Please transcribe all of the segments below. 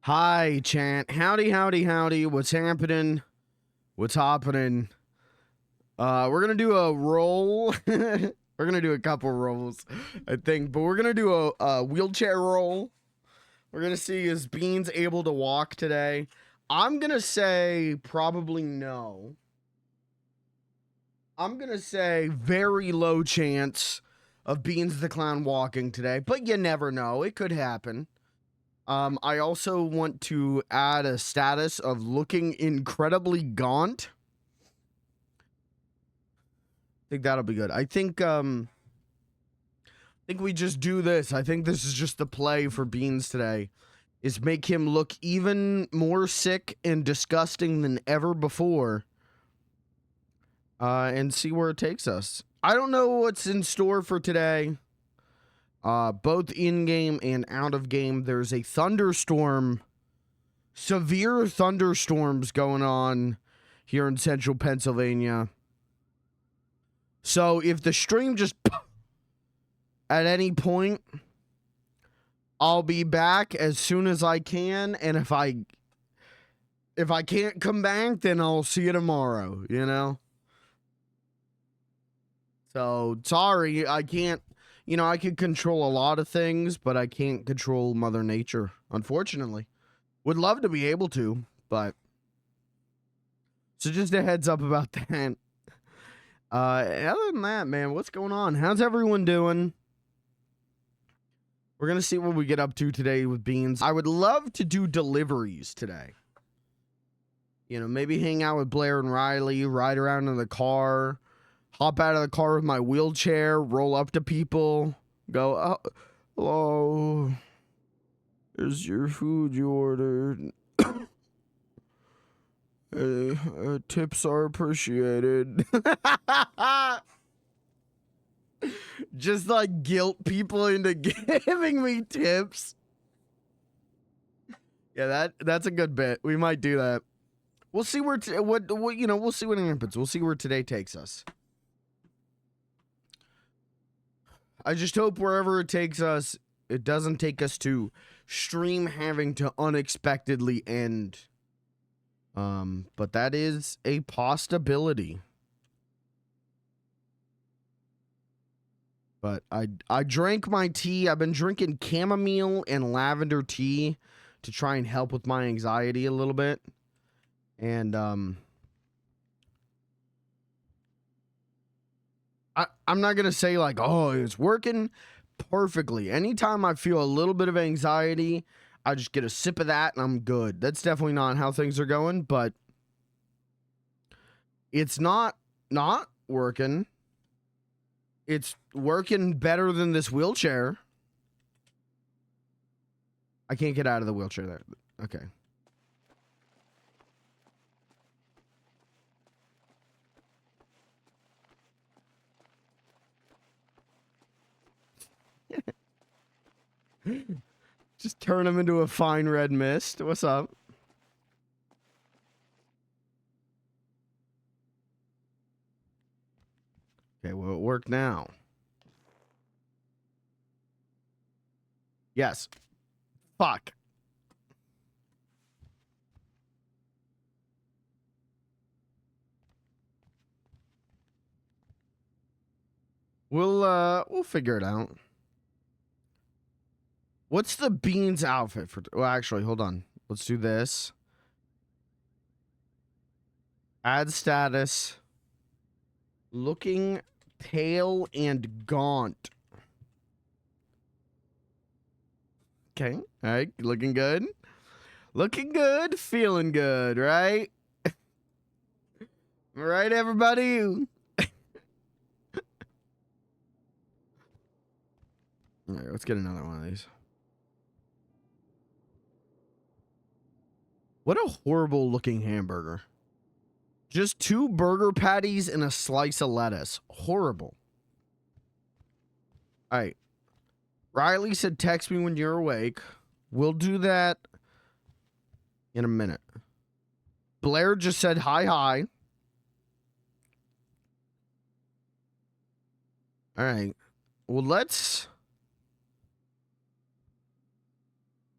Hi, Chant. Howdy, howdy, howdy. What's happening? What's happening? We're gonna do a roll. We're gonna do a couple rolls, I think, but we're gonna do a wheelchair roll. We're gonna see is Beans able to walk today. I'm gonna say probably no. I'm gonna say very low chance of Beans the Clown walking today, but you never know. It could happen. I also want to add a status of looking incredibly gaunt. I think that'll be good. I think we just do this. I think this is just the play for Beans today, is make him look even more sick and disgusting than ever before. And see where it takes us. I don't know what's in store for today. Both in-game and out-of-game, there's a thunderstorm, severe thunderstorms going on here in central Pennsylvania. So if the stream just at any point, I'll be back as soon as I can, and if I can't come back, then I'll see you tomorrow, you know? So, sorry, I can't. You know, I can control a lot of things, but I can't control Mother Nature, unfortunately. Would love to be able to, but... So just a heads up about that. Other than that, man, what's going on? How's everyone doing? We're going to see what we get up to today with Beans. I would love to do deliveries today. You know, maybe hang out with Blair and Riley, ride around in the car... Hop out of the car with my wheelchair, roll up to people, go, oh, hello, here's your food you ordered. Tips are appreciated. Just like guilt people into giving me tips. Yeah, that's a good bit. We might do that. We'll see where we'll see what happens. We'll see where today takes us. I just hope wherever it takes us, it doesn't take us to stream having to unexpectedly end. But that is a possibility. But I drank my tea. I've been drinking chamomile and lavender tea to try and help with my anxiety a little bit. And I'm not going to say like, oh, it's working perfectly. Anytime I feel a little bit of anxiety, I just get a sip of that and I'm good. That's definitely not how things are going, but it's not working. It's working better than this wheelchair. I can't get out of the wheelchair there. Okay. Just turn him into a fine red mist. What's up? Okay, will it work now? Yes. Fuck. We'll figure it out. What's the Beans outfit for? Well, actually, hold on. Let's do this. Add status. Looking pale and gaunt. Okay. All right. Looking good. Looking good. Feeling good, right? All right, everybody. All right. Let's get another one of these. What a horrible looking hamburger. Just 2 burger patties and a slice of lettuce. Horrible. All right. Riley said text me when you're awake. We'll do that in a minute. Blair just said hi. All right. Well, let's...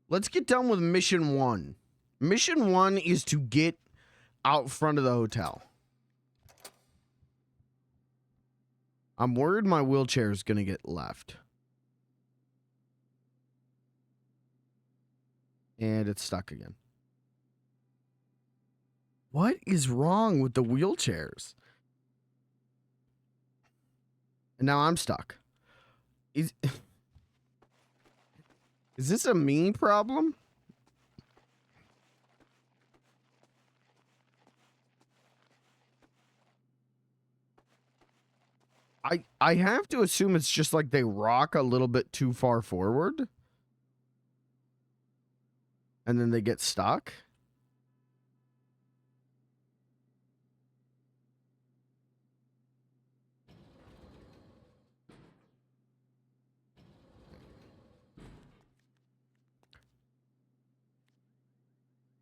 let's get done with mission 1. Mission 1 is to get out front of the hotel. I'm worried my wheelchair is going to get left. And it's stuck again. What is wrong with the wheelchairs? And now I'm stuck. Is this a me problem? I have to assume it's just like they rock a little bit too far forward. And then they get stuck.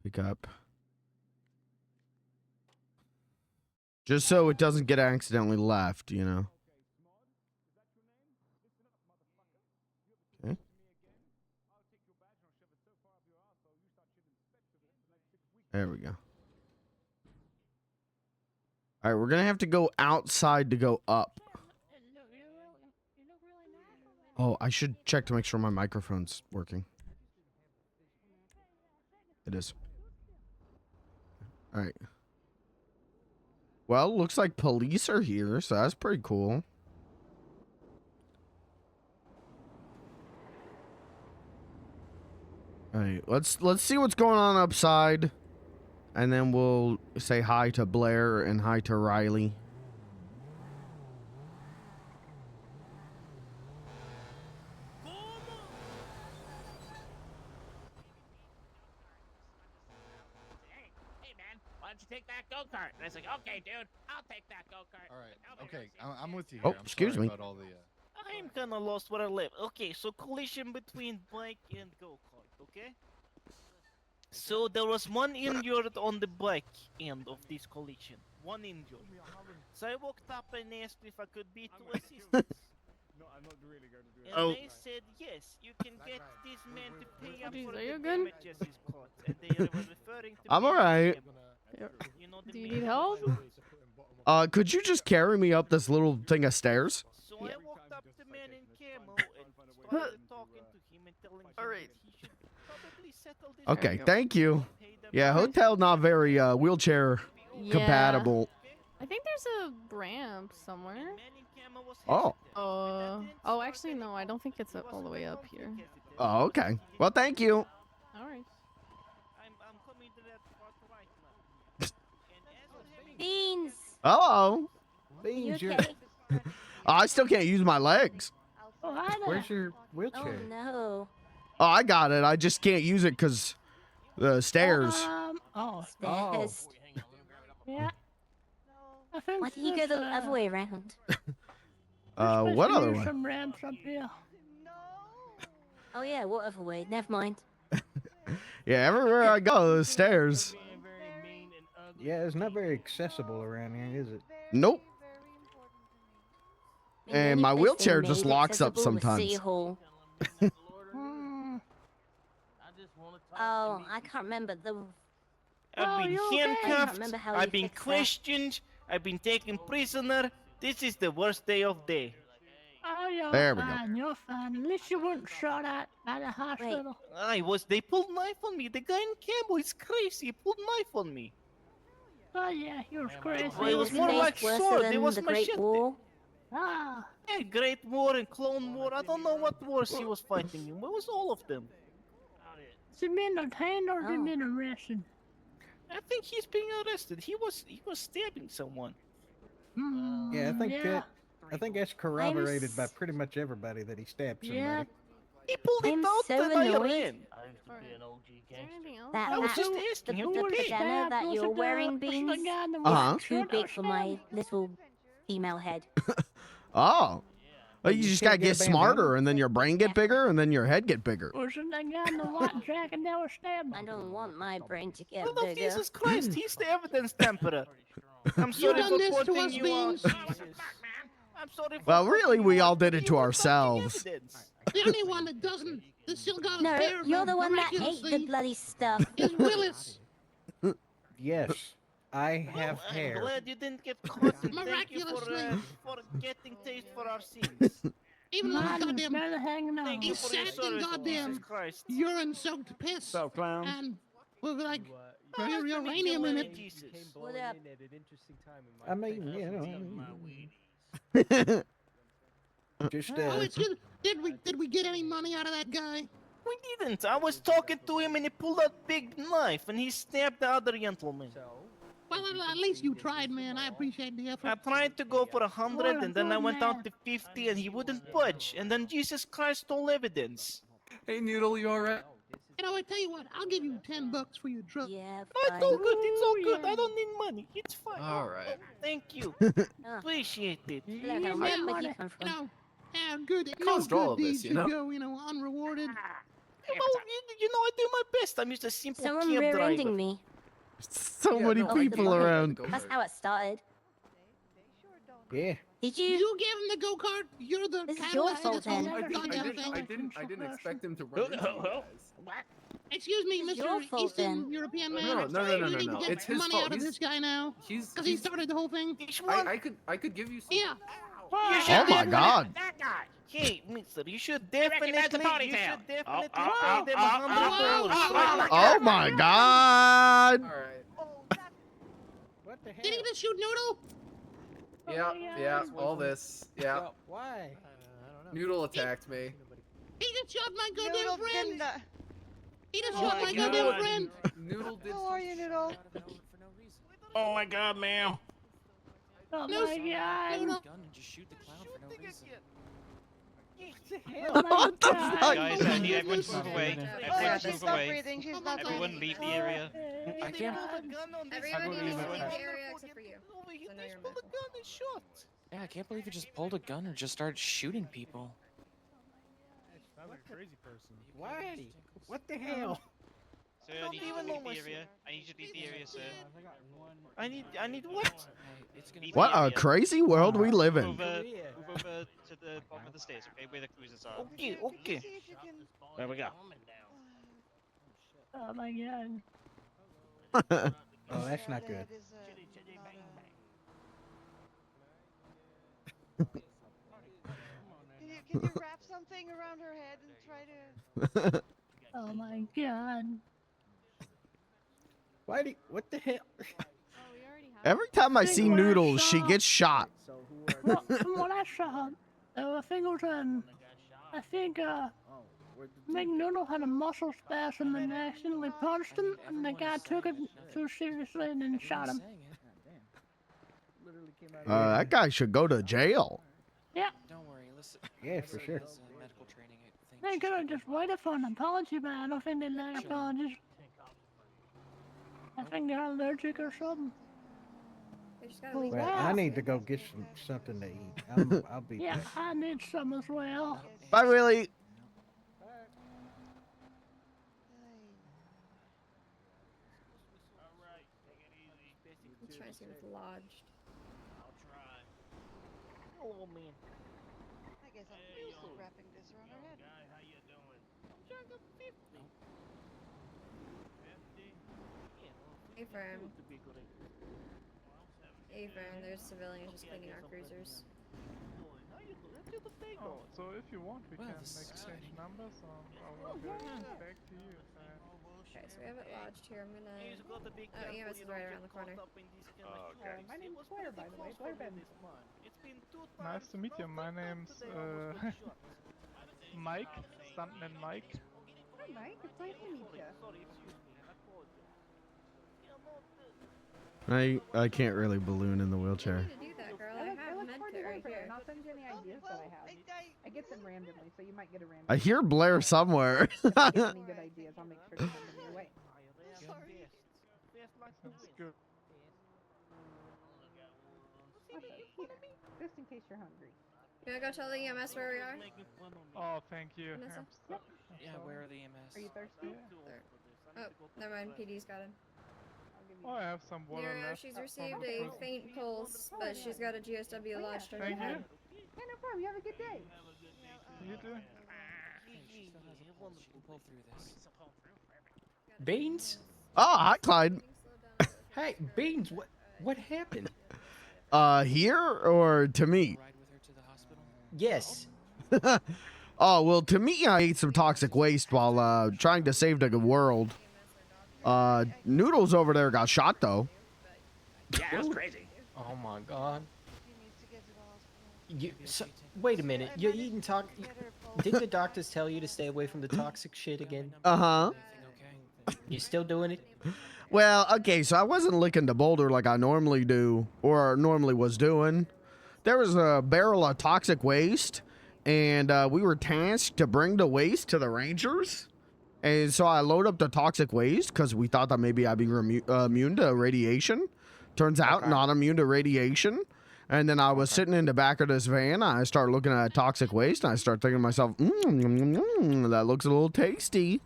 Pick up. Just so it doesn't get accidentally left, you know. Okay. There we go. All right, we're going to have to go outside to go up. Oh, I should check to make sure my microphone's working. It is. All right. Well, looks like police are here, so that's pretty cool. All right, let's see what's going on upside, and then we'll say hi to Blair and hi to Riley. Take that go-kart. And I was like, okay, dude, I'll take that go-kart. All right, okay, I'm with you Oh, here. I'm excuse sorry me. about all the, I'm kind of lost where I live. Okay, so collision between bike and go-kart, okay? So there was one injured on the bike end of this collision. One injured. So I walked up and asked if I could be to assistance. No, I'm not really going to do it. And they said, yes, you can get this man to pay up Jeez, for are the you good? damages he's caught. And they were referring to I'm me as alright. him. You know the Do you man need who help? showed- Could you just carry me up this little thing of stairs? So I walked up to man in camo and started talking to him and telling him that he should probably settle this. Okay, go. thank you. Pay them Yeah, back. hotel not very wheelchair Yeah. compatible. I think there's a ramp somewhere. And man in camo was Oh. hesitant, but that didn't Oh, start actually, no, any I don't think it's He all the wasn't way at up all here. hesitant. Oh, okay. Well, thank you. All right. I'm coming to that part right now. And as we're having Beans! Hello. You Beans, you're... okay? I still can't use my legs. Oh, hi there. Where's your Oh, wheelchair? no. Oh, I got it. I just can't use it because the stairs. Stairs. Yeah. I think Why don't you go the other way around? What other way? Some ramps up here. Oh, yeah, what other way? Never mind. Yeah, everywhere I go, the stairs. being very mean and ugly. Yeah, it's not very accessible around here, is it? Nope. I mean, the And only my place they wheelchair just made locks up accessible was sometimes. City Hall. Hmm. Oh, I can't remember. I've Oh, been you okay? I can't handcuffed. remember how I've you been fixed that. questioned. I've been taken prisoner. This is the worst day of day. Oh, you're There we go. fine, you're fine. At least you weren't shot at by the hospital. They pulled knife on me. The guy in camo is crazy. He pulled knife on me. Oh, yeah, he was crazy. Well, it was more Space like worse sword. than It was the Great machete. War. Ah, Yeah, Great War and Clone War. I don't know what wars he was fighting in. What was all of them? does it mean detained or does Oh. it mean arrested? I think he's being arrested. He was stabbing someone. Hmm. Yeah, I think that's corroborated by s- pretty much everybody that he stabbed somebody. Yeah. He pulled I'm it out so and I annoyed. ran. Alright. Is there anything else? That, I was that, just the asking him who to was pay. pajama stabbed that was you're the wearing, was the Beans, guy in the Uh-huh. white too shirt that big was for my stabbed. little female head. Oh. Well, you You just can't gotta get get a bandana? smarter, and then your brain get bigger, and then your head get bigger. Was it the guy in the white jacket that was stabbed? I don't want my brain to get Oh, no, bigger. Jesus Christ, he's the evidence tamperer. I'm sorry done for this to putting us, you out. Beans. Jesus. I'm sorry for Well, putting really, you we out, all did but it you to were touching ourselves. evidence. The only one that doesn't They still got No, a spare. you're the one that ate the miraculously, bloody stuff. is Willis. Yes, I have I'm hair. glad you didn't get caught, and thank you Miraculously. for getting taste for our sins. Even though Man, goddamn better hanging Thank on. you he's for your sacked in service, Jesus goddamn Christ. urine-soaked piss. What's up, clown? And with like Oh, nice to meet you, uranium in Lenny it. Jesus. What up? I mean, you know, just Oh, excuse me. Did we get any money out of that guy? We didn't. I was talking to him and he pulled out big knife and he stabbed the other gentleman. Well, at least you tried, man. I appreciate the I effort. tried to go for 100 What a and then I good went down man. to 50 and he wouldn't budge. And then Jesus Christ stole evidence. Hey Noodle, you alright? You know, I tell you what. I'll give you $10 for your truck. Yeah, Oh, fine. it's all good. It's all Ooh, good. yeah. I don't need money. It's fine. Alright. Oh, thank you. Oh. Appreciate it. Look, Yeah, where'd money. you come You from? know, good. No caused all good of this, deeds you should know? go, unrewarded. Well, you know, I do my best. I'm just a simple Someone cab rear-ending driver. me. So Yeah, many no, I did people mine. around. That's how it started. yeah. Did You you? gave him the go-kart. You're the This is your catalyst of fault, this whole then. I didn't expect him to run into you guys. Excuse me, This is your Mr. fault, Eastern then. European man. No, You need to get it's his money fault. out of this guy now. He's Because he started the whole thing. This one? I could give you some. Yeah. You should Oh my definitely- God. Hey, mister, you should definitely pay them $100 Oh my God. Alright. What the hell? Did he just shoot Noodle? Yeah, all this. Yeah. Why? Noodle attacked me. He just shot my goddamn friend. He just Oh shot my my God. goddamn friend. Noodle did How are you, Noodle? Oh my God, ma'am. Oh No, my god. Noodle. gun and just shoot the clown for no reason. Oh my What the god. fuck? Guys, I need everyone to move away. Oh, Everyone she's move not away. breathing. She's not Everyone breathing. leave the area. I can't- Everyone needs to leave the area except for you. So now you're Pull the gun and shot. Yeah, I can't believe you just pulled a gun and just started shooting people. Sounds like a crazy person. Why? What the hell? Sir, don't I need you even to know leave the myself. area. I need you to leave the area, sir. I need what? It's gonna What be a crazy world we live in. Move over to the bottom of the stairs, okay, where the cruisers are. Okay, okay. See if you can. There we go. Oh my god. Oh, that's not good. That is, can you wrap something around her head and try to? Oh my god. Why do? What the hell? Oh, we already have. Every time I see Noodles, she gets shot. Well, from what I saw, I think it was I think McNoodle had a muscle spasm and accidentally punched him, and the guy took it too seriously and then shot him. That guy should go to jail. Yeah, Don't worry, listen. Yeah, for sure. This, medical training, I think they she could have should- just waited for an apology, but I don't think they like Sure. apologies. I think they're allergic or something. They just gotta Well, leave. Well, I need to go get something to eat. I'll be Yeah, back. I need some as well. Bye, Willie. I'm trying to see what's lodged. Hello, man. I guess I'm also wrapping this around her head. Ephraim. Ephraim, there's civilians just cleaning our cruisers. Oh, so if you want, we Well, can this is exchange exciting. numbers. I will get it back to you. Okay, so we have it lodged here. I'm gonna. He's got a big Oh, careful, EMS is you don't right get around the corner. caught up in this kind Oh, of okay. shit. My It name's was Blair, pretty by the way, close Blair for me Ben. this month. It's been 2 times. Nice to meet you. My name's Mike, stuntman Mike. Hi, Mike. It's nice to meet you. Sorry, excuse me. I apologize. Yeah, no, I can't really balloon in the You wheelchair. need to do that, girl. I have med kit right here. I'll send you any ideas that I have. I get them randomly, so you might get a random. I hear Blair somewhere. If I get any good ideas, I'll make sure to send them your way. sorry. Fast like the That's wind. good. Here, just in case you're hungry. You wanna go tell the EMS where we are? Making fun of me. Oh, thank you. Vanessa? I'm so- Yeah, where are the EMS? Are you thirsty? Oh, never mind. PD's got him. I'll give you. Oh, I have some water Nero, left. she's received a faint pulse, but she's got a GSW lodged on her Thank you. head. Yeah, no problem. You have a good day. You too. Hey, she still has a Wonderful. Beans? Oh, hi, Clyde. Hey, Beans, what happened? Here or to me? Yes. Oh, well, to me, I ate some toxic waste while trying to save the world. Noodles over there got shot, though. Yeah, that was crazy. Oh my god. He needs to get to the hospital. So, wait a minute. You're eating Didn't the doctors tell you to stay away from the toxic shit again? Uh-huh. You still doing it? Well, okay, so I wasn't licking the boulder like I normally do, or normally was doing. There was a barrel of toxic waste, and we were tasked to bring the waste to the rangers. And so I load up the toxic waste because we thought that maybe I'd be immune to radiation. Turns out not immune to radiation. And then I was sitting in the back of this van. I start looking at toxic waste, and I start thinking to myself, that looks a little tasty.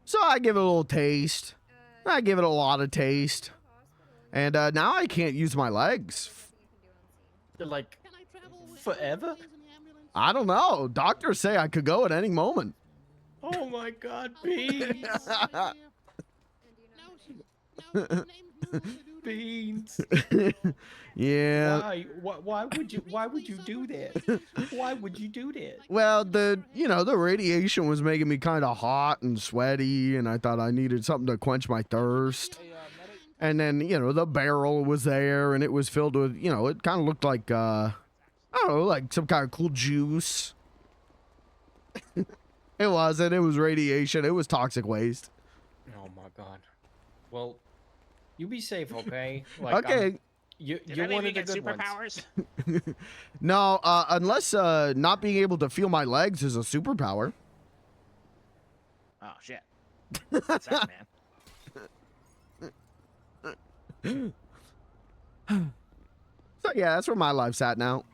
So I give it a little taste. I give it a lot of taste. And now I can't use my legs. Like, forever? I don't know. Doctors say I could go at any moment. Oh my god, Beans! Beans! Yeah. Why would you do that? Why would you do that? Well, the radiation was making me kind of hot and sweaty, and I thought I needed something to quench my thirst. And then, the barrel was there, and it was filled with, it kind of looked like, I don't know, like some kind of cool juice. It wasn't. It was radiation. It was toxic waste. Oh my god. Well, you be safe, okay? Like, okay. You're one of the get good superpowers? No, unless not being able to feel my legs is a superpower. Oh shit. What's that, man? So yeah, that's where my life's at now.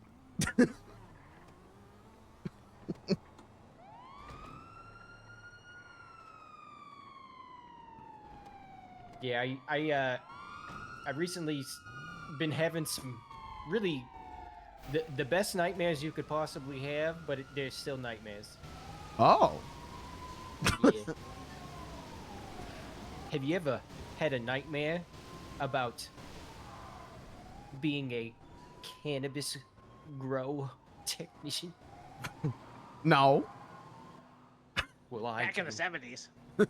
Yeah, I recently been having some really the best nightmares you could possibly have, but they're still nightmares. Oh. Yeah. Have you ever had a nightmare about being a cannabis grow technician? No. Well, Back in the 70s. But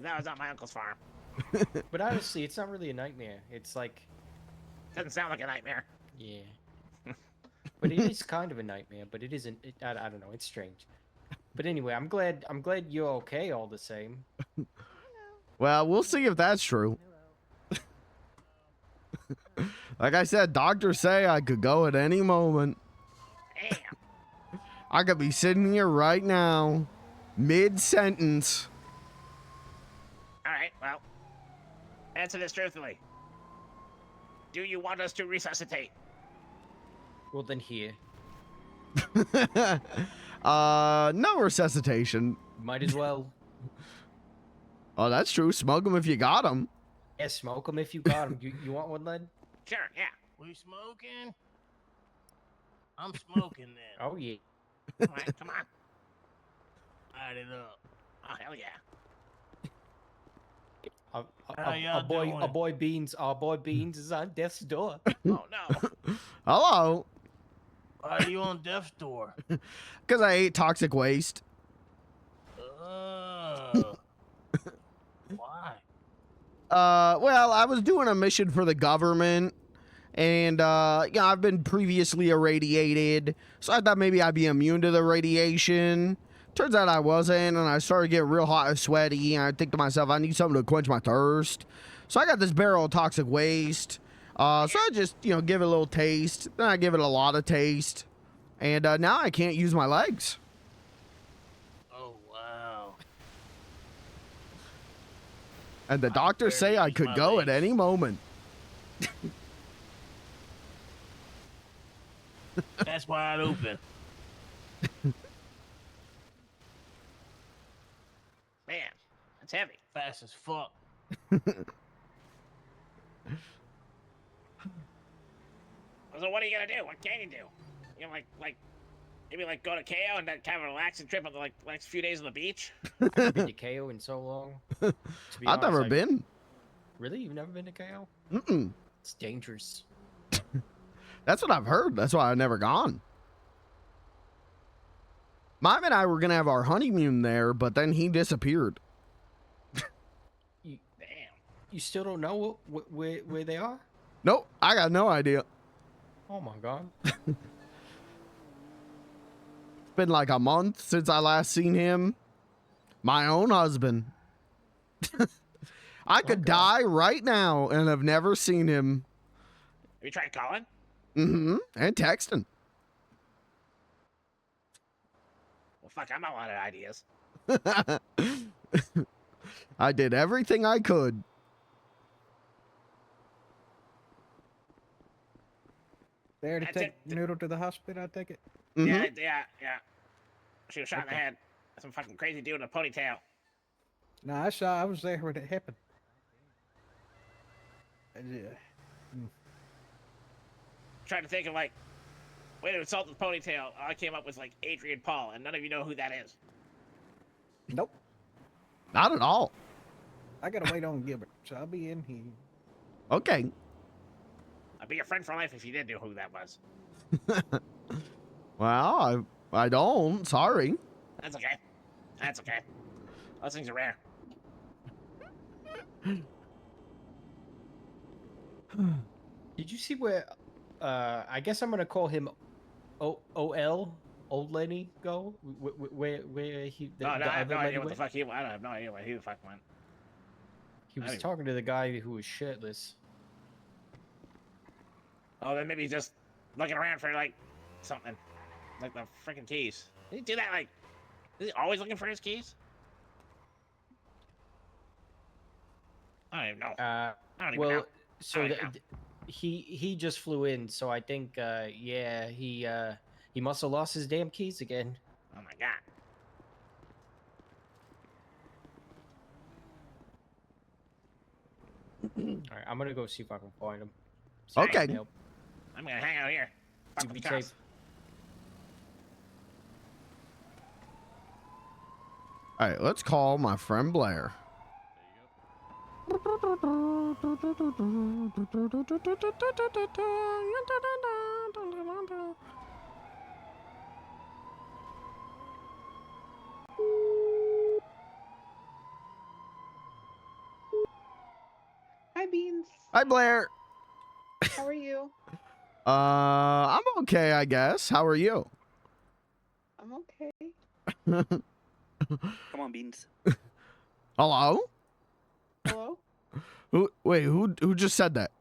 that was on my uncle's farm. But honestly, it's not really a nightmare. It's like... Doesn't sound like a nightmare. Yeah. But it is kind of a nightmare, but it isn't... I don't know, it's strange. But anyway, I'm glad you're okay all the same. Well, we'll see if that's true. Like I said, doctors say I could go at any moment. Damn. I could be sitting here right now, mid-sentence. Alright, well. Answer this truthfully. Do you want us to resuscitate? Well, then here. No resuscitation. Might as well. Oh, that's true. Smoke them if you got them. Yeah, smoke them if you got them. You want one, Led? Sure, yeah. We smoking? I'm smoking then. Oh, yeah. Come on. Light it up. Oh, hell yeah. Our boy Beans is on death's door. Oh no. Hello. Why are you on death's door? Because I ate toxic waste. Why? Well, I was doing a mission for the government, and I've been previously irradiated, so I thought maybe I'd be immune to the radiation. Turns out I wasn't, and I started getting real hot and sweaty, and I think to myself, I need something to quench my thirst. So I got this barrel of toxic waste. So I just, give it a little taste. Then I give it a lot of taste. And now I can't use my legs. Oh, wow. And the doctors say I could go at any moment. That's wide open. Man, that's heavy. Fast as fuck. So what are you gonna do? What can you do? Like maybe like go to KO and then kind of a relaxing trip on the like next few days on the beach. I've been to KO in so long. To be I've honest, never been. Really? You've never been to KO? Mm-mm. It's dangerous. That's what I've heard. That's why I've never gone. Mom and I were gonna have our honeymoon there, but then he disappeared. Damn. You still don't know where they are? Nope, I got no idea. Oh my god. It's been like a month since I last seen him. My own husband. I could die right now and have never seen him. Have you tried calling? Mm-hmm. And texting. Well, fuck, I'm out of ideas. I did everything I could. There to take Noodle to the hospital, I take it? Yeah. She was shot in the head. Some fucking crazy dude in a ponytail. No, I was there when it happened. Yeah. Trying to think of like way to insult the ponytail. All I came up with like Adrian Paul, and none of you know who that is. Nope. Not at all. I gotta wait on Gilbert, so I'll be in here. Okay. I'd be your friend for life if you did know who that was. Well, I don't. Sorry. That's okay. That's okay. Those things are rare. Did you see where, I guess I'm gonna call him OL, Old Lenny, go? Where he, I have no idea what the fuck he went. I have no idea where he the fuck went. He was talking to the guy who was shirtless. Oh, then maybe he's just looking around for like something. Like the freaking keys. Did he do that like, is he always looking for his keys? I don't even know. I don't even know. So he just flew in, so I think yeah, he must have lost his damn keys again. Oh my god. All right, I'm gonna go see if I can find him. Okay. I'm gonna hang out here. To be safe. All right, let's call my friend Blair. Hi, Beans. Hi, Blair. How are you? I'm okay, I guess. How are you? I'm okay. Come on, Beans. Hello? Hello? Who just said that?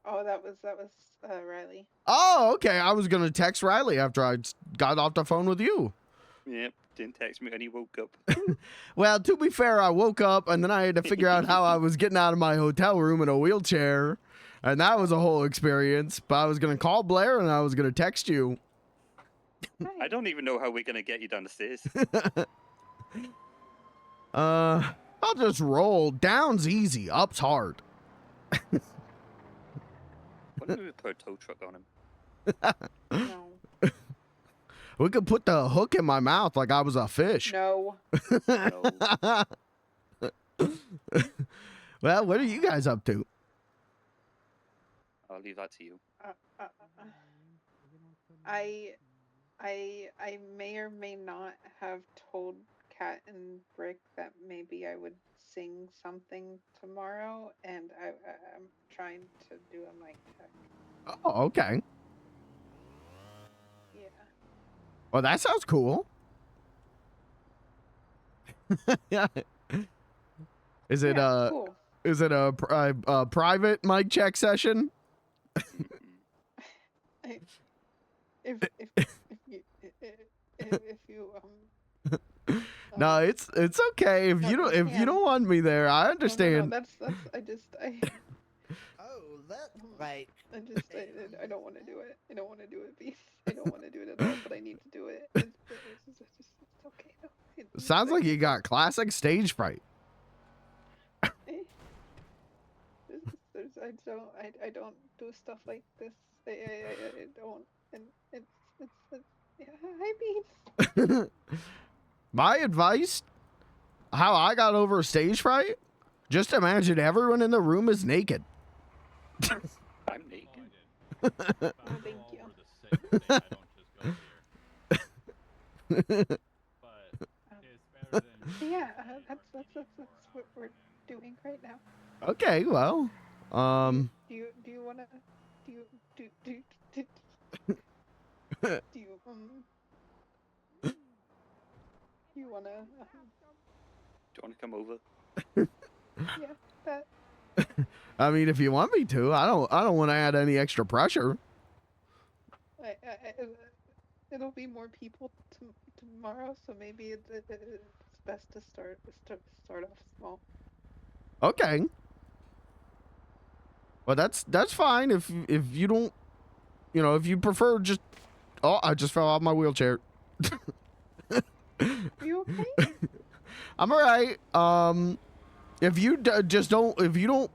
Oh, that was Riley. Oh, okay. I was gonna text Riley after I got off the phone with you. Yep, didn't text me when he woke up. Well, to be fair, I woke up and then I had to figure out how I was getting out of my hotel room in a wheelchair. And that was a whole experience. But I was going to call Blair and I was going to text you. I don't even know how we're going to get you down the stairs. I'll just roll. Down's easy. Up's hard. What if we put a tow truck on him? No. We could put the hook in my mouth like I was a fish. No. Well, what are you guys up to? I'll leave that to you. I may or may not have told Kat and Brick that maybe I would sing something tomorrow, and I'm trying to do a mic check. Oh, okay. Yeah. Well, that sounds cool. Yeah. Is it cool. Is it a private mic check session? If you No, it's okay if you don't want me there. I understand. No, that's Oh, that's right. I don't want to do it. I don't want to do it, Beast. I don't want to do it at all, but I need to do it. It's okay. No, Sounds like you got classic stage fright. I don't do stuff like this. I don't, and it's Yeah, hi, Beans. My advice, how I got over stage fright, just imagine everyone in the room is naked. I'm naked. Oh, thank you. Yeah, that's what we're doing right now. Okay, well, Do you wanna do you do do do, do you do you wanna Do you want to come over? yeah that I mean, if you want me to, I don't want to add any extra pressure. I, it'll be more people tomorrow, so maybe it's best to start off small. Okay. Well, that's fine if you don't, if you prefer just. Oh, I just fell out of my wheelchair. Are you okay? I'm all right. If you if you don't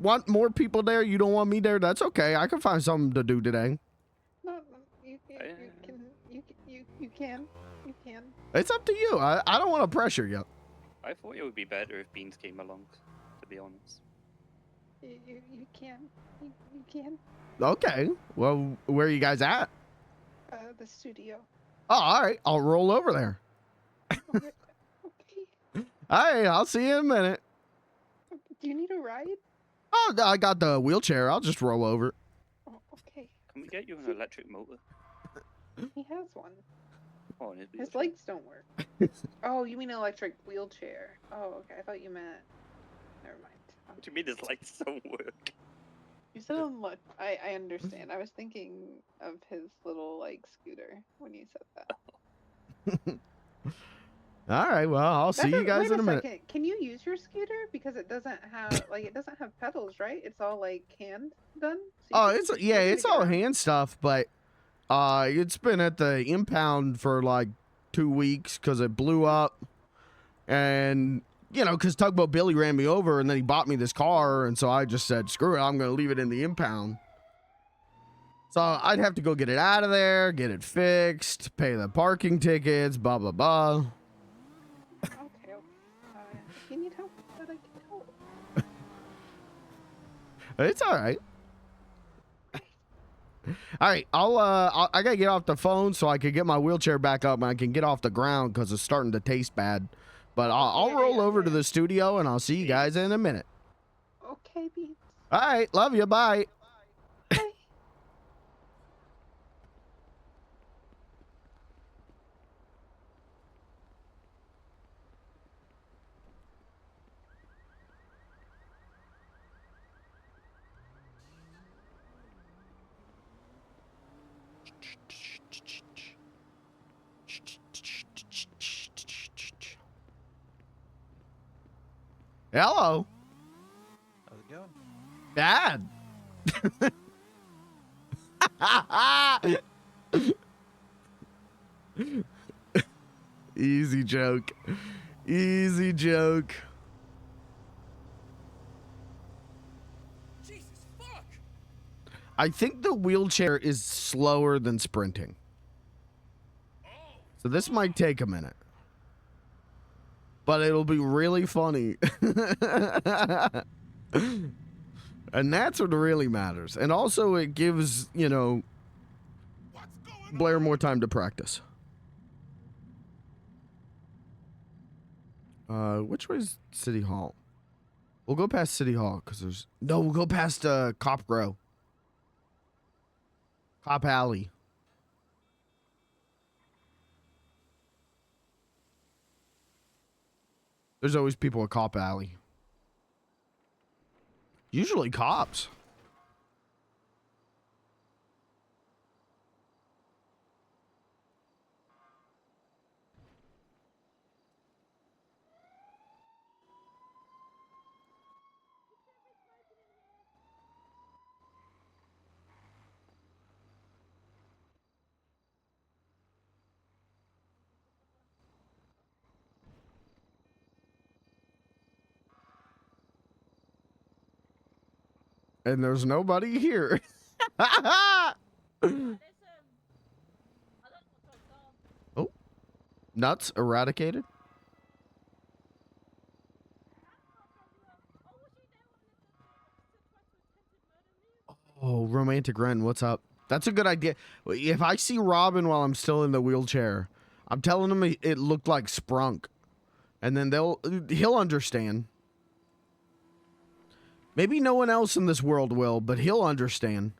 want more people there, you don't want me there, that's okay. I can find something to do today. No, you can. It's up to you. I don't want to pressure you. I thought it would be better if Beans came along, to be honest. You can. You can. Okay. Well, where are you guys at? The studio. Oh, all right. I'll roll over there. Okay. All right. I'll see you in a minute. Do you need a ride? Oh, I got the wheelchair. I'll just roll over. Oh, okay. Can we get you an electric motor? He has one. Oh, His legs don't work. Oh, you mean an electric wheelchair? Oh, okay. I thought you meant. Never mind. What do you mean his legs don't work? You said unlock. I understand. I was thinking of his little like scooter when you said that. All right. Well, I'll see you guys Wait in a minute. second. Can you use your scooter because it doesn't have pedals, right? It's all like hand done. Oh, it's all hand stuff, but it's been at the impound for like 2 weeks because it blew up, and because Tugboat Billy ran me over, and then he bought me this car, and so I just said, screw it, I'm gonna leave it in the impound. So I'd have to go get it out of there, get it fixed, pay the parking tickets, blah blah blah. Okay. If you need help, but I can help. It's all right. All right, I gotta get off the phone so I can get my wheelchair back up and I can get off the ground because it's starting to taste bad. But I'll roll over to the studio and I'll see you guys in a minute. Okay, Beans. All right, love you. Bye. Hello. How's it going? Bad. Easy joke. Easy joke. Jesus fuck! I think the wheelchair is slower than sprinting. So this might take a minute. But it'll be really funny. And that's what really matters. And also it gives, Blair more time to practice. Which way is City Hall? We'll go past City Hall because there's... No, we'll go past Cop Grow. Cop Alley. There's always people at Cop Alley. Usually cops. And there's nobody here. Nuts eradicated? Oh, romantic Ren, what's up? That's a good idea. If I see Robin while I'm still in the wheelchair, I'm telling him it looked like Sprunk. And then he'll understand. Maybe no one else in this world will, but he'll understand.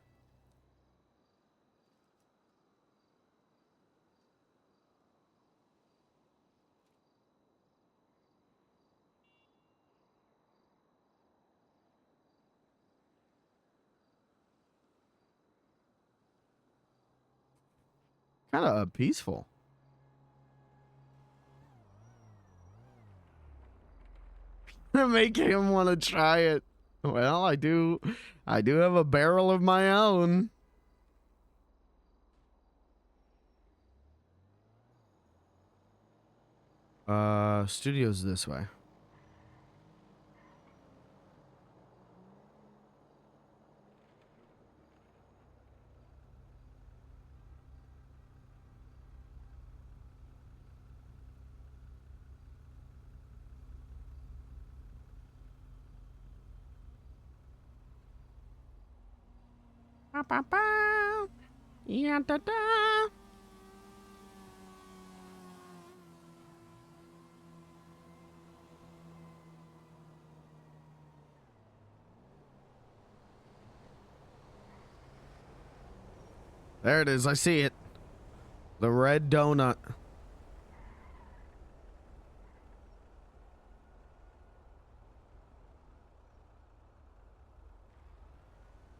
Kind of peaceful. Make him want to try it. Well, I do have a barrel of my own. Studio's this way. Yeah, da, da. There it is. I see it. The red donut.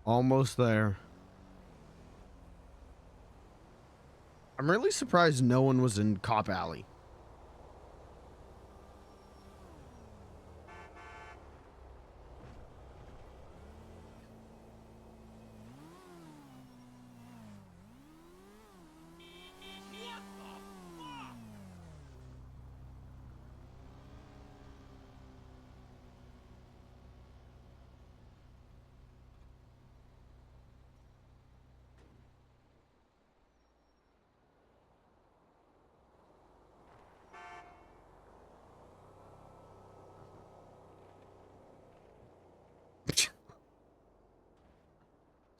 Almost there. I'm really surprised no one was in Cop Alley.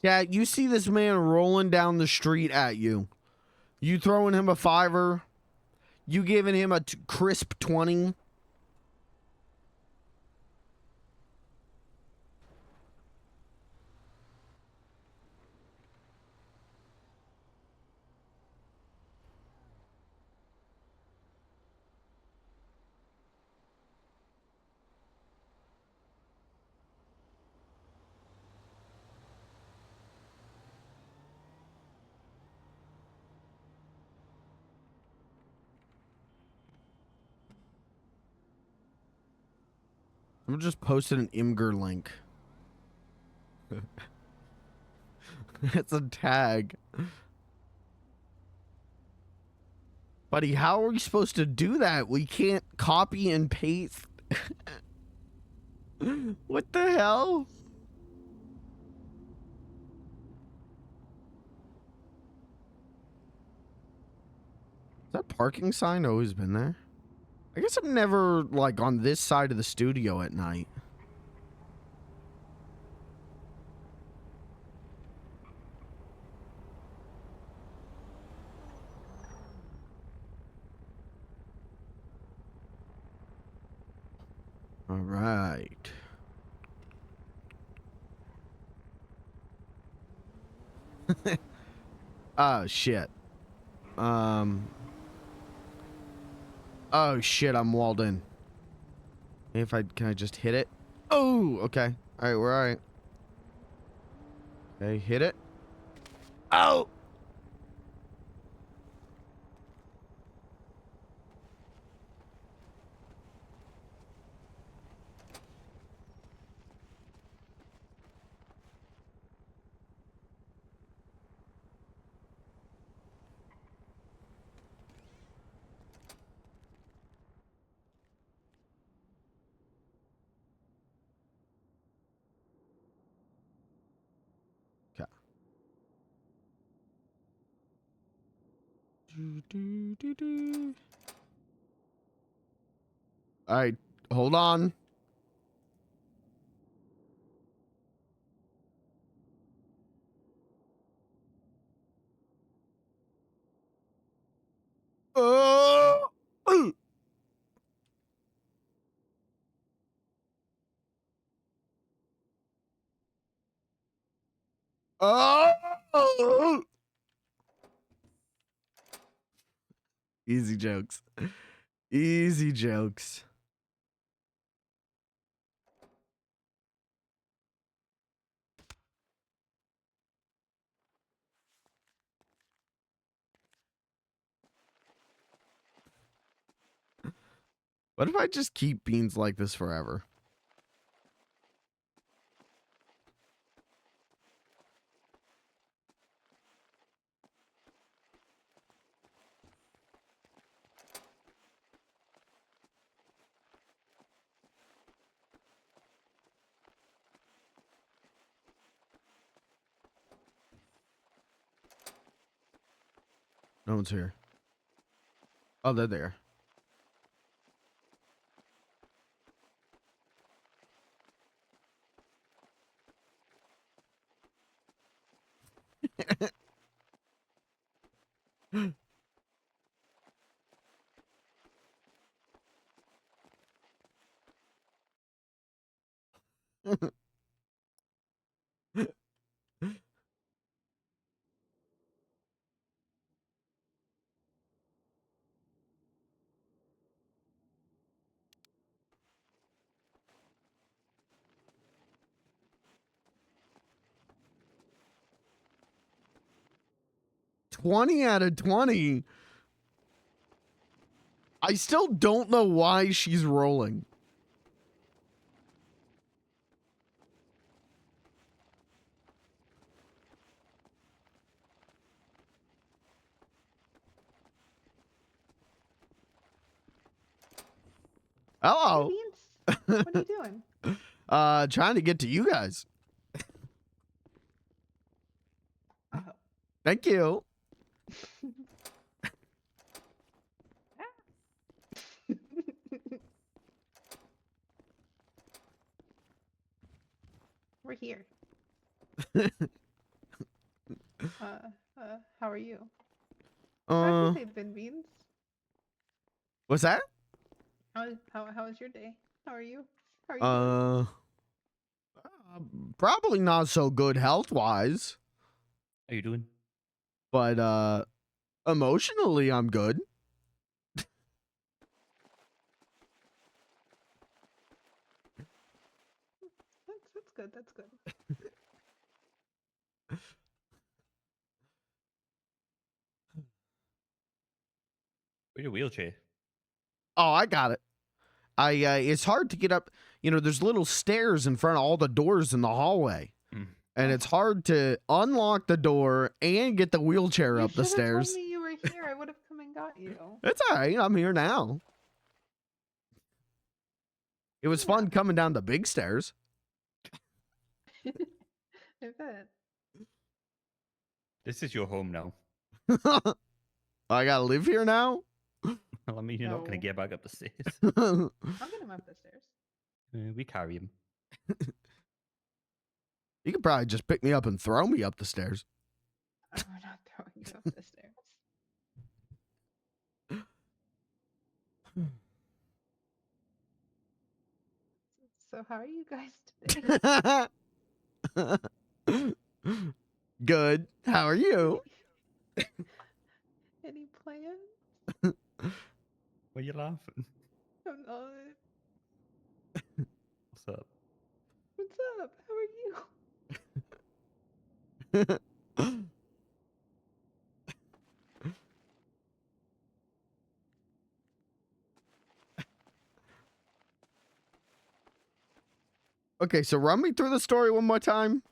Yeah, you see this man rolling down the street at you. You throwing him a $5. You giving him a crisp 20. I'm just posting an Imgur link. It's a tag. Buddy, how are we supposed to do that? We can't copy and paste. What the hell? Has that parking sign always been there? I guess I'm never, like, on this side of the studio at night. All right. Oh, shit. Oh, shit, I'm walled in. Can I just hit it? Oh, okay. All right, we're all right. Okay, hit it. Oh! Okay. Do, do, do, do. All right, hold on. Oh! Oh! Easy jokes. Easy jokes. What if I just keep beans like this forever? No one's here. Oh, they're there. $20 out of 20. I still don't know why she's rolling. Hello. What are you doing? Trying to get to you guys. Thank you. We're here. How are you? How have you been, Beans? What's that? How was your day? How are you? How are you? Probably not so good health-wise. How you doing? But emotionally, I'm good. That's good. That's good. Where's your wheelchair? Oh, I got it. It's hard to get up. You know, there's little stairs in front of all the doors in the hallway. And it's hard to unlock the door and get the wheelchair up the You should have stairs. told me you were here. I would have come and got you. It's all right. I'm here now. It was fun coming down the big stairs. I bet. This is your home now. I gotta live here now? Well, I mean, you're not going to No. get back up the stairs. I'll get him up the stairs. We carry him. You could probably just pick me up and throw me up the stairs. Oh, we're not throwing you up the stairs. So how are you guys today? Good. How are you? Any plans? Why are you laughing? I'm not. What's up? What's up? How are you? Okay, so run me through the story one more time.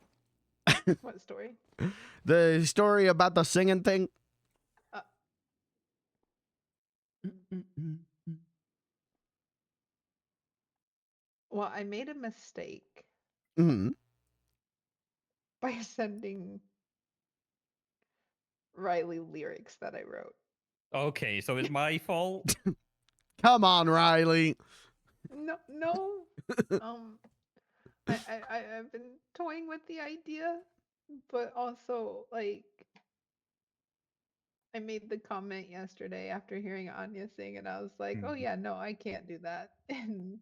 What story? The story about the singing thing. Well, I made a mistake Mm-hmm. by sending Riley lyrics that I wrote. Okay, so it's my fault. Come on, Riley. no. I've been toying with the idea, but also like I made the comment yesterday after hearing Anya sing, and I was like, oh yeah, no, I can't do that. And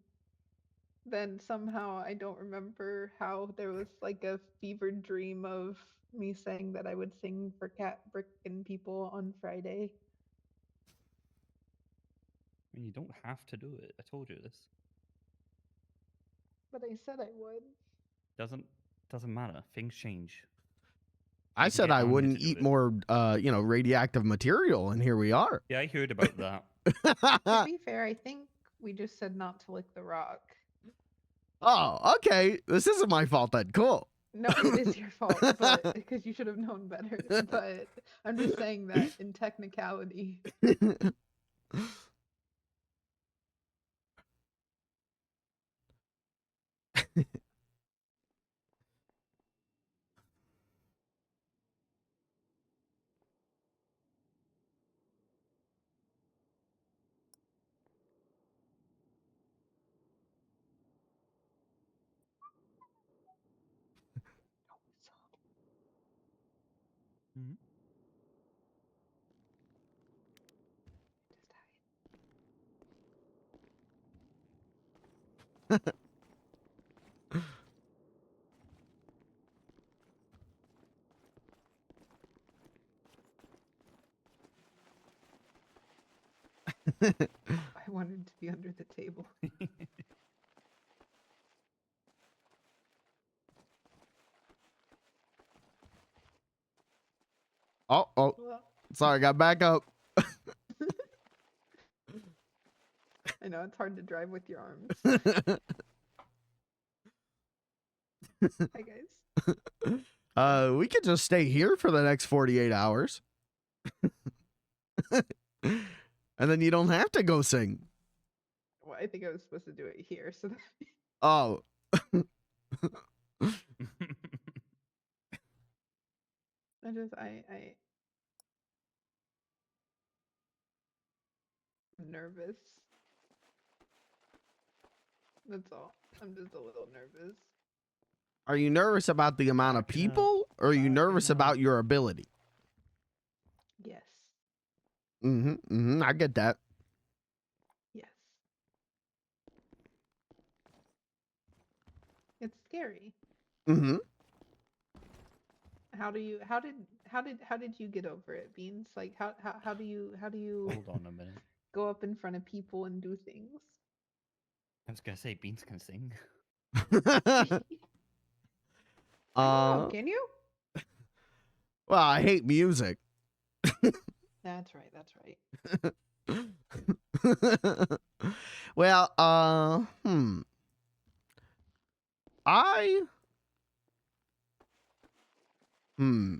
then somehow I don't remember how there was like a fevered dream of me saying that I would sing for Cat, Brick, and people on Friday. I mean, you don't have to do it. I told you this. But I said I would. Doesn't matter. Things change. I can said get I Anya wouldn't to do eat it. more, radioactive material, and here we are. Yeah, I heard about that. To be fair, I think we just said not to lick the rock. Oh, okay. This isn't my fault then. Cool. No, it is your fault, but because you should have known better. But I'm just saying that in technicality. Mhm. I wanted to be under the table. Oh, Well, sorry, got back up. I know it's hard to drive with your arms. Hi guys. We could just stay here for the next 48 hours. And then you don't have to go sing. Well, I think I was supposed to do it here, so. Oh. I'm nervous. That's all. I'm just a little nervous. Are you nervous about the amount of people, or are you nervous about your ability? Yes. I get that. Yes. It's scary. How did you get over it, Beans? Like how do you Hold on a minute. go up in front of people and do things? I was gonna say Beans can sing. Can you? Well, I hate music. That's right. That's right. Well,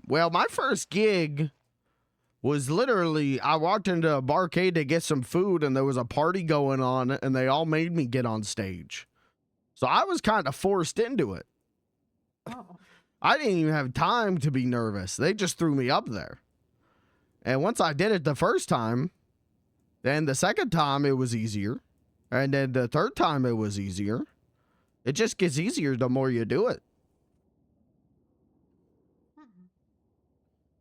well, my first gig was literally, I walked into a barcade to get some food, and there was a party going on, and they all made me get on stage. So I was kind of forced into it. Oh. I didn't even have time to be nervous. They just threw me up there. And once I did it the first time, then the second time it was easier. And then the third time it was easier. It just gets easier the more you do it.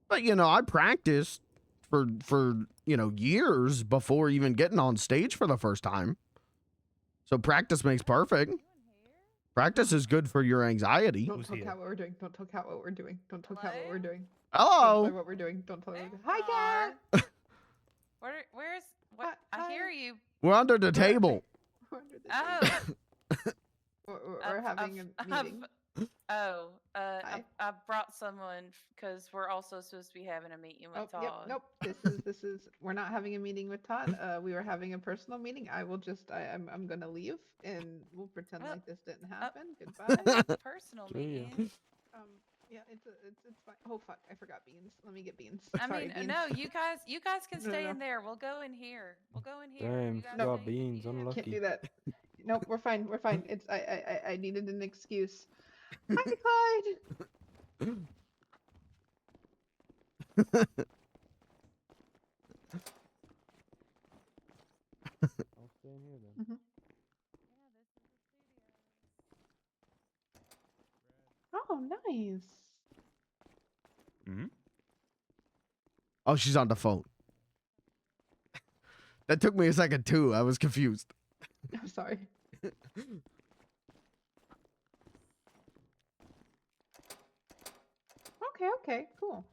But, I practiced for years before even getting on stage for the first time. So practice makes perfect. Practice is good for your anxiety. Don't talk out what we're doing. Don't talk out what we're doing. Don't talk out what we're doing. Hello. Don't tell what we're doing. Don't tell what we're doing. Hi, Cat. Where's what? I hear you. We're under the table. Oh. We're having a meeting. I brought someone because we're also supposed to be having a meeting with Todd. Yep, nope. This is. We're not having a meeting with Todd. We were having a personal meeting. I'm gonna leave, and we'll pretend like this didn't happen. Goodbye. Personal meeting. Yeah, it's fine. Oh fuck, I forgot Beans. Let me get Beans. I Sorry, mean, Beans. no, you guys can stay No. in there. We'll go in here. Damn, You guys forgot stay- Beans. yeah. Unlucky. Can't do that. Nope, we're fine. We're fine. It's I needed an excuse. Hi, Clyde. I'll stay in here then. nice. Hmm? Oh, she's on the phone. That took me a second too. I was confused. I'm sorry. Okay, cool.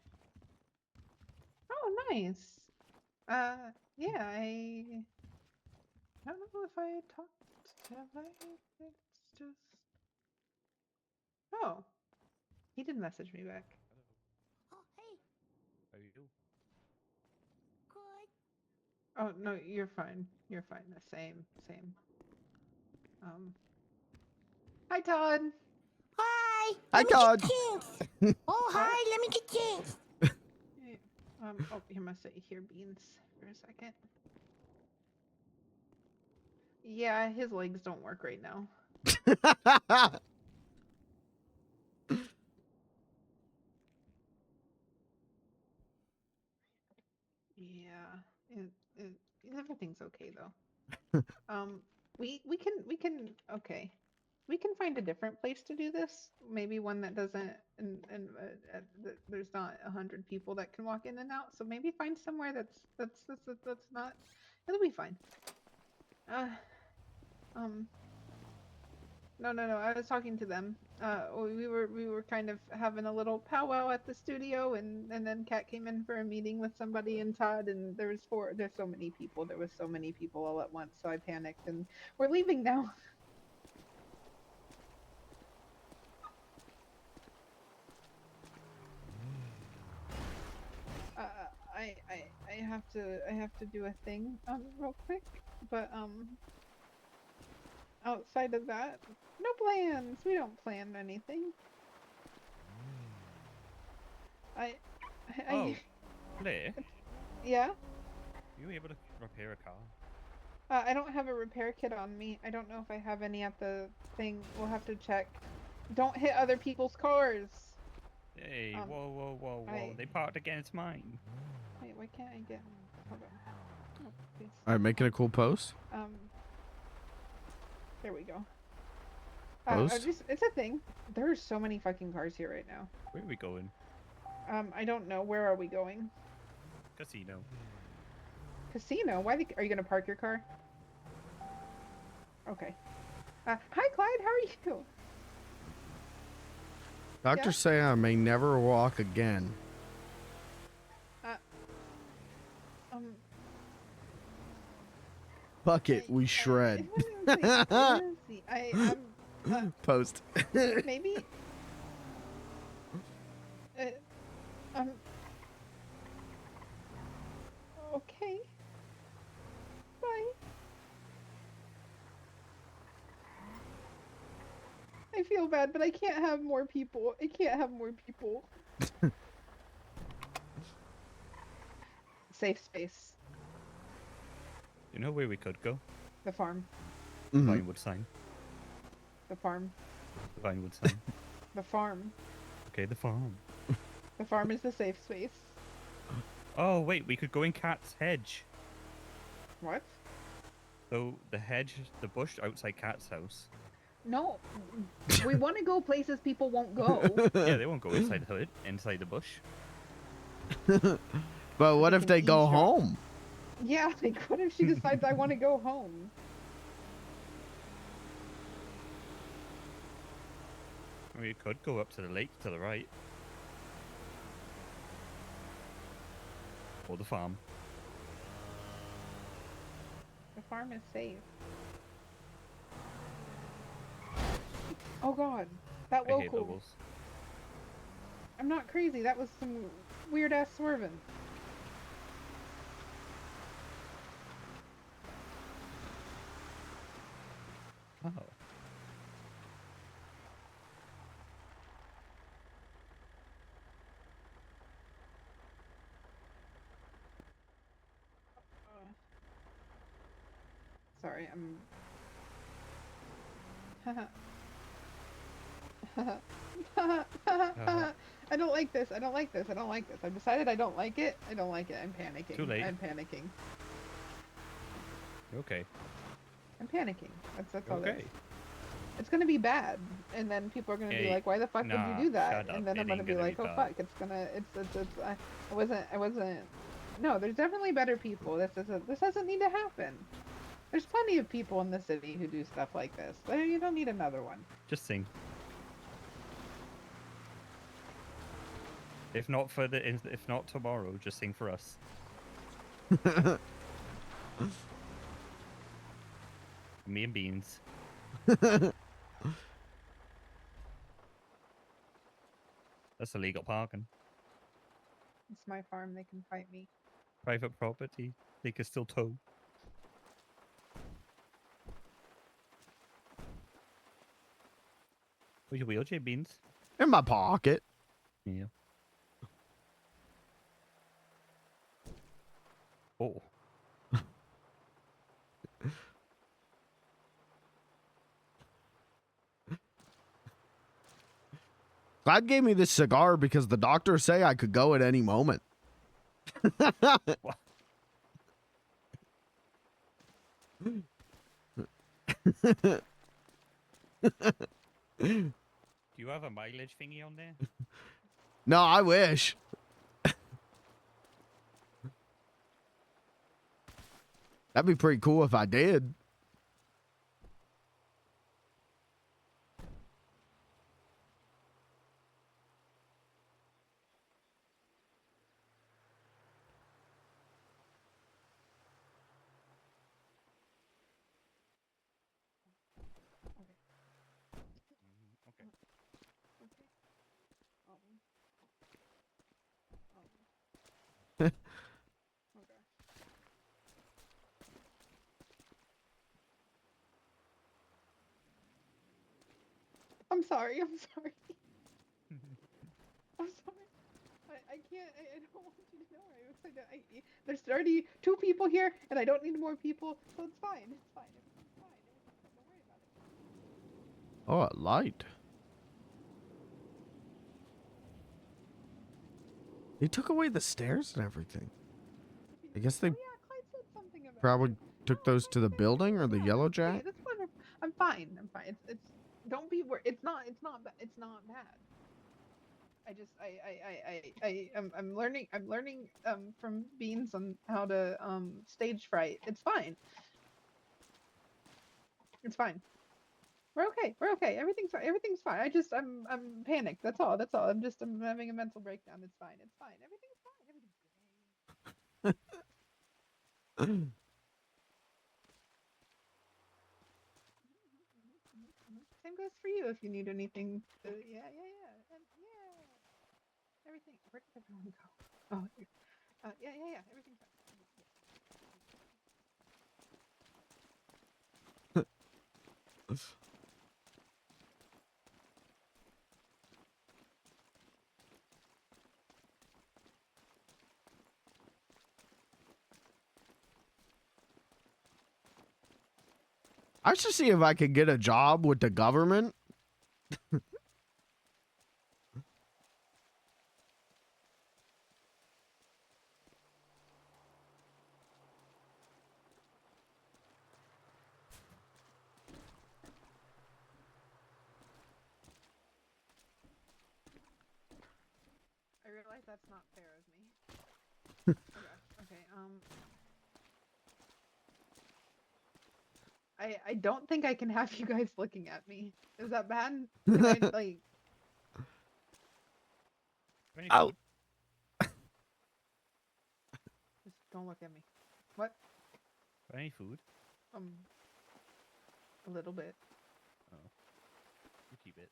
Oh, nice. Yeah, I don't know if I talked. Have I? It's just. Oh, he did message me back. Oh, hey, How you doing? good. Oh no, you're fine. You're fine. The same. Hi Todd. Hi. Hi, Let me Todd. get Jinx. Oh, hi. Let me get Jinx. Oh, here must say here beans for a second. Yeah, his legs don't work right now. Yeah, it everything's okay though. We can okay. We can find a different place to do this. Maybe one that doesn't there's not 100 people that can walk in and out. So maybe find somewhere that's not. It'll be fine. Uh, no. I was talking to them. We were kind of having a little powwow at the studio, and then Kat came in for a meeting with somebody and Todd, and there's so many people. There was so many people all at once, so I panicked, and we're leaving now. I have to do a thing real quick, but outside of that, no plans. We don't plan anything. Oh, Blair, Yeah. are you able to repair a car? I don't have a repair kit on me. I don't know if I have any at the thing. We'll have to check. Don't hit other people's cars. Hey, whoa. They parked against mine. Wait, why can't I get? Hold on. Oh, please. All right, making a cool post. There we go. Post? It's a thing. There's so many fucking cars here right now. Where are we going? I don't know. Where are we going? Casino. Casino? Why? Are you gonna park your car? Okay. Hi, Clyde. How are you? Doctors say I may never walk again. Fuck it, we shred. Post. Maybe. Okay. Bye. I feel bad, but I can't have more people. I can't have more people. Safe space. You know where we could go? The farm. Vinewood sign. The farm. The Vinewood sign. The farm. Okay, the farm. The farm is the safe space. Oh, wait, we could go in Cat's hedge. What? So, the hedge, the bush outside Cat's house. No. We want to go places people won't go. Yeah, they won't go inside the hood, inside the bush. But what if they go home? Yeah, like what if she decides I want to go home? We could go up to the lake to the right. Or the farm. The farm is safe. Oh god, that I hate local. locals. I'm not crazy. That was some weird ass swerving. Oh. Sorry, I'm. I don't like this. I don't like this. I don't like this. I've decided I don't like it. I don't like it. I'm panicking. Too late. I'm panicking. You're okay. I'm panicking. That's all. Okay. It's gonna be bad, and then people are gonna be Hey, like, "Why the fuck would nah, you do that?" shut up. And then It I'm gonna ain't be gonna like, be "Oh bad." fuck, it's gonna, I wasn't. No, there's definitely better people. This doesn't need to happen. There's plenty of people in the city who do stuff like this. You don't need another one. Just sing. If not for the, if not tomorrow, just sing for us. Me and Beans. That's illegal parking. It's my farm. They can fight me. Private property. They can still tow. Where's your wheelchair, Beans? In my pocket. Yeah. Oh. God gave me this cigar because the doctors say I could go at any moment. Do you have a mileage thingy on there? No, I wish. That'd be pretty cool if I did. I'm sorry. I'm sorry. I'm sorry. I can't. I don't want you to know. There's already 2 people here, and I don't need more people, so it's fine. It's fine. Everything's fine. Don't worry about it. Oh, a light. They took away the stairs and everything. I guess they probably took those to the building or the Yellow Jack. That's wonderful. I'm fine. I'm fine. It's don't be worried. It's not bad. I'm learning from Beans on how to stage fright. It's fine. It's fine. We're okay. We're okay. Everything's fine. Everything's fine. I'm panicked. That's all. I'm having a mental breakdown. It's fine. It's fine. Everything's fine. Everything's Same goes for you if you need anything. Yeah. And yeah. Everything. Where did everyone go? Oh, yeah. Everything's fine. I should see if I could get a job with the government. I realize that's not fair of me. Oh gosh. Okay. I don't think I can have you guys looking at me. Is that bad? Can I, like... Out. Just don't look at me. What? Any food? A little bit. Oh. You keep it.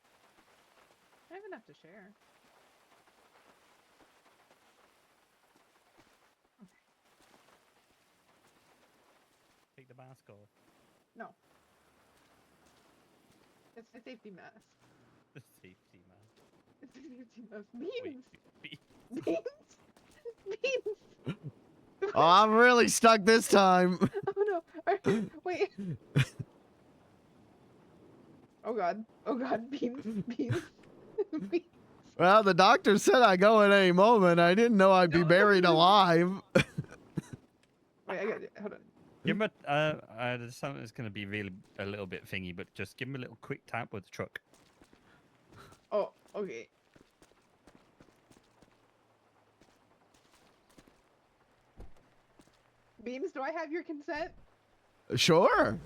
I have enough to share. Take the mask off. No. It's a safety mask. The safety mask. It's a safety mask. Beans! Wait, Beans! Beans! Oh, I'm really stuck this time. Oh no. Wait. Oh god. Oh god. Beans. Beans. Beans. Well, the doctor said I go at any moment. I didn't know I'd be buried alive. Wait, I got it. Hold on. Give him there's something that's gonna be really a little bit thingy, but just give him a little quick tap with the truck. Oh, okay. Beans, do I have your consent? Sure.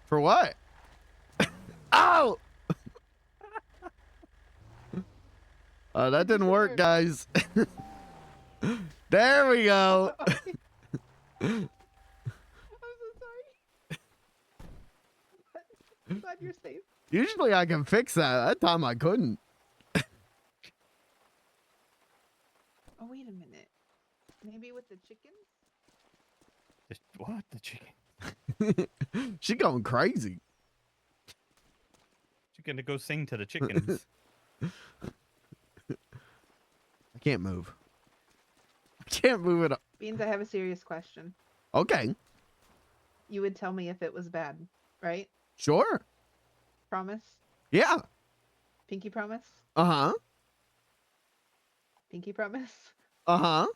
For what? Ow! That didn't work, guys. There we go. I'm so sorry. I'm glad you're safe. Usually I can fix that. That time I couldn't. Oh, wait a minute. Maybe with the chickens? Just what? The chicken? She going crazy. She's gonna go sing to the chickens. I can't move. I can't move it up. Beans, I have a serious question. Okay. You would tell me if it was bad, right? Sure. Promise? Yeah. Pinky promise? Uh-huh. Pinky promise? Uh-huh.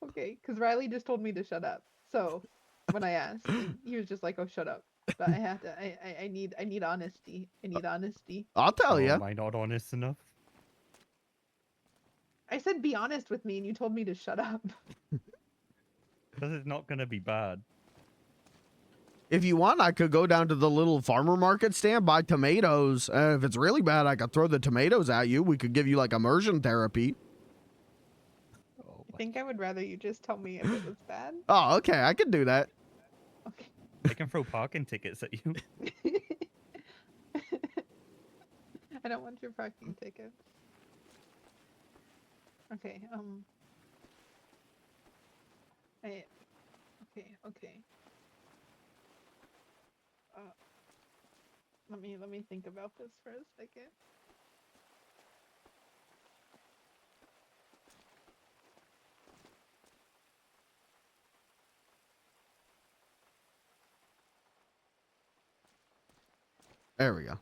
Okay, because Riley just told me to shut up. So when I asked, he was just like, "Oh, shut up." But I have to. I need honesty. I need honesty. I'll tell you. Am I not honest enough? I said be honest with me, and you told me to shut up. Because it's not gonna be bad. If you want, I could go down to the little farmer market stand, buy tomatoes. If it's really bad, I could throw the tomatoes at you. We could give you like immersion therapy. I think I would rather you just tell me if it was bad. Oh, okay. I could do that. I can throw parking tickets at you. I don't want your parking tickets. Okay, okay. Let me think about this for a second. There we go.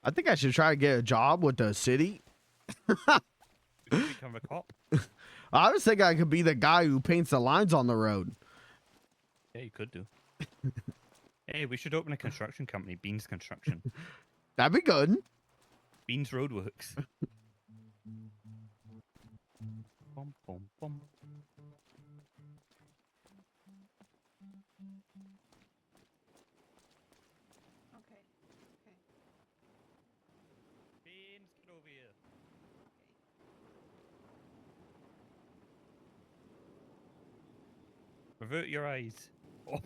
I think I should try to get a job with the city. Become a cop. I was thinking I could be the guy who paints the lines on the road. Yeah, you could do. Hey, we should open a construction company, Beans Construction. That'd be good. Beans Roadworks. Bum, bum, bum. Beans, get over here. Avert your eyes. Oh.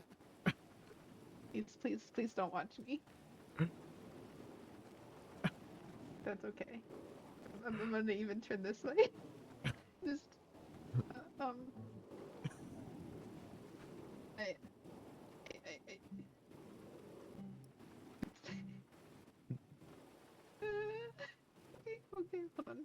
Please don't watch me. That's okay. I'm gonna even turn this way. Just, okay, hold on.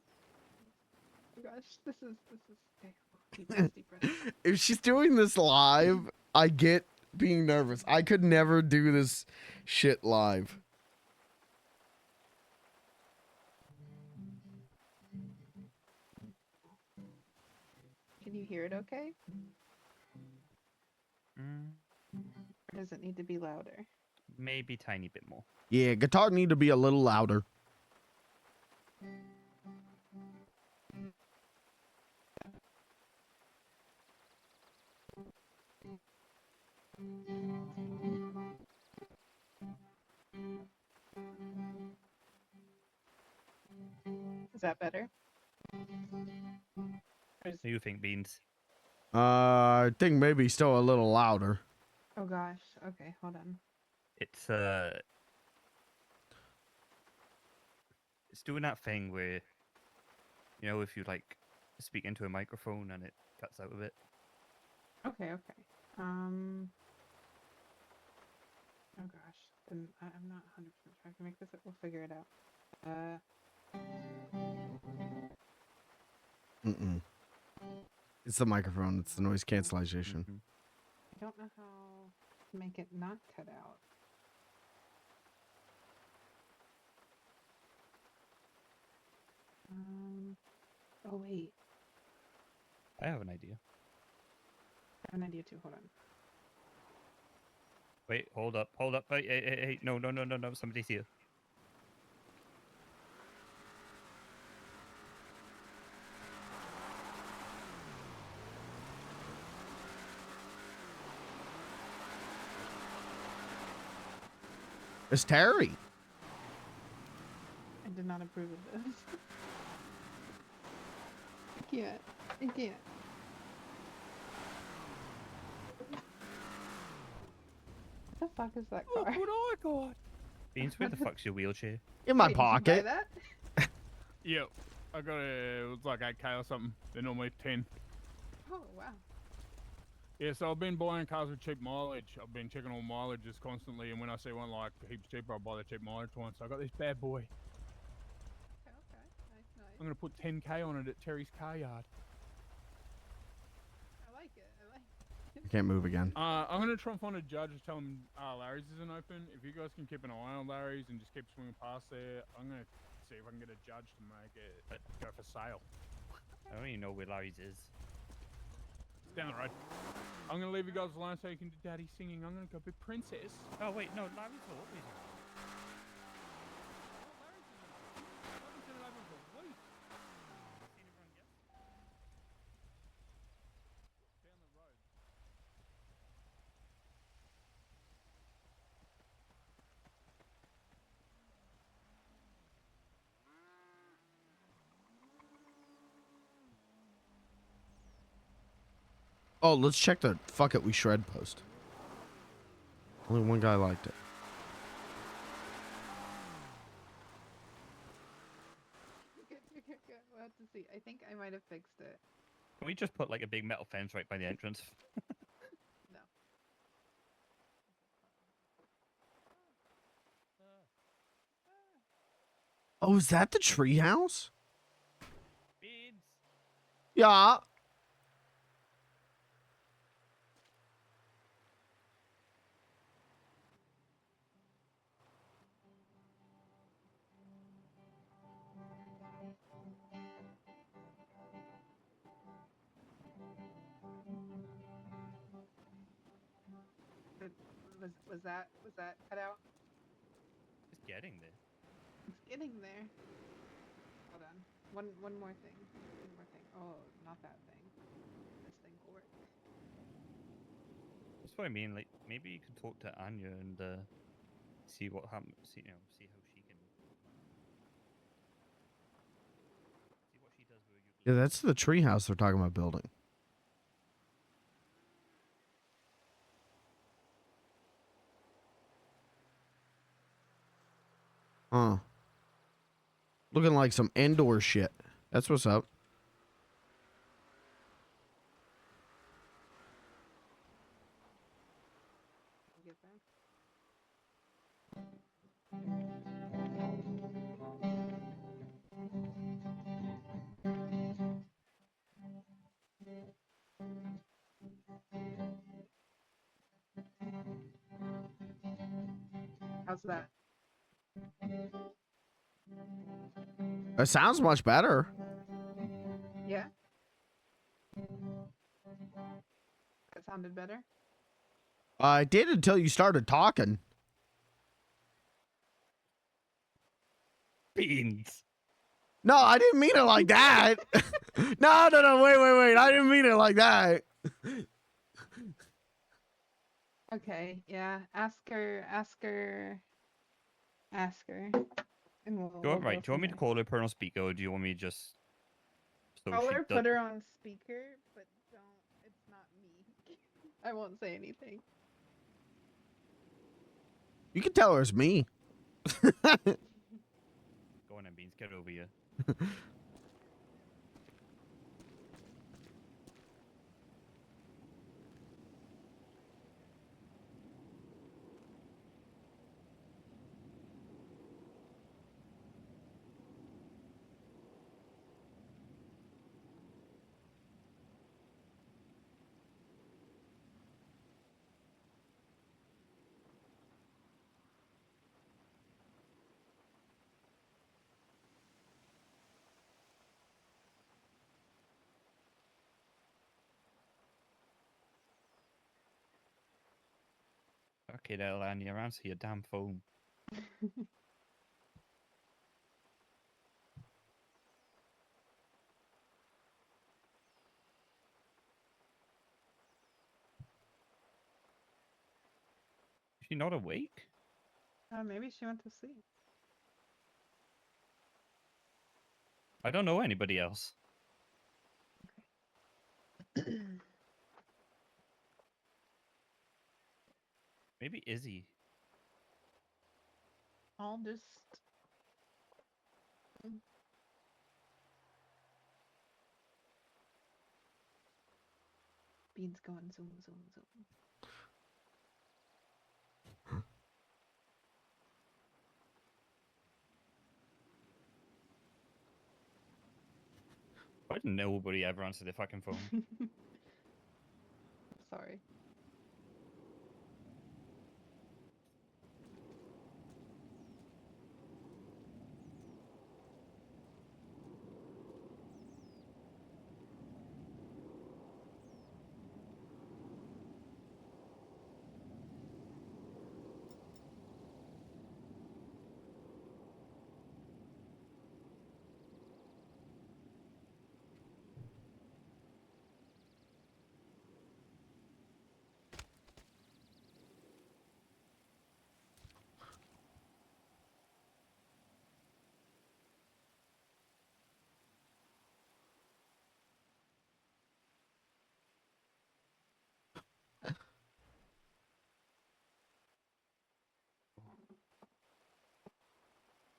Oh gosh, this is okay. Deep breath, deep breath. If she's doing this live, I get being nervous. I could never do this shit live. Can you hear it okay? Or does it need to be louder? Maybe tiny bit more. Yeah, guitar need to be a little louder. Is that better? What do you think, Beans? I think maybe still a little louder. Oh gosh. Okay, hold on. It's doing that thing where, you know, if you like speak into a microphone and it cuts out a bit. Okay. Oh gosh, then I'm not 100% sure I can make this. We'll figure it out. Mm-mm. It's the microphone. It's the noise cancellation. I don't know how to make it not cut out. Oh wait, I have an idea. I have an idea too. Hold on. Wait, hold up. Hey, no, somebody's here. It's Terry. I did not approve of this. I can't. I can't. What the fuck is that car? Look what I got. Beans, where the fuck's your wheelchair? In my Wait, did you buy pocket. that? Yep. I got it was like 8K or something. They're normally 10. Oh wow. Yeah, so I've been buying cars with cheap mileage. I've been checking all mileages constantly, and when I see one like heaps cheaper, I buy the cheap mileage one. So I got this bad boy. Okay. Nice. I'm gonna put 10K on it at Terry's car yard. I like it. I can't move again. I'm gonna try and find a judge and tell him Larry's isn't open. If you guys can keep an eye on Larry's and just keep swinging past there, I'm gonna see if I can get a judge to make it go for sale. I don't even know where Larry's is. It's down the road. I'm gonna leave you guys alone so you can do daddy singing. I'm gonna go be princess. Oh wait, no, Larry's always. Oh, let's check the fuck it we shred post. Only one guy liked it. Good. We'll have to see. I think I might have fixed it. Can we just put like a big metal fence right by the entrance? No. Oh, is that the treehouse? Beans. Yeah. Was that cut out? It's getting there. It's getting there. Hold on. One more thing. One more thing. Oh, not that thing. This thing will work. That's what I mean. Like maybe you can talk to Anya and see what happens. See how she can. See what she does with Yeah, that's the treehouse they're talking about building. Huh. Looking like some indoor shit. That's what's up. Get there. How's that? It sounds much better. Yeah. That sounded better. I did until you started talking. Beans. No, I didn't mean it like that. No, wait. I didn't mean it like that. Okay, yeah. Ask her. And we'll Do you want, go right? Do you want me to from call her on speaker, or do you want me just? So there. Call she her, does- put her on speaker, but don't. It's not me. I won't say anything. You can tell her it's me. Go on, then, Beans. Get over here. Fucking hell, Annie, you're answer your damn phone. Is she not awake? Maybe she went to sleep. I don't know anybody else. Maybe Izzy. I'll just. Beans going zoom, zoom, zoom. Why didn't nobody ever answer their fucking phone? Sorry.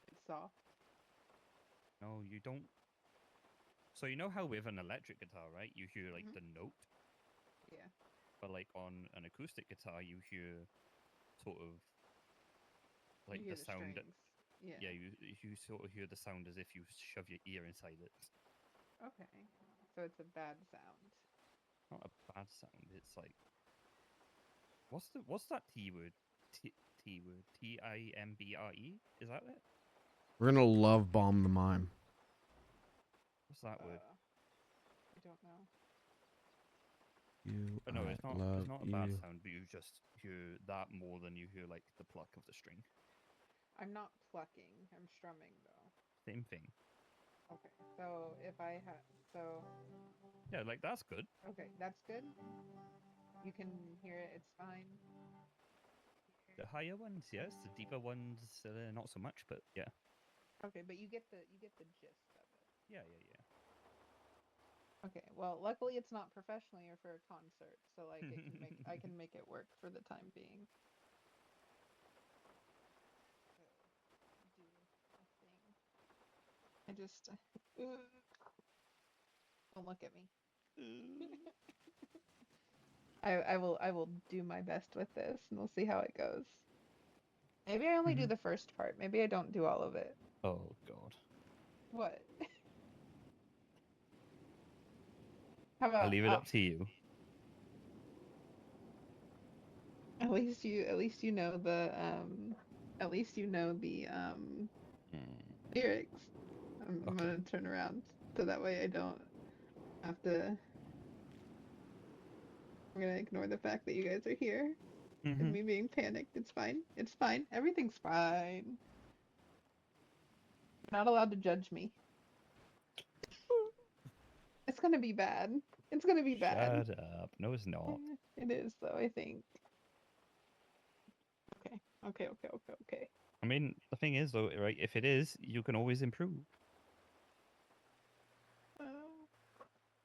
It's soft. No, you don't. So you know how with an electric guitar, right? You hear like the note, Yeah. but like on an acoustic guitar, you hear sort of like You hear the the sound. strings. Yeah. Yeah, you sort of hear the sound as if you shove your ear inside it. Okay. So it's a bad sound. Not a bad sound. It's like what's that T word? T word. TIMBRE? Is that it? We're gonna love bomb the mime. What's that word? I don't know. You, But no, it's not. love It's not a you. bad sound, but you just hear that more than you hear like the pluck of the string. I'm not plucking. I'm strumming though. Same thing. Okay. So if I have Yeah, like that's good. okay, that's good. You can hear it. It's fine. The higher ones, yes. The deeper ones, not so much. But yeah. Okay, but you get the gist of it. Yeah, yeah, yeah. Okay, well, luckily it's not professionally or for a concert, so like I can make it work for the time being. Do a thing. I just don't look at me. I will do my best with this, and we'll see how it goes. Maybe I only do the first part. Maybe I don't do all of it. Oh God. What? How about I'll leave it up to you. At least you know the lyrics. I'm gonna turn around so that way I don't have to. I'm gonna ignore the fact that you guys are here and me being panicked. It's fine. It's fine. Everything's fine. You're not allowed to judge me. It's gonna be bad. It's gonna be bad. Shut up. No, it's not. It is though, I think. Okay. I mean, the thing is, though, right? If it is, you can always improve.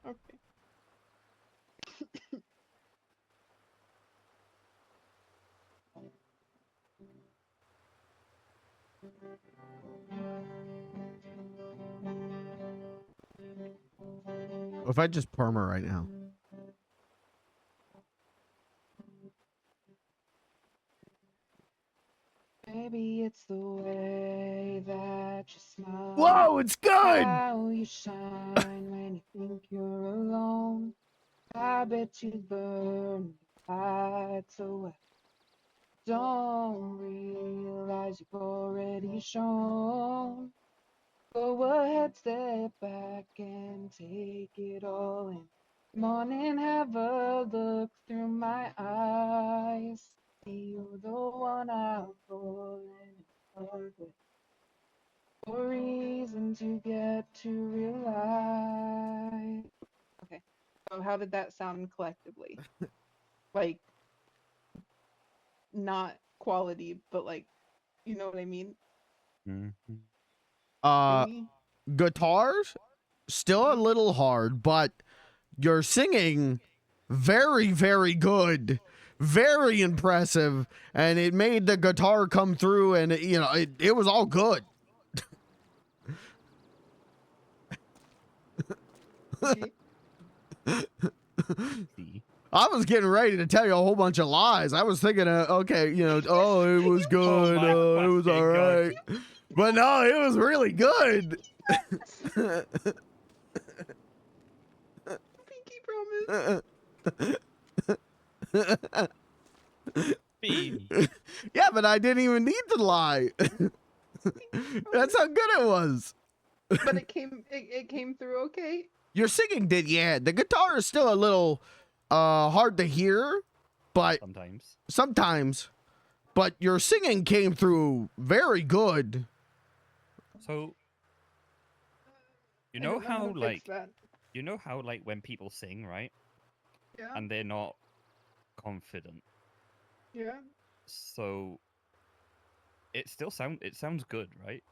Okay. What if I just perma right now? Maybe it's the way that you smile. Whoa, it's good! How you shine when you think you're alone. I bet you burn the lights away. Don't realize you've already shown. Go ahead, step back and take it all in. Come on and have a look through my eyes. You're the one I'm falling in love with. For reasons you get to realize. Okay, so how did that sound collectively? Like, not quality, but like, you know what I mean? Maybe? Guitars still a little hard, but you're singing very, very good, very impressive, and it made the guitar come through, and it was all good. I was getting ready to tell you a whole bunch of lies. I was thinking, okay, oh, it was good, it was all right, but no, it was really good. Pinky promise. Yeah, but I didn't even need to lie. That's how good it was. But it came through okay. Your singing did, yeah. The guitar is still a little hard to hear, but sometimes. But your singing came through very good. So, you know how like when people sing, right? Yeah. And they're not confident. Yeah. So it sounds good, right?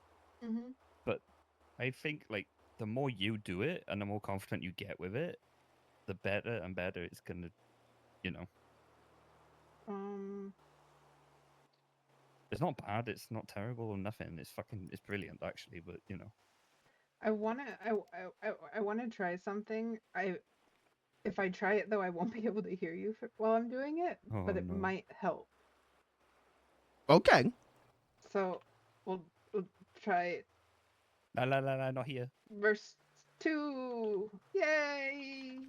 Mhm. But I think like the more you do it and the more confident you get with it, the better and better it's gonna, It's not bad, it's not terrible or nothing. It's brilliant actually, but I wanna try something. If I try it though, I won't be able to hear you while I'm doing it, but Oh, it no. might help. Okay. So we'll try La la la la, not here. verse 2. Yay!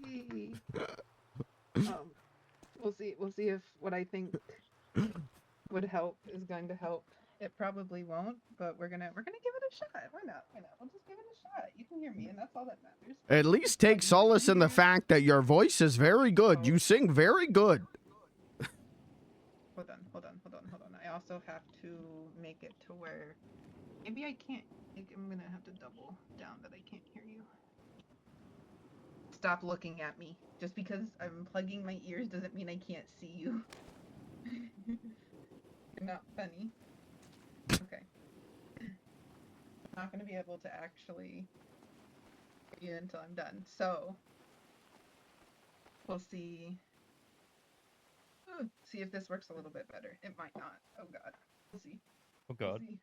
We'll see if what I think would help is going to help. It probably won't, but we're gonna give it a shot. Why not? We'll just give it a shot. You can hear me, and that's all that matters. At least take solace in the fact that your voice is very good. You sing very good. Hold on. I also have to make it to where maybe I can't. I'm gonna have to double down that I can't hear you. Stop looking at me. Just because I'm plugging my ears doesn't mean I can't see you. You're not funny. Okay. I'm not gonna be able to actually hear you until I'm done. So we'll see. See if this works a little bit better. It might not. Oh god. We'll see. Oh god. We'll see.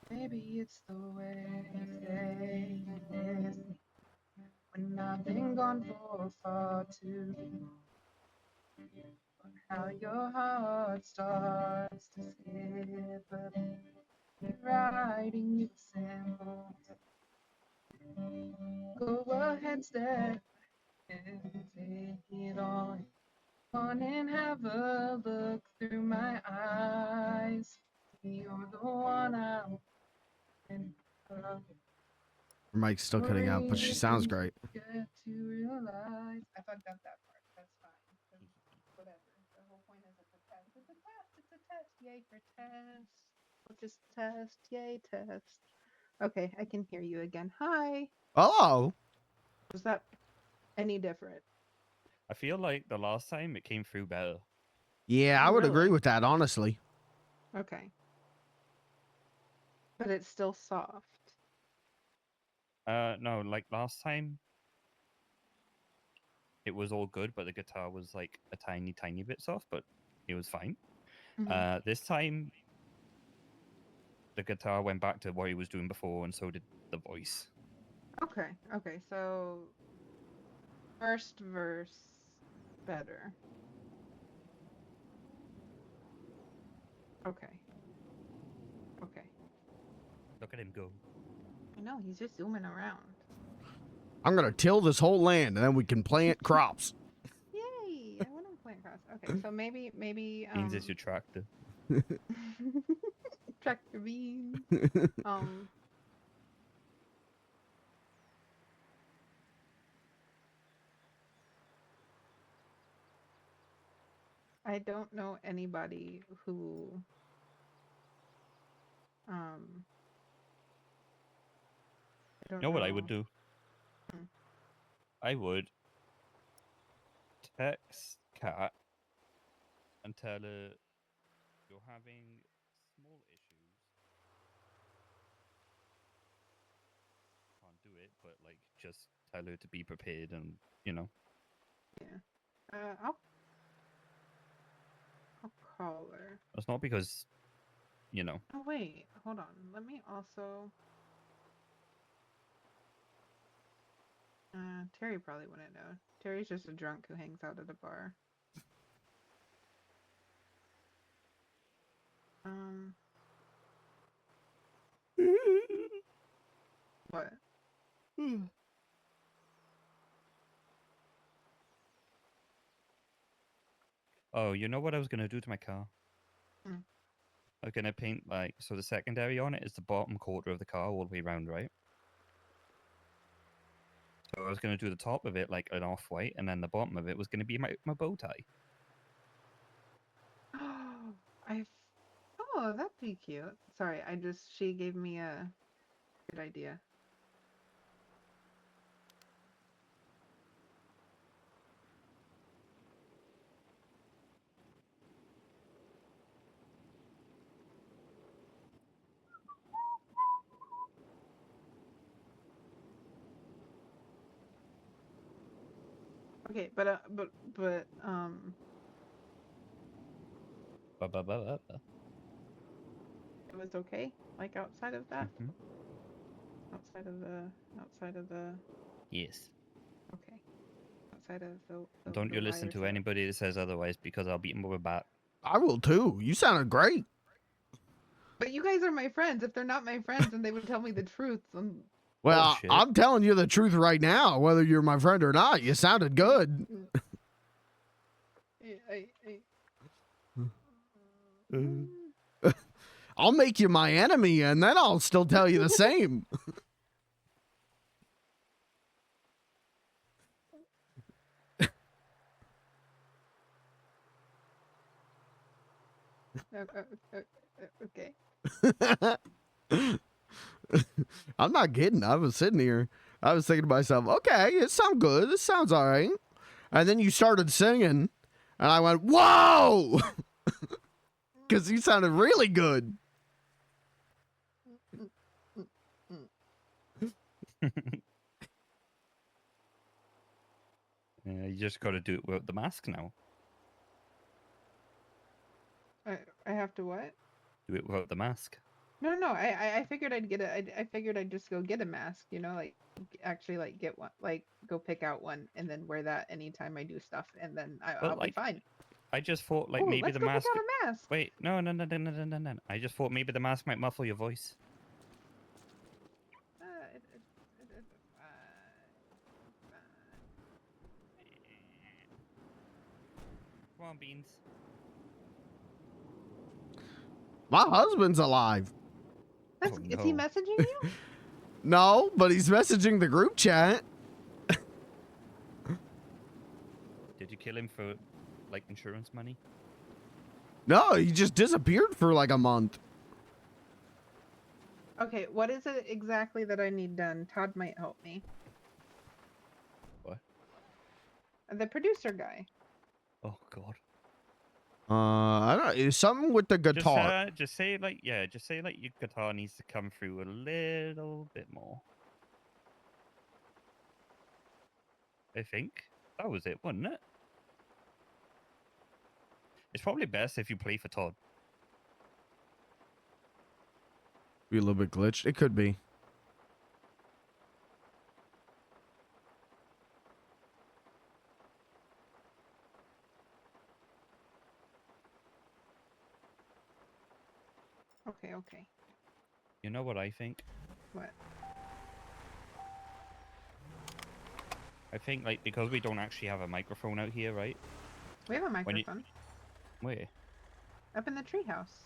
Maybe it's the way you say you miss me when I've been gone for far too long. Or how your heart starts to skip a beat, writing you symbols. Go ahead, step and take it all. On and have a look through my eyes. You're the one I'm in love with. Her mic's still cutting out, but she sounds great. Get to realize I fucked up that part. That's fine. Whatever. The whole point is it's a test. It's a test. It's a test. Yay for test. We'll just test. Yay test. Okay, I can hear you again. Hi. Hello. Was that any different? I feel like the last time it came through better. Yeah, I would agree with that, honestly. Okay. But it's still soft. No, like last time it was all good, but the guitar was like a tiny bit soft, but it was fine. This time the guitar went back to what he was doing before, and so did the voice. Okay, so first verse better. Okay. Look at him go. I know, he's just zooming around. I'm gonna till this whole land, and then we can plant crops. Yay! I want to plant grass. Okay. Okay, so maybe Beans is your tractor. tractor beans. I don't know anybody who I don't You know what I would do? Hmm. I would text Kat and tell her you're having small issues. Can't do it, but like just tell her to be prepared and Yeah. I'll call her. It's not because Oh wait, hold on. Let me also. Terry probably wouldn't know. Terry's just a drunk who hangs out at a bar. What? Oh, you know what I was gonna do to my car? Hmm. I was gonna paint so the secondary on it is the bottom quarter of the car all the way around, right? So I was gonna do the top of it like an off-white, and then the bottom of it was gonna be my bow tie. Oh, that'd be cute. Sorry, she gave me a good idea. Okay, but it was okay. Like outside of that, outside of the. Yes. Okay. Outside of the. Don't the you listen wires to that- anybody that says otherwise, because I'll beat them with a bat. I will too. You sounded great. But you guys are my friends. If they're not my friends, then they would tell me the truth. Well, Bullshit. I'm telling you the truth right now, whether you're my friend or not. You sounded good. I'll make you my enemy, and then I'll still tell you the same. Okay. I'm not kidding. I was sitting here. I was thinking to myself, okay, it sounds good. This sounds all right. And then you started singing, and I went, whoa! Because you sounded really good. You just got to do it without the mask now. I have to what? Do it without the mask. No. I figured I'd get it. I figured I'd just go get a mask. Like actually like get one. Like go pick out one and then wear that anytime I do stuff, and then I'll be fine. I just thought Ooh, maybe let's the go mask. pick out a mask. Wait, no. I just thought maybe the mask might muffle your voice. Come on, Beans. My husband's alive. Is he messaging you? No, but he's messaging the group chat. Did you kill him for insurance money? No, he just disappeared for like a month. Okay, what is it exactly that I need done? Todd might help me. What? The producer guy. Oh God. I don't know. It's something with the guitar. Just say your guitar needs to come through a little bit more. I think that was it, wasn't it? It's probably best if you play for Todd. Be a little bit glitched. It could be. Okay. You know what I think? What? I think because we don't actually have a microphone out here, right? We have a When you- microphone Where? up in the treehouse.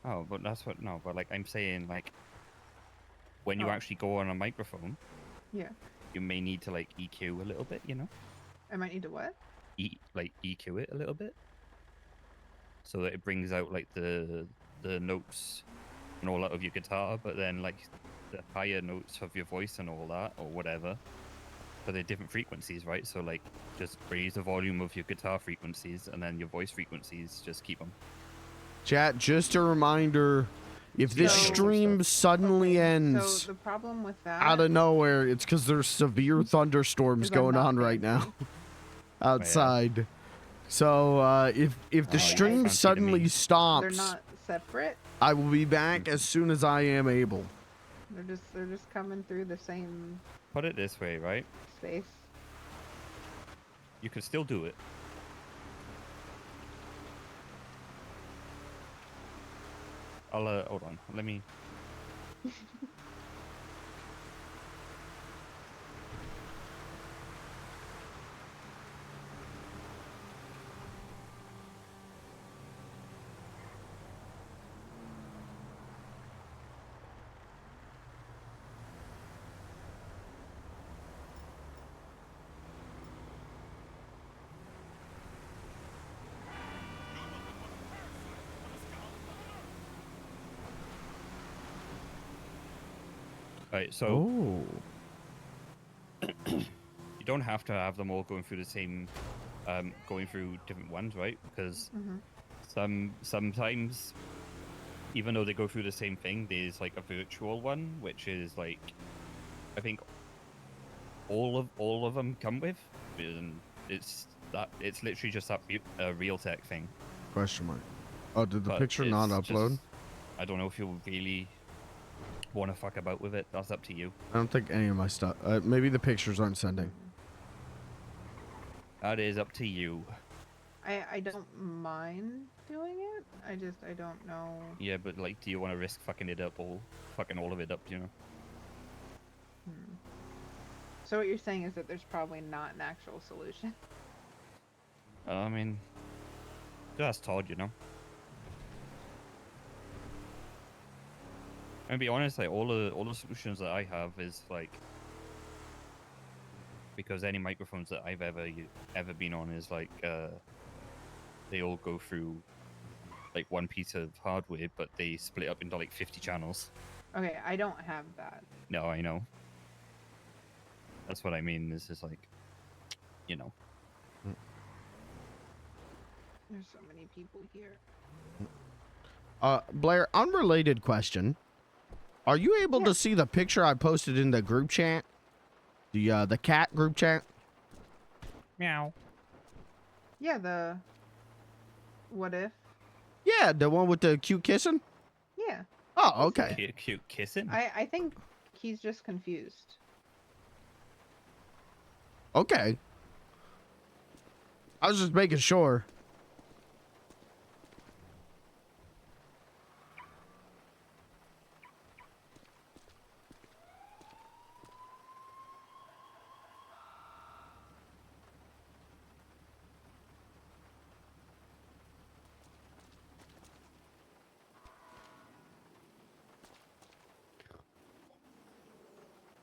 Oh, but that's what. No, but like I'm saying, like when you Oh. actually go on a microphone, Yeah. you may need to like EQ a little bit. You know, I might need to what? EQ it a little bit, so that it brings out like the notes and all that of your guitar, but then like the higher notes of your voice and all that or whatever. But they're different frequencies, right? So like just raise the volume of your guitar frequencies and then your voice frequencies, just keep them. Chat, just a reminder, if this So- stream suddenly ends So the problem with that out of nowhere, it's because there's severe thunderstorms Is I'm going not on right now outside. So if the Oh, stream fancy to suddenly me. stops, they're not separate. I will be back as soon as I am able. They're just coming through the same Put it this way, right? space. You can still do it. I'll hold on. Let me. Right, so you don't have to have them all going through the same, going through different ones, right? Because sometimes, even though they go through the same thing, there's like a virtual one, which is like, I think all of them come with, and it's literally just that real tech thing. Question mark. Oh, did the But picture not it's upload? just- I don't know if you'll really want to fuck about with it. That's up to you. I don't think any of my stuff. Maybe the pictures aren't sending. That is up to you. I don't mind doing it. I don't know. Yeah, but like, do you want to risk fucking it up fucking all of it up? You know? So what you're saying is that there's probably not an actual solution. I mean, just Todd, you know. And to be honest, like all the solutions that I have is like, because any microphones that I've ever been on is like they all go through like one piece of hardware, but they split up into like 50 channels. Okay, I don't have that. No, I know. That's what I mean. This is like, you know. There's so many people here. Blair, unrelated question. Are you able to see the picture I posted in the group chat? The cat group chat? Meow. Yeah, the what if? Yeah, the one with the cute kissing? Yeah. Oh, okay. Cute kissing? I think he's just confused. Okay. I was just making sure.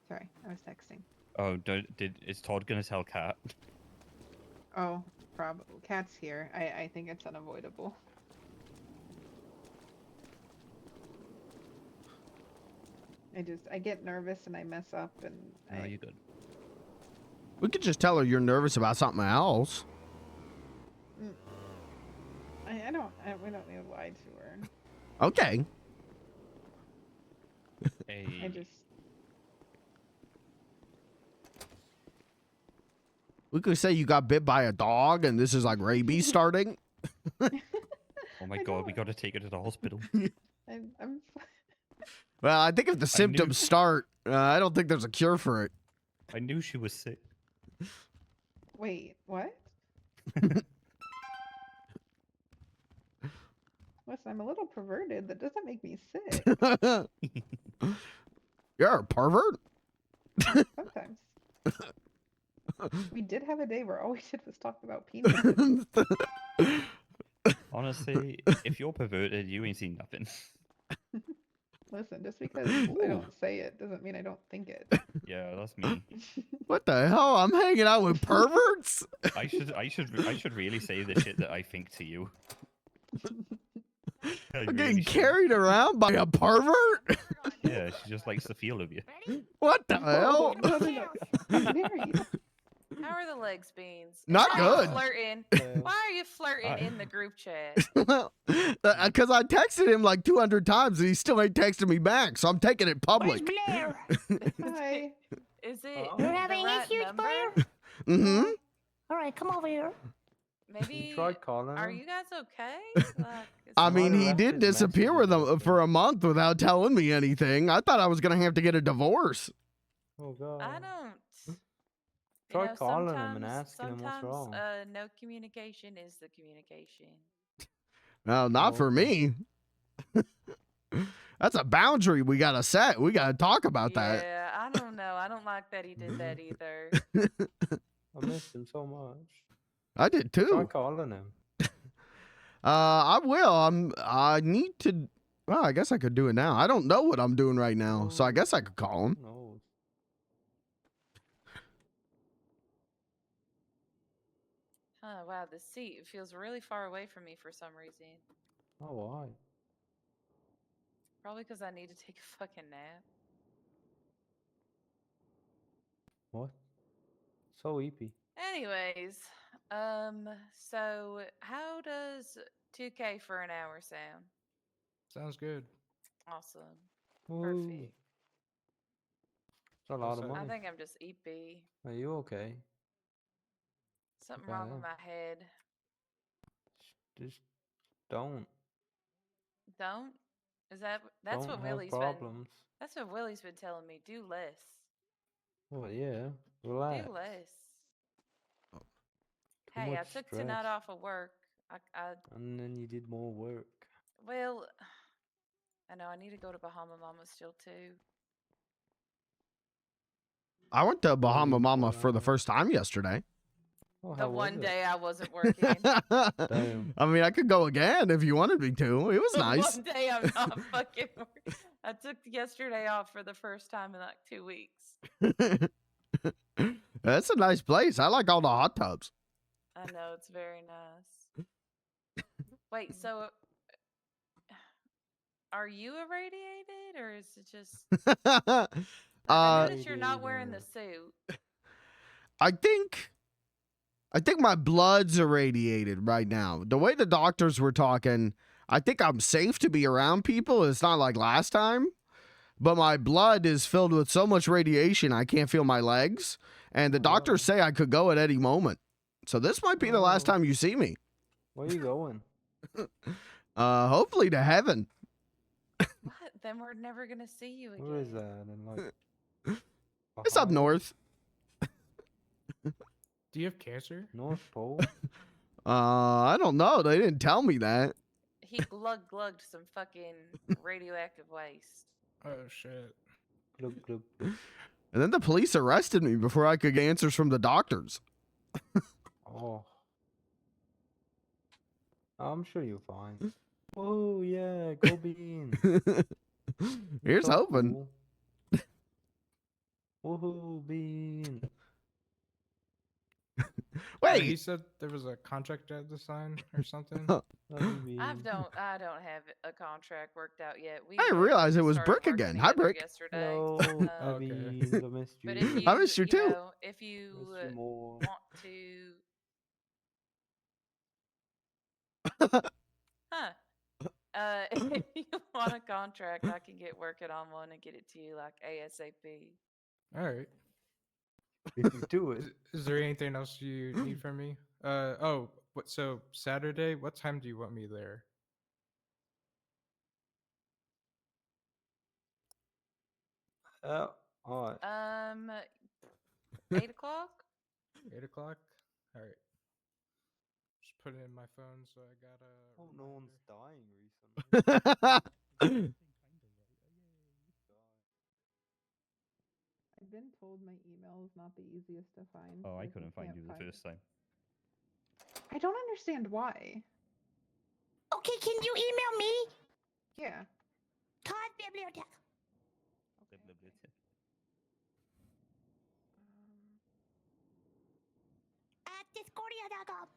Sorry, I was texting. Oh, is Todd gonna tell Kat? Oh, probably. Cat's here. I think it's unavoidable. I get nervous and I mess up and No, you good. We could just tell her you're nervous about something else. we don't need to lie to her. Okay. I just We could say you got bit by a dog and this is like rabies starting. Oh my god, we gotta take her to the hospital. I'm Well, I think if the symptoms start, I don't think there's a cure for it. I knew she was sick. Wait, what? Listen, I'm a little perverted. That doesn't make me sick. You're a pervert? Sometimes. We did have a day where all we did was talk about penises. Honestly, if you're perverted, you ain't seen nothing. Listen, just because I don't say it doesn't mean I don't think it. Yeah, that's me. What the hell? I'm hanging out with perverts? I should really say the shit that I think to you. I I'm really getting should. carried around by a pervert? Yeah, she just likes the feel of you. What the hell? No, he's married. How are the legs, Beans? Not Why are you good. flirting? Why are you flirting in the group chat? Well, because I texted him like 200 times and he still ain't texting me back, so I'm taking it public. Blair? Hi. Is it You're the having right issues, number? Blair? Mm-hmm. All right, come over here. Maybe. calling Are him? you guys okay? Like, is I something mean, he wrong? did disappear with him for a month without telling me anything. I thought I was going to have to get a divorce. Oh god. I don't. Try You know, calling him and sometimes- asking him what's sometimes, wrong. no communication is the communication. Well, not for me. That's a boundary we got to set. We got to talk about that. Yeah, I don't know. I don't like that he did that either. I missed him so much. I did Try too. calling him. I will. I need to. Well, I guess I could do it now. I don't know what I'm doing right now, so I guess I could call him. No. Oh wow, the seat feels really far away from me for some reason. Oh, why? Probably because I need to take a fucking nap. What? So eepy. Anyways, so how does 2K for an hour sound? Sounds good. Awesome. Woo. Perfect. It's a lot of I money. think I'm just EP. Are you okay? Something Yeah, wrong I with am. my head. Just don't. Don't? That's Don't what have Willie's problems. That's what Willie's been telling me. Do less. Well, yeah. Relax. Do less. Too Hey, I much took tonight stress. off of work. And then you did more work. Well, I know I need to go to Bahama Mama still too. I went to Bahama Mama for the first time yesterday. Oh, The how was one it? day I wasn't working. Damn. I mean, I could go again if you wanted me to. It was The nice. one day I'm not fucking working. I took yesterday off for the first time in like 2 weeks. That's a nice place. I like all the hot tubs. I know, it's very nice. Wait, so are you irradiated or is it just I noticed you're not wearing the suit. I think my blood's irradiated right now. The way the doctors were talking, I think I'm safe to be around people. It's not like last time. But my blood is filled with so much radiation, I can't feel my legs. And the doctors say I could go at any moment. So this might be the last time you see me. Where are you going? Hopefully to heaven. What? Then we're never gonna see you again. Where is that? In like It's up north. Do you have cancer? North Pole? I don't know. They didn't tell me that. He glugged some fucking radioactive waste. Oh shit. Glug, glug. And then the police arrested me before I could get answers from the doctors. Oh. I'm sure you're fine. Oh yeah, go Bean. Here's So hoping. cool. Woohoo, Bean. Wait. He said there was a contract I had to sign or something. I don't have a contract worked out yet. We I didn't realize it was Brick again. Hi, Brick. Yesterday. Hello, Okay. Beans. I missed you. But if you, I missed you too. know, if you Miss you more. want to, if you want a contract, I can get working on one and get it to you like ASAP. All right. If you do it. Is there anything else you need from me? So Saturday, what time do you want me there? Alright. 8 o'clock. 8 o'clock. All right. Just put it in my phone so I got a. Oh, no one's dying recently. I've been told my email is not the easiest to find. Oh, I like, couldn't find can't you the first time. I don't understand why. Okay, can you email me? Yeah. Card biblioteca. At discordia.com.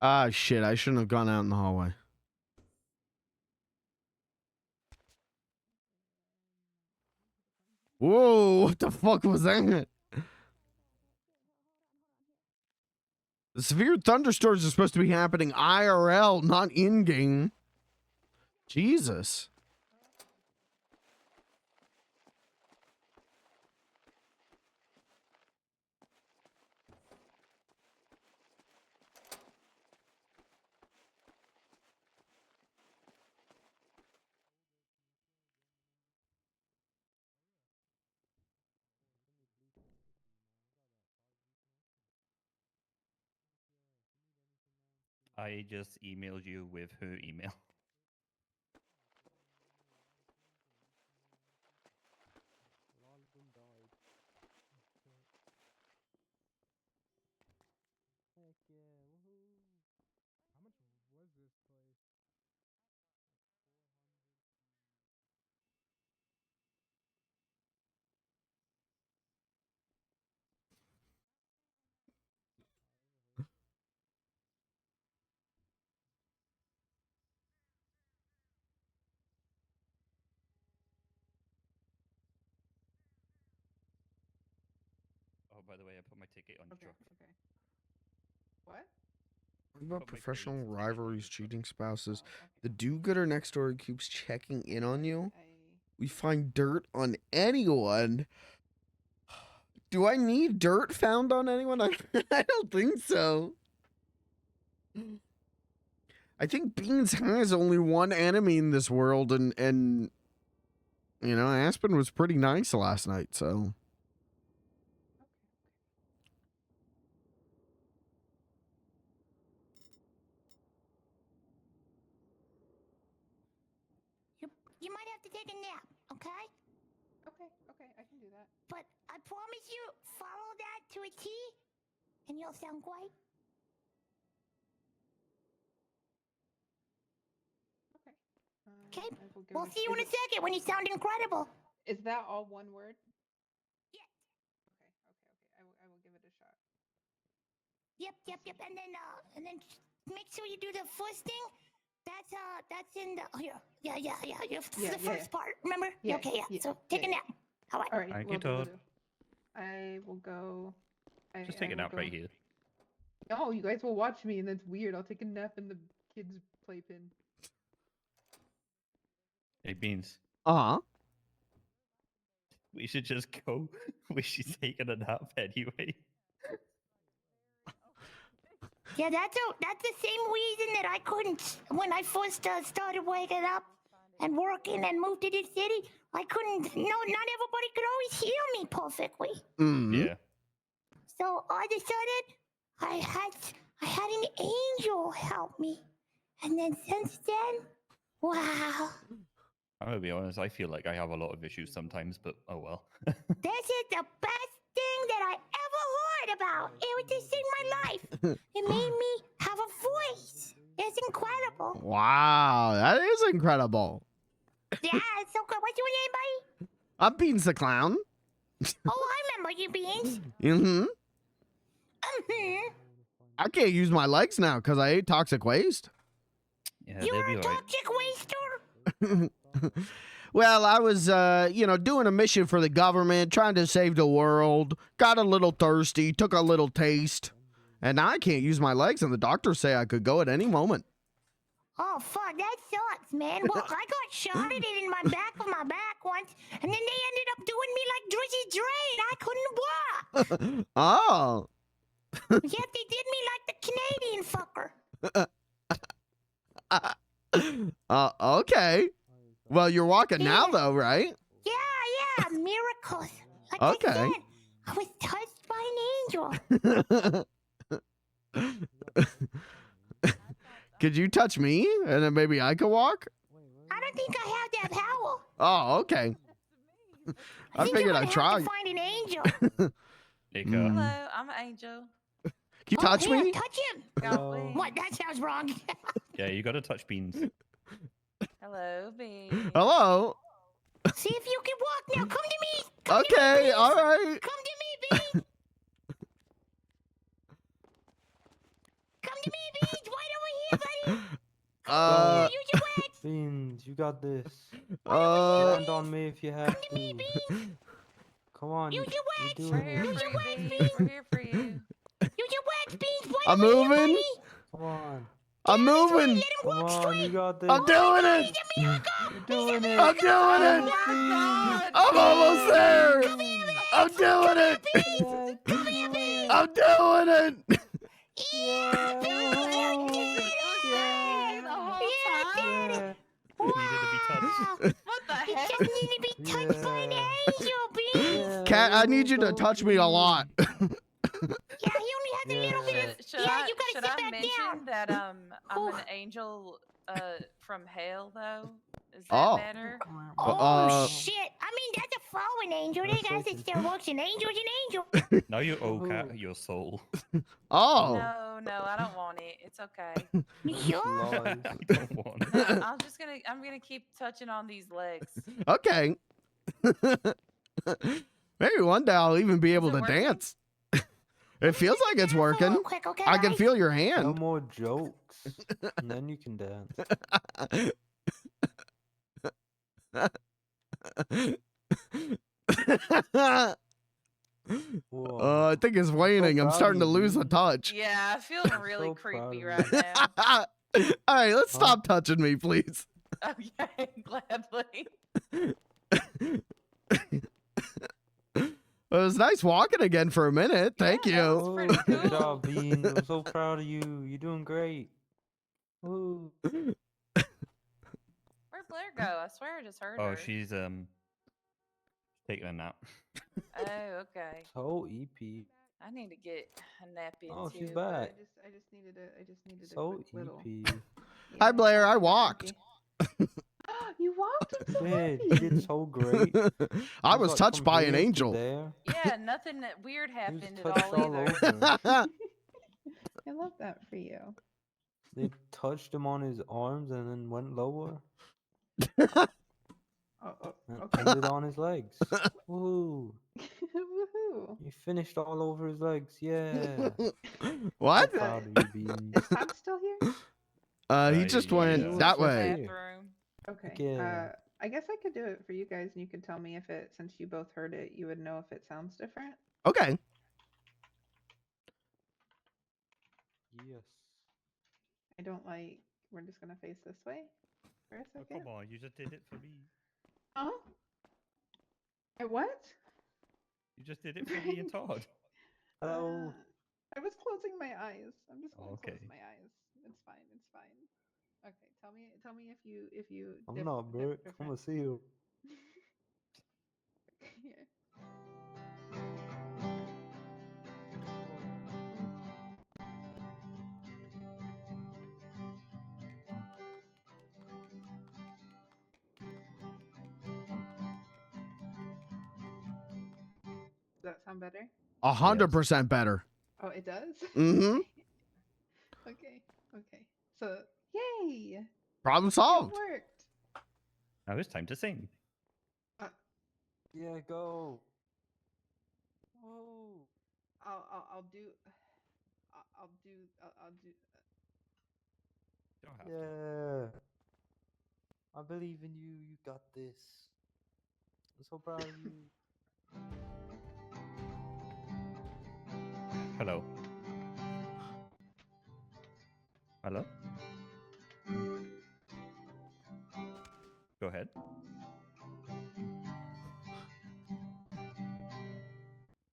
Ah, shit. I shouldn't have gone out in the hallway. Whoa, what the fuck was that? The severe thunderstorms are supposed to be happening IRL, not in-game. Jesus. I just emailed you with her email. How much was this place? Oh, by the way, I put my ticket on your truck. Okay. What? What about professional rivalries, cheating spouses? The do-gooder next door keeps checking in on you. We find dirt on anyone. Do I need dirt found on anyone? I don't think so. I think Beans has only one enemy in this world, and you know, Aspen was pretty nice last night, so. You might have to take a nap, okay? Okay, I can do that. But I promise you, follow that to a T, and you'll sound great. Okay, we'll see you in a second when you sound incredible. Is that all one word? Yeah. Okay. I will give it a shot. Yep. And then just make sure you do the first thing. That's in the here. Yeah. The first part. Remember? Yeah, Okay. So take a nap. All right. All right. Thank you, Todd. I will go. Just take a nap right here. No, you guys will watch me, and that's weird. I'll take a nap in the kids' playpen. Hey, Beans. Uh-huh. We should just go. We should take a nap anyway. Yeah, that's the same reason that I couldn't when I first started waking up and working and moved to this city. I couldn't. No, not everybody could always hear me perfectly. Yeah. So all of a sudden, I had an angel help me, and then since then, wow. I'm gonna be honest. I feel like I have a lot of issues sometimes, but oh well. This is the best thing that I ever heard about. It was just in my life. It made me have a voice. It's incredible. Wow, that is incredible. Yeah, it's so good. What's your name, buddy? I'm Beans the Clown. Oh, I remember you, Beans. Mm-hmm. I can't use my legs now because I ate toxic waste. Yeah, You're a toxic waster? Well, I was, doing a mission for the government, trying to save the world. Got a little thirsty, took a little taste. And now I can't use my legs, and the doctors say I could go at any moment. Oh, fuck, that sucks, man. Well, I got shot at it in my back of my back once, and then they ended up doing me like Drizzy Dre, and I couldn't walk. Oh. Yet they did me like the Canadian fucker. Okay. Well, you're walking now, though, right? Yeah, miracles. Like Okay. I said, I was touched by an angel. Could you touch me, and then maybe I could walk? I don't think I have that power. Oh, okay. I think figured you're I'd gonna try. have to find an angel. Hello, I'm an angel. Can you touch here, me? touch him. Hello. What? That sounds wrong. Yeah, you gotta touch Beans. Hello, B. Hello. See if you can walk now. Come to me. Okay, all right. Come to me, Beans. Come to me, Beans. Right over here, buddy. Use your legs. Beans, you got this. Uh, Land on me if you have to. Come on, Use your you're legs. doing it. Use your legs, B. Beans. We're here for you. Use your legs, Beans. Right I'm over here, moving. buddy. Come on. I'm moving. Come on, you got this. I'm doing it. You're doing it. I'm doing it. I'm almost there. I'm doing it. I'm doing it. What the heck? You just need to be touched by an angel, Beans. Cat, I need you to touch me a lot. Yeah, he only has a little bit of... Should Yeah, I, you gotta should sit I back mention down. that I'm an angel from hell though? Is that Oh. better? Oh, shit. I mean, that's a fallen angel. They guys that still works an angel's an angel. Now you owe Cat your soul. Oh. No, I don't want it. It's okay. You sure? I don't want it. No, I'm gonna keep touching on these legs. Okay. Maybe one day I'll even be able to dance. It feels like it's working. Quick, okay, I can guys? feel your No hand. more jokes. And then you can dance. I think it's waning. I'm starting to lose the touch. Yeah, I feel really so creepy proud right now. All right, let's stop touching me, please. Okay, gladly. It was nice walking again for a minute. Thank you. Oh, good job, Bean. I'm so proud of you. You're doing great. Ooh. Where'd Blair go? I swear I just heard Oh, her. she's taking a nap. Oh, okay. So EP. I need to get a nap in Oh, too. she's back. I just needed a So quick little. EP. Hi, Blair. I walked. You walked? I'm so Did. happy. You did so great. I You was got touched from by an here to angel. there. Yeah, nothing that weird happened at touched all all either. over. I love that for you. They touched him on his arms and then went lower. Oh, And okay. ended on his legs. Woohoo. Woohoo. You finished all over his legs. Yeah. What? So proud of you, Beans. Is Todd still here? He just went that way. Okay. Yeah. I guess I could do it for you guys, and you could tell me if it, since you both heard it, you would know if it sounds different. Okay. Yes. I don't like. We're just gonna face this way for a Oh, second. come on, you just did it for me. Huh? What? You just did it for me and Todd. Hello. I was closing my eyes. I'm just gonna Okay. close my eyes. It's fine. It's fine. Okay. Tell me if you. I'm not Bert. I'm a seal. Here. Does that sound better? 100% better. Oh, it does? Mm-hmm. Okay. So, yay! Problem It solved. worked. Now it's time to sing. Yeah, go. Whoa. I'll do. Don't have to. Yeah. I believe in you. You got this. I'm so proud of you. Hello. Hello? Go ahead.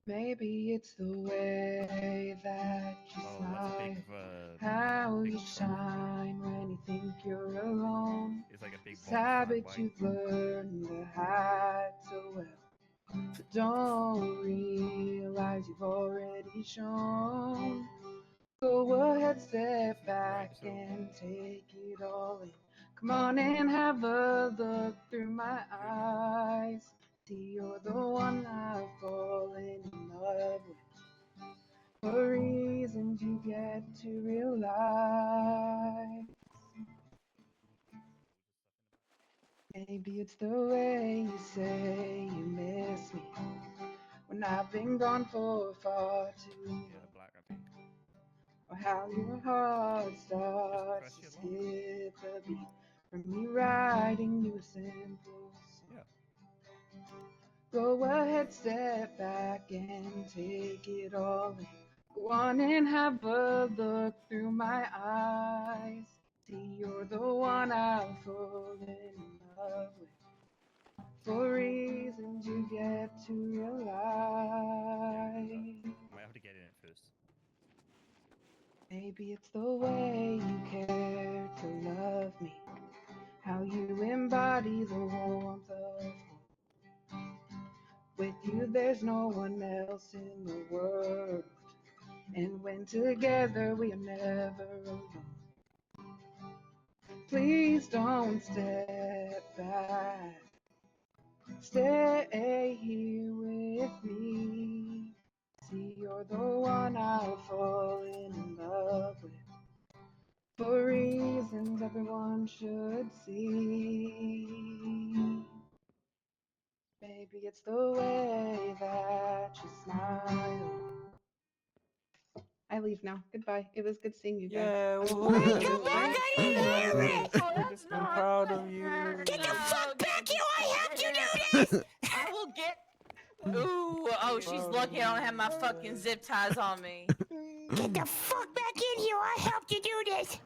Maybe Maybe it's the way that you Oh, smile, that's a big. how big you shine when you think you're alone. It's like a big This habit you've learned to hide so well, but don't realize you've already shown. Go ahead, step back and take it all in. Come on and have a look through my eyes. See, you're the one I've fallen in love with. For reasons you get to realize. Maybe it's the way you say you miss me when I've been gone for far too long. Or how your heart starts to skip a beat from me writing you a simple song. Go ahead, step back and take it all in. Go on and have a look through my eyes. See, you're the one I've fallen in love with. For reasons you get to realize. Might have to get in it first. Maybe it's the way you care to love me, how you embody the warmth of home. With you there's no one else in the world, and when together we are never alone. Please don't step back, stay here with me. See, you're the one I've fallen in love with. For reasons everyone should see. Maybe it's the way that you smile. I leave now. Goodbye. It was good seeing you guys. Yeah, I'm woohoo. sorry. Come back, I didn't hear it! I'm proud of you. Get the fuck back here! I helped you do this! I will get. Ooh, oh, she's lucky I don't have my fucking zip ties on me. Get the fuck back in here! I helped you do this!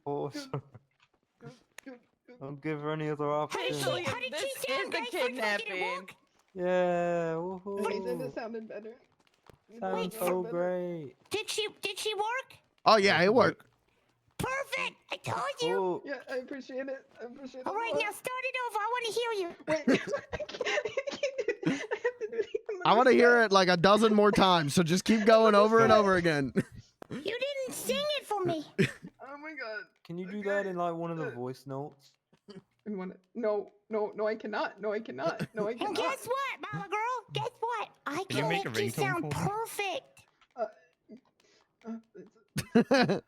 Awesome. Don't give her any other options. This is the kidnapping. Yeah, woohoo. Wait, then it sounded better. Sounds so great. Did she work? Oh yeah, it worked. Perfect! I told you! Oh. Yeah, I appreciate it. I appreciate it. Alright, now start it over. I want to hear you. I want to hear it like a dozen more times, so just keep going over and over again. You didn't sing it for me. Oh my god. Can you do that in like one of the voice notes? No, I cannot. No, I cannot. No, I cannot. And guess what, mama girl? Guess what? I Can you can make a make you ringtone sound for me? perfect. Okay.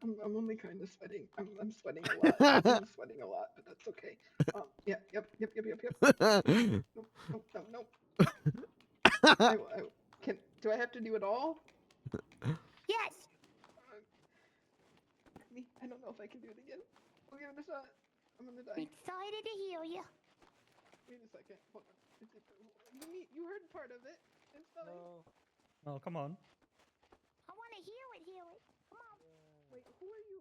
I'm only kind of sweating. I'm sweating a lot. I'm sweating a lot, but that's okay. Yeah, yep. Nope. Do I have to do it all? Yes. I don't know if I can do it again. We'll give it a shot. I'm gonna die. Excited to hear you. Wait a second. Hold on. You heard part of it. It's fine. Oh, come on. I want to hear it. Come on. Wait, who are you?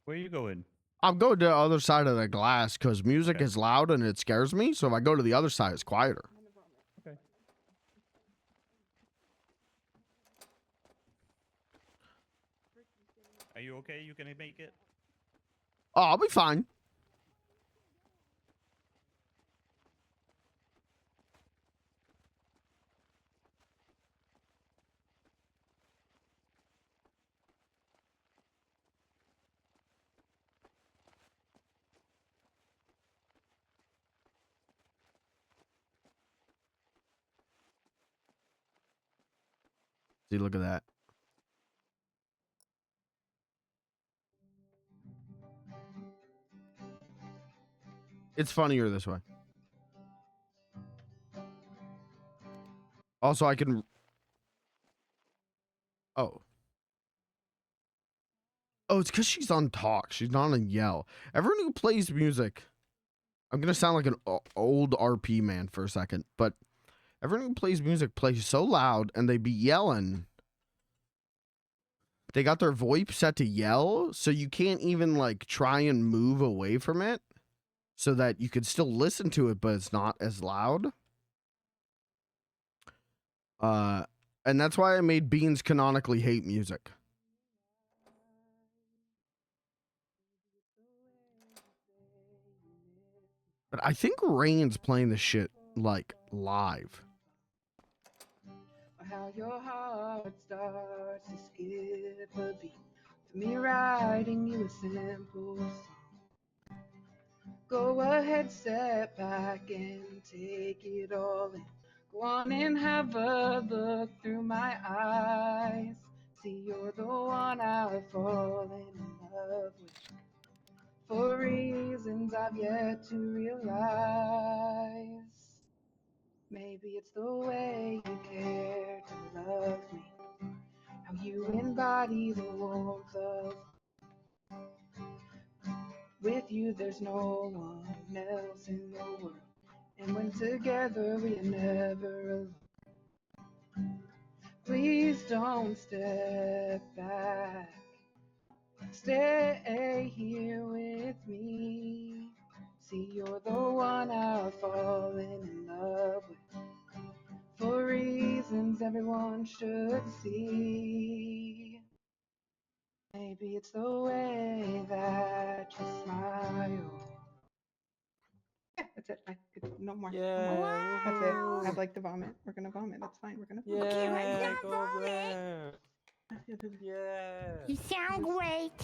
Where are you going? I'll go to the other side of the glass because music is loud and it scares me. So if I go to the other side, it's quieter. Okay. Are you okay? You gonna make it? Oh, I'll be fine. See, look at that. It's funnier this way. Also, I can... Oh, it's because she's on talk. She's not on yell. Everyone who plays music... I'm going to sound like an old RP man for a second, but everyone who plays music plays so loud and they be yelling. They got their VoIP set to yell, so you can't even, like, try and move away from it. so that you could still listen to it, but it's not as loud. And that's why I made Beans canonically hate music. But I think Rain's playing this shit like live. How your heart starts to skip a beat. To me writing you a simple song. Go ahead, step back and take it all in. Go on and have a look through my eyes. See, you're the one I've fallen in love with. For reasons I've yet to realize. Maybe it's the way you care to love me. How you embody the warmth of. With you, there's no one else in the world. And when together, we are never alone. Please don't step back. Stay here with me. See, you're the one I've fallen in love with. For reasons everyone should see. Maybe it's the way that you smile. Yeah, that's it. No more. Yeah, No more. That's it. woohoo. I'd like to vomit. We're gonna vomit. That's fine. We're gonna Yeah, vomit. Okay, let's not go vomit. Blair. Yeah. You sound great.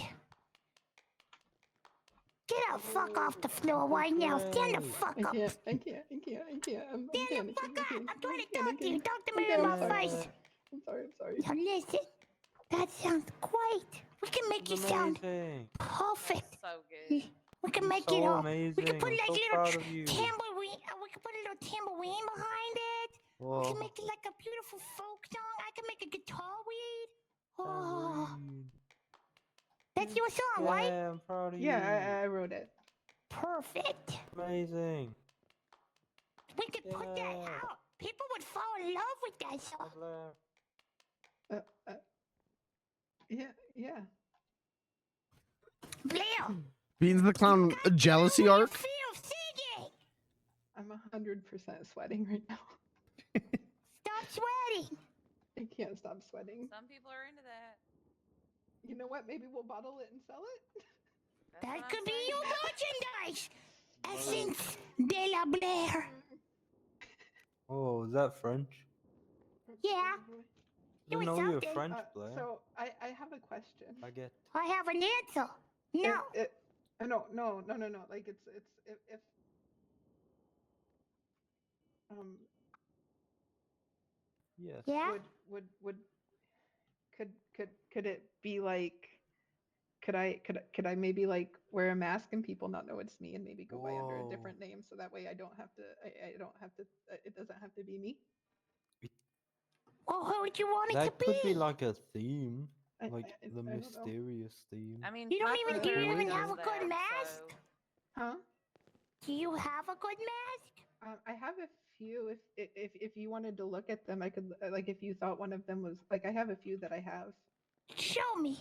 Get the fuck off the floor right now. Stand the fuck up. I can't. I'm Stand the panicking. fuck up. I'm trying to talk to you. panicking. Talk to me Okay, in I'm my sorry. face. I'm sorry. Now listen. That sounds great. We can make you sound Amazing. perfect. So good. We can make So it all. amazing. We can put I'm like so little proud of you. tambourine. We can put a little tambourine behind it. We Whoa. can make it like a beautiful folk song. I can make a guitar weed. Oh, that's your song, right? Yeah, I'm proud of you. Yeah, I wrote it. Perfect. Amazing. We could put that out. People would fall in love with that song. Yeah. Blair, Beans the Clown jealousy arc. feel singing. I'm 100% sweating right now. Stop sweating. I can't stop sweating. Some people are into that. You know what? Maybe we'll bottle it and sell it. That could be your merchandise. Essence de la Blair. Oh, is that French? Yeah. Didn't know you were French, Blair. So I have a question. I get. I have an answer. No. No. Like it's if Yes. Yeah. Would could it be like could I maybe like wear a mask and people not know it's me and maybe go by under a different name so that way I don't have to it doesn't have to be me. Well, who would you want it to That be? could be like a theme, like I the don't know. mysterious theme. I mean, You don't my even brother do you even does have a that, good mask? so- Huh? Do you have a good mask? I have a few. If you wanted to look at them, I could like if you thought one of them was like I have a few that I have. Show me.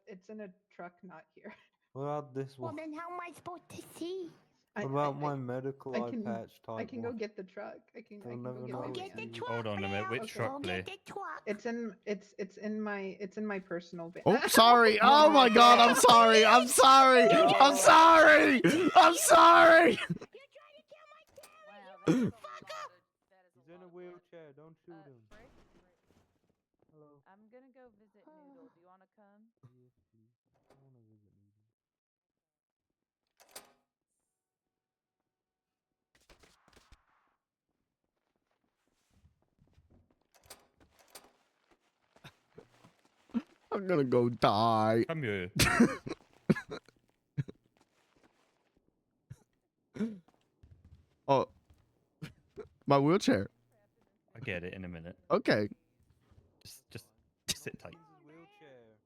It's in a truck, not here. What about this Well, one? then how am I supposed to see? What about my medical eye patch type I can go one? get the truck. I can They'll go never get know the it's you. Hold on a minute. Which truck, Blair? It's in my personal van. Oh, sorry. Oh my God. I'm sorry. I'm sorry. I'm sorry. I'm sorry. He's in a wheelchair. Don't shoot him. Hello. I'm gonna go visit Noodle. Do you want to come? Yes, please. I want to visit Noodle. I'm gonna go die. Come here. Oh, my wheelchair. I get it in a minute. Okay. Just sit tight. His wheelchair.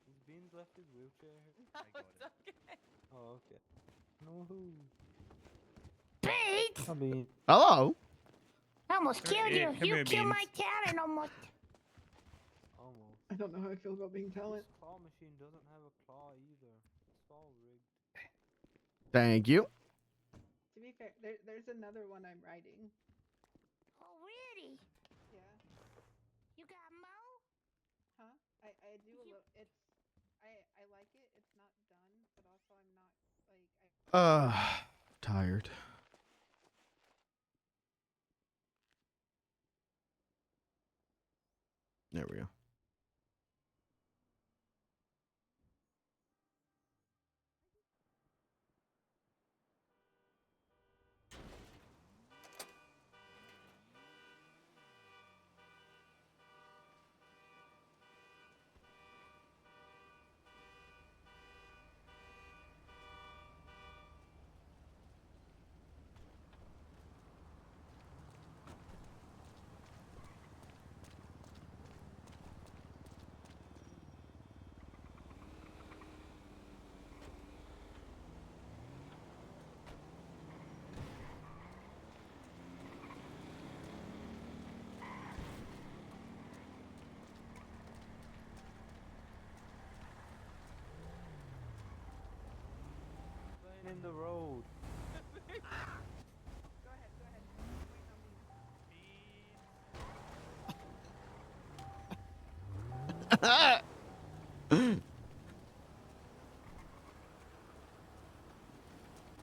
Has Beans left his wheelchair? No, it's okay. Oh, okay. No. Pete! I mean, Hello. I almost killed you. Come You here, killed my Beans. talent almost. almost. I don't know how I feel about being talent. This claw machine doesn't have a claw either. It's all rigged. Thank you. To be fair, there's another one I'm writing. Oh, really? Yeah. You got Mo? Huh? I do a little. It's. I like it. It's not done, but also I'm not like. Tired. There we go. In the road. Go ahead. Go ahead. I'm waiting on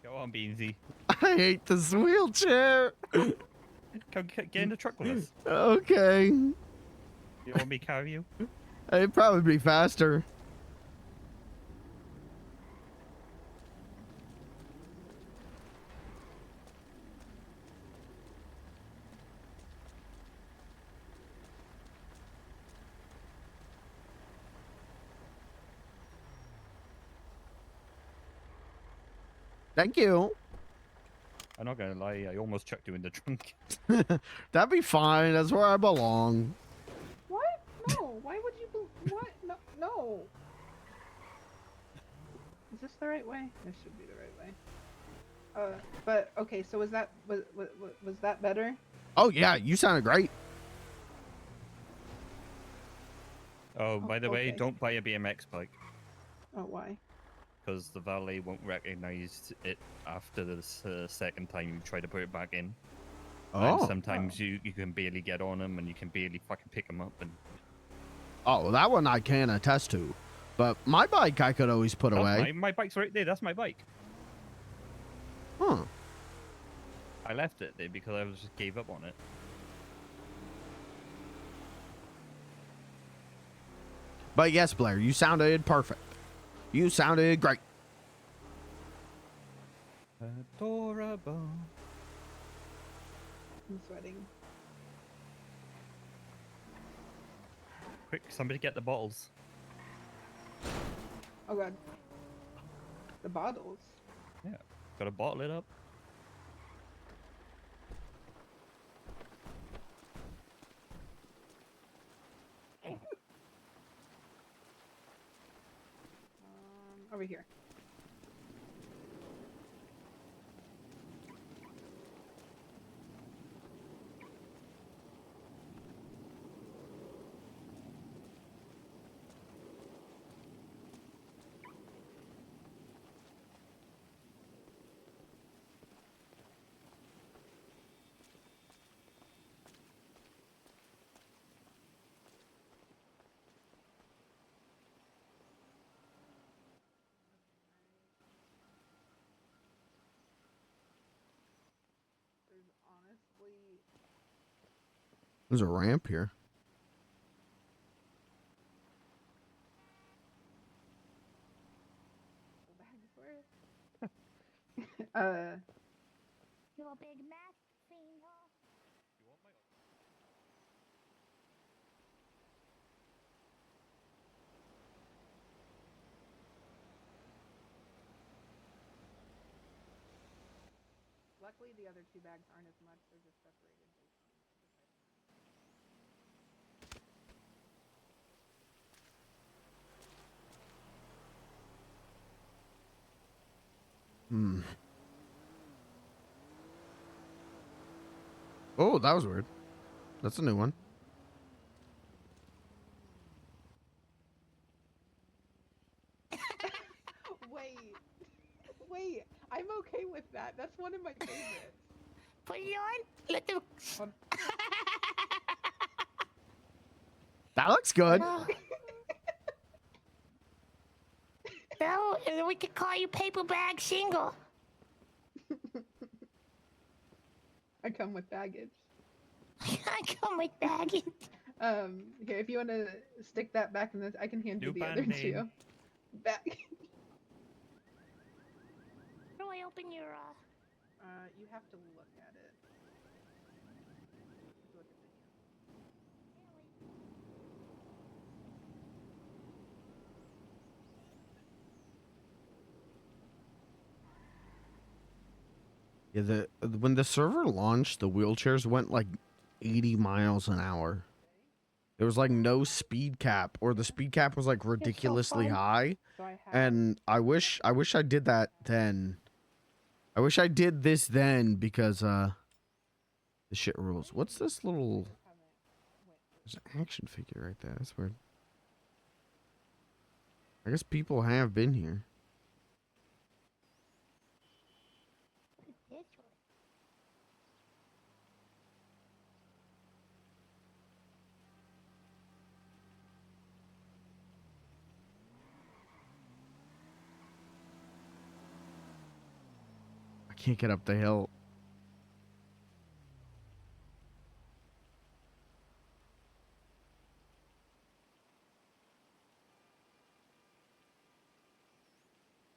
Go on, Beansy. I hate this wheelchair. Come get in the truck with us. Okay. You want me to carry you? It'd probably be faster. Thank you. I'm not gonna lie, I almost chucked you in the trunk. That'd be fine. That's where I belong. What? No. Why would you? What? No. No. Is this the right way? This should be the right way. But okay. So was that was that better? Oh yeah, you sounded great. Oh, by the way, okay. don't buy a BMX bike. Oh, why? Because the valet won't recognize it after the second time you try to put it back in. And Oh. sometimes you can barely get on them and you can barely fucking pick them up. And Oh, that one I can attest to. But my bike I could always put away. my bike's right there. That's my bike. Huh. I left it there because I just gave up on it. But yes, Blair, you sounded perfect. You sounded great. Adorable. I'm sweating. Quick, somebody get the bottles. Oh god. The bottles. Yeah, gotta bottle it up. Over here. There's honestly. There's a ramp here. You a big mess, fiend, huh? Luckily, the other two bags aren't as much. They're just separated based on the size. Hmm. Oh, that was weird. That's a new one. Wait. Wait. I'm on. Let the. That looks good. No, and then we could call you Paper Bag Single. I come with baggage. I come with baggage. Here, if you want to stick that back in this, I can hand you the other two. Back. How do I open your, You have to look at it. Yeah, when the server launched, the wheelchairs went like 80 miles an hour. There was like no speed cap, or the speed cap was like ridiculously high. And I wish I did that then. I wish I did this then because the shit rules. What's this little? There's an action figure right there. That's weird. I guess people have been here. I can't get up the hill.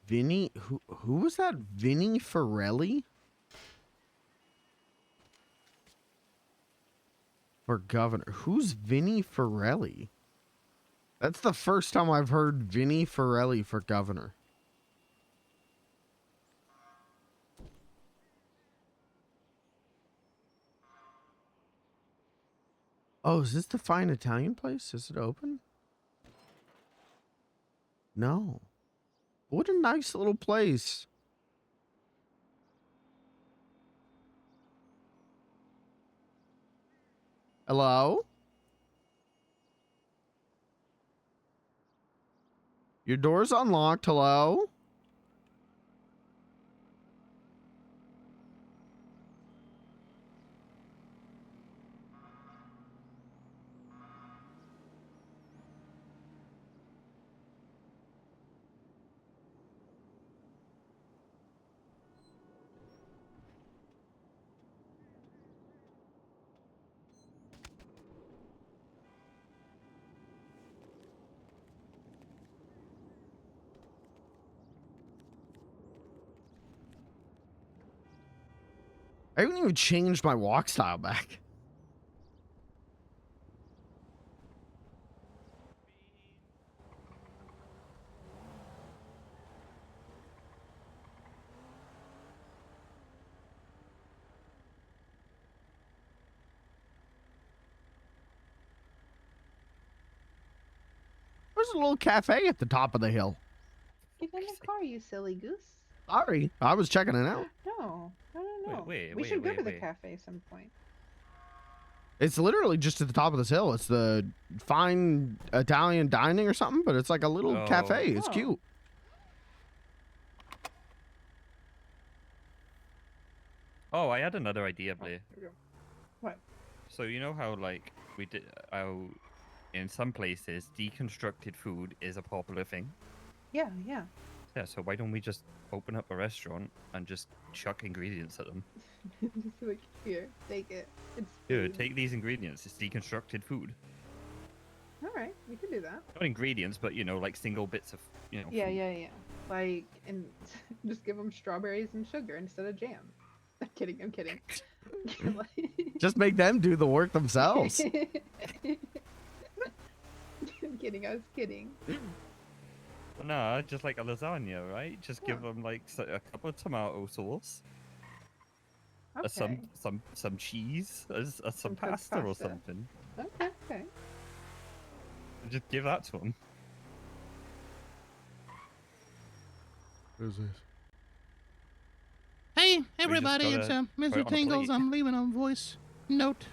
Vinny, who was that? Vinny Farelli? For governor. Who's Vinny Farelli? That's the first time I've heard Vinny Farelli for governor. Oh, is this the fine Italian place? Is it open? No. What a nice little place. Hello? Your door's unlocked. Hello? I haven't even changed my walk style back. There's a little cafe at the top of the hill. Get in the car, you silly goose. Sorry, I was checking it out. No. Wait, we should go to the cafe some point. It's literally just at the top of this hill. It's the fine Italian dining or something, but it's like a little cafe. It's cute. Oh, I had another idea, Blair. What? So you know how like we did how in some places deconstructed food is a popular thing? Yeah, yeah. Yeah, so why don't we just open up a restaurant and just chuck ingredients at them? Just like, here, take it. It's Dude, food. take these ingredients. It's deconstructed food. All right, we can do that. Not ingredients, but you know, like single bits of, you know. Yeah, food. yeah. Like, and just give them strawberries and sugar instead of jam. I'm kidding. I'm kidding. Just make them do the work themselves. I'm kidding. I was kidding. No, just like a lasagna, right? Just give them like a couple of tomato sauce, Okay. some cheese, some Some pasta or pasta. something. Okay. Just give that to them. Who's this? Hey, everybody, it's gotta put it Mr. on a Tingles. plate. I'm leaving a voice note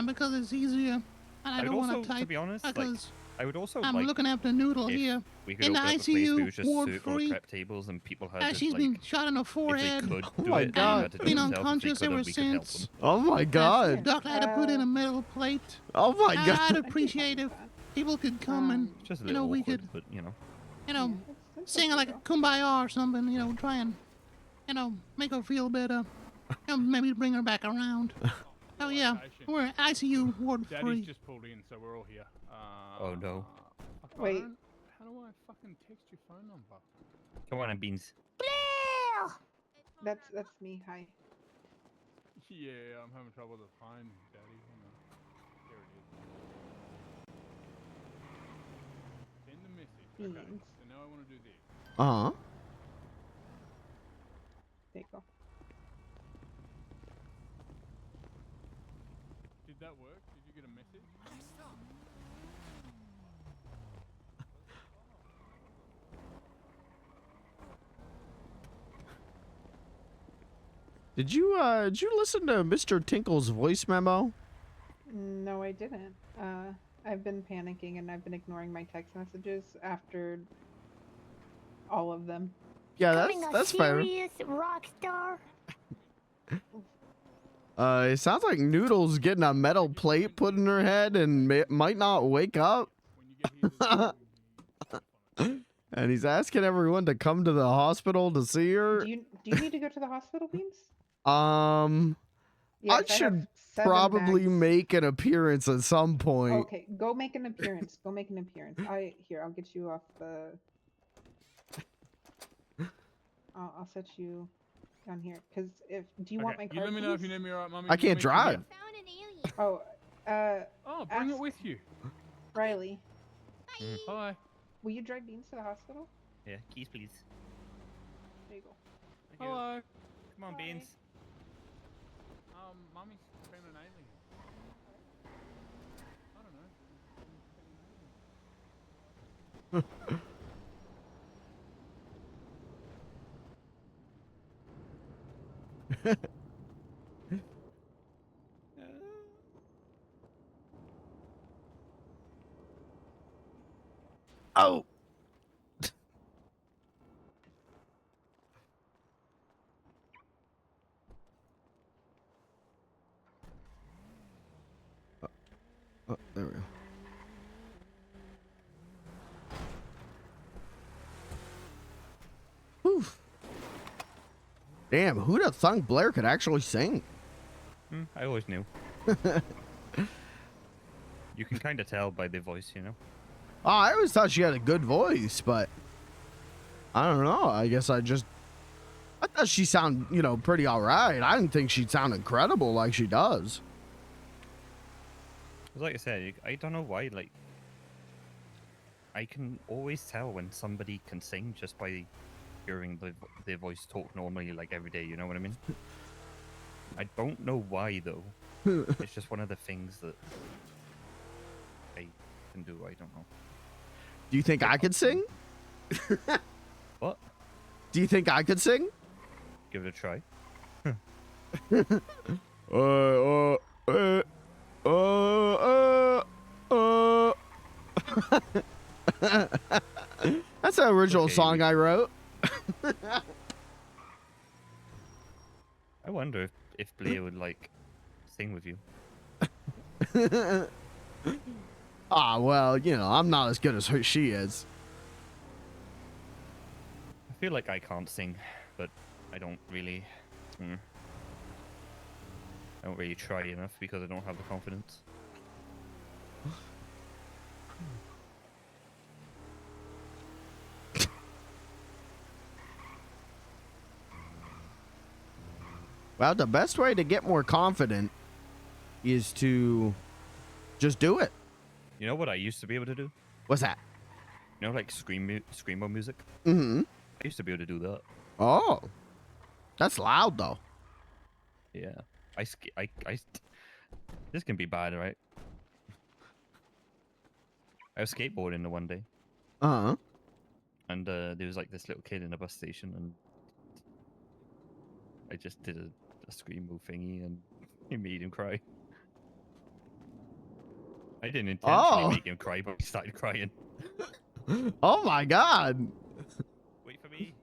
because it's easier, and I I'd don't want also, to type to be honest, like, because I would also I'm like looking after Noodle if here we could in the open up a place where it ICU was just ward circle of 3. prep tables and people had to, She's like, been shot in the if forehead. they could Oh do my it, they God. had to do Been it themselves. If they unconscious couldn't, ever we could help since. them. Oh my God. Doctor had to put in a metal plate. Oh my I'd God. appreciate if people could come and, It's just a you know, little we awkward, could, but you know. you know, sing like a kumbaya or something, you know, try and, you know, make her feel better. You know, maybe bring her back around. Oh yeah, we're ICU ward 3. Daddy's just pulled in, so we're all here. Oh no. Fuck, Wait. How do I fucking text your phone number? Come on, Beans. That's me. Hi. Yeah, I'm having trouble to find Daddy. Hang on. There it is. Send a message. Okay. Beans. So now I want to do this. Uh-huh. There you go. Did that work? Did you get a message? Did you listen to Mr. Tinkle's voice memo? No, I didn't. I've been panicking and I've been ignoring my text messages after all of them. Yeah, Becoming that's a fair. serious rock star. It sounds like Noodle's getting a metal plate put in her head and might not wake up. And he's asking everyone to come to the hospital to see her. Do you need to go to the hospital, Beans? I Yes, should have 7 probably mags. make an appearance at some point. Okay, go make an appearance. Go make an appearance. I'll get you off the. I'll set you down here. Cause do you want my card? You let me know if you please? need me, alright, Mummy? I You can't want me to drive. Oh, Oh, bring it with you. Riley, Bye. will you drive Beans to the hospital? Yeah, keys, please. There you go. Hello. Come on, Beans. Mummy's been an alien. I don't know. Oh. There we go. Whew. Damn, who'd have thunk Blair could actually sing? I always knew. You can kind of tell by the voice, you know. Oh, I always thought she had a good voice, but I don't know. I guess I thought she sounded, you know, pretty all right. I didn't think she'd sound incredible like she does. Like I said, I don't know why. Like, I can always tell when somebody can sing just by hearing their voice talk normally, like every day. You know what I mean? I don't know why though. It's just one of the things that I can do. I don't know. Do you think I could sing? What? Do you think I could sing? Give it a try. That's the original Okay, song I wrote. I wonder if Blair would like sing with you. Ah, well, you know, I'm not as good as she is. I feel like I can't sing, but I don't really. I don't really try enough because I don't have the confidence. Well, the best way to get more confident is to just do it. You know what I used to be able to do? What's that? You know, like screamo music. Mm-hmm. I used to be able to do that. Oh, that's loud though. Yeah, this can be bad, right? I was skateboarding the one day. Uh-huh. And there was like this little kid in a bus station, and I just did a screamo thingy, and it made him cry. I didn't intentionally Oh. make him cry, but he started crying. Oh my god. Wait for me.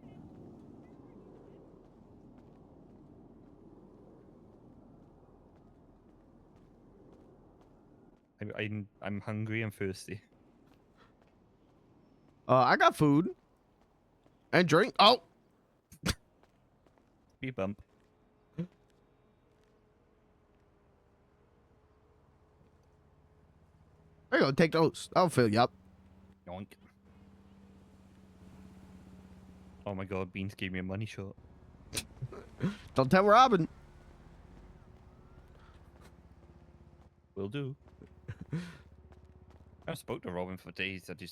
I'm hungry and thirsty. I got food and drink. Oh. Speed bump. There you go. Take those. I'll fill you up. Yoink. Oh my god, Beans gave me a money shot. Don't tell Robin. Will do. I haven't spoke to Robin for days. He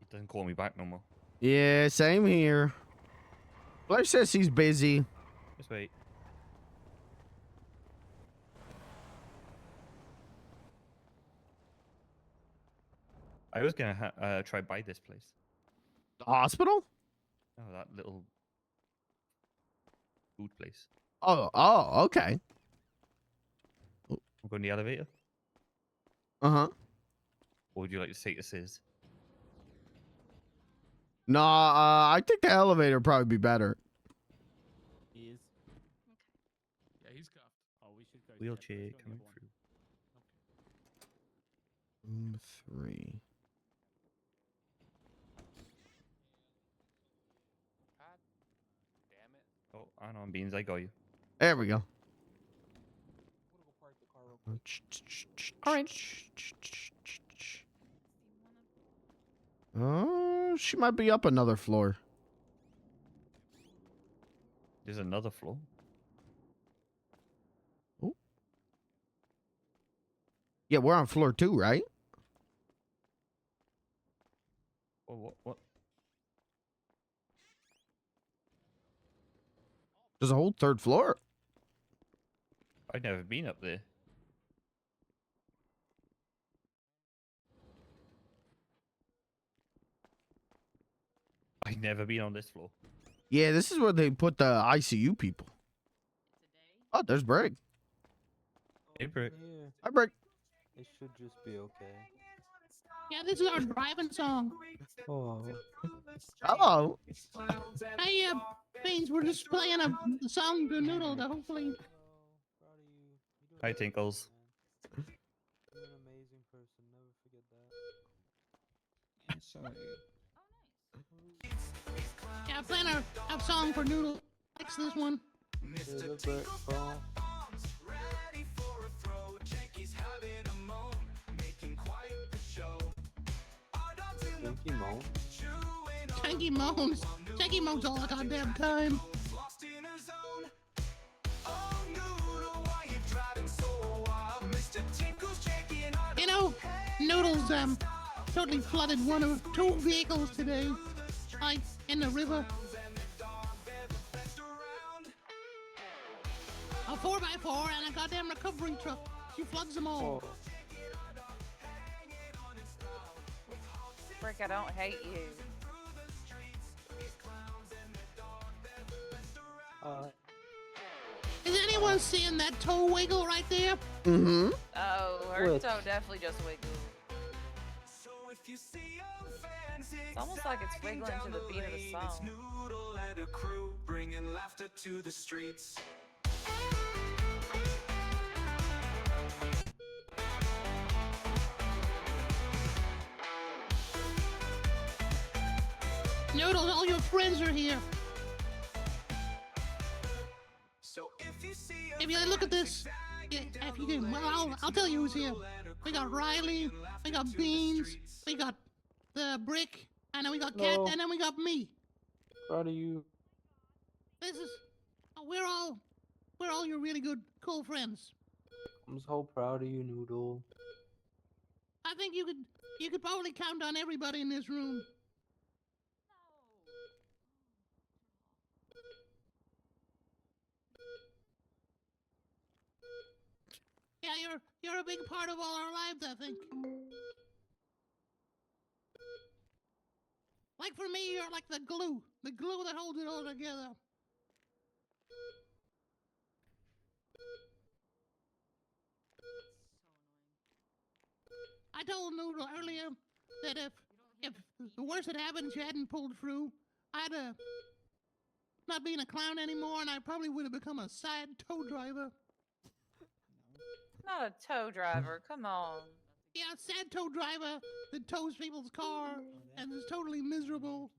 doesn't call me back no more. Yeah, same here. Blair says he's busy. Just wait. I was gonna try buy this place. The hospital? Oh, that little food place. Oh, okay. I'm going to the elevator. Uh-huh. Or would you like to say this is? Nah, I think the elevator would probably be better. He is. Yeah, he's cuffed. Oh, we should go. Wheelchair coming through. Room 3. Oh, hang on, Beans, I got you. There we go. Alright. Oh, she might be up another floor. There's another floor. Oh. Yeah, we're on floor 2, right? Oh, what? There's a whole 3rd floor. I've never been up there. I've never been on this floor. Yeah, this is where they put the ICU people. Oh, there's Brig. Hey, Brick. Yeah, Hi, Brig. it should just be okay. Yeah, this is our driving song. Oh. Hello. Hey, Beans, we're just playing a song to Noodle to hopefully. Hi, Tinkles. You're an amazing person. Never forget that. Yeah, playing a song for Noodle. Likes this one. Tanky moans. Tanky moans all the goddamn time. You know, Noodles totally flooded one of 2 vehicles today, like in the river. A 4x4 and a goddamn recovery truck. She floods them all. Frick, I don't hate you. Is anyone seeing that toe wiggle right there? Mm-hmm. Oh, her toe definitely just wiggled. It's almost like it's wiggling to the beat of the song. Noodles, all your friends are here. If you look at this, if you can, well, I'll tell you who's here. We got Riley, we got Beans, we got the Brick, and then we got Cat, and then we got me. Proud of you. This is, we're all your really good, cool friends. I'm so proud of you, Noodle. I think you could probably count on everybody in this room. Yeah, you're a big part of all our lives, I think. Like for me, you're like the glue that holds it all together. told Noodle earlier that if the worst had happened, she hadn't pulled through, I'd not been a clown anymore, and I probably would have become a side tow driver. Not a tow driver. Come on. Yeah, a sad tow driver that tows people's car and is totally miserable.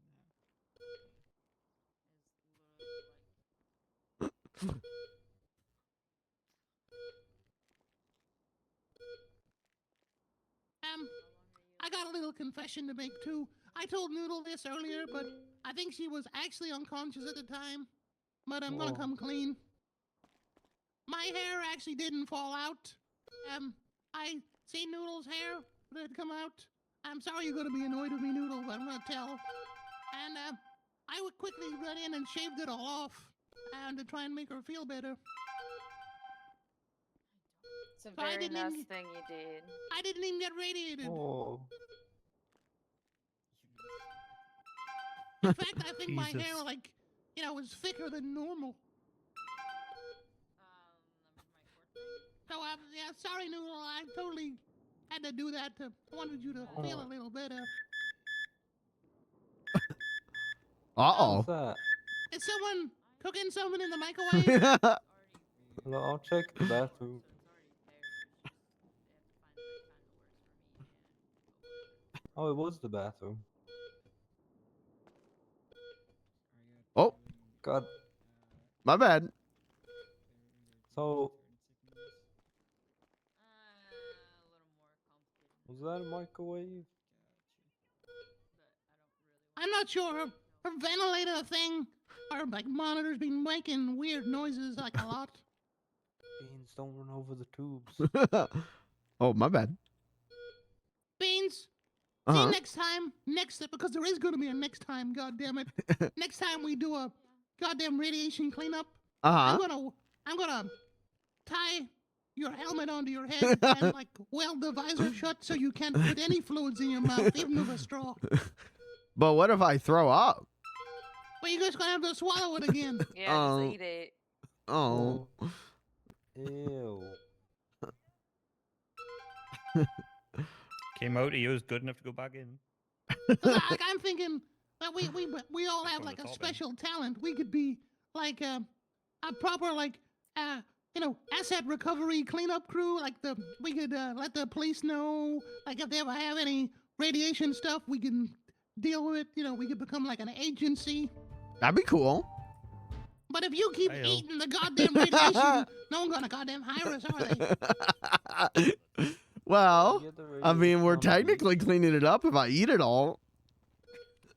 I got a little confession to make too. I told Noodle this earlier, but I think she was actually unconscious at the time. But I'm gonna come clean. My hair actually didn't fall out. I seen Noodle's hair that had come out. I'm sorry you're gonna be annoyed with me, Noodle, but I'm gonna tell. And I would quickly run in and shaved it all off, and to try and make her feel better. It's a very nice thing you did. I didn't even get radiated. Oh. In fact, I think my Jesus. hair, like, was thicker than normal. So, yeah, sorry, Noodle. I totally had to do that. I wanted you to feel a little better. Uh-oh. What's that? Is someone cooking something in the microwave? Hello, I'll check the bathroom. Oh, it was the bathroom. Oh, God. my bad. So. Was that a microwave? I'm not sure. Her ventilator thing, her like monitor's been making weird noises like a lot. Beans, don't run over the tubes. Oh, my bad. Beans, see you next time. Because there is going to be a next time. God damn it! Next time we do a goddamn radiation cleanup, I'm gonna tie your helmet onto your head and like weld the visor shut so you can't put any fluids in your mouth, even with a straw. But what if I throw up? Well, you're just gonna have to swallow it again. Yeah, just eat it. Oh. Ew. Came out of you is good enough to go back in. Like I'm thinking that we all have like a special talent. We could be like a proper like asset recovery cleanup crew. Like we could let the police know like if they ever have any radiation stuff, we can deal with it. We could become like an agency. That'd be cool. But if you keep eating the goddamn radiation, no one gonna goddamn hire us, are they? Well, I mean, we're technically cleaning it up if I eat it all.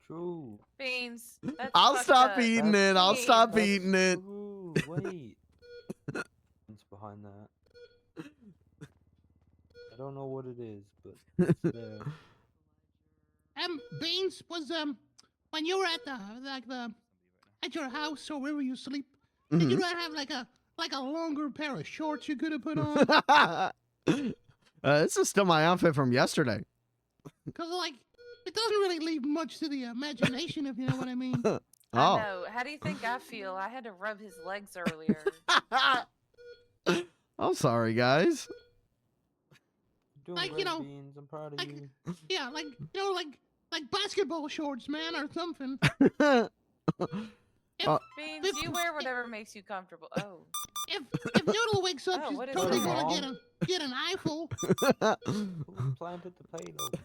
True. Beans. That's I'll fucked stop up. eating it. I'll stop eating it. True. Wait. What's behind that? I don't know what it is, but it's there. Beans was when you were at at your house or wherever you sleep, did you not have like a longer pair of shorts you could have put on? This is still my outfit from yesterday. Because like it doesn't really leave much to the imagination, if you know what I mean. Oh. I know. How do you think I feel? I had to rub his legs earlier. I'm sorry, guys. Doing like great, Beans. I'm proud of you. Yeah, like like basketball shorts, man, or something. Beans, you wear whatever makes you comfortable. Oh. If Noodle wakes up, she's what is totally going gonna on? get an eyeful. Who planted the payload?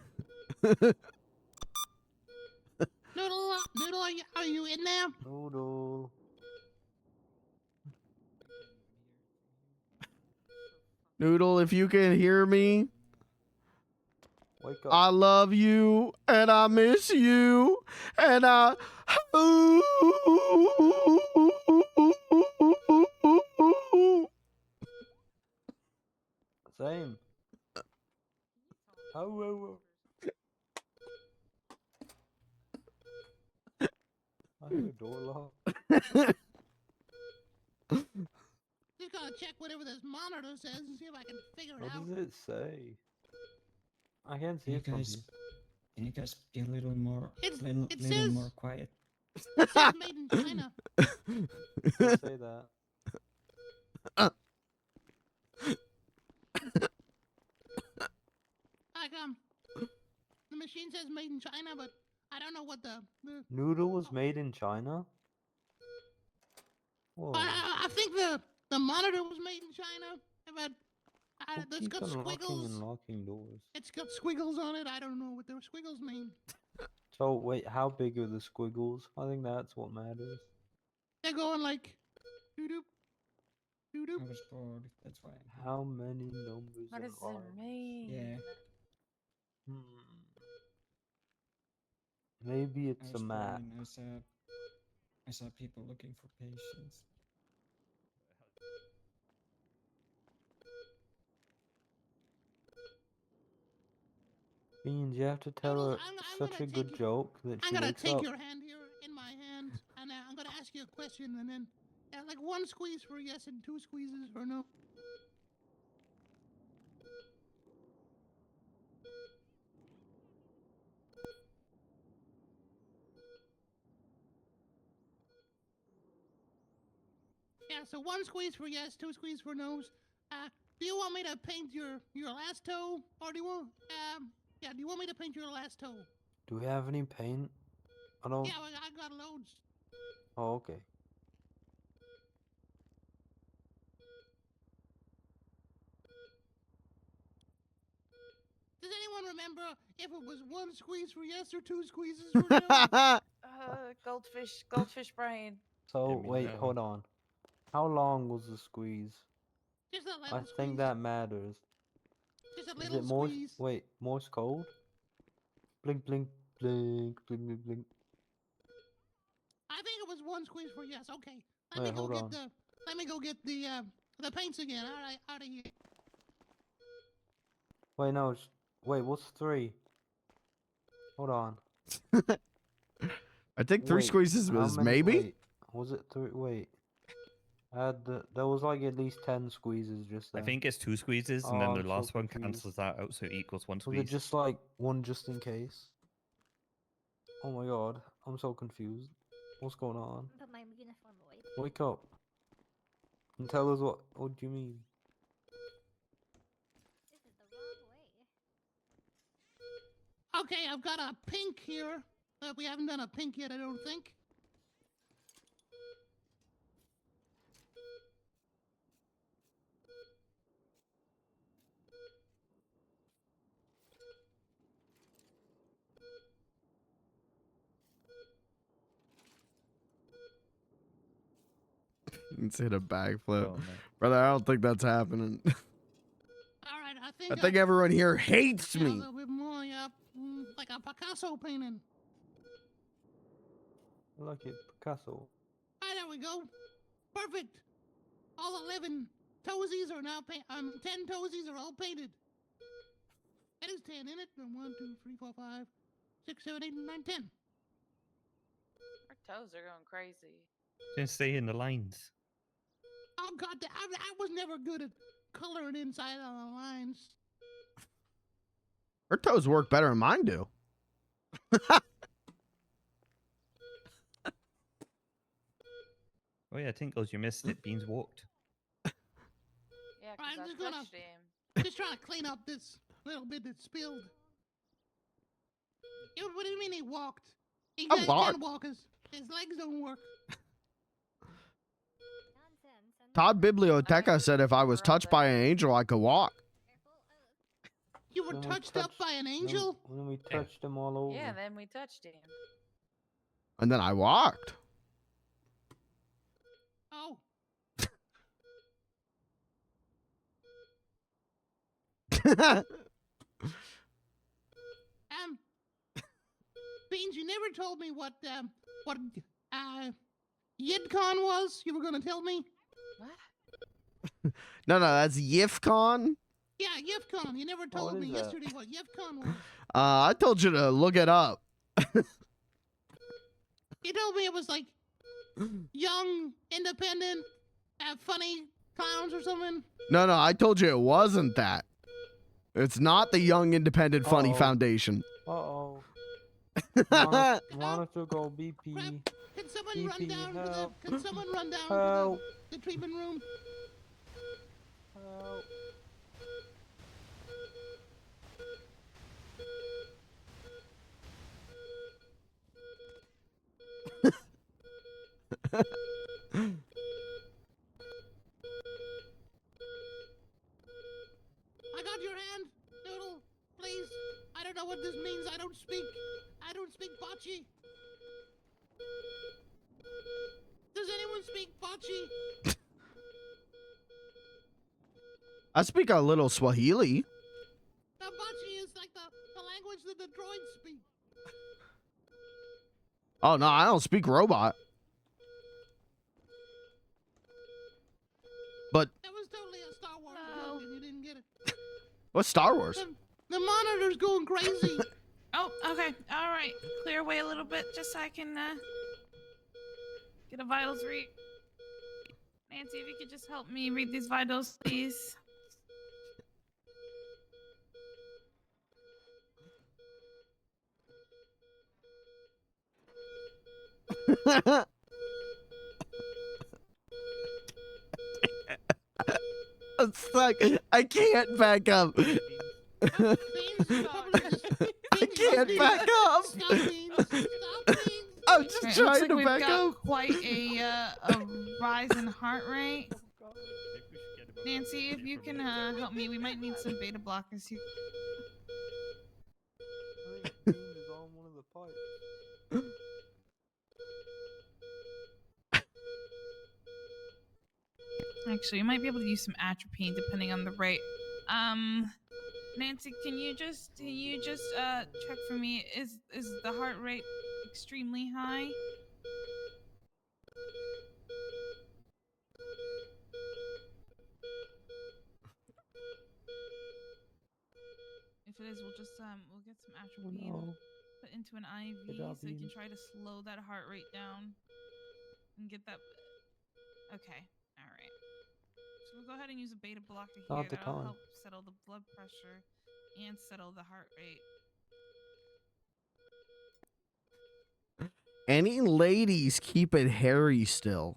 Noodle, are you in there? Noodle. Noodle, if you can hear me, Wake up. I love you and I miss you and I. Same. Oh. I hear a door lock. Just gotta check whatever this monitor says and see if I can figure it out. What does it say? I can't see it from here. Can you guys be a little more, It little says- more quiet? It says made in China. Don't say that. Like screen says made in China, but I don't know what the Noodle was made in China? Whoa. I think the monitor was made in China, but Who it's keeps got unlocking squiggles. and locking doors? It's got squiggles on it. I don't know what the squiggles mean. So wait, how big are the squiggles? I think that's what matters. They're going like doo-doop, doo-doop. I was bored. That's why. How many numbers What and does it lines? mean? Yeah. Maybe I it's a was map. boring. I saw people looking for patience. Beans, you have to tell her such a good joke that I'm she gonna wakes take up. your hand here in my hand, and I'm gonna ask you a question, and then like one squeeze for yes and two squeezes for no. Yeah, so one squeeze for yes, two squeeze for no's. Do you want me to paint your last toe, or do you want do you want me to paint your last toe? Do we have any paint? I don't. Yeah, I got loads. Oh, okay. Does anyone remember if it was one squeeze for yes or two squeezes for no? Goldfish brain. So wait, hold on. How long was the squeeze? Just a I little think squeeze. that matters. Just a Is little it Morse? squeeze. Wait, Morse code? Blink, blink, blink, blink, blink, blink. I think it was one squeeze for yes. Okay, Wait, hold on. let me go get the paints again. All right, out of here. Wait, no. Wait, what's 3? Hold on. I think 3 Wait, squeezes how was many- maybe. Wait, was it 3? Wait. There was like at least 10 squeezes just I then. think it's 2 squeezes, and Oh, then the I'm so last one confused. cancels that out, so it equals 1 Was squeeze. it just like one just in case? Oh my god, I'm so confused. What's going on? Put my uniform away. Wake up. And tell us what do you mean? This is the wrong way. Okay, I've got a pink here. We haven't done a pink yet, I don't think. Let's hit a backflip. Oh, man. Brother, I don't think that's happening. All right, I I think. think everyone here hates A me. little bit more, yeah, like a Picasso painting. I like it, Picasso. All right, there we go. Perfect. All 11 toesies are now 10 toesies are all painted. That is 10 in it. 1, 2, 3, 4, 5, 6, 7, 8, 9, 10. Our toes are going crazy. Just stay in the lines. Oh god, I was never good at coloring inside on the lines. Her toes work better than mine do. Oh yeah, Tinkles, you missed it. Beans walked. Yeah, I'm because just I gonna touched him. just trying to clean up this little bit that spilled. What do you mean he walked? He I can't walked. walk. His legs don't work. Todd Biblioteca said if I was touched by an angel, I could walk. You were Then we touched up by an angel? When we touched them all over. Yeah, then we touched him. And then I walked. Oh. Beans, you never told me what YidCon was. You were gonna tell me? What? No, that's YifCon. Yeah, YifCon. You never told me yesterday what YifCon was. I told you to look it up. You told me it was like young, independent, funny clowns or something. No, I told you it wasn't that. It's not the Young Independent Funny Foundation. Uh-oh. Monitor go BP. Can someone BP, run down help. to the? Can someone run down Help. to the treatment room? Help. I got your hand, Noodle. Please. I don't know what this means. I don't speak bocce. Does anyone speak bocce? I speak a little Swahili. The bocce is like the language that the droids speak. Oh no, I don't speak robot. But That was totally a Star Wars joke if you didn't get it. what's Star Wars? The monitor's going crazy. Oh, okay. All right. Clear away a little bit just so I can get a vitals read. Nancy, if you could just help me read these vitals, please. It's like I can't back up. I can't back up. I'm just Alright, trying looks like to we've back got up. quite a rise in heart rate. Nancy, if you can help me, we might need some beta blockers here. I think Beans is on one of the pipes. Actually, you might be able to use some atropine depending on the rate. Nancy, can you just check for me? Is the heart rate extremely high? If it is, we'll get some atropine put into an IV job, so you can Beans. try to slow that heart rate down and get that. Okay, all right. So we'll go ahead and use a beta blocker here Not the that'll time. help settle the blood pressure and settle the heart rate. Any ladies keep it hairy still?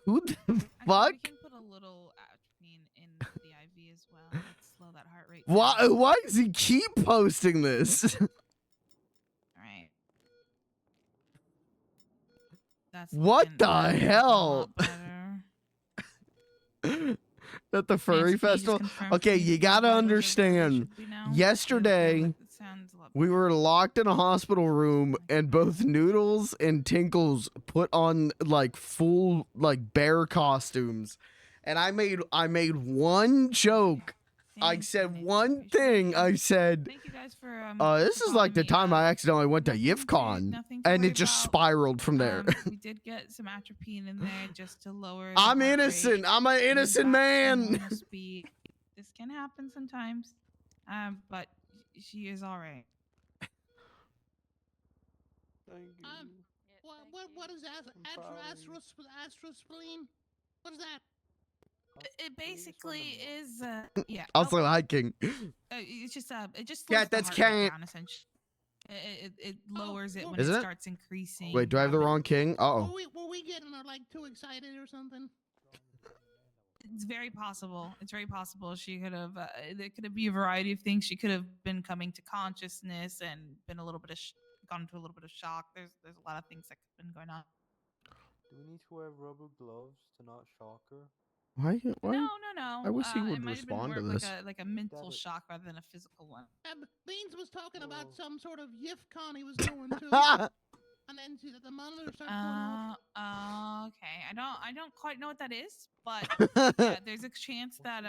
Who the fuck? We can put a little atropine in the IV as well. Let's slow that heart rate. Why? Why does he keep posting this? All right. That's What looking- the that's looking a hell? lot better. At the furry Nancy, can you just festival? confirm Okay, for me you what gotta vitals are where they understand. should be now? Yesterday, It sounds a lot we were locked in a hospital room, and both Noodles and Tinkles put on like full like bear costumes, and I made one joke. I said one thing. I said, Thank you guys for "This is like the time I accidentally went to YIFCon," nothing to and worry it just about. spiraled from there. We did get some atropine in there just to lower. the I'm heart innocent. rate. I'm an It is innocent back to man. normal speed. This can happen sometimes, but she is all right. Thank you. What is astrospleen? What is that? It basically is yeah. Also hiking. It's just it just Yeah, slows the that's heart rate Karen. down essentially. It lowers it when Isn't it it? starts increasing. Wait, do I have the wrong king? Uh-oh. Were we getting like too excited or something? It's very possible. It's very possible she could have. There could be a variety of things. She could have been coming to consciousness and been a little bit of gone into a little bit of shock. There's a lot of things that could have been going on. Do we need to wear rubber gloves to not shock her? Why? No. I wish he It would might have been respond more to of this. like a mental shock rather than a physical one. Beans was talking about some sort of YIFCon he was going to, and then the monitor started going off. Okay. I don't quite know what that is, but yeah, there's a chance that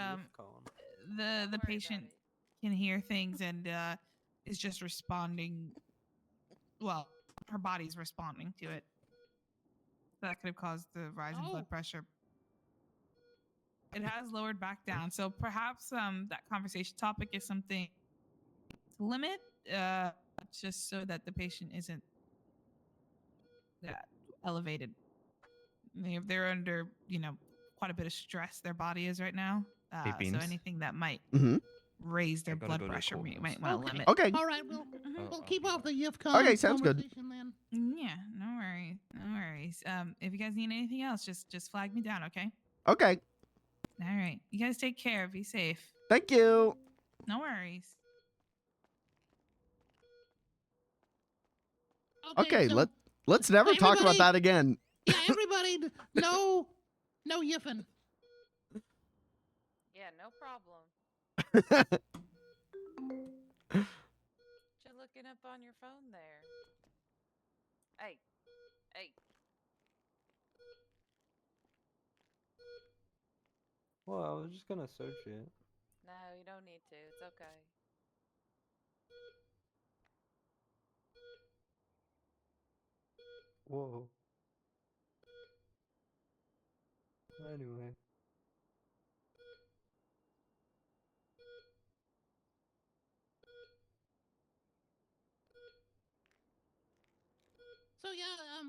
the patient can hear things and is just responding. Well, her body's responding to it. That could have caused the rise in blood pressure. It has lowered back down, so perhaps that conversation topic is something to limit, just so that the patient isn't elevated. They're under, quite a bit of stress. Their body is right now, Hey, so Beans. anything that might Mhm. raise their I gotta blood go to pressure, we Coles. might want to limit. Okay. All right, we'll keep off the YIFCon. Okay, sounds good. conversation then. Yeah, no worries, no worries. If you guys need anything else, just flag me down, okay? Okay. All right, you guys take care. Be safe. Thank you. No worries. Okay, so Let's never talk about Everybody- that again. Yeah, everybody, no yiffing. Yeah, no problem. You're looking up on your phone there. Hey. Well, I was just gonna search it. No, you don't need to. It's okay. Whoa. Anyway. So yeah, I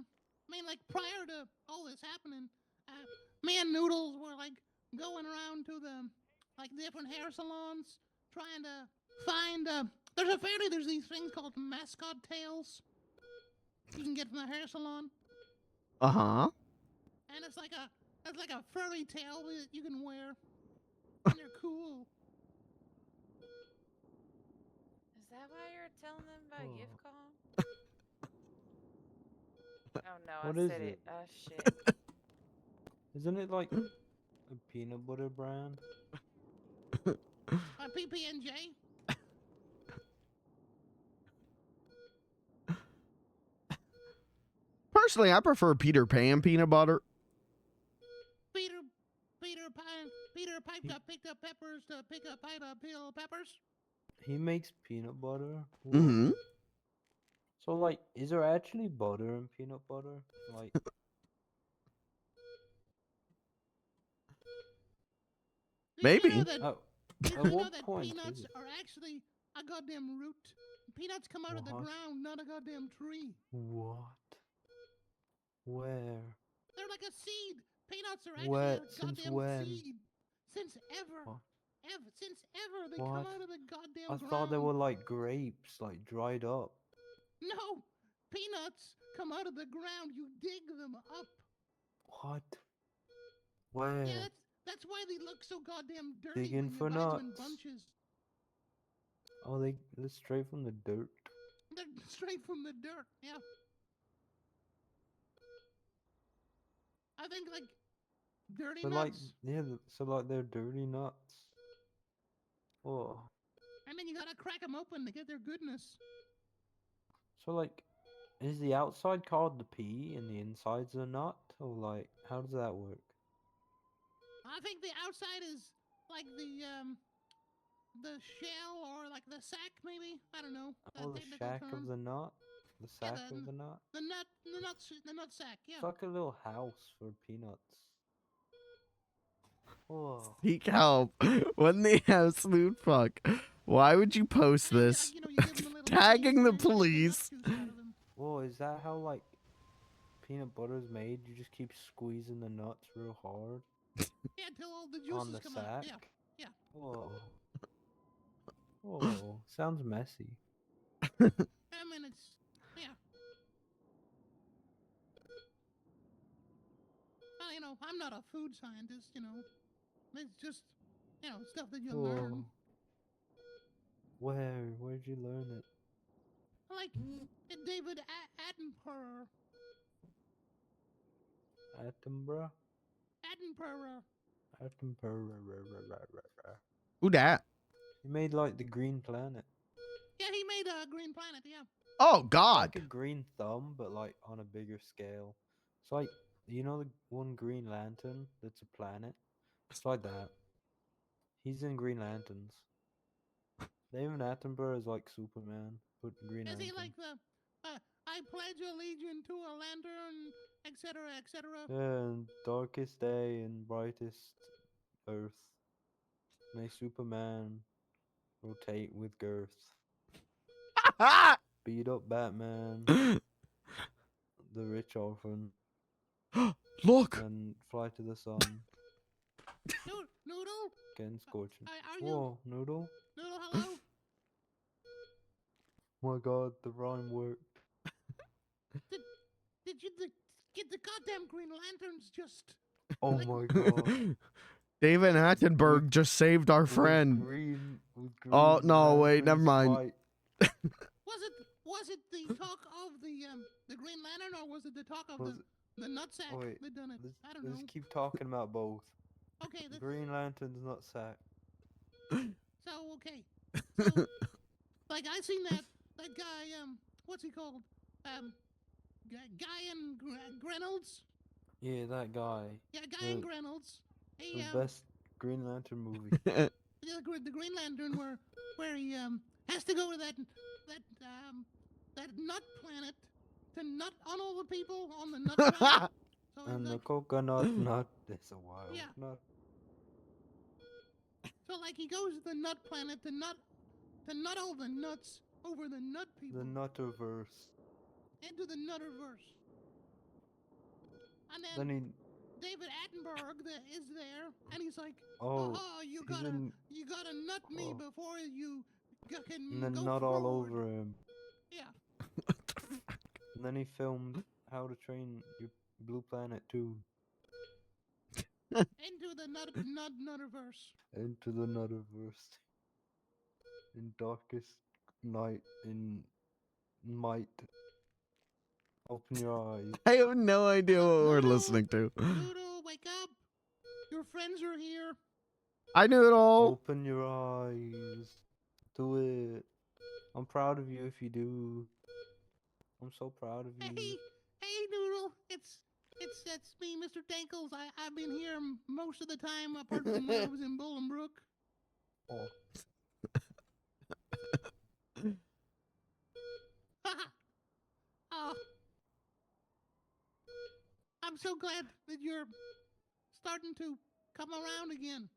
mean, like prior to all this happening, me and Noodles were like going around to the like different hair salons trying to find. There's these things called mascot tails you can get from the hair salon, Uh-huh. and it's like a furry tail that you can wear, and they're cool. Is that why you're telling them about Oh. YIFCOM? Oh no, What I is said it? it. Oh shit. Isn't it like a peanut butter brand? PB&J. Personally, I prefer Peter Pan peanut butter. Peter picked up peppers to pick up peel peppers. He makes peanut butter. Mm-hmm. So like, is there actually butter in peanut butter? Like, Maybe. You know at what that point peanuts is it? are actually a goddamn root. Peanuts come out of the What? ground, not a goddamn tree. What? Where? They're like a seed. Peanuts are actually Where? a Since goddamn when? seed. Since ever. What? Since ever, they What? come out of the goddamn I ground. thought they were like grapes, like dried up. No, peanuts come out of the ground. You dig them up. What? Where? Yeah, that's why they look so goddamn dirty Digging when you for buy them in nuts. bunches. Oh, they're straight from the dirt. They're straight from the dirt. Yeah. I think like dirty So nuts. like, yeah, so like they're dirty nuts. Oh. And then you gotta crack them open to get their goodness. So like, is the outside called the pea and the inside's a nut? Or like, how does that work? I think the outside is like the shell or like the sack maybe. I don't know. Oh, the technical shack term. of the nut? The Yeah, sack of the nut? The nut sack. Yeah. It's like a little house for peanuts. Oh. Seek help when the absolute fuck. Why would you post this? Tagging the police. Whoa, is that how like peanut butter is made? You just keep squeezing the nuts real hard Yeah, until all the juices on the come sack? out. Yeah. Whoa. Whoa, sounds messy. I mean, it's yeah. Well, you know, I'm not a food scientist. You know, it's just stuff that you learn. Where'd you learn it? Like David Attenborough. Attenborough? Attenborough. Attenborough. Who dat? He made like the Green Planet. Yeah, he made a Green Planet. Yeah. Oh It's God. like a green thumb, but like on a bigger scale. It's like, you know the one Green Lantern that's a planet? It's like that. He's in Green Lanterns. David Attenborough is like Superman, but Green Is Lantern. he like the I pledge allegiance to a lantern, etc., etc.? Yeah, and darkest day and brightest earth. May Superman rotate with girth. Beat up Batman. The rich orphan. Look! And fly to the sun. Noodle? Getting scorching. Are you? Whoa, Noodle? Noodle, hello? Oh my god, the rhyme worked. Did you get the goddamn Green Lanterns just... Oh my god. David Attenborough just saved our friend. With Oh no! Wait, never lanterns mind. fight. Was it the talk of the Green Lantern, or was it the talk of Was the nutsack Oh, wait, that done it? I don't let's know. keep talking about both. Okay, Green Lantern's not sack. so okay, so like I seen that guy what's he called Guy in Reynolds. Yeah, that guy. Yeah, Guy in Reynolds. He The best Green Lantern movie. the Green Lantern where he has to go to that nut planet to nut on all the people on the nut planet. So he's And the like, coconut nut is a wild Yeah. nut. so like he goes to the nut planet to nut all the nuts over the nut people The Nutterverse. into the Nutterverse. And Then he. David Attenborough is there, and he's like, Oh, you he's gotta in- nut me before you can And then go nut forward. all over him. Yeah. And then he filmed How to Train Your Blue Planet 2. Into the Nutterverse. Into the Nutterverse. In darkest night, in might. Open your eyes. I have no idea what we're listening to. Doodle, wake up! Your friends are here. I knew it all. Open your eyes. Do it. I'm proud of you if you do. I'm so proud of you. Hey, Doodle, it's me, Mr. Dankles. I've been here most of the time, apart from when I was in Bolingbrook. Oh. Oh, I'm so glad that you're starting to come around again.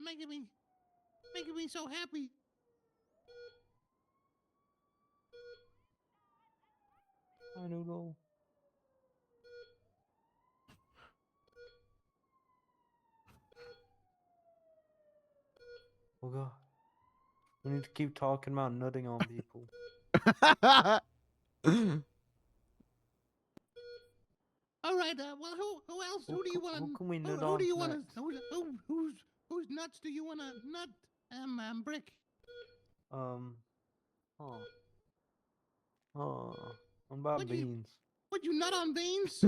Making me so happy. I don't know. Oh god. We need to keep talking about nutting on people. All right. Well, who else? Who do you want to? Who can we nut Who on do you want to? next? Whose nuts do you want to nut? Brick. Oh. What about beans? Would you nut on beans?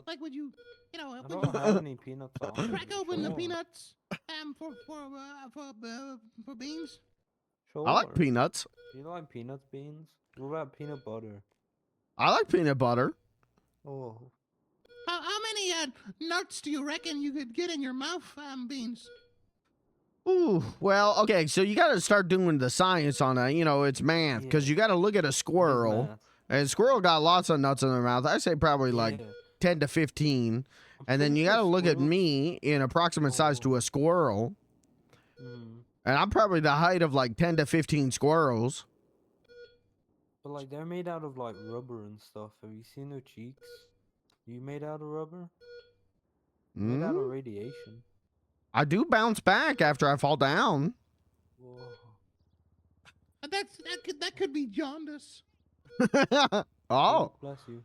Like, would you? You know, I would don't you have any peanuts on. crack open the Sure. peanuts? For beans. Sure. I like peanuts. Do you like peanuts, beans? What about peanut butter? I like peanut butter. Oh. How many nuts do you reckon you could get in your mouth, beans? Ooh, well, okay, so you got to start doing the science on that. You know, it's math, because you got to look at a squirrel. And a squirrel got lots of nuts in their mouth. I say probably like 10 to 15. And then you got to look at me in approximate size to a squirrel. Mm. And I'm probably the height of like 10 to 15 squirrels. But like they're made out of like rubber and stuff. Have you seen their cheeks? You made out of rubber? Made out of radiation. I do bounce back after I fall down. Whoa. That could be jaundice. Oh. Bless you.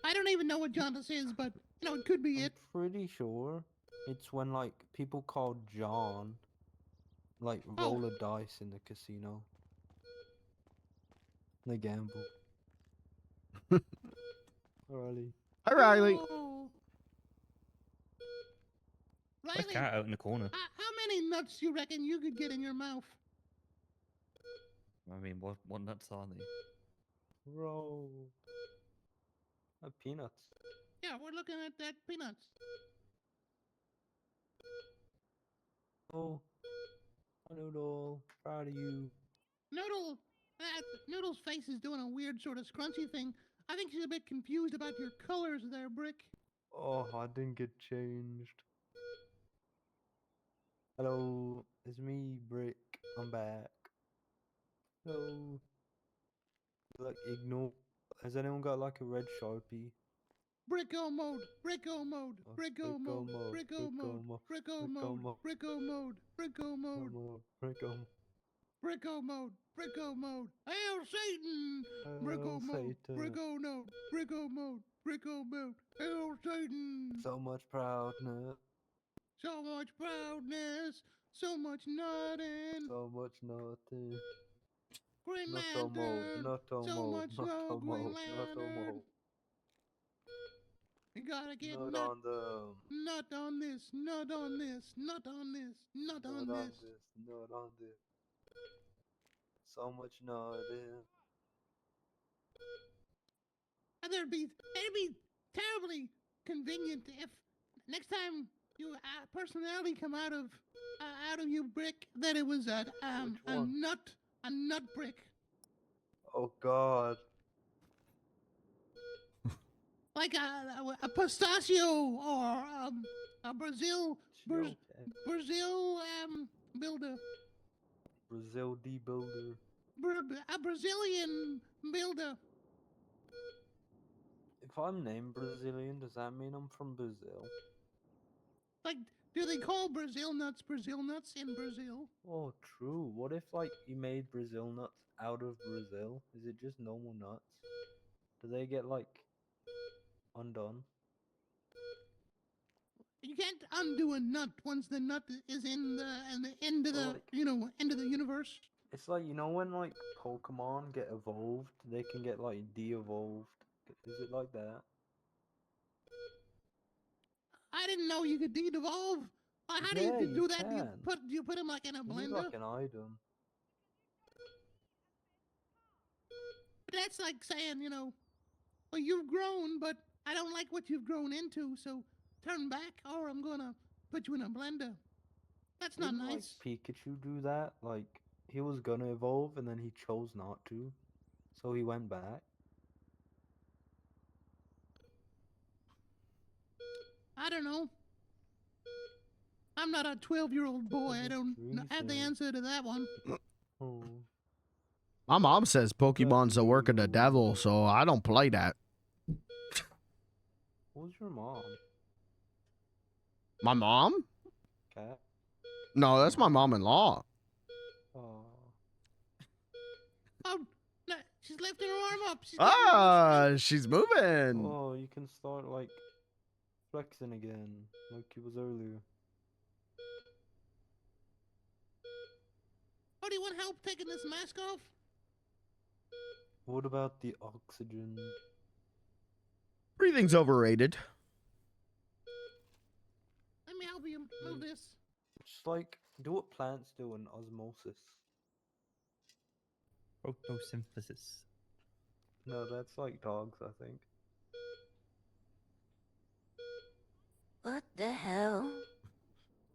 I don't even know what jaundice is, but you know it could be it. Pretty sure it's when like people called John like roll a dice in the casino. They gamble. Riley. Hi, Riley. Oh. There's Riley, a cat out in the corner. how many nuts do you reckon you could get in your mouth? I mean, what nuts are they? Roll. Peanuts. Yeah, we're looking at that peanuts. Oh. Noodle. Proud of you. Noodle's face is doing a weird sort of scrunchy thing. I think she's a bit confused about your colors there, Brick. Oh, I didn't get changed. Hello, it's me, Brick. I'm back. Hello. Like, ignore. Has anyone got like a red Sharpie? Bricko mode, Bricko mode, Bricko mode, Bricko mode, Bricko mode, Bricko mode, Bricko mode, Bricko mode, Bricko mode. Hail Satan! Bricko mode, Bricko mode, Bricko mode, Bricko mode. Hail Satan! So much proudness. So much proudness. So much nothing. So much nothing. Green Not so mode. Lantern. Not so So mode. much Not love, so Green mode. Not so Lantern. mode. You gotta get Not nut. on them. Not on this. Not on this. Not on this. Not on Not on this. this. Not on this. So much nothing. And it'd be terribly convenient if next time you personality come out of you, Brick, that it was a nut brick, Oh God. like a pistachio or a Brazil builder, Brazil builder. a Brazilian builder. If I'm named Brazilian, does that mean I'm from Brazil? Like, do they call Brazil nuts in Brazil? Oh, true. What if, like, you made Brazil nuts out of Brazil? Is it just normal nuts? Do they get, like, undone? You can't undo a nut once the nut is in the end of the end of the universe. It's like, you know when, like, Pokemon get evolved, they can get, like, de-evolved. Is it like that? I didn't know you could de-evolve. How do Yeah, you do you that? can. You put him like in a You need, blender? like, an item. That's like saying, well, you've grown, but I don't like what you've grown into, so turn back, or I'm gonna put you in a blender. That's not Didn't, nice. like, Pikachu do that? Like, he was gonna evolve, and then he chose not to. So he went back. I don't know. I'm not a 12-year-old boy. I don't have the answer to that one. Oh. My mom says Pokemon's the work of the devil, so I don't play that. Who's your mom? My mom? Cat? No, that's my mom-in-law. Oh. Oh, no, she's lifting her arm up. She's moving. Oh, you can start, like, flexing again, like you was earlier. Oh, do you want help taking this mask off? What about the oxygen? Breathing's overrated. Let me help you move this. Just like, do what plants do in osmosis. Photosynthesis. No, that's like dogs, I think. What the hell?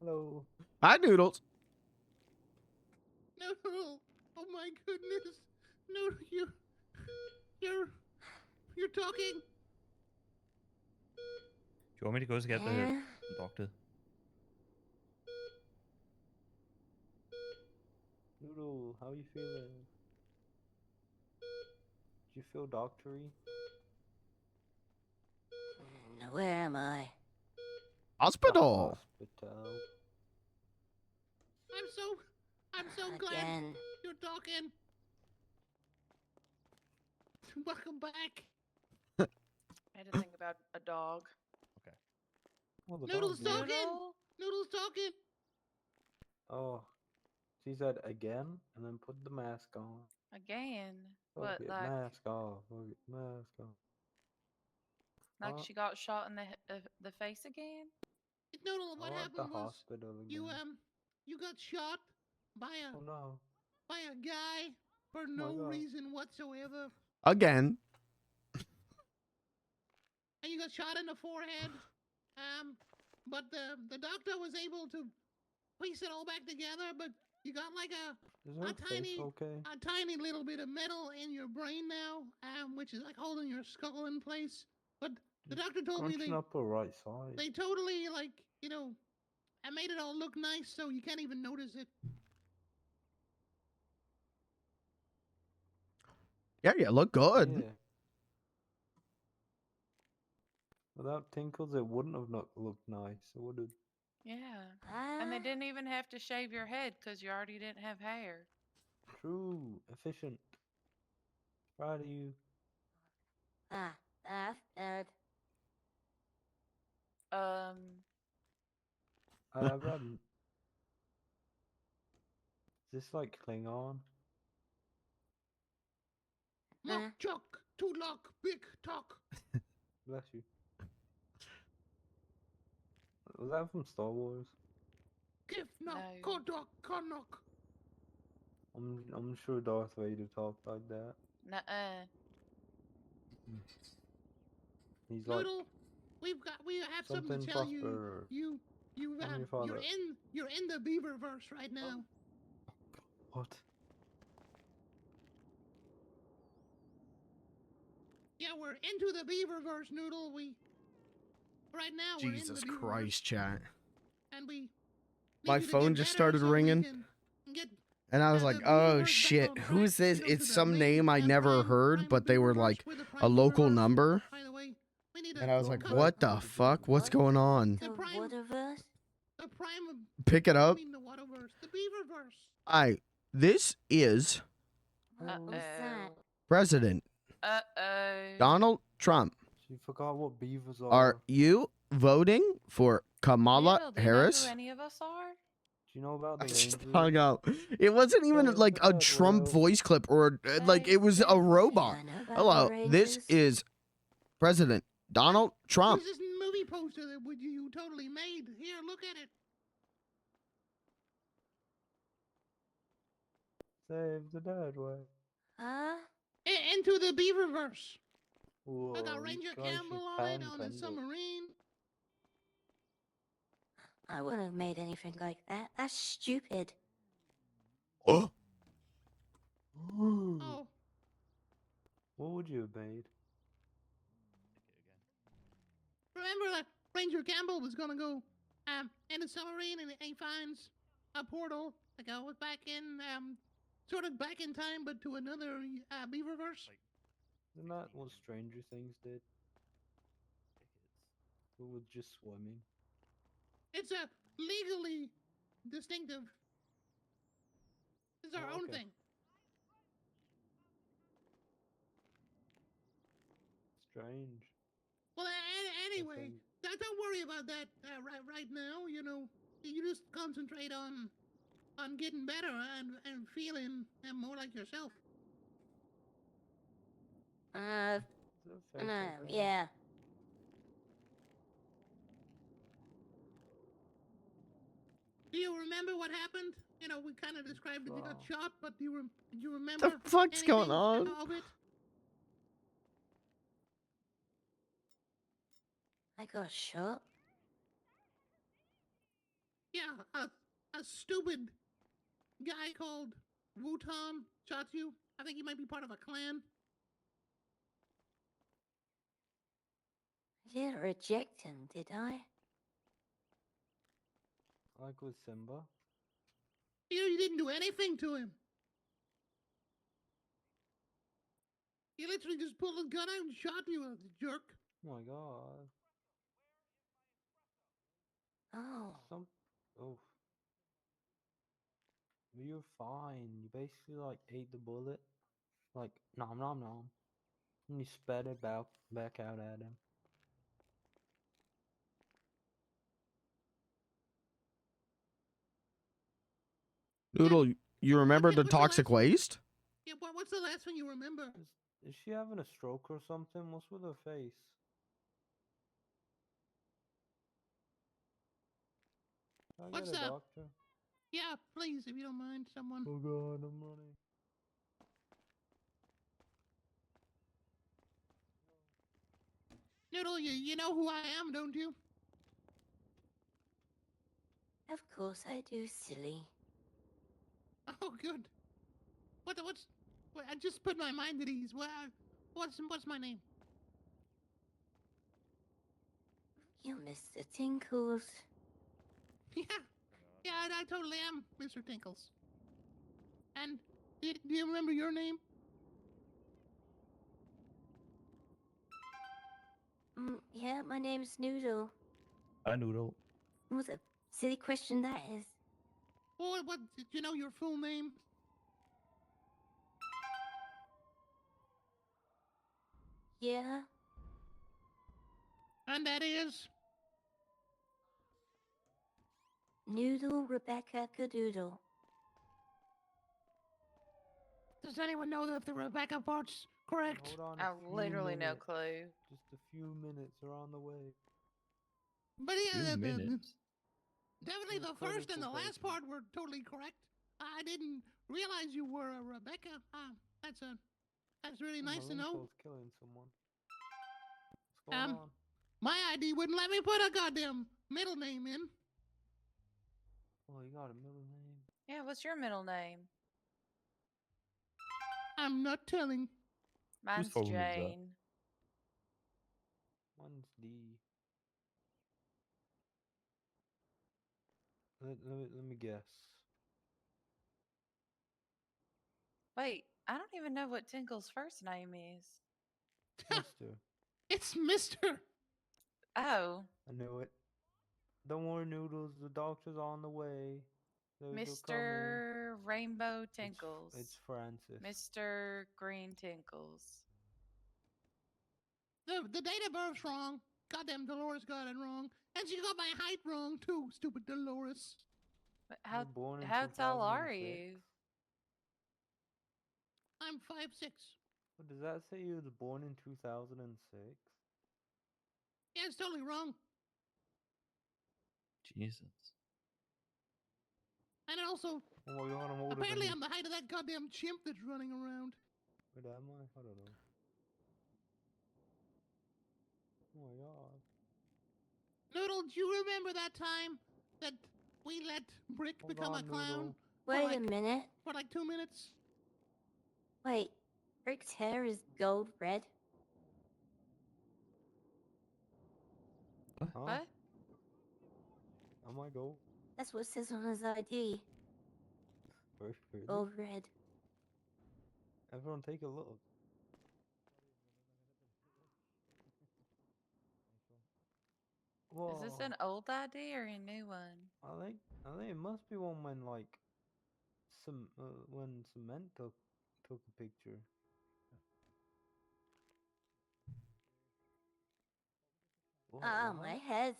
Hello. Hi, Noodles. No, oh my goodness. No, you're talking. Do you want me to go get the doctor? Noodle, how you feeling? Do you feel doctory? Where am I? Hospital. Hospital. I'm so glad you're talking. Welcome back. I had to think about a dog. Okay. Oh, the Noodles dog, yeah. talking. Noodles talking. Oh, she said again, and then put the mask on. Again? Put What, the like, mask off. Put the mask on. like she got shot in the face again? Noodle, what At happened the was hospital you again. you got shot by a Oh no. by a guy for my no God. reason whatsoever, Again. and you got shot in the forehead. But the doctor was able to piece it all back together. But you got like Is her face okay? a tiny little bit of metal in your brain now, which is like holding your skull in place. But the doctor told me Crunching up her right side. they totally I made it all look nice, so you can't even notice it. Yeah, you look good. Yeah. Without tinkles, it wouldn't have looked nice. It would have. Yeah. And they didn't even have to shave your head because you already didn't have hair. True. Efficient. Proud of you. Bastard. I have this like Klingon? Mock chuck, to lock, big talk. Bless you. Was that from Star Wars? Give knock, kodok, konok. I'm sure Darth Vader talked like that. Nuh-uh. He's like Noodle, we have something something to tell you. Prosper. I'm your father. You're in the Beaververse right now. What? Yeah, we're into the Beaververse, Noodle. Right now we're in Jesus the Beaververse, Christ, chat. and we. My phone just started ringing. And I was like, oh shit, who's this? It's some name I never heard, but they were like a local number. And I was like, what the fuck? What's going on? The Waterverse? The prime. Pick it up. I mean the Waterverse, the Beaververse. Alright, this is President Donald Trump. You forgot what beavers Are you voting for Kamala Harris? Do you know who any of us are? Do you know about I the just Rangers? hung up. It wasn't even like a Trump voice clip or like it was a robot. Hello, this is President Donald Trump. This is a movie poster that you totally made. Here, look at it. Save the dead way. Huh? Into the Beaververse. Whoa, I got Ranger Campbell on it on the submarine. I wouldn't have made anything like that. That's stupid. Oh. Oh. What would you have made? Remember that Ranger Campbell was gonna go in the submarine and he finds a portal to go back in sort of back in time but to another Beaververse. Isn't that what Stranger Things did? But with just swimming. It's a legally distinctive. It's our own thing. Strange. Well, anyway, don't worry about that right now. You know, you just concentrate on getting better and feeling more like yourself. Yeah. Do you remember what happened? You know, we kind of described that you got shot, but do you remember? What the fuck's going on? Of it? I got shot. Yeah, a stupid guy called Wutan shot you. I think he might be part of a clan. I didn't reject him, did I? Like with Simba? You didn't do anything to him. He literally just pulled a gun out and shot you, jerk. Oh my god. Oh. Oh. You're fine. You basically like ate the bullet. Like nom nom nom. And you spat it back out at him. Noodle, you remember the toxic waste? Yeah, what's the last one you remember? Is she having a stroke or something? What's with her face? Can I What's get a up? doctor? Yeah, please, if you don't mind, someone. Oh god, I'm running. Noodle, you know who I am, don't you? Of course I do, silly. Oh, good. What's? I just put my mind at ease. What's my name? You Mr. Tinkles. Yeah, I totally am, Mr. Tinkles. And do you remember your name? Yeah, my name's Noodle. Hi, Noodle. What a silly question that is. What? Did you know your full name? Yeah. And that is? Noodle Rebecca Cadoodle. Does anyone know if the Rebecca part's correct? Hold on. I a few literally no minutes. clue. Just a few minutes are on the way. But Few yeah, minutes. definitely the first and the last part were totally correct. I didn't realize you were a Rebecca. That's really nice to know. Killing someone. What's going on? My ID wouldn't let me put a goddamn middle name in. Oh, you got a middle name? Yeah, what's your middle name? I'm not telling. Mine's phone is that? Jane. Mine's D. Let me guess. Wait, I don't even know what Tinkle's first name is. Mister. It's Mr. Oh, I knew it. Don't worry, Noodles. The doctor's on the way. They'll come in. Mr. Rainbow Tinkles. It's Francis. Mr. Green Tinkles. The date of birth's wrong. Goddamn Dolores got it wrong. And she got my height wrong too, stupid Dolores. But You're born in how tall are 2006. you? I'm 5'6". What, does that say you was born in 2006? Yeah, it's totally wrong. Jesus. And also, Oh my god, I'm older apparently than I'm the height of that goddamn chimp that's running around. Wait, am I? I don't know. Oh my god. Noodle, do you remember that time that we let Brick Hold become on, a clown? Noodle. Wait a minute. For like 2 minutes? Wait, Rick's hair is gold red. Huh? What? Am I gold? That's what it says on his ID. Really? Gold red. Everyone take a look. Is this Whoa. an old ID or a new one? I think it must be one when like when Cement took a picture. Ah, What? my head.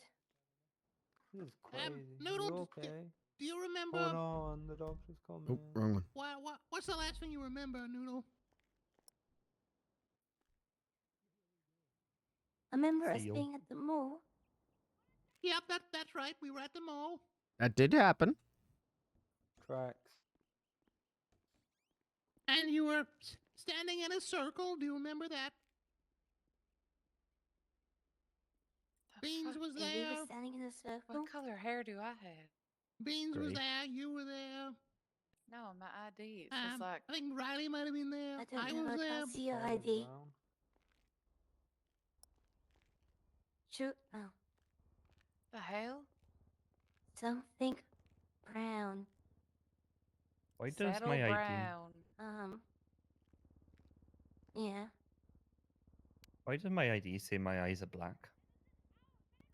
This is crazy. Noodle, You okay? do you remember? Hold on, the doctor's coming. Oh, wrong one. What's the last thing you remember, Noodle? I remember us Seal. being at the mall. Yep, that's right. We were at the mall. That did happen. Tracks. And you were standing in a circle. Do you remember that? Beans was Yeah, we there. were standing in a circle. What color hair do I have? Beans was Gray. there. You were there. No, my ID. It says like I think Riley might have been there. I don't know. was I there. can't see your ID. Shoot. Oh, the hell? something brown. Why does Saddle my ID? brown. Yeah. Why does my ID say my eyes are black?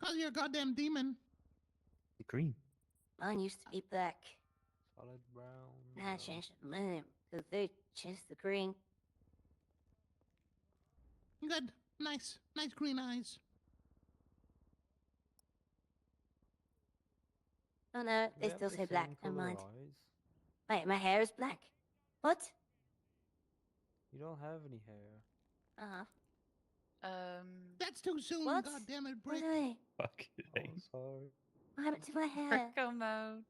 Cause you're a goddamn demon. Green. Mine used to be black. Solid brown. Now I changed the name because they changed the green. Good. Nice green eyes. Oh no, They they have still the say black. same Never color mind. eyes. Wait, my hair is black. What? You don't have any hair. That's too soon. What? God damn it, What Brick. are they? Fuck. Oh, sorry. What happened to my hair? Go mode.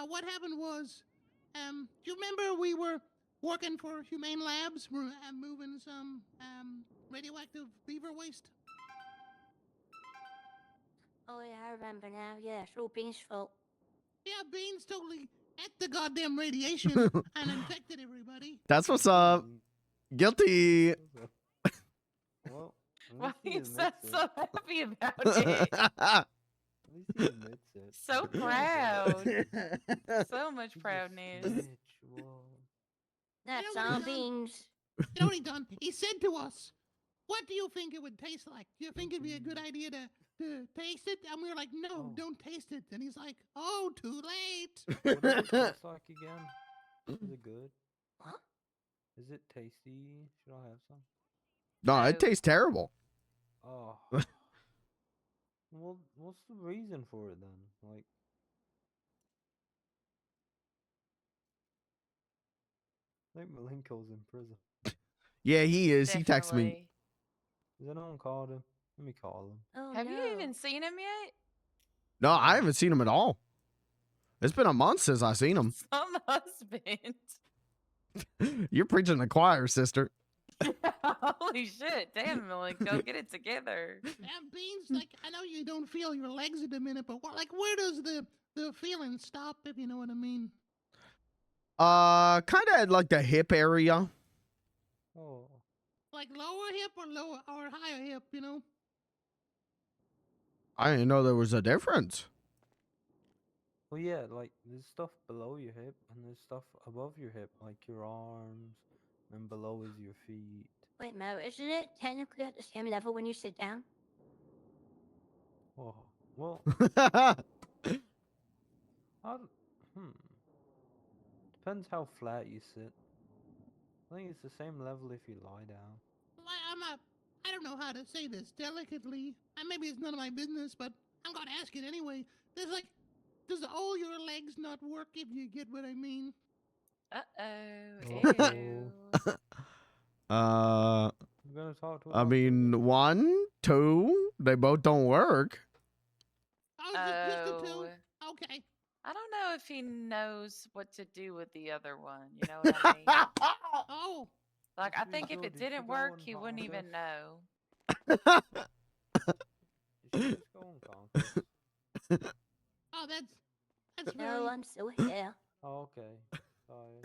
What happened was, do you remember we were working for Humane Labs? We're moving some radioactive beaver waste. Oh yeah, I remember now. Yeah, it's all Bean's fault. Yeah, Beans totally ate the goddamn radiation and infected everybody. That's what's up. Guilty. Well, Why he you admits sound it. so happy about it? At least he admits it. So proud. So much proudness. That's what on he done? Beans. You know what he done? He said to us, "What do you think it would taste like? Do you think it'd be a good idea to taste it?" And we were like, "No, don't taste it." And he's like, "Oh, too late." What does it taste like again? Is it good? What? Is it tasty? Should I have some? No, it tastes terrible. Oh. Well, what's the reason for it then? Like, I think Malenko's in prison. Yeah, he is. He texted me. Definitely. Has anyone called him? Let me call him. Oh, Have no. you even seen him yet? No, I haven't seen him at all. It's been a month since I seen him. Some husband. You're preaching the choir, sister. Holy shit. Damn, Malenko, get it together. Beans, like, I know you don't feel your legs at the minute, but what, like, where does the feeling stop, if you know what I mean? Kind of at like the hip area. Oh. Like lower hip or lower or higher hip, you know? I didn't know there was a difference. Well, yeah, like there's stuff below your hip and there's stuff above your hip, like your arms, and below is your feet. Wait, Mo, isn't it technically at the same level when you sit down? Oh, well. Depends how flat you sit. I think it's the same level if you lie down. I don't know how to say this delicately. And maybe it's none of my business, but I'm gonna ask it anyway. Does all your legs not work, if you get what I mean? Ew. I'm gonna talk to a I mean, 1, 2, they both don't work. Oh, just the two? Okay. I don't know if he knows what to do with the other one. You know what I mean? Oh. Like, I think if it didn't work, he wouldn't even know. You should just go on conquest. Oh, that's No, very... I'm still here. Oh, okay. Sorry.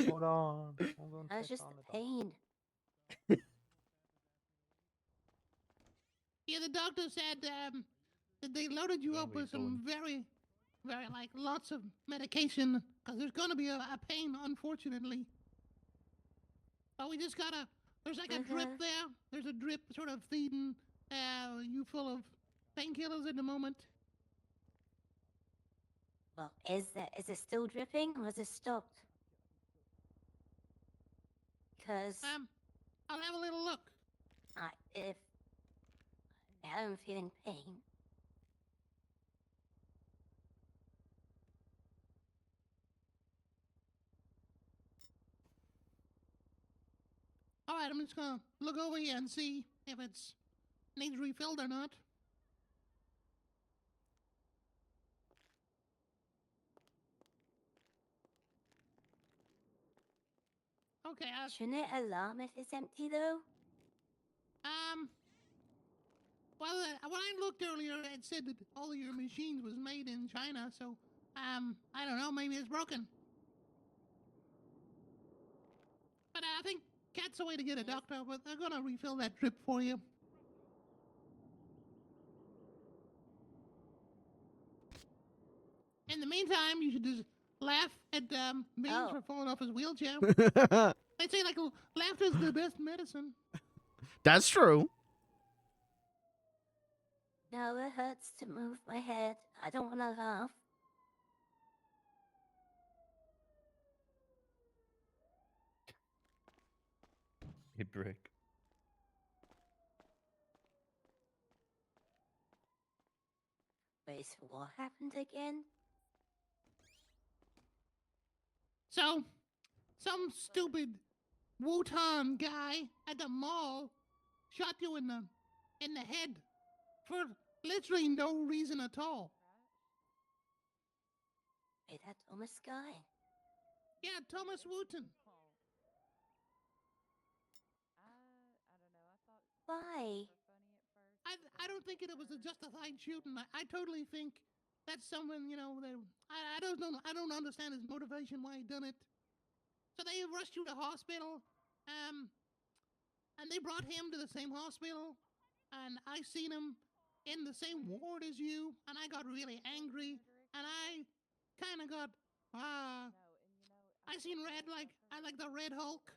Hold on. I'm going to That's check just on the it. pain. Yeah, the doctor said that they loaded you up with some very, like, lots of medication, because there's going to be a pain, unfortunately. But we just gotta... There's like a drip there. There's a drip sort of feeding you full of painkillers at the moment. Well, is it still dripping or has it stopped? Because I'll have a little look. If I'm feeling pain. All right, I'm just gonna look over here and see if it's needs refilled or not. Okay. Shouldn't it alarm if it's empty though? Well, when I looked earlier, it said that all of your machines was made in China, so I don't know, maybe it's broken. But I think Cat's a way to get a doctor, but they're gonna refill that drip for you. In the meantime, you should just laugh at Beans for falling off his wheelchair. They say like laughter's the best medicine. That's true. No, it hurts to move my head. I don't want to laugh. Hey, Brick. Wait, so what happened again? So, some stupid Wutan guy at the mall shot you in the head for literally no reason at all. Wait, that Thomas guy? Yeah, Thomas Wooten. Why? I don't think it was a justified shooting. I totally think that's someone, you know, that I don't know. I don't understand his motivation why he done it. So they rushed you to hospital, and they brought him to the same hospital, and I seen him in the same ward as you, and I got really angry, and I kind of got I seen red like the Red Hulk,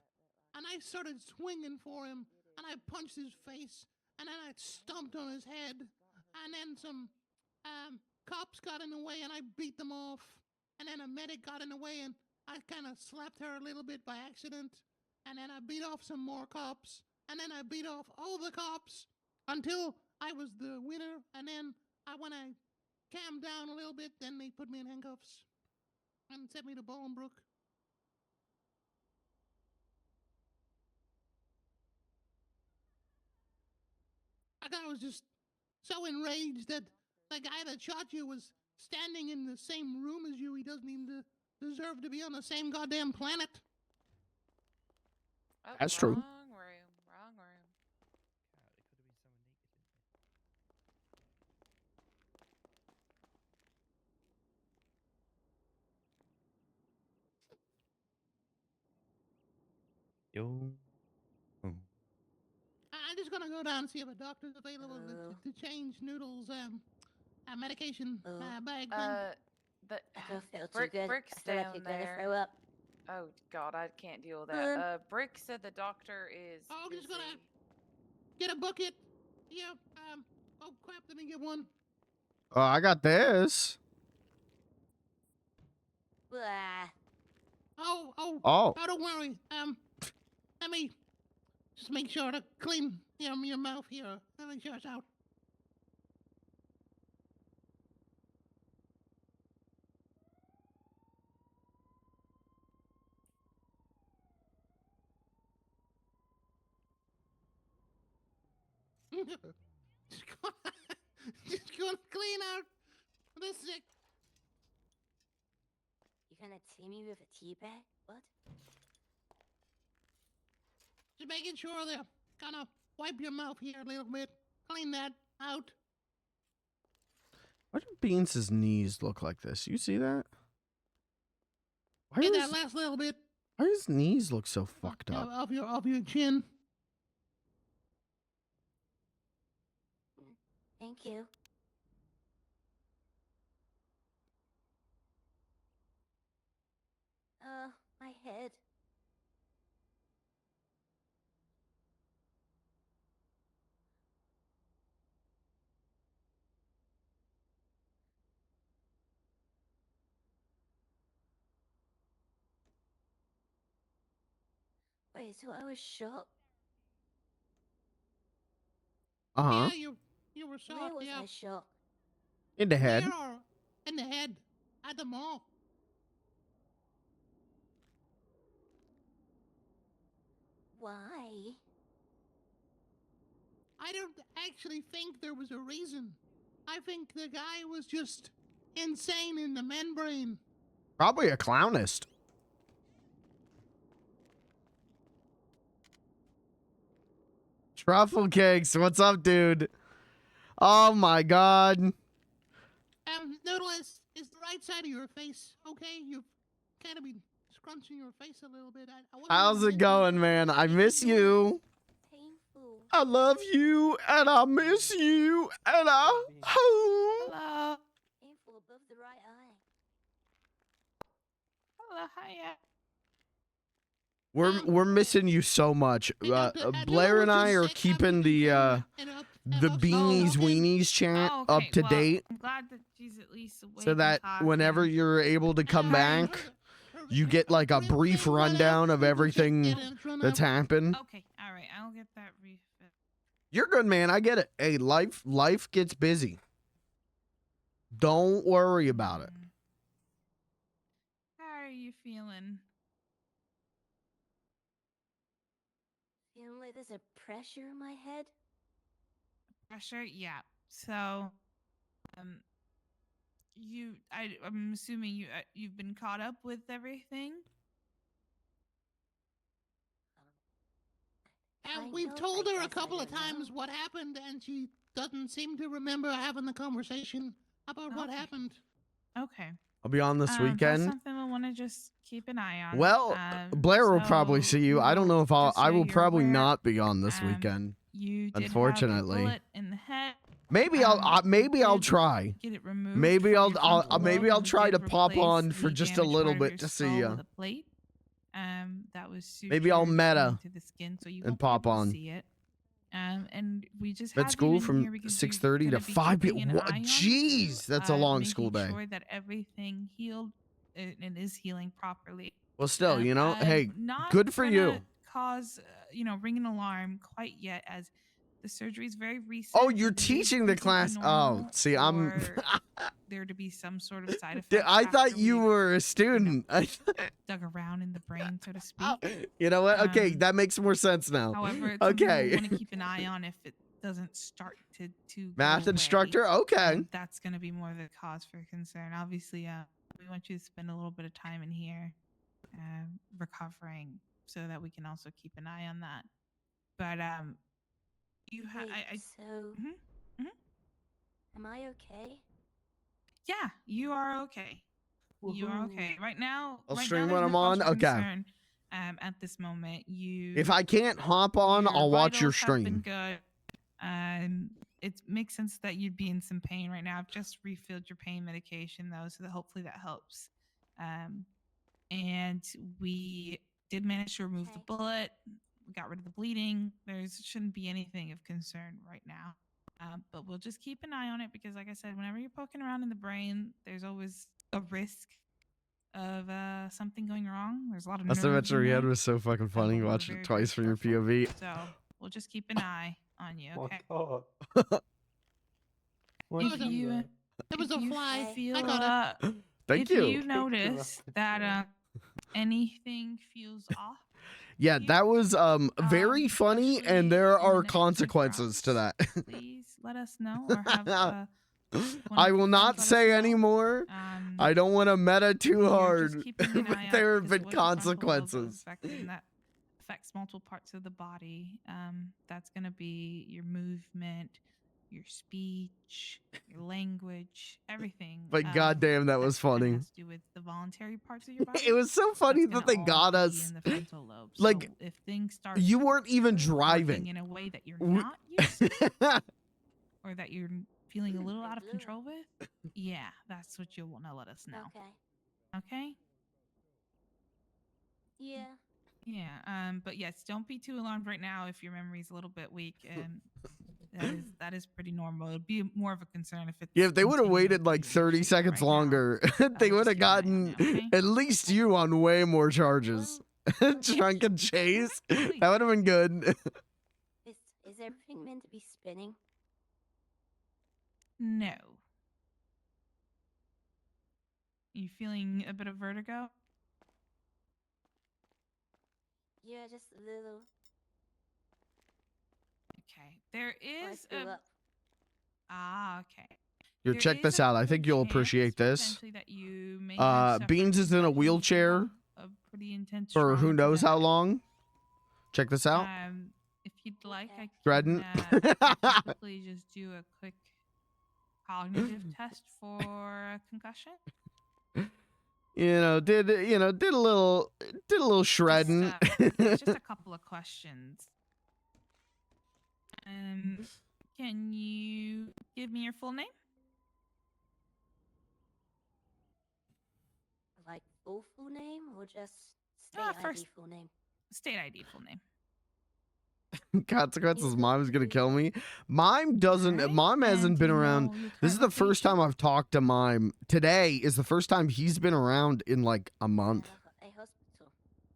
and I started swinging for him, and I punched his face, and then I stomped on his head, and then some cops got in the way, and I beat them off, and then a medic got in the way, and I kind of slapped her a little bit by accident, and then I beat off some more cops, and then I beat off all the cops until I was the winner, and then when I calmed down a little bit, then they put me in handcuffs. and sent me to Bolingbrook. I was just so enraged that the guy that shot you was standing in the same room as you. He doesn't even deserve to be on the same goddamn planet. Oh, That's true. Wrong room. Wrong room. Yo. Oh. I'm just gonna go down and see if a doctor's available to change Noodle's medication bag thing. The I don't feel too good. Brick's I feel like down you're gonna there. throw up. Oh God, I can't deal with that. Brick said the doctor is. Oh, I'm just busy. gonna get a bucket. Yeah. Oh crap! Let me get one. I got this. Blah. Oh, don't worry. Let me just make sure to clean your mouth here. Let me make sure it's out. just gonna clean out the sick. You gonna tee me with a tea bag? What? Just making sure they're gonna wipe your mouth here a little bit. Clean that out. Why do Beans' knees look like this? You see that? Why Get does, that last little bit why does his knees look so fucked up? off your chin. Thank you. My head. Wait, so I was shot? Uh-huh. Yeah, you were shot. Where was yeah. I shot? In the head. Where or in the head at the mall. Why? I don't actually think there was a reason. I think the guy was just insane in the membrane. Probably a clownist. Truffle cakes, what's up, dude? Oh my god. Noodle is the right side of your face, okay? You've kind of been scrunching your face a little bit. How's it going, man? I miss you. Painful. I love you, and I miss you, and I hope. Hello. Painful above the right eye. Hello, hiya. We're missing you so much. Blair and I are keeping the beanies weenies chant Oh, up okay, to well, date, I'm glad that she's at least awake so that and whenever talking. you're able to come back, you get like a brief rundown of everything that's happened. Okay, all right, I'll get that refit. You're good, man. I get it. Hey, life gets busy. Don't worry about it. How are you feeling? Feeling like there's a pressure in my head? Pressure? Yeah. So, I'm assuming you've been caught up with everything. And we've told her a couple of times what happened, and she doesn't seem to remember having the conversation about what happened. Okay. I'll be on this That's weekend. something we'll want to just keep an eye on. Well, Blair will probably see you. I don't know if I will probably not be on this weekend. You did Unfortunately. have a bullet in the head. Maybe I'll try. Get it removed. Maybe from I'll your frontal maybe lobe I'll and try did to pop replace on for the just a damaged little part of bit your to see skull ya. with a plate. That was Maybe I'll sutured meta into the skin, so you and won't be pop able to on. see it. And we just At have school you in from here because 6:30 you're to gonna be 5 keeping p.m. an What? eye on Jeez, that's a long school making day. sure that everything healed and is healing properly. Well, still, I'm hey, not good for gonna you. Cause ring an alarm quite yet, as The surgery is very recent. Oh, you're It is teaching the completely class. Oh, normal see, I'm. for there to be some sort of side Dude, effect. I thought after you we've were a student. dug around in the brain, so to speak. You know what? Okay, that makes more sense now. However, it's something Okay. we'll want to keep an eye on if it doesn't start to Math go away. instructor. Okay. That's going to be more the cause for concern. Obviously, we want you to spend a little bit of time in here recovering so that we can also keep an eye on that. But you have So, am I okay? yeah, you are okay. You are okay right now. I'll right stream now, when there's I'm no cause on. for Okay. concern, at this moment, If I can't hop on, I'll watch your vitals have been stream. good. It makes sense that you'd be in some pain right now. I've just refilled your pain medication though, so that hopefully that helps. And we did manage to remove the bullet. We got rid of the bleeding. There shouldn't be anything of concern right now. But we'll just keep an eye on it because, like I said, whenever you're poking around in the brain, there's always a risk of something going wrong. There's a lot of That's nerves the in we had there. was so fucking funny. Watched it twice from your POV. So we'll just keep an eye on you, okay? Oh. If you, It was if a you fly. feel, I got it. Thank if you. you notice that anything feels off, Yeah, that was very funny, and there are consequences to that. please let us know or have I will not say anymore. I don't want to meta too hard, keeping an but eye out there have because been it was a frontal lobe consequences. affected, and that affects multiple parts of the body. That's going to be your movement, your speech, your language, everything. But goddamn, that was funny. Has to do with the voluntary parts of your body. It was so funny that they got be us. in the frontal lobe. Like, So if things start you weren't even working driving. in a way that you're not used to, or that you're feeling a little out of control with, yeah, that's what you'll want to let us know. Okay. Okay? Yeah. Yeah. But yes, don't be too alarmed right now if your memory's a little bit weak. That is pretty normal. It'd be more of a concern if it's Yeah, if they would have waited like 30 seconds longer, they would have gotten at least you on way more charges. Drunken chase. That would have been good. Is everything meant to be spinning? No. You feeling a bit of vertigo? Yeah, just a little. Okay. There is threw up. okay. Here, There check is this a out. I think you'll chance appreciate this. potentially that you may have Beans suffered is in a from wheelchair a pretty intense for who trauma to knows the how head. long. Check this out. If you'd like, I Threaten. can quickly just do a quick cognitive test for a concussion. Did a little shredding. It's just a couple of questions. Can you give me your full name? Like full name or just state First, ID full name? State ID full name. Consequences. Mom's gonna kill me. Mime hasn't been around. This is the first time I've talked to Mime. Today is the first time he's been around in like a month.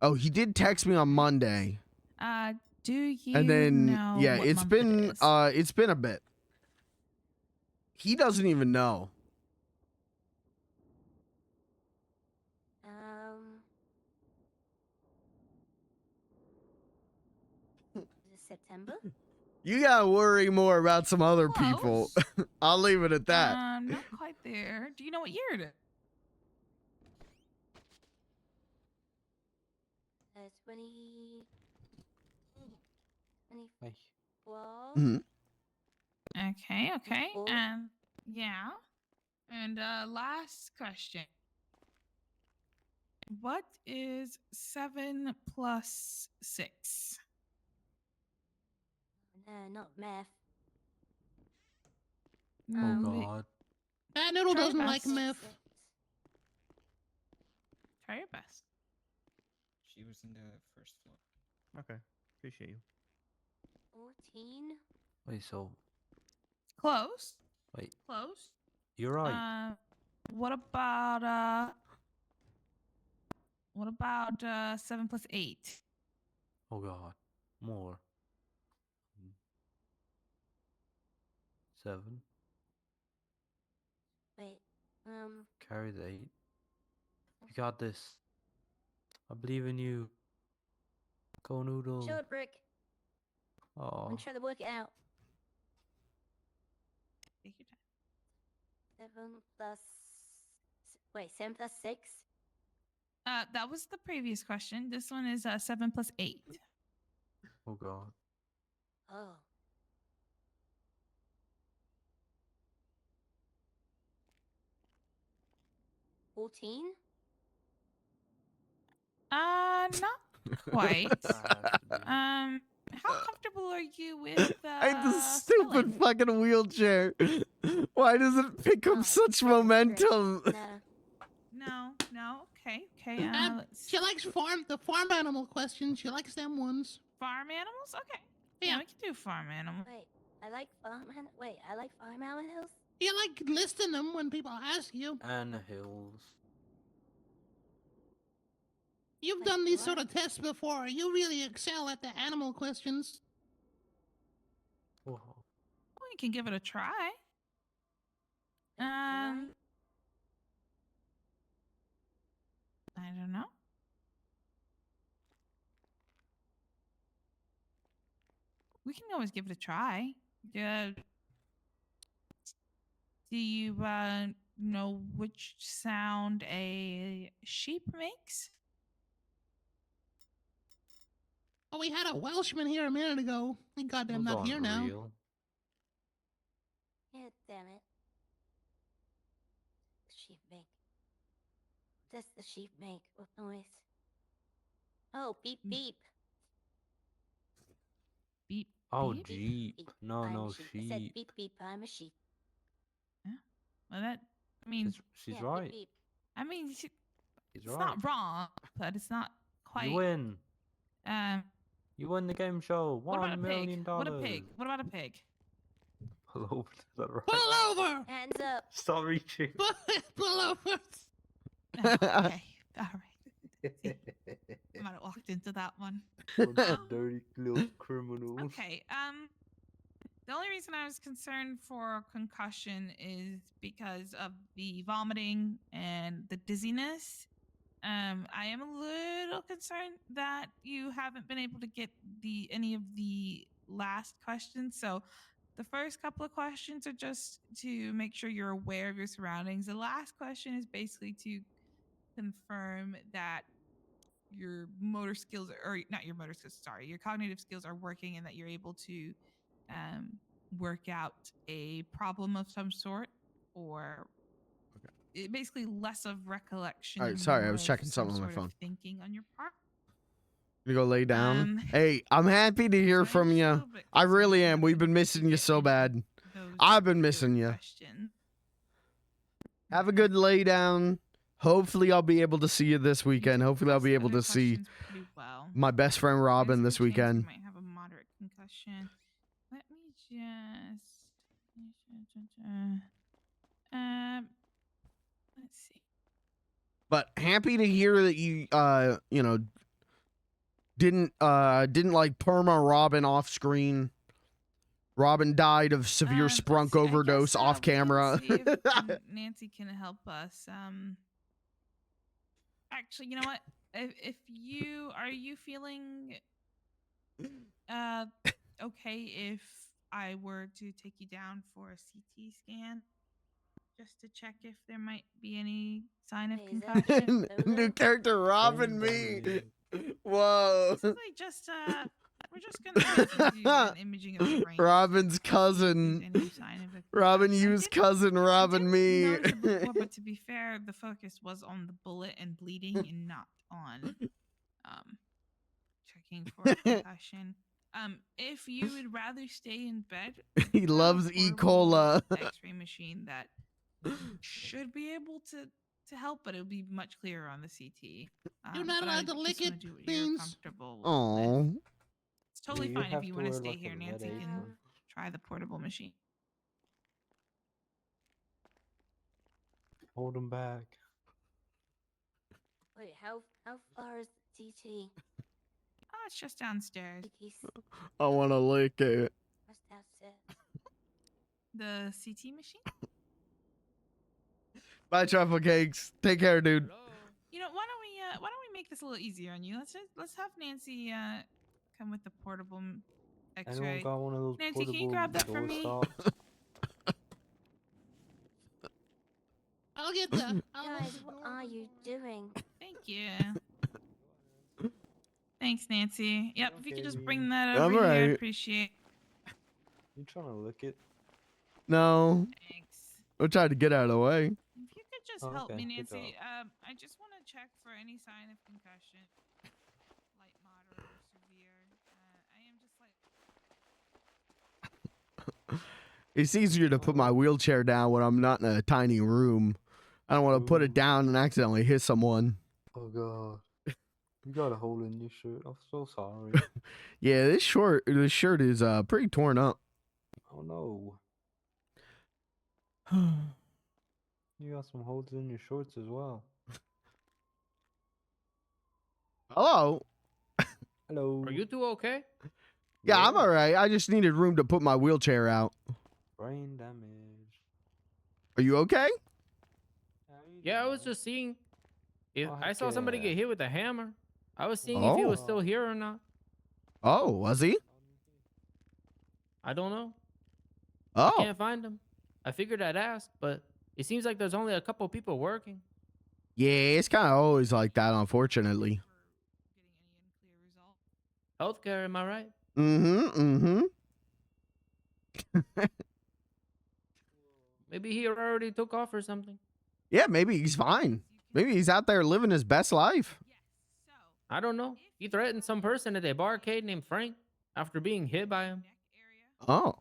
Oh, he did text me on Monday. Do you And then know yeah, what it's month been it is? it's been a bit. He doesn't even know. Is it September? You gotta worry more about some other people. I'll leave it at that. Not quite there. Do you know what year it is? 2012. Mhm. Okay. Four. Yeah. And last question. What is 7 plus 6? No, not math. Oh God. That noodle Try your doesn't like best. meth. Try your best. She was in the first floor. Okay. Appreciate you. 14. Wait, so Close. wait, Close. you're right. What about 7 plus 8? Oh God, more. 7. Wait. Carries 8. You got this. I believe in you. Go Noodle. Show it, Brick. I'm Oh. gonna try to work it out. Take your time. 7 plus. Wait, 7 plus 6? That was the previous question. This one is 7 plus 8. Oh god. Oh. $14? Not quite. How comfortable are you with I hate this stupid spelling? fucking wheelchair. Why does it pick up such momentum? No. Okay. Let's She likes the farm animal questions. She likes them ones. farm animals. Okay. Yeah, we can do farm animals. Wait, I like farm animals? You like listing them when people ask you. And hills. You've done these sort of tests before. You really excel at the animal questions. Whoa. Well, you can give it a try. I don't know. We can always give it a try. Do you know which sound a sheep makes? Oh, we had a Welshman here a minute ago. Thank God they're not here now. Yeah, damn it. Sheep make. What does the sheep make? What noise? Oh, beep beep. Beep. Oh, beep? Jeep. Beep. No, I'm no, a sheep. I said sheep. beep beep. I'm a sheep. Well, that I mean, She's Yeah, right. beep beep. I mean, She's it's right. not wrong, but it's not quite. You win. You win the game show. What about $1 a million. pig? What a pig? What about a pig? Pull over. Is that right? Pull over! Hands up. Stop reaching. Pull over! Okay, all right. I might have walked into that one. Bunch of dirty little criminals. Okay. The only reason I was concerned for concussion is because of the vomiting and the dizziness. I am a little concerned that you haven't been able to get any of the last questions. So the first couple of questions are just to make sure you're aware of your surroundings. The last question is basically to confirm that your motor skills, or not your motor skills, sorry, your cognitive skills are working and that you're able to work out a problem of some sort, or basically less of recollection. All right, and sorry, I more was of checking some something on my sort of phone. thinking on your part. You go lay down. Hey, I'm happy to hear from you. bit I really am. We've been missing you so bad. I've been missing you. Have a good lay down. Hopefully, I'll be able to see you this weekend. Hopefully, I'll be able to see pretty well. my best friend Robin There's this a chance you weekend. might have a moderate concussion. Let me just let's see. But happy to hear that you didn't like perma Robin off screen. Robin died of severe sprunk overdose off camera. See if Nancy can help us. Actually, you know what? If you are you feeling okay if I were to take you down for a CT scan just to check if there might be any sign of concussion? New character Robin me. Whoa. Basically just we're just gonna basically do an imaging of the brain. Robin's cousin. Robin used cousin Robin me. Before, but to be fair, the focus was on the bullet and bleeding and not on checking for a concussion. If you would rather stay in bed, He loves E. Cola. X-ray machine that should be able to help, but it'll be much clearer on the CT. You're not but I allowed to just lick wanna it, do what you're Beans. comfortable with. Oh. It's totally you fine have if you to want to wear, stay like, a here. Nancy med can apron? try the portable machine. Hold him back. Wait, how far is the TT? Oh, it's just downstairs. I want to lick it. What's downstairs? the CT machine? Bye, truffle cakes. Take care, dude. You know, why don't we make this a little easier on you? Let's have Nancy come with the portable Anyone X-ray. got one of those Nancy, can you portable grab that for door me? stops? I'll get that. Guys, what are you doing? Thank you. Thanks, Nancy. Yep, if you could just bring that I'm over here, I'd alright. appreciate. You trying to lick it? No. Thanks. I'm trying to get out of the way. If you could just Oh, help okay, me, good Nancy. I just want to check for any sign of concussion, light, moderate, or severe. I am just like. It's easier to put my wheelchair down when I'm not in a tiny room. I don't want to put it down and accidentally hit someone. Oh god. You got a hole in your shirt. I'm so sorry. Yeah, this shirt is pretty torn up. Oh no. You got some holes in your shorts as well. Hello. Hello. Are you two okay? Yeah, I'm alright. I just needed room to put my wheelchair out. Brain damage. Are you okay? Yeah, I was just seeing if Oh, I saw somebody yeah. get hit with a hammer. I was seeing if he was Oh. still here or not. Oh, was he? I don't know. Oh. I can't find him. I figured I'd ask, but it seems like there's only a couple people working. Yeah, it's kind of always like that, unfortunately. Healthcare, am I right? Mm-hmm. Maybe he already took off or something. Yeah, maybe he's fine. Maybe he's out there living his best life. I don't know. He threatened some person at a barcade named Frank after being hit by him. Oh.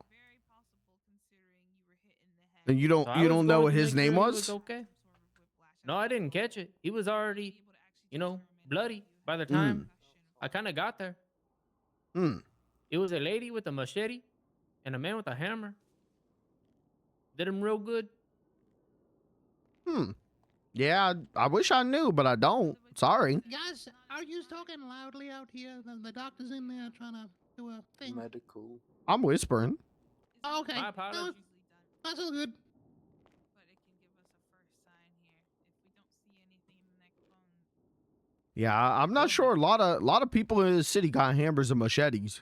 And you don't So I was know going what to his make name sure he was? okay. No, I didn't catch it. He was already, bloody by the time I kind of got there. It was a lady with a machete and a man with a hammer. Did him real good. Yeah, I wish I knew, but I don't. Sorry. Guys, are you talking loudly out here? The doctor's in there trying to do a thing. Medical. I'm whispering. Oh, okay. My apologies. That's all good. Yeah, I'm not sure. A lot of people in the city got hammers and machetes.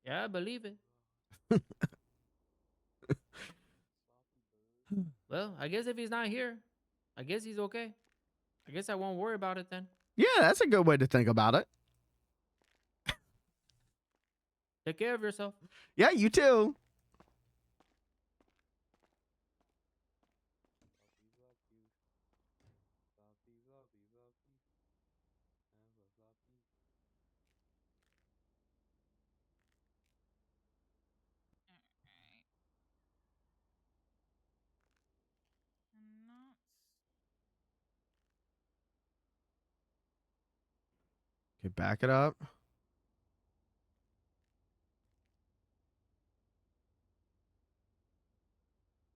Yeah, I believe it. Well, I guess if he's not here, I guess he's okay. I guess I won't worry about it then. Yeah, that's a good way to think about it. Take care of yourself. Yeah, you too. Okay, back it up.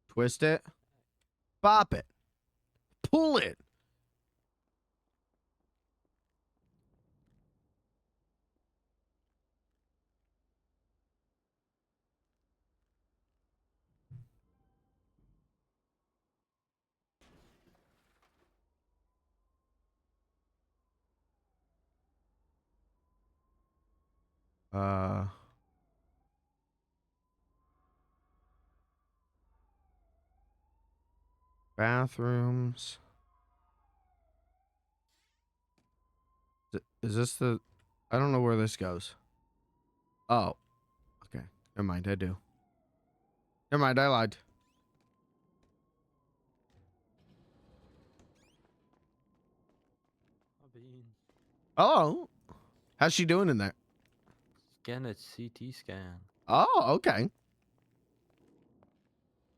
Twist it. Pop it. Pull it. Bathrooms. Is this the... I don't know where this goes. Oh. Okay. Never mind, I do. Never mind, I lied. Oh. How's she doing in there? Scan a CT scan. Oh, okay.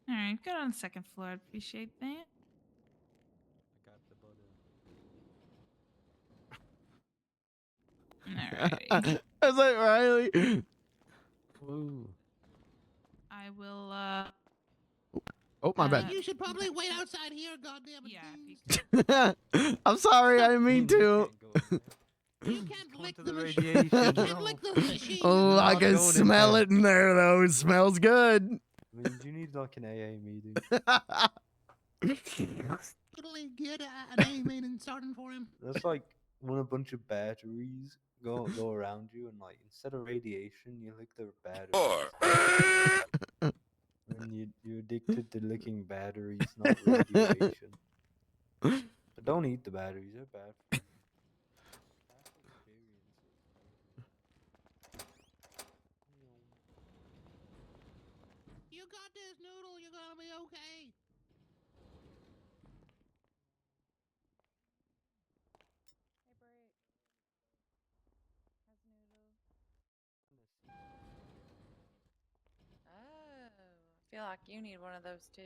All right, good on the second floor. I'd appreciate that. Alrighty. I was like, Riley. Ooh. I will. Oh, my bad. You should probably wait outside here, goddamn it. Yeah. I'm sorry, I didn't mean to. You can't lick the machine. radiation. You can't lick the machine. Oh, I not can going in smell there. it in there though. It smells good. Means you need like an AA meeting. Totally get an A main and starting for him. That's like when a bunch of batteries go around you, and like instead of radiation, you lick the batteries. And you're addicted to licking batteries, not radiation. But don't eat the batteries; they're bad. For you. You got this, Noodle. You're gonna be okay. Oh, I feel like you need one of those too.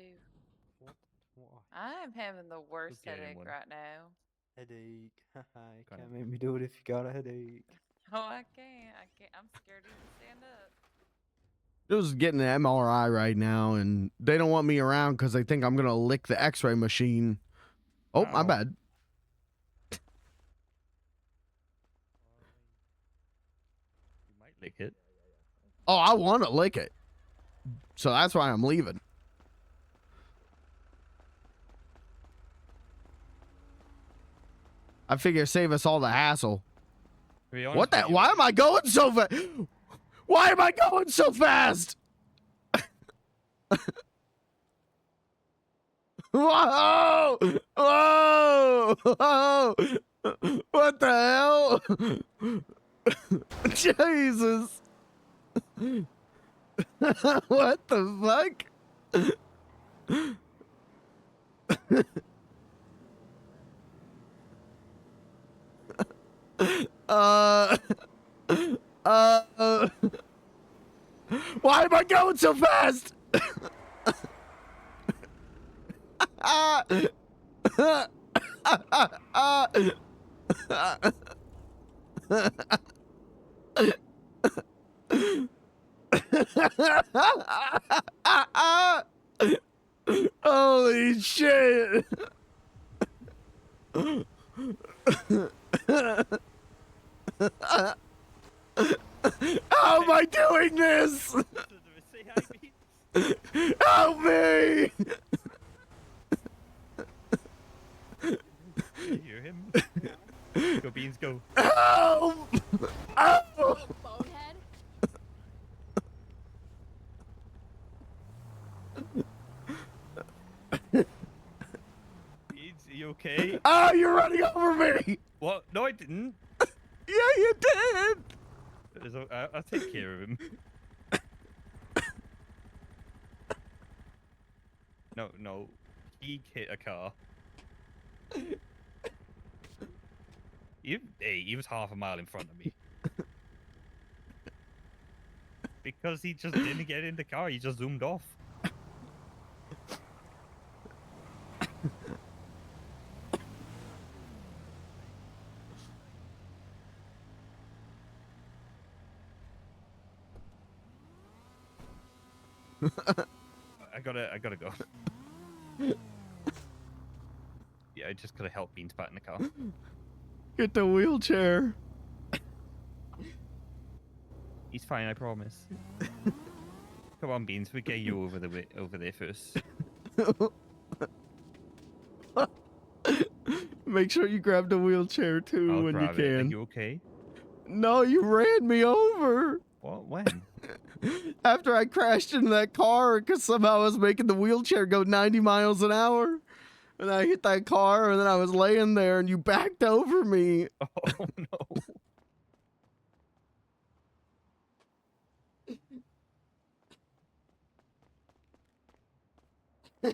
What? Why? I'm having the worst getting headache one. right now. Headache. You can't make me do it if you got a headache. Oh, I can't. I'm scared to even stand up. Just getting an MRI right now, and they don't want me around because they think I'm gonna lick the X-ray machine. Oh, my Ow. bad. You might lick it. Oh, I want to lick it, so that's why I'm leaving. I figure save us all the hassle. To be honest What with the? you, Why am I going so fast? Why am I going so fast? Whoa! Whoa! Whoa! What the hell? Jesus! What the fuck? Why am I going so fast? Holy shit! How am I doing this? Help me! You hear him? Go Beans, go. Help! Oh! Bonehead. Beans, are you okay? Oh, you're running over me! What? No, I didn't. Yeah, you did! I'll take care of him. No. He hit a car. He was half a mile in front of me. Because he just didn't get in the car, he just zoomed off. I gotta go. Yeah, I just gotta help Beans back in the car. Get the wheelchair. He's fine, I promise. Come on, Beans, we get you over there first. Make sure you grab the wheelchair too I'll when you grab it. Are can. you okay? No, you ran me over. What? When? After I crashed into that car because somehow I was making the wheelchair go 90 miles an hour. And I hit that car and then I was laying there and you backed over me. Oh, no. Do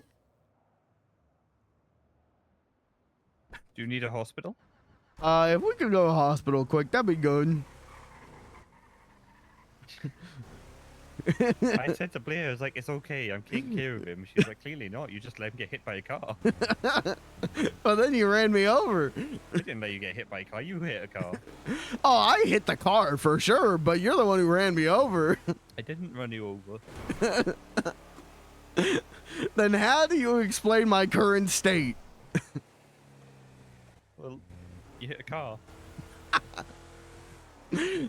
you need a hospital? If we could go to the hospital quick, that'd be good. I said to Blair, I was like, it's okay, I'm taking care of him. She's like, clearly not, you just let him get hit by a car. Well, then you ran me over. I didn't let you get hit by a car, you hit a car. Oh, I hit the car for sure, but you're the one who ran me over. I didn't run you over. Then how do you explain my current state? Well, you hit a car.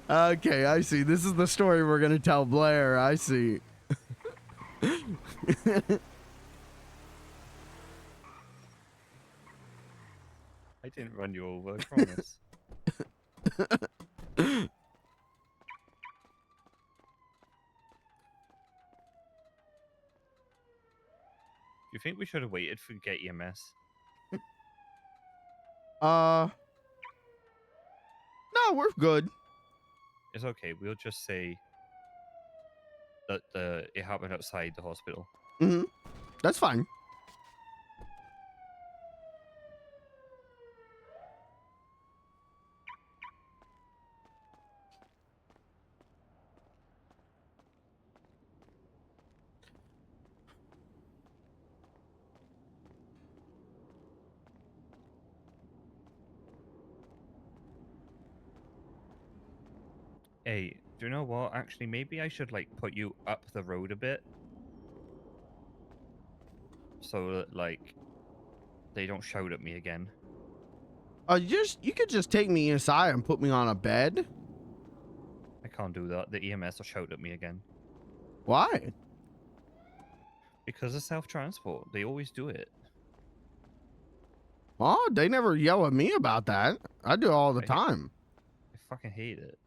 Okay, I see. This is the story we're gonna tell Blair. I see. I didn't run you over, I promise. Do you think we should have waited for get EMS? No, we're good. It's okay. We'll just say that it happened outside the hospital. Mm-hmm. That's fine. Hey, do you know what? Actually, maybe I should like put you up the road a bit, so that like they don't shout at me again. You could just take me inside and put me on a bed. I can't do that. The EMS will shout at me again. Why? Because of self-transport. They always do it. Oh, they never yell at me about that. I do it all the time. I fucking hate it.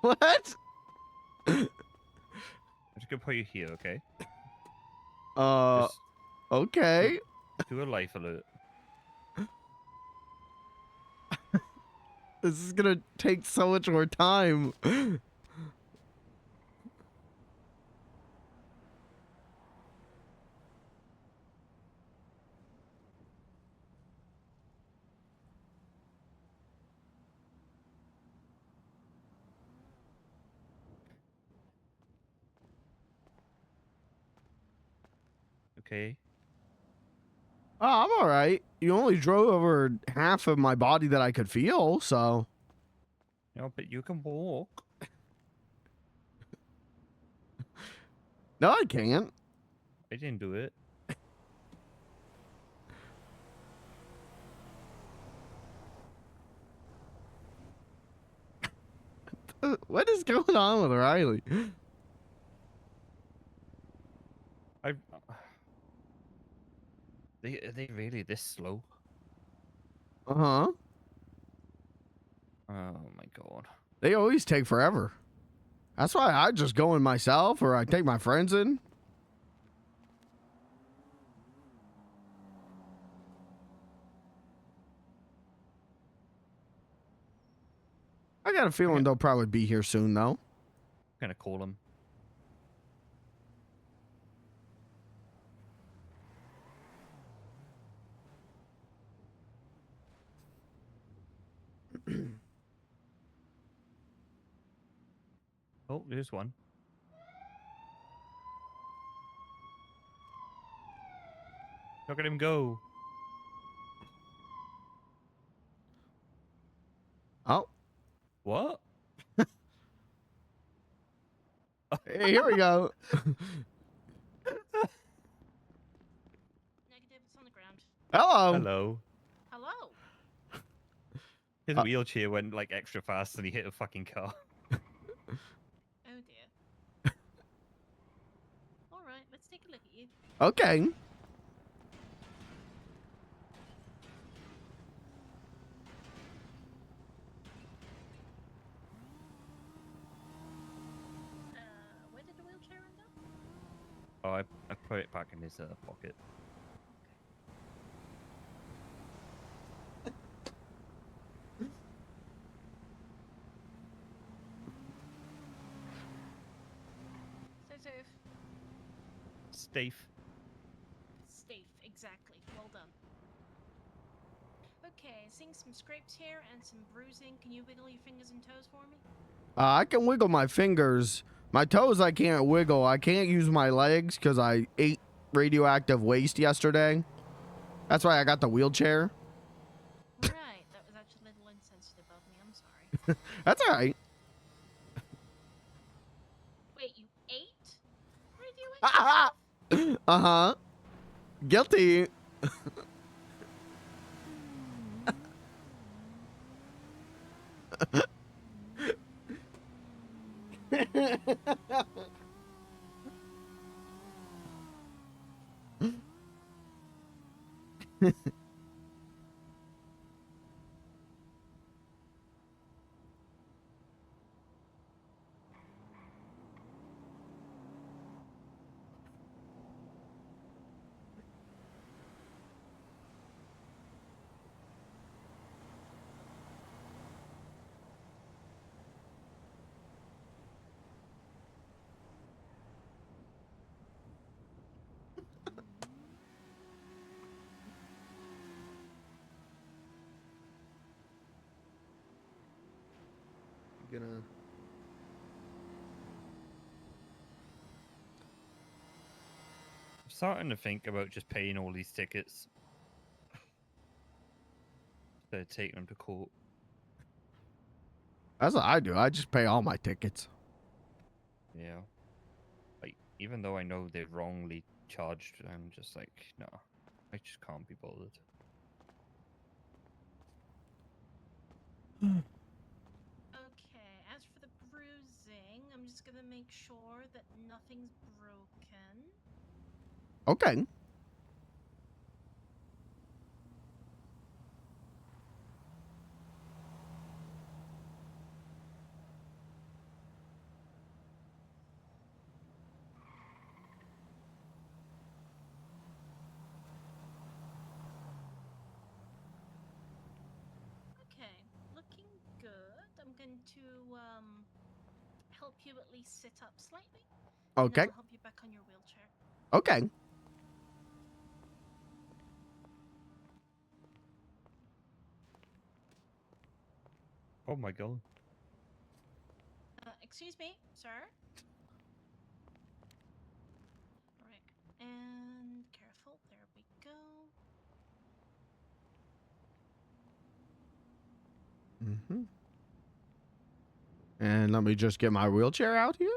What? I'm just gonna put you here, okay? Okay. Do a life alert. This is gonna take so much more time. Okay. Oh, I'm all right. You only drove over half of my body that I could feel, so. No, but you can walk. No, I can't. I didn't do it. What is going on with Riley? Are they really this slow? Uh-huh. Oh my god. They always take forever. That's why I just go in myself or I take my friends in. I got a feeling they'll probably be here soon, though. I'm gonna call them. Oh, there's one. Look at him go. Oh. What? Hey, here we go. Negative, it's on the ground. Hello. Hello. Hello. His wheelchair went like extra fast and he hit a fucking car. Oh dear. Alright, let's take a look at you. Okay. Where did the wheelchair end up? Oh, I put it back in his pocket. So, Steve. Steve, exactly. Well done. Okay, seeing some scrapes here and some bruising. Can you wiggle your fingers and toes for me? I can wiggle my fingers. My toes I can't wiggle. I can't use my legs because I ate radioactive waste yesterday. That's why I got the wheelchair. Right, that was actually a little insensitive of me. I'm sorry. That's all right. Wait, you ate radioactive? Uh-huh. Guilty. Gonna. I'm starting to think about just paying all these tickets instead of taking them to court. That's what I do. I just pay all my tickets. Yeah. Like, even though I know they're wrongly charged, I'm just like, no, I just can't be bothered. Okay, as for the bruising, I'm just gonna make sure that nothing's broken. Okay. Okay, looking good. I'm going to help you at least sit up slightly. And Okay. then I'll help you back on your wheelchair. Okay. Oh my god. Excuse me, sir. Alright, and careful. There we go. Mm-hmm. And let me just get my wheelchair out here.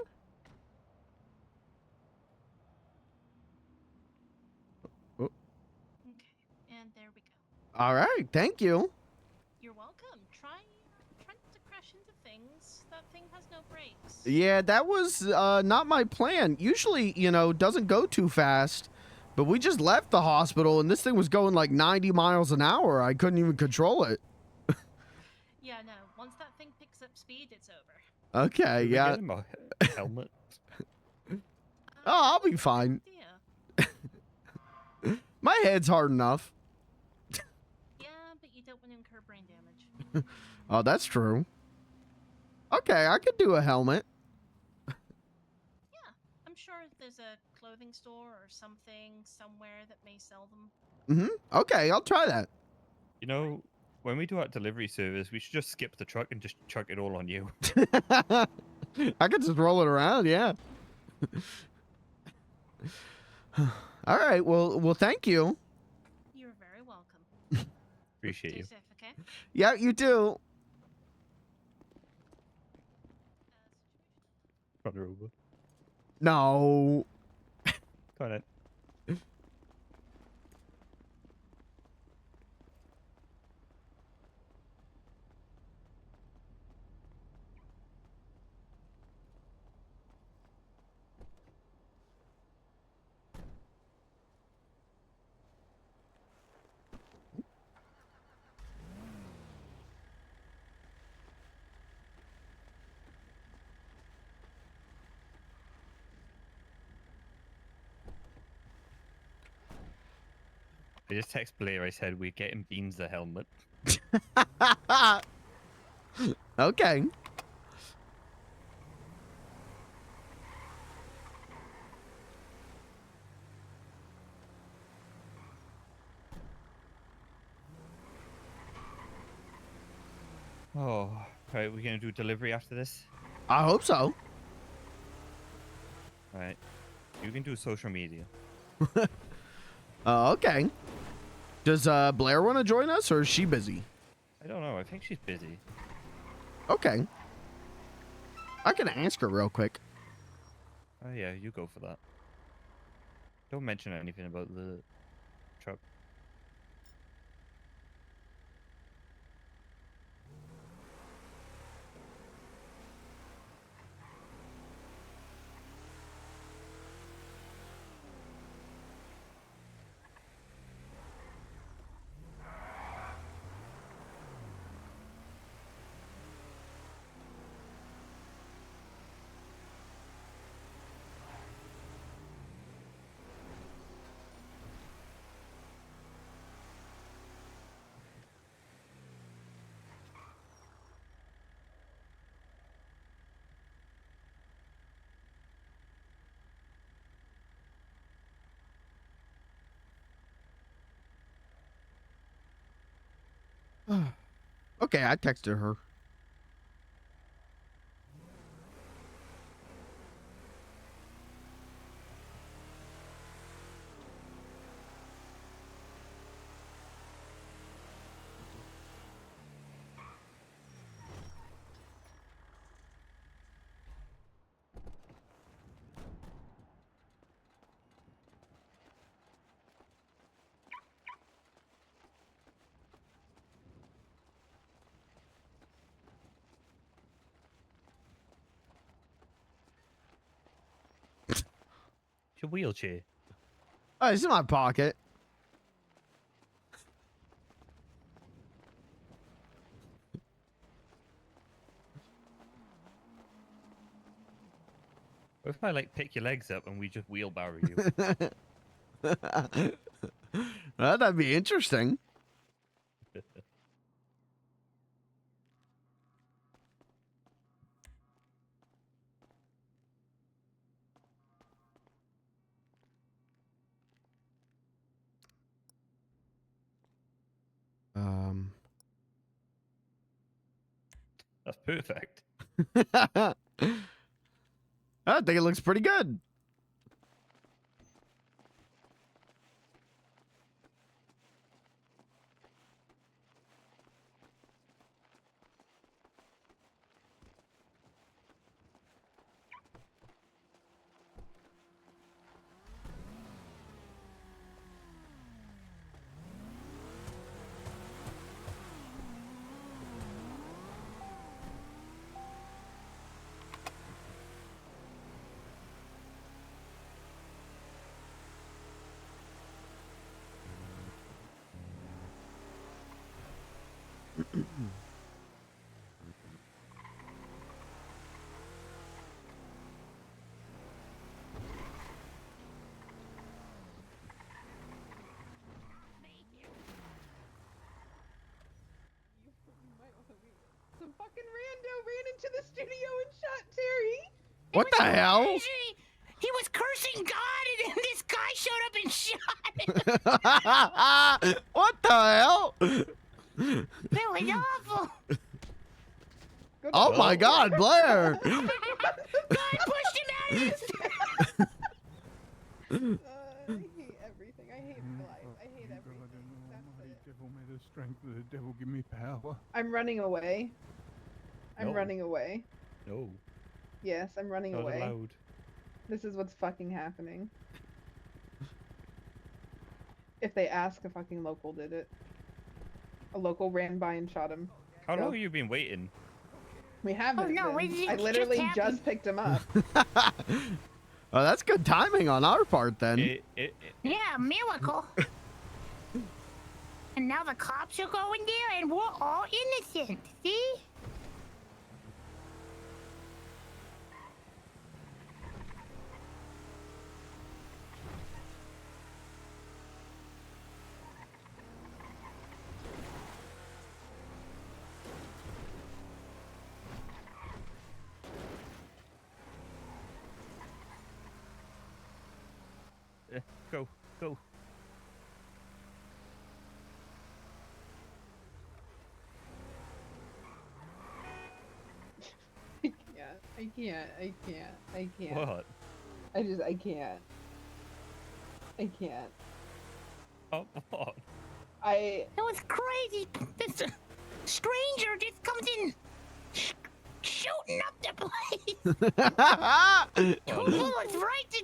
Oh. Okay, and there we go. All right. Thank you. You're welcome. Try not to crash into things. That thing has no brakes. Yeah, that was not my plan. Usually, you know, doesn't go too fast. But we just left the hospital and this thing was going like 90 miles an hour. I couldn't even control it. Yeah, no. Once that thing picks up speed, it's over. Okay, Should we yeah. get him a helmet? Oh, I'll be fine. My head's hard enough. Yeah, but you don't want to incur brain damage. Oh, that's true. Okay, I could do a helmet. Yeah, I'm sure there's a clothing store or something somewhere that may sell them. Mm-hmm. Okay, I'll try that. You know, when we do our delivery service, we should just skip the truck and just chuck it all on you. I could just roll it around, yeah. All right, well, thank you. You're very welcome. Appreciate Stay you. safe, okay? Yeah, you too. Run her over. No. Got it. I just text Blair. I said we're getting Beans the helmet. Okay. Oh, right. We're gonna do delivery after this. I hope so. All right. You can do social media. Okay. Does Blair want to join us, or is she busy? I don't know. I think she's busy. Okay. I can ask her real quick. Oh yeah, you go for that. Don't mention anything about the truck. Okay, I texted her. It's your wheelchair. Oh, it's in my pocket. What if I like pick your legs up and we just wheelbarrow you? Well, that'd be interesting. That's perfect. I think it looks pretty good. Some fucking rando ran into the studio and shot Terry. What the hell? Crazy. He was cursing God, and then this guy showed up and shot him. What the hell? That was awful. Oh my God, Blair! God pushed him out of his. I hate everything. I hate life. I hate everything. That's it. Devil, may the strength of the devil give me power. I'm running away. I'm No. running away. No. Yes, I'm running Not away. allowed. This is what's fucking happening. If they ask, a fucking local did it. A local ran by and shot him. How So, long have you been waiting? We haven't. Oh, no, been. it I just literally happened. just picked him up. Oh, that's good timing on our part then. Yeah, miracle. And now the cops are going there, and we're all innocent. See? Go, go. I can't. What? I can't. I can't. Oh, what? It was crazy. This stranger just comes in, shooting up the place. Two bullets right to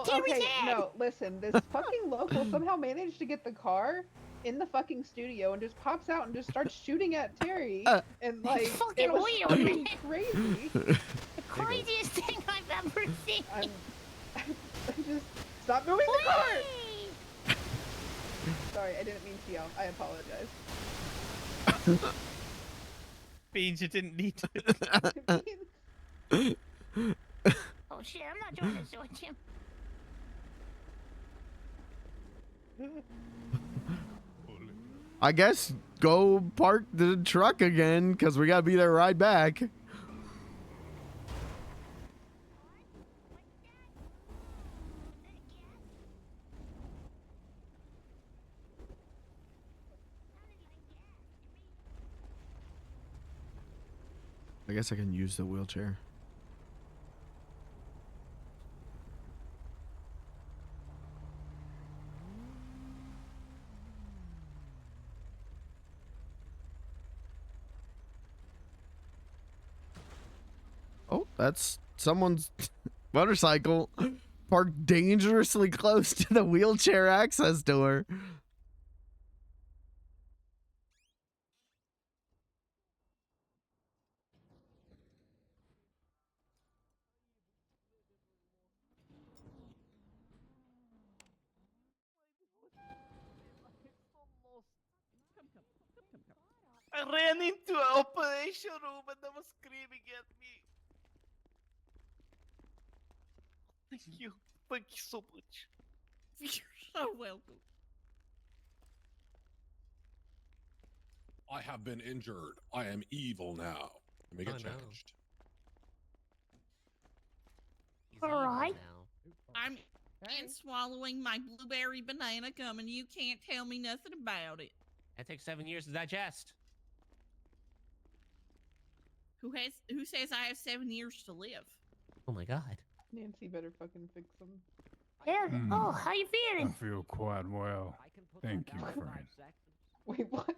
Terry's head. No, listen. This fucking local somehow managed to get the car in the fucking studio and just pops out and just starts shooting at Terry. And like, fucking it was weird, fucking man. crazy. The craziest thing I've ever seen. I just stop moving the car. Sorry, I didn't mean to yell. I apologize. Beans, you didn't need to. Oh shit, I'm not doing this with him. I guess go park the truck again, because we got to be there right back. guess I can use the wheelchair. Oh, that's someone's motorcycle parked dangerously close to the wheelchair access door. I ran into an operation room and they were screaming at me. Thank you. Thank you so much. You're so welcome. I have been injured. I am evil now. Let me get changed. All right. I'm swallowing my blueberry banana gum and you can't tell me nothing about it. That takes 7 years to digest. Who says I have 7 years to live? Oh my god. Nancy better fucking fix them. Yeah. Oh, how you I feeling? feel quite well. Thank you, friend. Wait, what?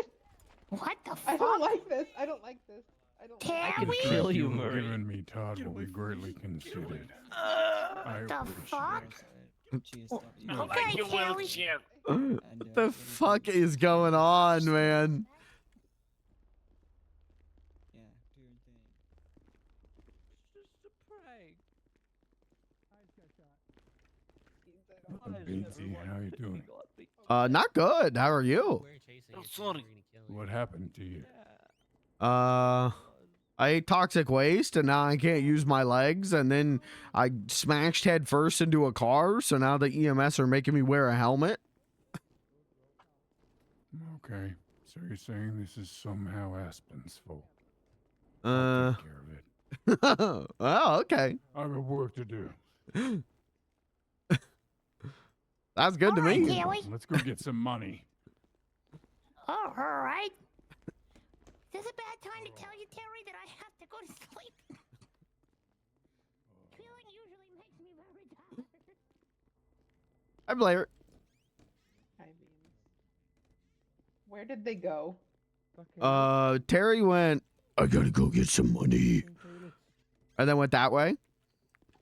What the I fuck? don't like this. I don't like this. I don't. Can like The we? strength you have given me, Todd, will be greatly considered. I The appreciate fuck? it. Okay, Kelly. What the fuck is going on, man? Beansy, how you doing? Not good. How are you? I'm sorry. What happened to you? I ate toxic waste and now I can't use my legs, and then I smashed head first into a car, so now the EMS are making me wear a helmet. Okay, so you're saying this is somehow Aspen's fault? I'll take care of it. Oh, okay. I got work to do. That's good to All right, me. Kelly. Let's go get some money. Oh, all right. Is this a bad time to tell you, Terry, that I have to go to sleep? Feeling usually makes me very tired. Hi, Blair. Hi, Beans. Where did they go? Terry went, I gotta go get some money. And then went that way.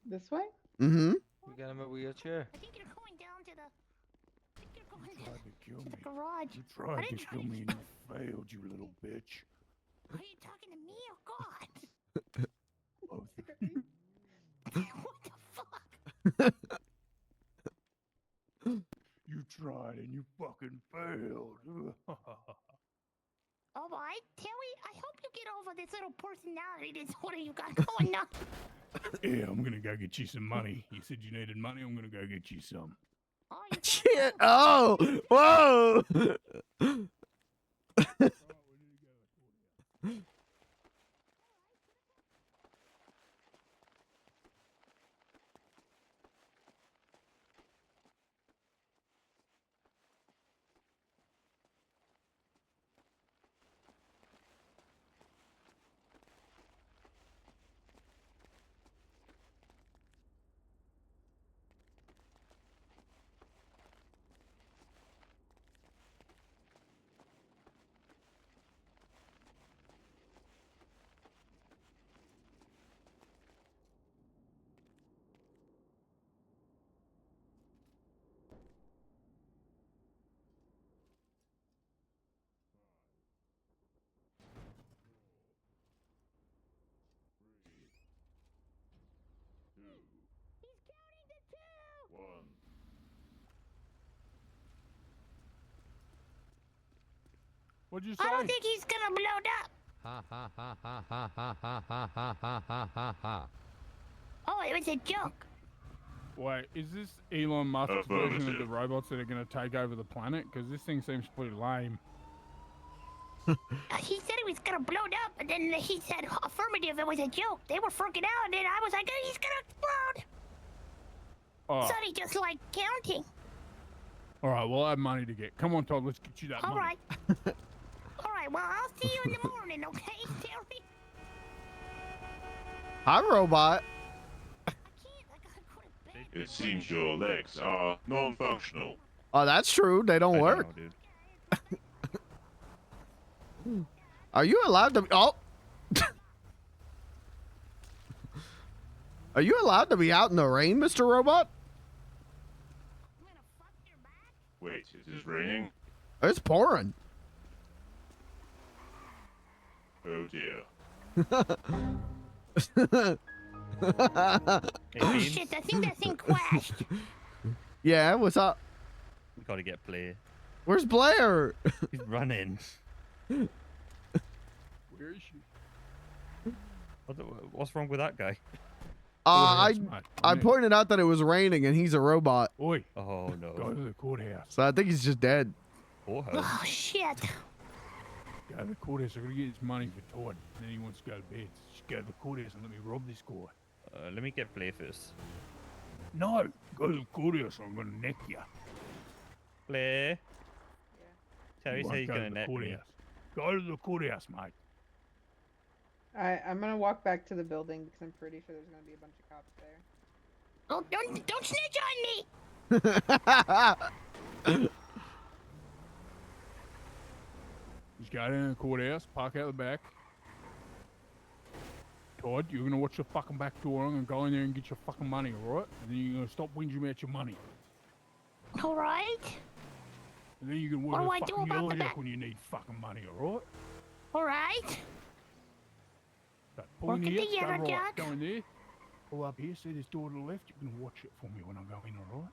This way? Mm-hmm. We got him a wheelchair. I think you're going down to the. I think you're going Tried to kill to me. the garage. You I tried to didn't try kill to me and you failed, you little bitch. Are you talking to me or God? Both. What the fuck? You tried and you fucking failed. All right, Terry, I hope you get over this little personality disorder you got going on. Yeah, I'm gonna go get you some money. You said you needed money, I'm gonna go get you some. Shit. Oh, whoa. What'd you say? I don't think he's gonna blow up. Ha ha ha ha ha ha ha ha ha ha ha ha ha. Oh, it was a joke. Wait, is this Elon Musk's version of the robots that are gonna take over the planet? Because this thing seems pretty lame. He said he was gonna blow it up, and then he said affirmative. It was a joke. They were freaking out, and then I was like, oh, he's gonna explode. Oh. So he just like counting. All right, well, I have money to get. Come on, Todd, let's get you that All money. right. All right. Well, I'll see you in the morning, okay, Terry? Hi, robot. It seems your legs are non-functional. Oh, that's true. They don't work. Know, dude. Are you allowed to? Oh. Are you allowed to be out in the rain, Mr. Robot? Wait, is this raining? It's pouring. Oh dear. Oh shit, I think that thing crashed. Yeah, what's up? We gotta get Blair. Where's Blair? He's running. Where is she? What's wrong with that guy? I pointed out that it was raining and he's a robot. Oi. Oh no. Go to the courthouse. So I think he's just dead. Oh shit. Go to the courthouse. I'm gonna get his money for Todd. And then he wants to go to bed. Just go to the courthouse and let me rob this guy. Let me get Blair first. No, go to the courthouse. Or I'm gonna neck you. Blair. Terry You said won't he's go to gonna the neck me. courthouse. Go to the courthouse, mate. I'm gonna walk back to the building because I'm pretty sure there's gonna be a bunch of cops there. Oh, don't snitch on me. Just go down to the courthouse, park out the back. Todd, you're gonna watch the fucking back door. I'm gonna go in there and get your fucking money, alright? And then you're gonna stop whinging about your money. All right. And then you can What work do I the do fucking about the yard back? out when you need fucking money, alright? All right. Pull in Work at here, the go yard, right, Jack. go in there. Pull up here, see this door to the left. You can watch it for me when I go in, alright?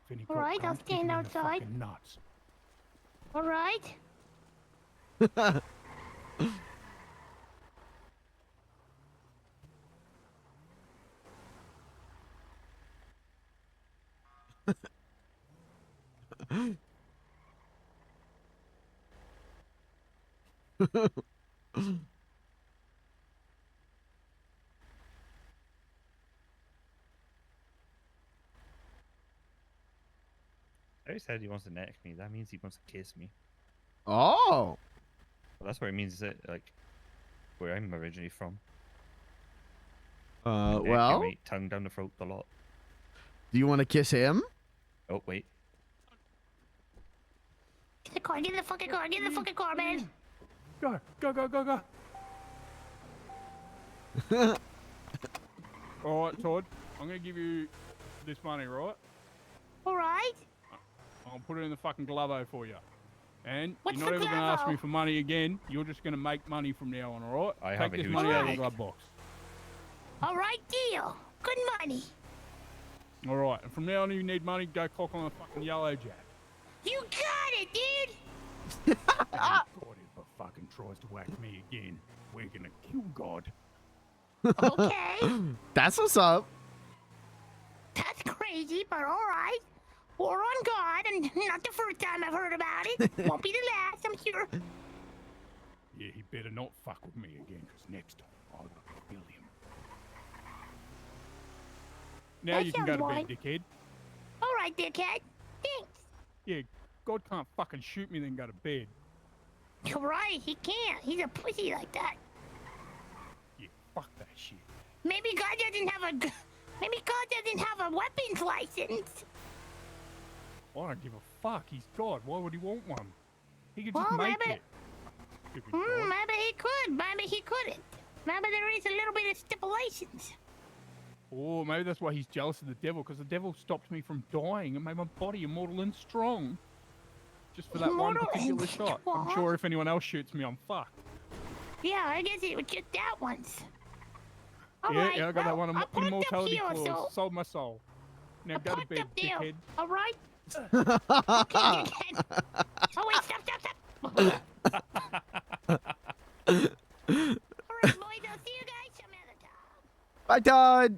If any All cop right, I'll comes, kick stand him in the outside. fucking nuts. All right. Terry said he wants to neck me. That means he wants to kiss me. Oh. Well, that's what it means, is it? Like, where I'm originally from. Neck him, Well, mate, tongue down the throat a lot. do you want to kiss him? Oh, wait. Get the car. Get in the fucking car. Get in the fucking car, man. Go, go, go, go, go. Alright, Todd, I'm gonna give you this money, right? All right. I'll put it in the fucking glove for you. And What's you're not the ever gonna ask me glove-o? for money again. You're just gonna make money from now on, alright? I Take have a this huge money out of the headache. glove box. All right, deal. Good money. Alright, and from now on, you need money, go clock on the fucking yellow jack. You got it, dude. God, if a fucking tries to whack me again, we're gonna kill God. Okay. That's what's up. That's crazy, but all right. We're on guard, and not the first time I've heard about it. Won't be the last, I'm sure. Yeah, he better not fuck with me again, because next time I'll kill him. Now That you can go sounds to right. bed, dickhead. All right, dickhead. Thanks. Yeah, God can't fucking shoot me then go to bed. You're right, he can't. He's a pussy like that. Yeah, fuck that shit. Maybe God doesn't have a... Maybe God doesn't have a weapons license. I don't give a fuck. He's God. Why would he want one? He could just Well, make maybe- it. Stupid God. Maybe he could. Maybe he couldn't. Maybe there is a little bit of stipulations. Or maybe that's why he's jealous of the devil, because the devil stopped me from dying and made my body immortal and strong. Just for that one Immortal and particular shot. I'm strong? sure if anyone else shoots me, I'm fucked. Yeah, I guess it was just that once. All yeah, right, yeah, I got that well, one. I parked up Immortality here, clause. so Sold my soul. Now go to parked bed, up there. dickhead. All right. Okay, dickhead. Oh wait, stop. All right, boys, I'll see you guys some other time. Bye, Todd.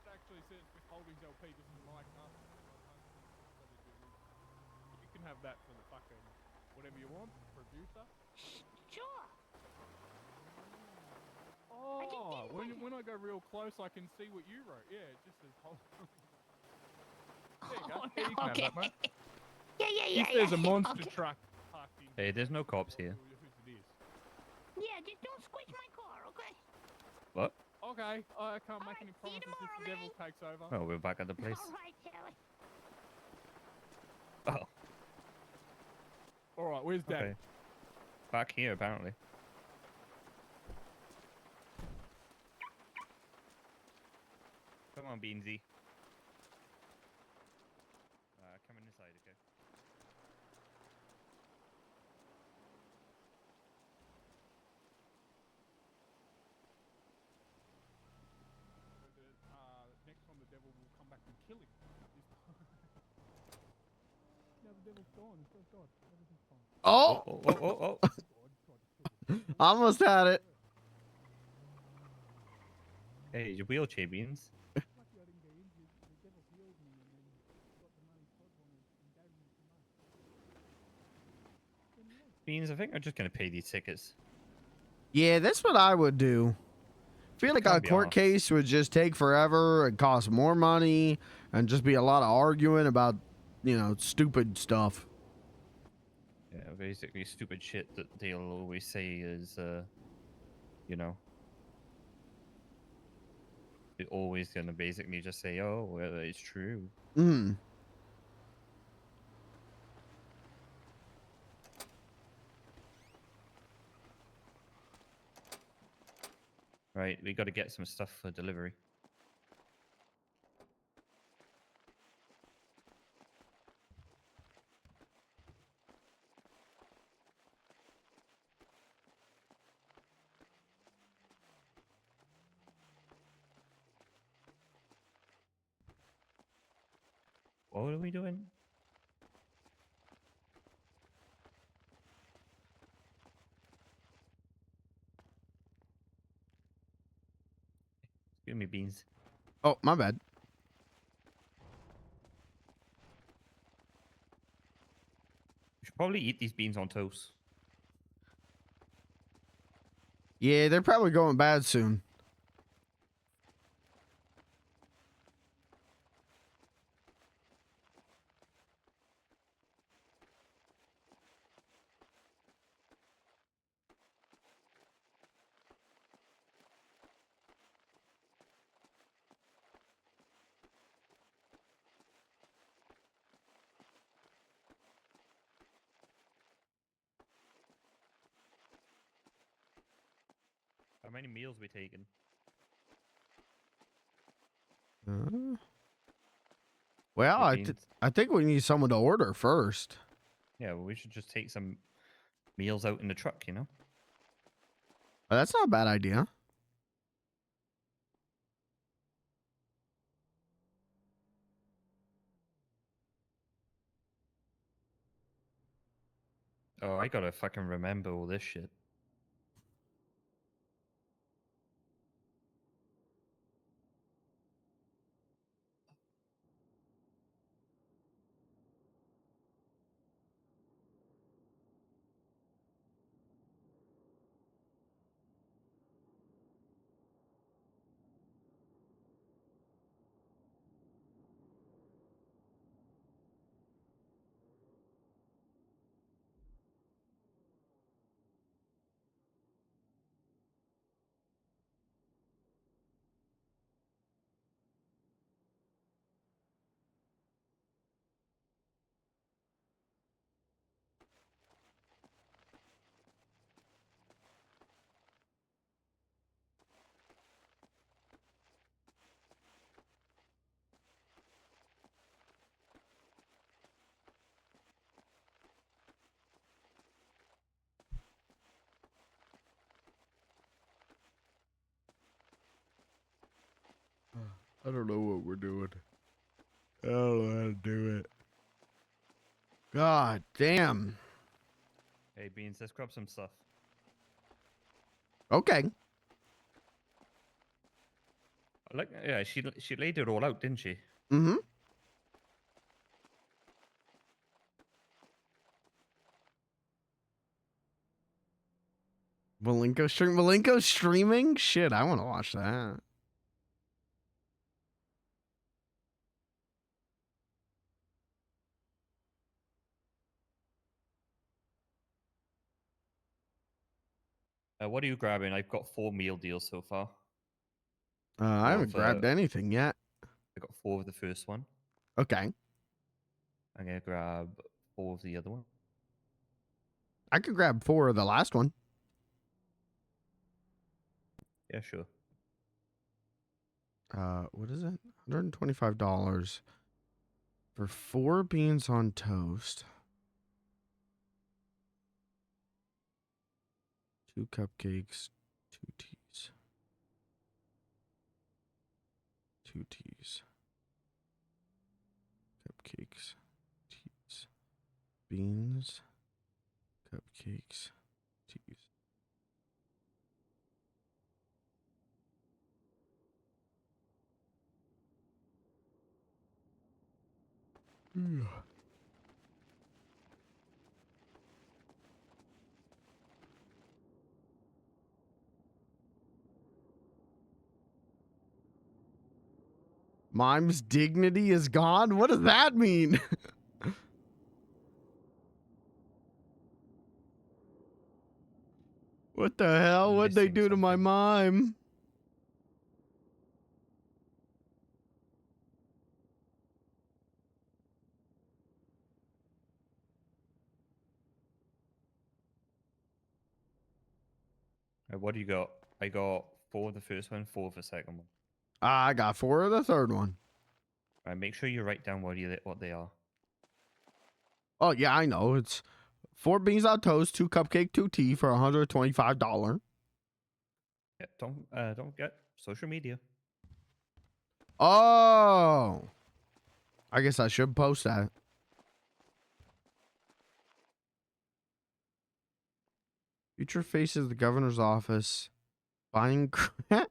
Actually says withholdings LP. This is my car. You can have that for the fucking whatever you want, producer. Sure. Oh, when I go real close, I can see what you wrote. Yeah, it just says hold. There you go. Oh, Yeah, you can have okay. that, mate. Yeah. If there's a monster truck parked in Hey, there's no cops here. whose it is. Yeah, just don't squish my car, okay? What? Okay, I can't make any promises if the devil takes over. Oh, we're back at the place. All right, Taylor. Oh, All right, where's Dad? okay. Back here, apparently. Come on, Beansy. Coming inside, okay? Next time the devil will come back and kill him. No, the devil's gone. He's gone. Everything's fine. Oh! Almost had it. Hey, your wheelchair, Beans. Lucky I didn't get injured. The devil healed me and then got the money Todd wanted and gave me some money. Beans, I think I'm just gonna pay these tickets. Yeah, that's what I would do. I feel like Can't a be court arsed. case would just take forever and cost more money and just be a lot of arguing about, you know, stupid stuff. Yeah, basically stupid shit that they'll always say is, you know, they're always gonna basically just say, oh, well, it's true. Mm. Right, we got to get some stuff for delivery. What are we doing? Excuse me, Beans. Oh, my bad. We should probably eat these beans on toast. Yeah, they're probably going bad soon. How many meals we taking? Well, Hey, Beans. I think we need someone to order first. Yeah, well, we should just take some meals out in the truck, you know? Oh, that's not a bad idea. Oh, I gotta fucking remember all this shit. I don't know what we're doing. I don't know how to do it. God damn. Hey, Beans, let's grab some stuff. Okay. Like, yeah, she laid it all out, didn't she? Mm-hmm. Malenko streaming? Shit, I want to watch that. What are you grabbing? I've got 4 meal deals so far. I haven't grabbed anything yet. I got 4 of the first one. Okay. I'm gonna grab 4 of the other one. I could grab 4 of the last one. Yeah, sure. What is it? $125 for 4 beans on toast. 2 cupcakes, 2 teas. 2 teas. Cupcakes, teas. Beans, cupcakes, teas. Mime's dignity is gone? What does that mean? What the hell? What'd they do to my mime? What do you got? I got 4 of the first one, 4 of the second one. I got 4 of the third one. Make sure you write down what they are. Oh, yeah, I know. It's 4 beans on toast, 2 cupcake, 2 tea for $125. Yeah, don't get social media. Oh. I guess I should post that. Future faces the governor's office buying crack.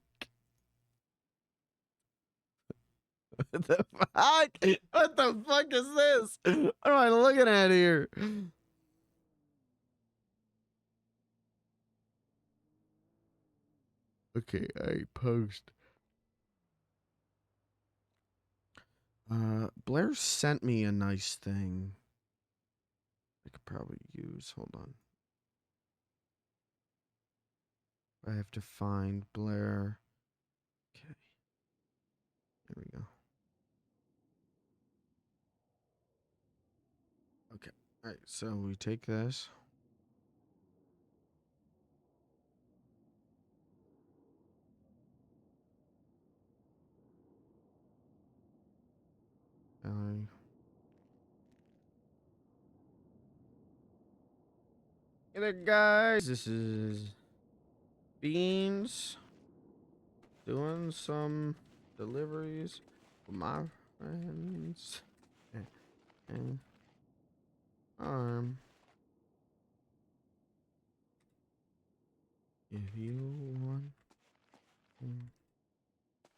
What the fuck? What the fuck is this? What am I looking at here? Okay, I post. Blair sent me a nice thing. I could probably use. Hold on. I have to find Blair. Okay. Here we go. Okay. All right. So we take this. Hey there, guys. This is Beans doing some deliveries for my friends. And if you want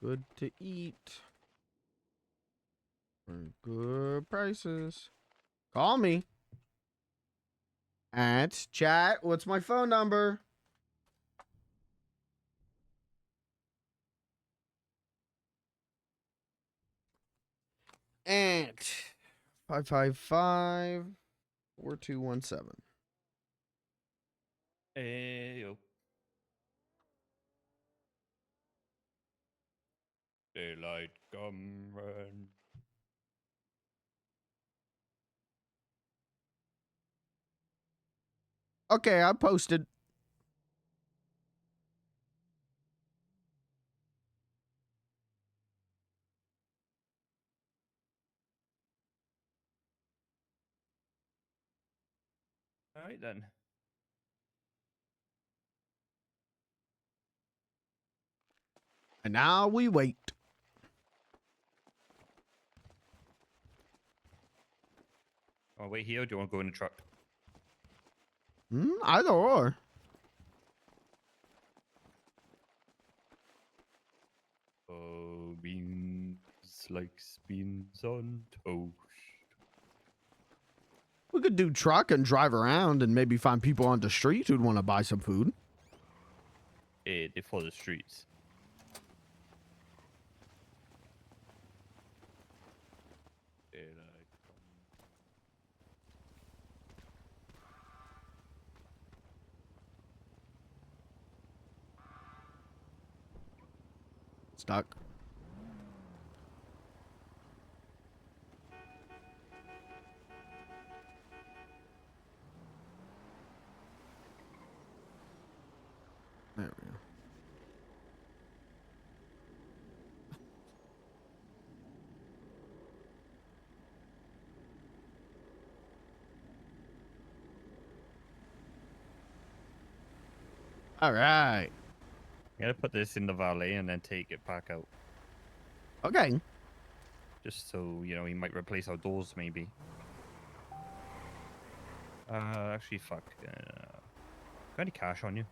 good to eat for good prices, call me at chat. What's my phone number? At 555-4217. Hey, yo. Daylight come and Okay, I posted. all right then. And now we wait. Oh, wait here. Or do you want to go in the truck? Either or. Oh, beans likes beans on toast. We could do truck and drive around and maybe find people on the street who'd want to buy some food. They follow the streets. Daylight come. Stuck. There we go. All right. You gotta put this in the valet and then take it back out. Okay. Just so, you know, he might replace our doors, maybe. Actually, fuck. Got any cash on you?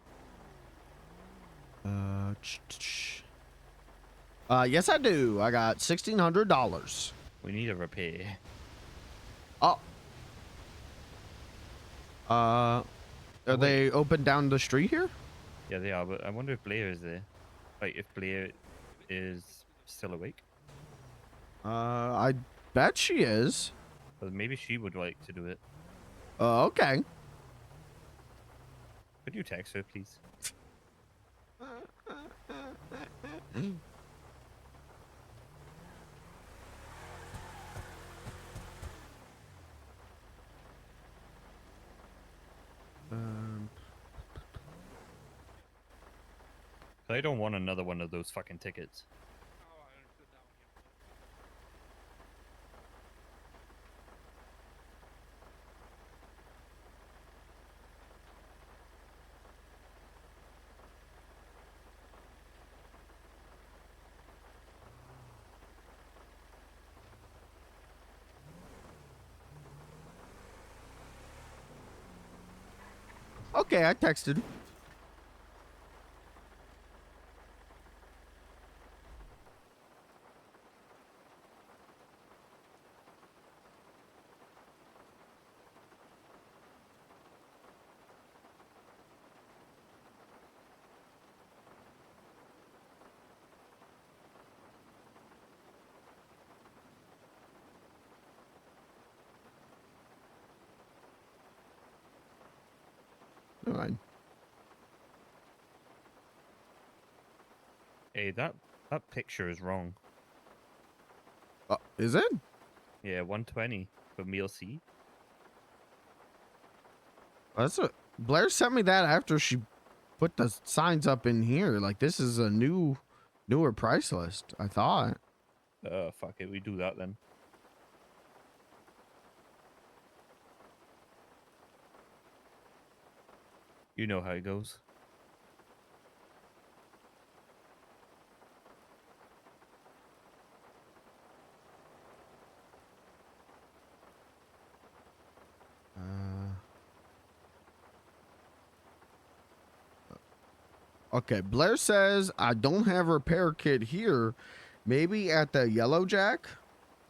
Yes, I do. I got $1,600. We need a repair. Oh. Are they open down the street here? Yeah, they are, but I wonder if Blair is there. Like, if Blair is still awake. I bet she is. But maybe she would like to do it. Okay. Could you text her, please? I don't want another one of those fucking tickets. Okay, I texted. All right. Hey, that picture is wrong. Is it? Yeah, 120 for meal C. That's what Blair sent me that after she put the signs up in here. Like, this is a newer price list, I thought. Fuck it, we do that then. You know how it goes. Okay, Blair says I don't have a repair kit here. Maybe at the Yellow Jack.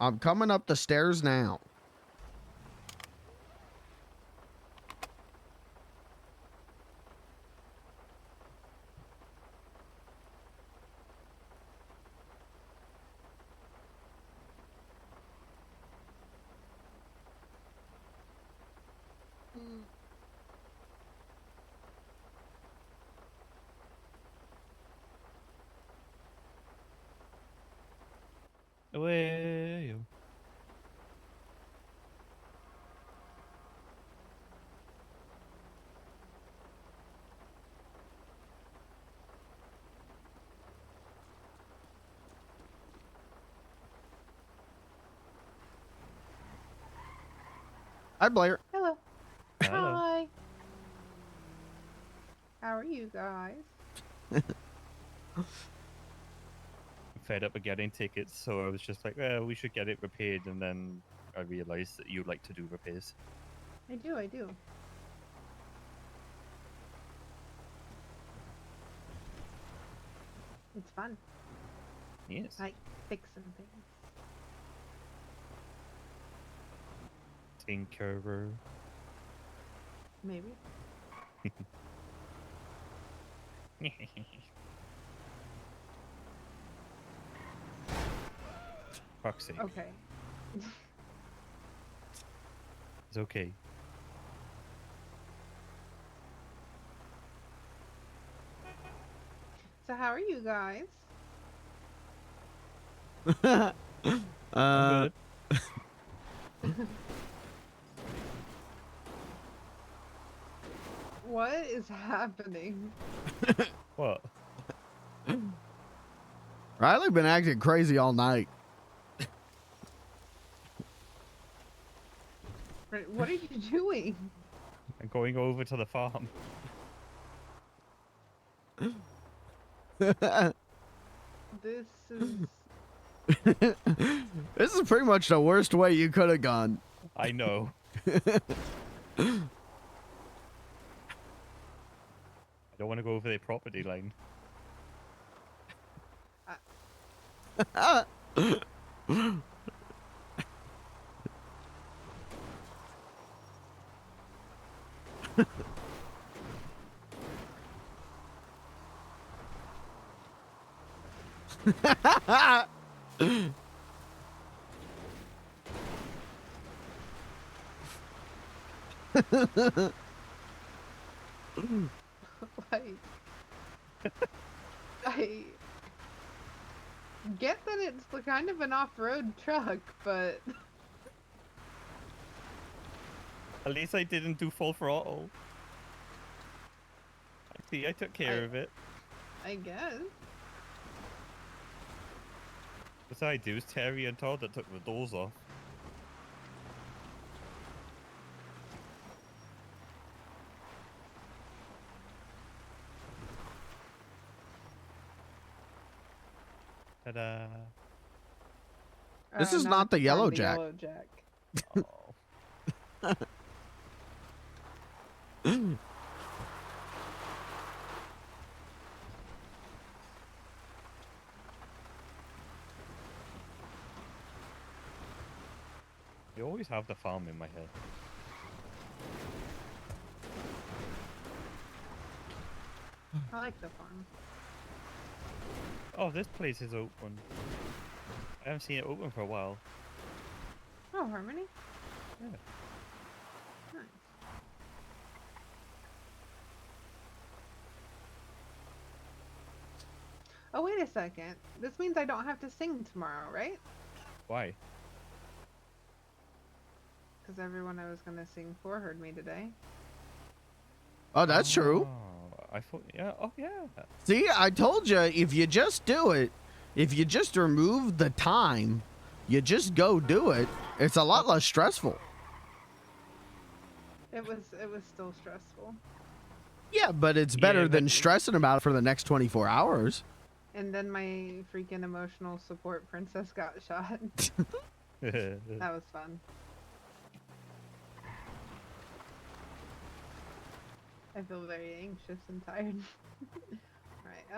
I'm coming up the stairs now. Away. Hi, Blair. Hello. Hello. Hi. How are you guys? Fed up with getting tickets, so I was just like, well, we should get it repaired, and then I realized that you like to do repairs. I do. It's fun. Yes. Like fixing things. Tinkerer. Maybe. Fuck's sake. Okay. It's okay. So how are you guys? I'm good. What is happening? What? Riley been acting crazy all night. What are you doing? I'm going over to the farm. This is. This is pretty much the worst way you could have gone. I know. I don't want to go over their property line. Like, I get that it's the kind of an off-road truck, but At least I didn't do full throttle. See, I took care of it. I guess. Besides, it was Terry and Todd that took the doors off. Ta-da. This is not the Yellow the Jack. Yellow Jack. You always have the farm in my head. I like the farm. Oh, this place is open. I haven't seen it open for a while. Oh, Harmony? Yeah. Nice. Oh, wait a second. This means I don't have to sing tomorrow, right? Why? Because everyone I was going to sing for heard me today. Oh, that's true. I thought, yeah, oh yeah. See, I told you, if you just do it, if you just remove the time, you just go do it, it's a lot less stressful. It was still stressful. Yeah, but it's better than stressing about it for the next 24 hours. And then my freaking emotional support princess got shot. That was fun. I feel very anxious and tired. Alright,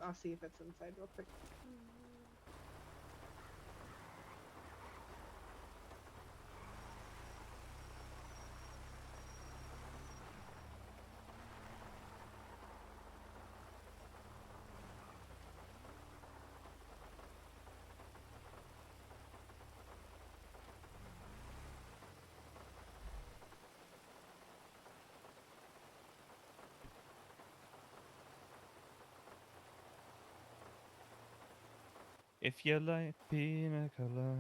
I'll see if it's inside real quick. If you like pina colada,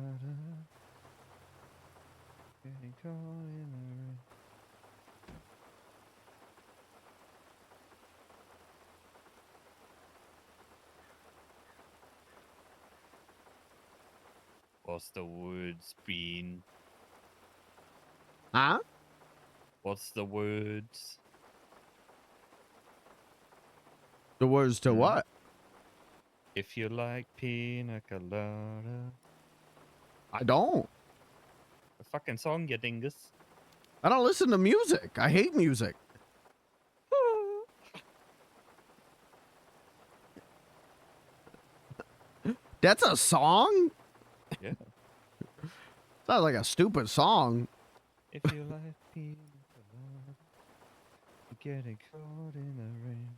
getting caught in the rain. What's the words been? Huh? What's the words? The words to what? If you like pina colada. I don't. A fucking song, you dingus. I don't listen to music. I hate music. That's a song? Yeah. Sounds like a stupid song. If you like pina colada, you're getting caught in the rain.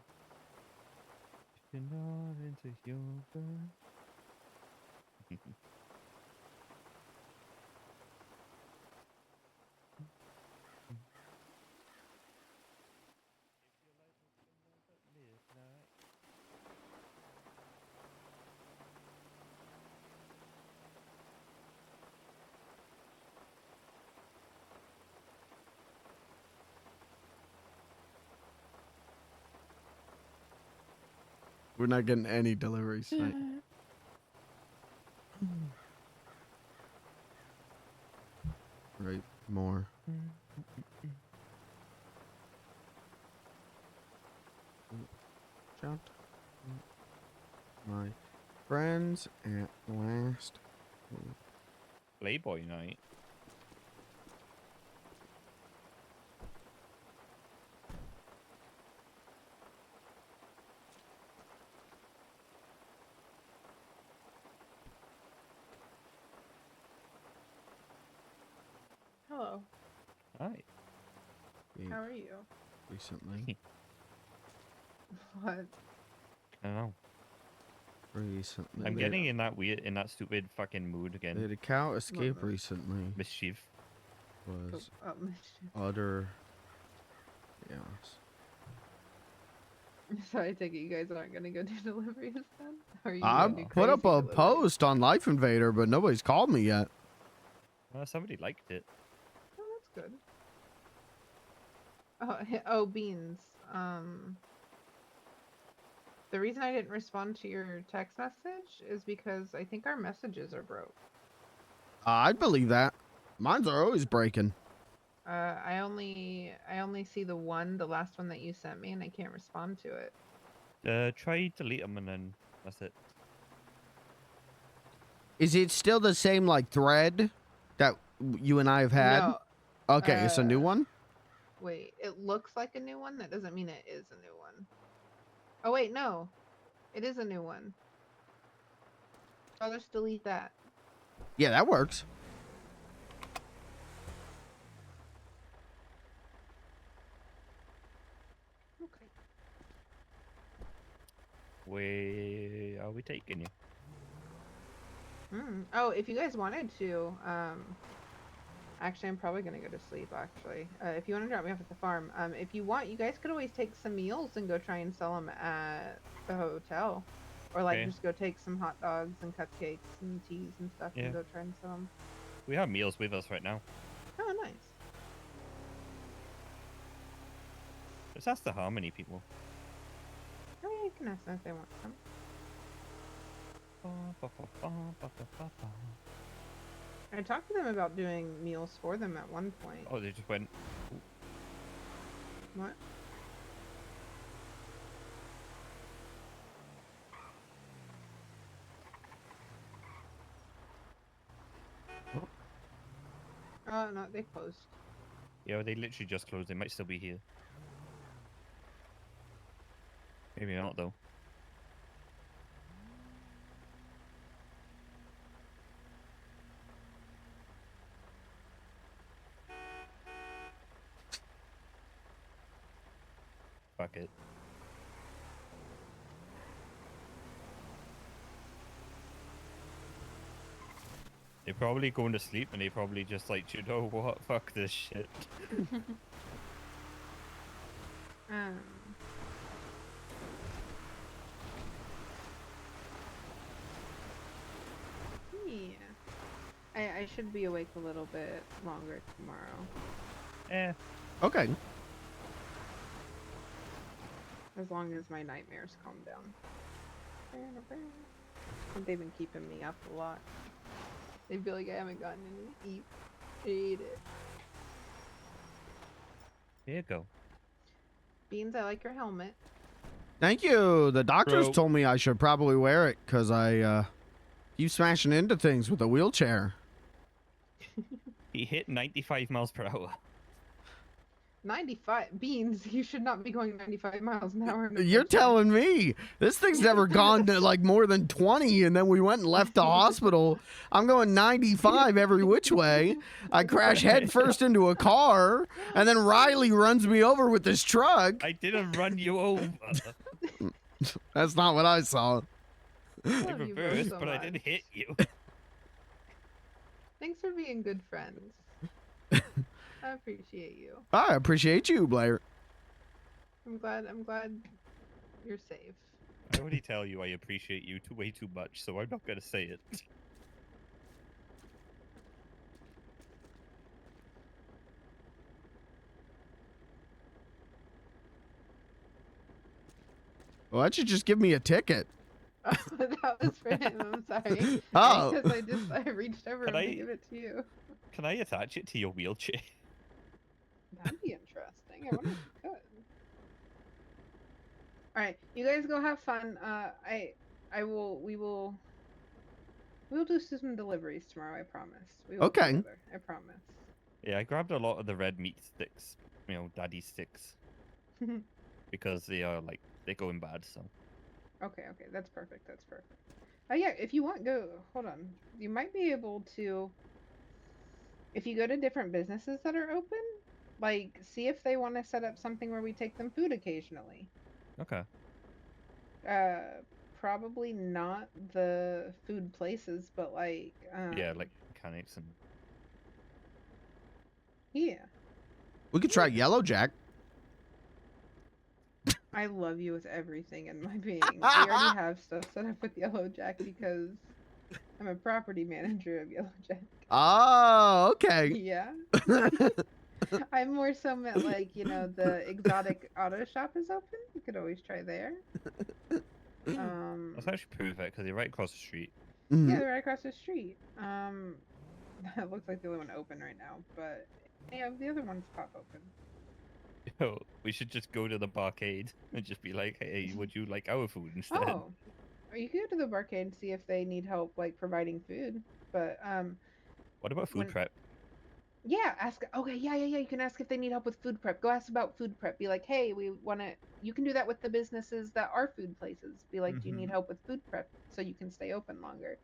If you're not into yoga. We're not getting any deliveries tonight. Right, more. Jumped. My friends at last. Playboy night. Hello. Hi. How are you? Recently. What? I don't know. Recently. I'm getting in that stupid fucking mood again. Did a cow escape recently? Mischief. Was Mischief. utter chaos. So I take it you guys aren't gonna go do deliveries then? Or are you I gonna do put up crazy a deliveries? post on Life Invader, but nobody's called me yet. Somebody liked it. Oh, that's good. Oh, Beans. The reason I didn't respond to your text message is because I think our messages are broke. I'd believe that. Mine's are always breaking. I only see the last one that you sent me, and I can't respond to it. Try delete them and then that's it. Is it still the same like thread that you and I have had? No. Okay, it's a new one. Wait, it looks like a new one. That doesn't mean it is a new one. Oh wait, no, it is a new one. I'll just delete that. Yeah, that works. Okay. Where are we taking you? Oh, if you guys wanted to, actually, I'm probably gonna go to sleep. Actually, if you want to drop me off at the farm, if you want, you guys could always take some meals and go try and sell them at the hotel, or like Okay. just go take some hot dogs and cupcakes and teas and stuff Yeah. and go try and sell them. We have meals with us right now. Oh, nice. Let's ask the Harmony people. Oh, yeah, you can ask them if they want some. I talked to them about doing meals for them at one point. Oh, they just went. What? Oh, no, they closed. Yeah, they literally just closed. They might still be here. Maybe not though. Fuck it. They're probably going to sleep and they probably just like, you know what? Fuck this shit. Yeah. I should be awake a little bit longer tomorrow. Okay. As long as my nightmares calm down. They've been keeping me up a lot. They feel like I haven't gotten any eat. I ate it. Here you go. Beans, I like your helmet. Thank you. The doctors Bro. told me I should probably wear it because I keep smashing into things with a wheelchair. He hit 95 miles per hour. 95 Beans, you should not be going 95 miles an hour. in a You're wheelchair. telling me this thing's never gone to like more than 20, and then we went and left the hospital. I'm going 95 every which way. I crash head first into a car, and then Riley runs me over with this truck. I didn't run you over. That's not what I saw. I love you both reversed, so but I much. didn't hit you. Thanks for being good friends. I appreciate you. I appreciate you, Blair. I'm glad you're safe. I already tell you I appreciate you way too much, so I'm not gonna say it. Why'd you just give me a ticket? That was for him. I'm sorry. Oh. Because I reached over Can him to I- give it to you. Can I attach it to your wheelchair? That'd be interesting. I wonder if you could. All right, you guys go have fun. We'll do some deliveries tomorrow. I promise. We will Okay. together. I promise. Yeah, I grabbed a lot of the red meat sticks, you know, daddy sticks, because they are like they're going bad. So Okay, that's perfect. That's perfect. Oh yeah, if you want, go. Hold on. You might be able to, if you go to different businesses that are open, like see if they want to set up something where we take them food occasionally. okay. Probably not the food places, but like Yeah, like mechanics and yeah. We could try Yellow Jack. I love you with everything in my being. We already have stuff set up with Yellow Jack because I'm a property manager of Yellow Jack. Oh, okay. Yeah. I more so meant like, you know, the exotic auto shop is open. You could always try there. that's actually perfect because they're right across the street. Yeah, they're right across the street. That looks like the only one open right now, but yeah, the other ones pop open. Yo, we should just go to the barcade and just be like, hey, would you like our food instead? Oh, or you could go to the barcade and see if they need help like providing food. But What about food when- prep? yeah, ask. Okay, yeah. You can ask if they need help with food prep. Go ask about food prep. Be like, hey, we want to. You can do that with the businesses that are food places. Be like, do you need help with food prep so you can stay open longer?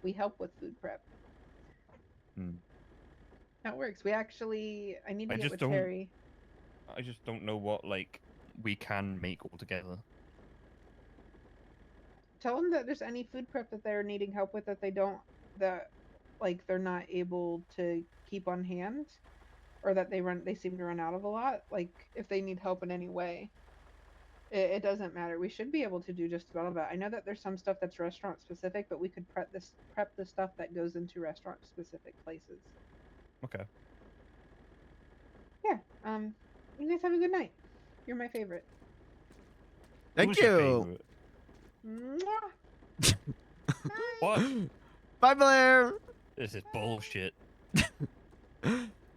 We help with food prep. That works. We actually, I need to get with Terry. I just don't know what like we can make altogether. Tell them that there's any food prep that they're needing help with that they don't, that like they're not able to keep on hand, or that they seem to run out of a lot. Like if they need help in any way, it doesn't matter. We should be able to do just about all that. I know that there's some stuff that's restaurant specific, but we could prep the stuff that goes into restaurant specific places. Okay. Yeah. You guys have a good night. You're my favorite. Thank you. Mwah. What? Bye, Blair. This is bullshit.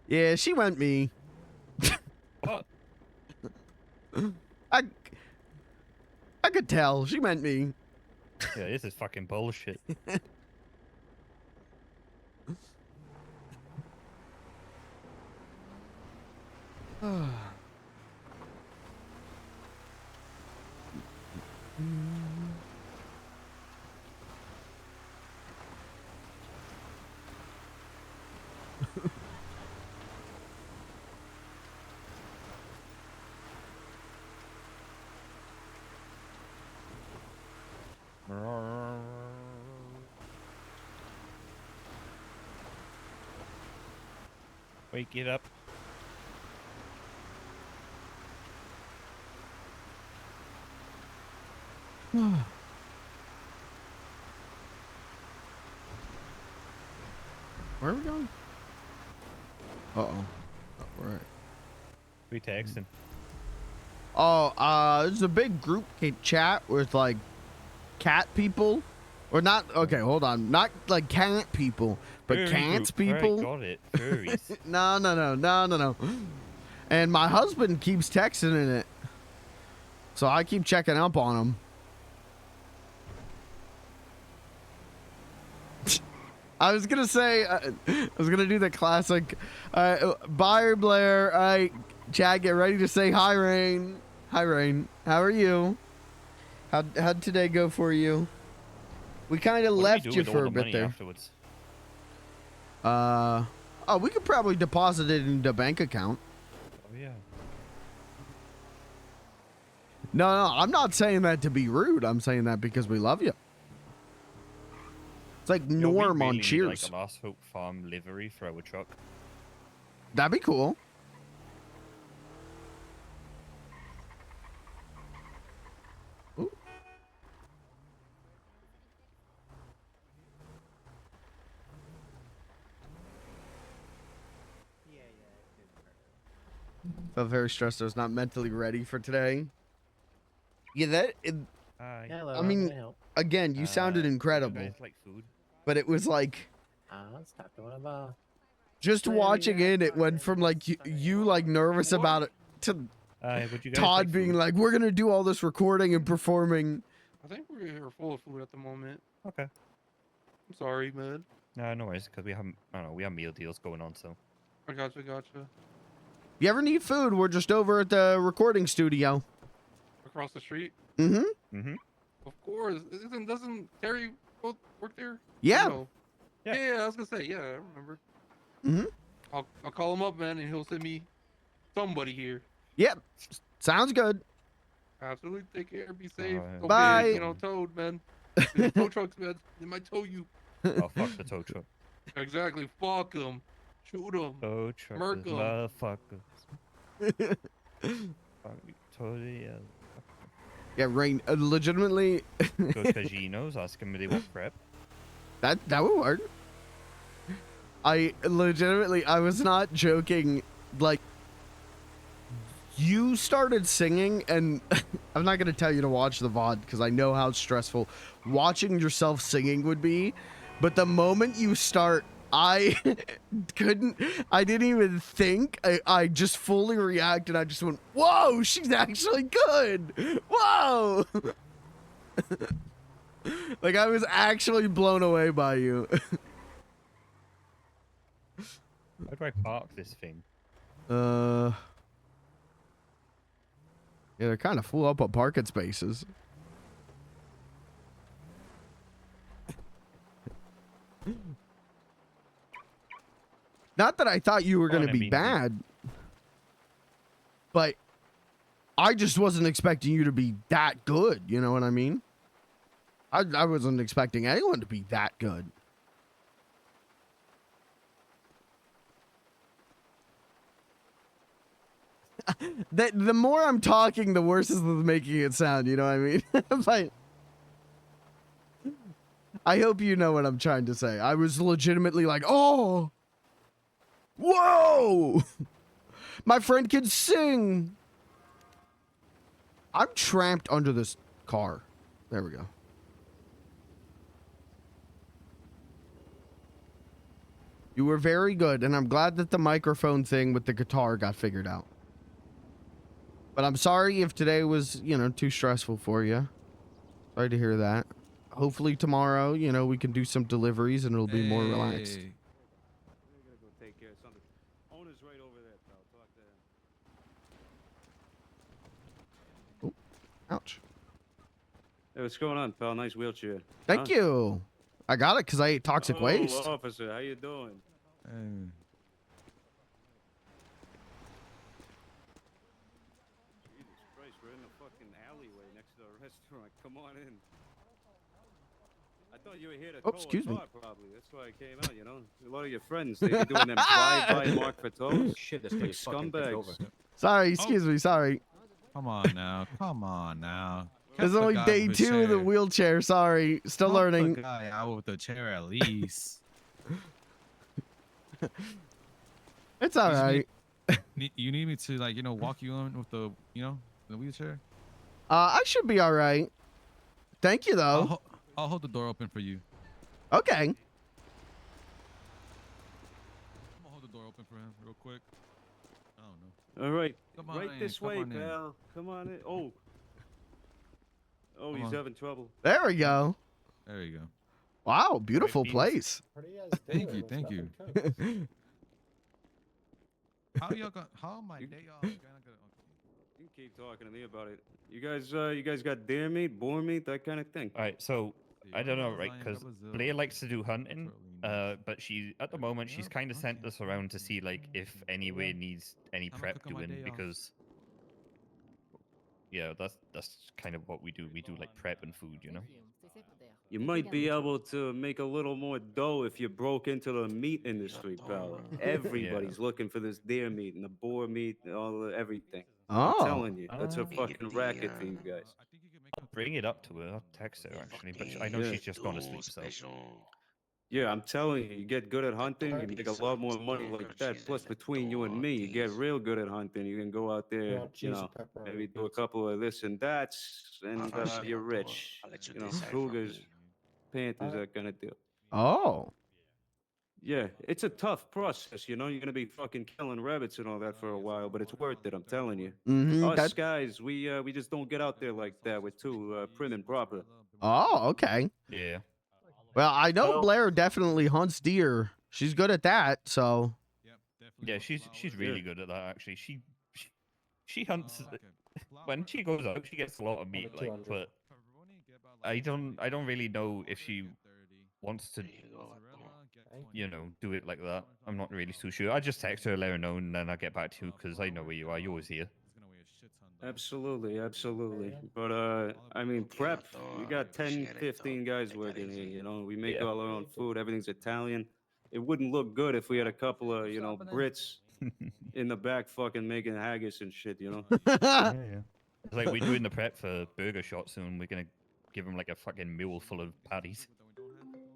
Yeah, she went me. What? I could tell. She meant me. Yeah, this is fucking bullshit. Wake it up. Where are we going? Uh-oh. Oh, right. We texting. Oh, there's a big group chat with like cat people. Or not, okay, hold on. Not like cat people, but Furry cats group. people. Right, got it. Furries. No. And my husband keeps texting in it. So I keep checking up on him. I was gonna say, I was gonna do the classic, Buyer Blair, Chad, get ready to say hi, Rain. Hi, Rain. How are you? How'd today go for you? We kind of left you for a bit there. Afterwards? Oh, we could probably deposit it into a bank account. Oh yeah. No, I'm not saying that to be rude. I'm saying that because we love you. It's like Yo, we Norm really on need, Cheers. like a Last Hope Farm livery for our truck. That'd be cool. Ooh. Felt very stressed. I was not mentally ready for today. Yeah, Hi. I mean, again, you sounded would you incredible, guys like food? but it was like just watching it went from like you like nervous about it to Would you guys Todd like being food? like, we're gonna do all this recording and performing. I think we're full of food at the moment. Okay. I'm sorry, man. No worries, because we have I don't know, we have meal deals going on, so. I gotcha. If you ever need food, we're just over at the recording studio. Across the street. Mm-hmm. Of course. Doesn't Terry both work there? Yeah. No. Yeah. I was gonna say. Yeah, I remember. Mm-hmm. I'll call him up, man, and he'll send me somebody here. Yep. Sounds good. Absolutely. Take care. Be safe. Don't Bye. Be, towed, man. The tow trucks, man. They might tow you. Oh, fuck the tow truck. Exactly. Fuck them. Shoot them. Tow truck. Murk 'em. Motherfuckers. Totally. Yeah, Rain. Legitimately. Go to Gino's, ask him if they want prep. That would work. I was not joking. Like, you started singing, and I'm not gonna tell you to watch the VOD because I know how stressful watching yourself singing would be. But the moment you start, I didn't even think. I just fully reacted. I just went, whoa, she's actually good. Whoa. Like, I was actually blown away by you. How do I park this thing? Yeah, they're kind of full up on parking spaces. Not that I thought you were going to be bad, but I just wasn't expecting you to be that good. You know what I mean? I wasn't expecting anyone to be that good. The more I'm talking, the worse is making it sound. You know what I mean? But I hope you know what I'm trying to say. I was legitimately like, oh, whoa, my friend can sing. I'm trapped under this car. There we go. You were very good, and I'm glad that the microphone thing with the guitar got figured out. But I'm sorry if today was, too stressful for you. Sorry to hear that. Hopefully tomorrow, we can do some deliveries and it'll be more relaxed. We're gonna go take care of something. Owner's right over there, pal. Talk to him. Oh, ouch. Hey, what's going on, pal? Nice wheelchair. Thank you. I got it because I ate toxic waste. Officer, how you doing? Jesus Christ, we're in the fucking alleyway next to the restaurant. Come on in. I thought you were here to tow excuse a me. car, probably. That's why I came out, A lot of your friends, they be doing them drive-by mark for tows. Shit, this thing's fucking tipped over. Scumbags. Sorry, excuse me, sorry. Come on now, come on now. It's only day 2 of the wheelchair, sorry. Still learning. The guy out with the chair at least. It's all right. You need me to walk you on with the the wheelchair? I should be all right. Thank you though. I'll hold the door open for you. Okay. I'm gonna hold the door open for him real quick. I don't know. All right, Come on right in, this come way, on in. pal. Come on in. Oh, Come he's on. having trouble. There we go. There you go. Wow, beautiful place. Thank you, thank you. How my day off? You keep talking to me about it. You guys got deer meat, boar meat, that kind of thing. All right, so I don't know, right? Because Blair likes to do hunting, but at the moment she's kind of sent us around to see if anywhere needs any prep doing because that's kind of what we do. We do prep and food, You might be able to make a little more dough if you broke into the meat industry, pal. Everybody's looking for this deer meat and the boar meat and everything. Oh. I'm telling you, that's a fucking racket for you guys. I'll bring it up to her. I'll text her actually, but I know she's just gone to sleep. So Yeah, I'm telling you, you get good at hunting, you make a lot more money like that. Plus, between you and me, you get real good at hunting. You can go out there, you know, maybe do a couple of this and that's, and you're rich. You know, cougars, panthers, that kind of deal. Oh. Yeah, it's a tough process, you know. You're gonna be fucking killing rabbits and all that for a while, but it's worth it. I'm telling you. Us That. guys, we just don't get out there like that. We're too prim and proper. Oh, okay. Yeah. Well, I know Well- Blair definitely hunts deer. She's good at that, so. Yeah, she's really good at that actually. She hunts when she goes out. She gets a lot of meat, like, but I don't really know if she wants to, you know, do it like that. I'm not really too sure. I just text her, let her know, and then I get back to you because I know where you are. You're always here. Absolutely, absolutely. But I mean, prep. We got 10, 15 guys working here. You know, we make Yeah. all our own food. Everything's Italian. It wouldn't look good if we had a couple of, you know, Brits in the back fucking making haggis and shit. You know. Yeah. It's like we're doing the prep for burger shots, and we're gonna give them like a fucking mule full of patties.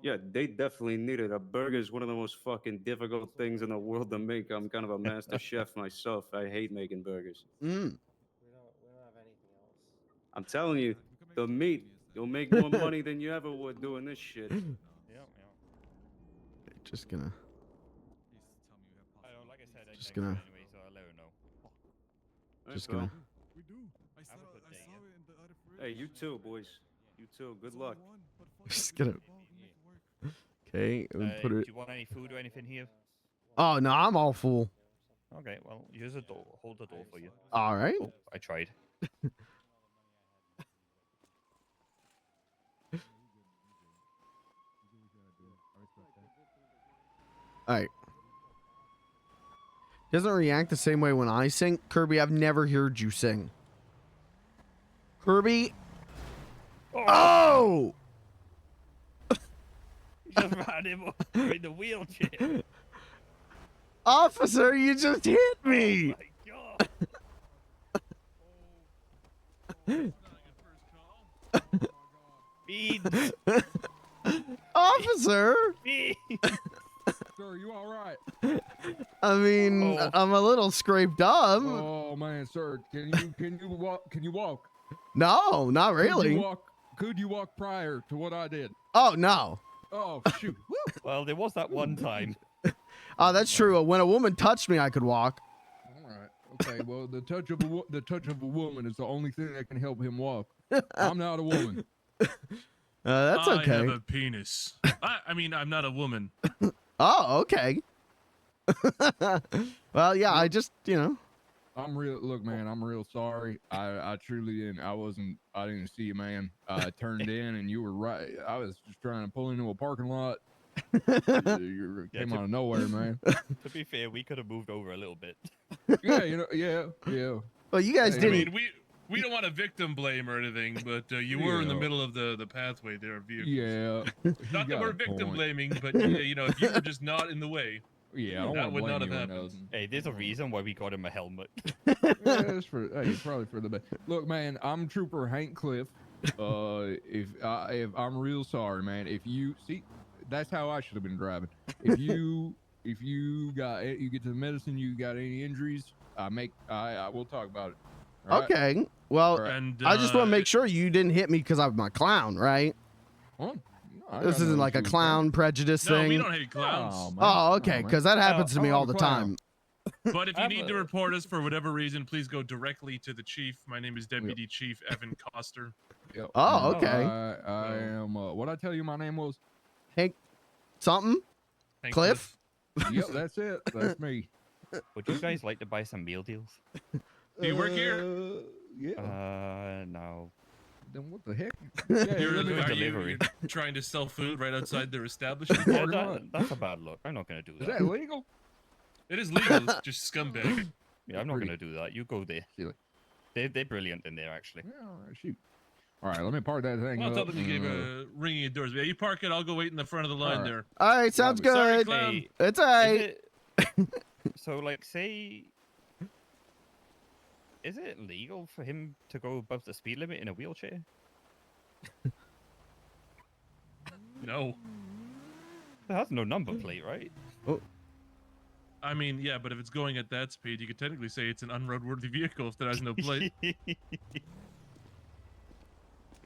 Yeah, they definitely need it. A burger is one of the most fucking difficult things in the world to make. I'm kind of a master chef myself. I hate making burgers. I'm telling you, the meat, you'll make more money than you ever would doing this shit. Just gonna. Like I said, Just gonna. anyway, so I'll let her know. Just gonna. We do. I saw it in the other fridge. Hey, you too, boys. You too. Good luck. Just gonna. Okay, we put Do it. you want any food or anything here? Oh no, I'm all full. Okay, well, use a door. Hold the door for you. All right. Oh, I tried. All right. Doesn't react the same way when I sing. Kirby, I've never heard you sing. Kirby. Oh! Just ran him over in the wheelchair. Officer, you just hit me. Beans. Officer. Beans. Sir, you all right? I mean, I'm a little scraped up. Oh man, sir, can you walk? Can you walk? No, not really. Could you walk prior to what I did? Oh no. Oh shoot. Well, there was that one time. Oh, that's true. When a woman touched me, I could walk. All right. Okay. Well, the touch of a woman is the only thing that can help him walk. I'm not a woman. That's okay. I have a penis. I mean, I'm not a woman. Oh, okay. Well, yeah, I just, you know. Look, man, I'm real sorry. I truly didn't. I didn't see you, man. I turned in and you were right. I was just trying to pull into a parking lot. You came out of nowhere, man. To be fair, we could have moved over a little bit. Yeah, you know, yeah. Well, you guys I didn't. mean, we don't want to victim blame or anything, but you were in the middle of the pathway there of vehicles. Yeah. Not that we're victim blaming, but you know, if you were just not in the way. Yeah, I don't that want would to not blame have you or happened. nothing. Hey, there's a reason why we got him a helmet. Yeah, it's probably for the best. Look, man, I'm Trooper Hank Cliff. If I'm real sorry, man. If you see, that's how I should have been driving. If you get to the medicine, you got any injuries, I will talk about it. All right? Okay. Well, And, I just want to make sure you didn't hit me because I'm my clown, right? This isn't like a clown prejudice No, thing. we don't hate clowns. Oh, okay, because that happens to me all the time. But if you need to report us for whatever reason, please go directly to the chief. My name is Deputy Chief Evan Coster. Yep. Oh, okay. I am. What I tell you, my name was Hank. Something. Hank Cliff. Yep, that's it. That's me. Would you guys like to buy some meal deals? Do you work here? Yeah. No. Then what the heck? Delivery. You're trying to sell food right outside their establishment? Yeah, that's a bad look. I'm not gonna do that. Is that legal? It is legal. It's just scumbag. Yeah, I'm not gonna do that. You go there. They're brilliant in there, actually. Yeah, shoot. All right, let me park that thing Well, up. tell them you gave a ringing at doors. Yeah, you park it. I'll go wait in the front of the line All right. there. All right, sounds Sorry, good. clown. It's all right. So, like, say, is it legal for him to go above the speed limit in a wheelchair? No. It has no number plate, right? Oh. I mean, yeah, but if it's going at that speed, you could technically say it's an unroadworthy vehicle if it has no plate.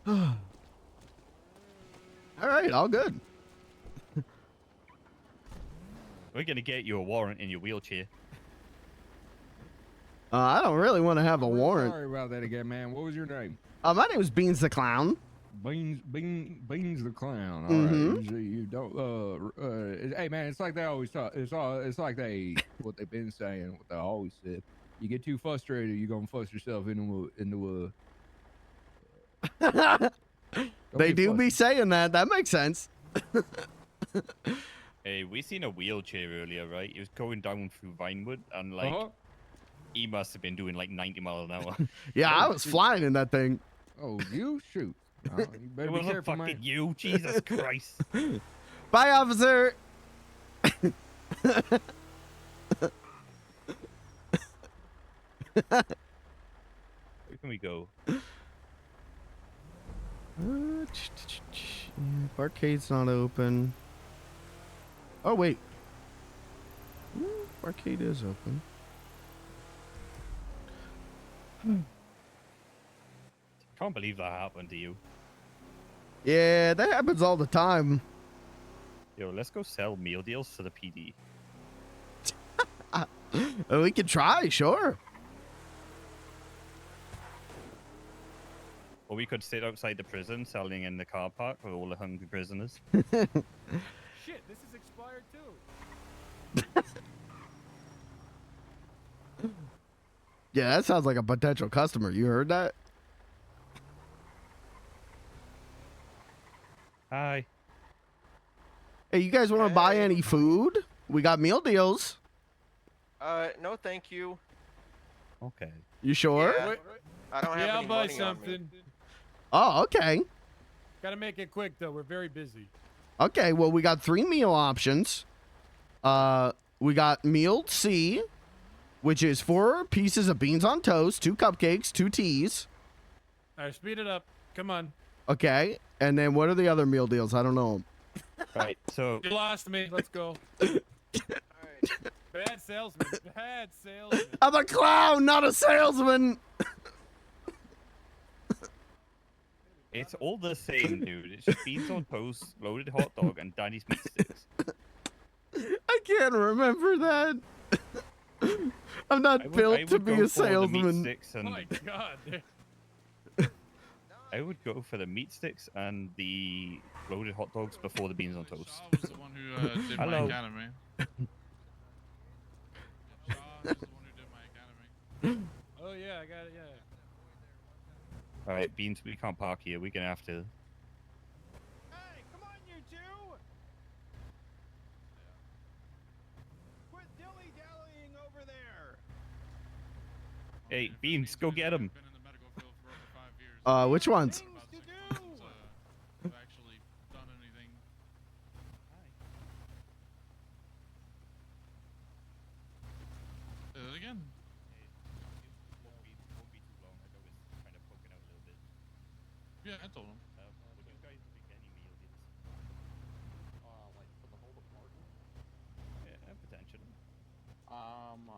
All right, all good. We're gonna get you a warrant in your wheelchair. I don't really want to have a warrant. Sorry about that again, man. What was your name? My name is Beans the Clown. Beans the Clown. All Mhm. right. You don't. Hey, man, it's like they always talk. It's like what they've been saying. What they always said. You get too frustrated, you're gonna fuss yourself into a. They do be saying that. That makes sense. Hey, we seen a wheelchair earlier, right? He was going down through Vinewood, and like, he must have been doing like 90 miles an hour. Yeah, I was flying in that thing. Oh, you shoot. You better It be wasn't careful, fucking man. you, Jesus Christ. Bye, officer. Where can we go? Arcade's not open. Oh, wait. Arcade is open. Can't believe that happened to you. Yeah, that happens all the time. Yo, let's go sell meal deals to the PD. We could try, sure. Or we could sit outside the prison selling in the car park with all the hungry prisoners. Shit, this is expired too. Yeah, that sounds like a potential customer. You heard that? Hi. Hey, you guys want to buy any food? We got meal deals. No, thank you. Okay. You sure? Yeah, I don't have I'll any buy money on me. something. Oh, okay. Gotta make it quick though. We're very busy. Okay, well, we got 3 meal options. We got meal C, which is 4 pieces of beans on toast, 2 cupcakes, 2 teas. All right, speed it up. Come on. Okay, and then what are the other meal deals? I don't know. Right, so You lost me. Let's go. Bad salesman. Bad salesman. I'm a clown, not a salesman. it's all the same, dude. It's just beans on toast, loaded hot dog, and Daddy's meat sticks. I can't remember that. I'm not built to be a salesman. Oh my god. I would go for the meat sticks and the loaded hot dogs before the beans on toast. Shaw was the one who did my Hello. academy. Shaw was the one who did my academy. Oh yeah, I got it. Yeah. All right, beans, we can't park here. We're gonna have to. Hey, come on, you two! Quit dilly-dallying over there. Hey, beans, go get him. Which ones? I've actually done anything. Say that again. Yeah, I told him. Yeah, potentially.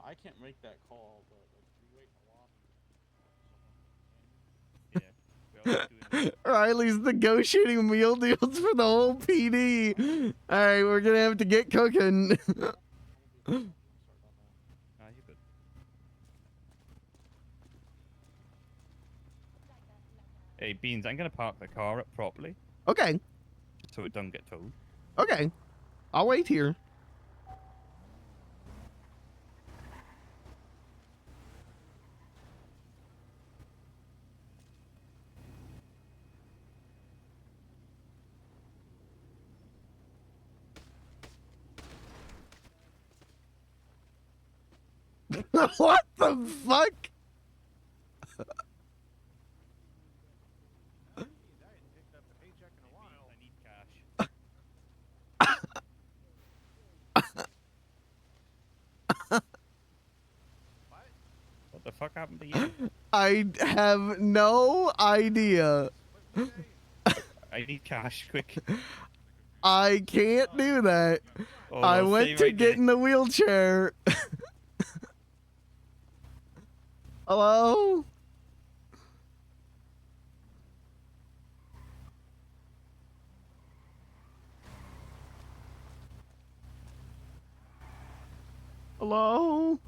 I can't make that call, but like, we wait in the lobby. Riley's negotiating meal deals for the whole PD. All right, we're gonna have to get cooking. Hey, beans, I'm gonna park the car up properly. Okay. So it don't get towed. Okay. I'll wait here. What the fuck? What the fuck happened to you? I have no idea. I need cash, quick. I can't do that. Oh, I no, went stay to right get there. in the wheelchair. Hello? Hello?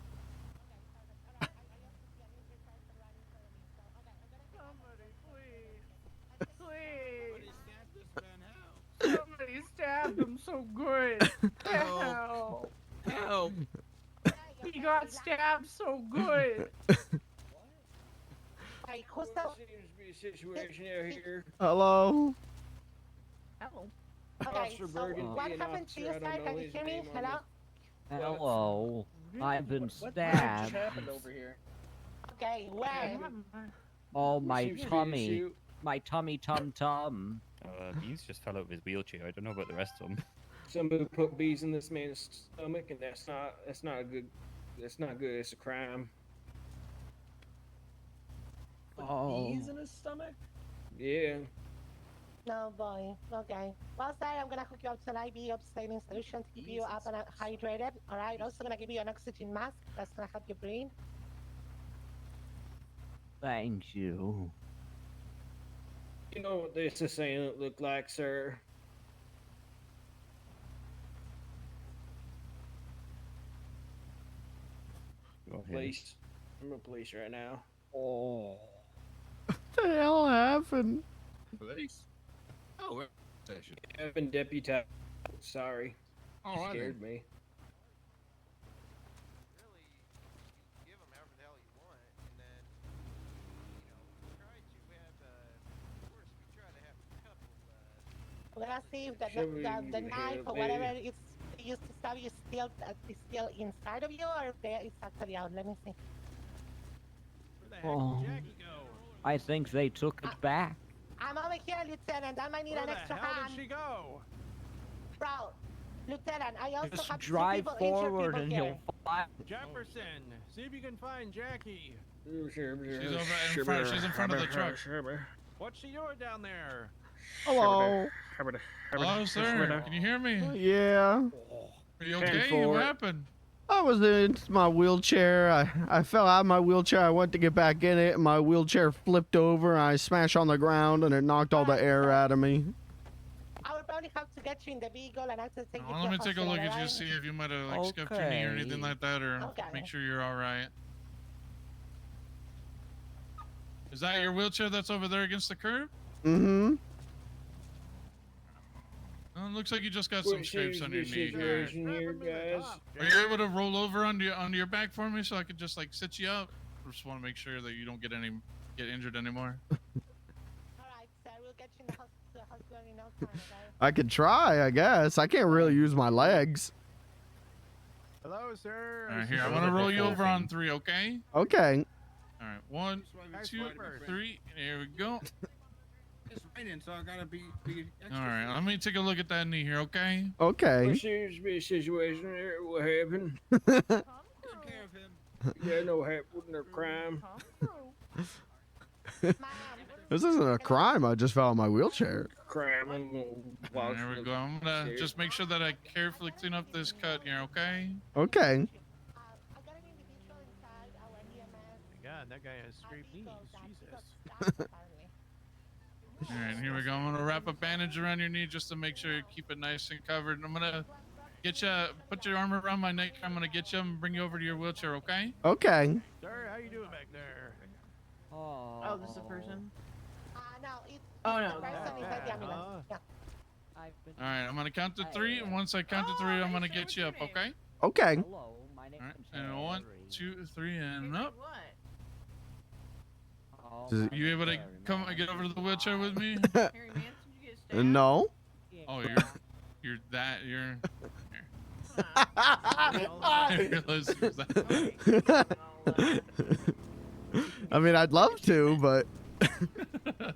Somebody stabbed him so good. Help. Help. He got stabbed so good. Like, who's the... Seems to be a situation out here. Hello? Hello. Okay, Officer so Burgundy what and happened to officer, you, I sir? don't know Can you his hear me? name on Hello? Hello. I've been What just stabbed. happened over here? Okay, where? Oh, my Seems to be an tummy. issue. My tummy tum. Beans just fell out of his wheelchair. I don't know about the rest of them. Somebody put bees in this man's stomach, and that's not a good. That's not good. It's a crime. Oh. in his stomach? Yeah. No, boy. Okay. Well, sir, I'm gonna hook you up to an IV abstaining solution to keep you up and hydrated. Alright, also gonna give you an oxygen mask that's gonna help you breathe. Thank you. You know what this assailant looked like, sir? Police. I'm a police right now. Oh. What the hell happened? Police? Oh, we're station. I've been deputized. Sorry. All right, Scared me. We're gonna see if the Should we knife help or whatever maybe? it's used to stab you is still inside of you, or if it's actually out. Let me see. Oh. I think they took it back. I'm over here, Lieutenant. I might need an extra hand. She go? Bro, Lieutenant, I also Just have two drive people, injured forward people and here. he'll fly. Jefferson, see if you can find Jackie. She's over in front. She's in front of the truck. What's she doing down there? Hello? Hello, sir. Can you hear me? Yeah. Are you okay? What happened? I was in my wheelchair. I fell out of my wheelchair. I went to get back in it, and my wheelchair flipped over. I smashed on the ground, and it knocked all the air out of me. I would probably have to get you in the vehicle and have to take you to Let me take a hospital, look at you, alright? see if you might have like scuffed your knee or anything like that, or make sure you're all right. Is that your wheelchair that's over there against the curb? Mm-hmm. It looks like you just got some scrapes on your knee. Situation here, guys. Are you able to roll over onto your back for me so I could just like sit you up? I just want to make sure that you don't get injured anymore. Alright, sir, we'll get you in the hospital in no time, okay? I could try, I guess. I can't really use my legs. Hello, sir. All right, here. I'm gonna roll you over on 3, okay? Okay. All right, 1, 2, 3. Here we go. It's raining, so I gotta be All right, let me take a look at that knee here, okay? Okay. There seems to be a situation here. What happened? Take care of him. Yeah, no no crime. This isn't a crime. I just fell in my wheelchair. Crime. There we go. I'm gonna just make sure that I carefully clean up this cut here, okay? Okay. God, that guy has scraped knees. Jesus. All right, here we go. I'm gonna wrap a bandage around your knee just to make sure you keep it nice and covered. I'm gonna put your arm around my neck. I'm gonna get you and bring you over to your wheelchair, okay? Okay. Sir, how you doing back there? Oh, this is a person? No, it's Oh, the no. person inside the ambulance. Yeah. All right, I'm gonna count to 3, and once I count to 3, I'm gonna get you up, okay? Okay. Hello, my All right, and 1, 2, 3, and up. You able to come and get over to the wheelchair with me? No. Oh, you're that. You're. I mean, I'd love to, but. All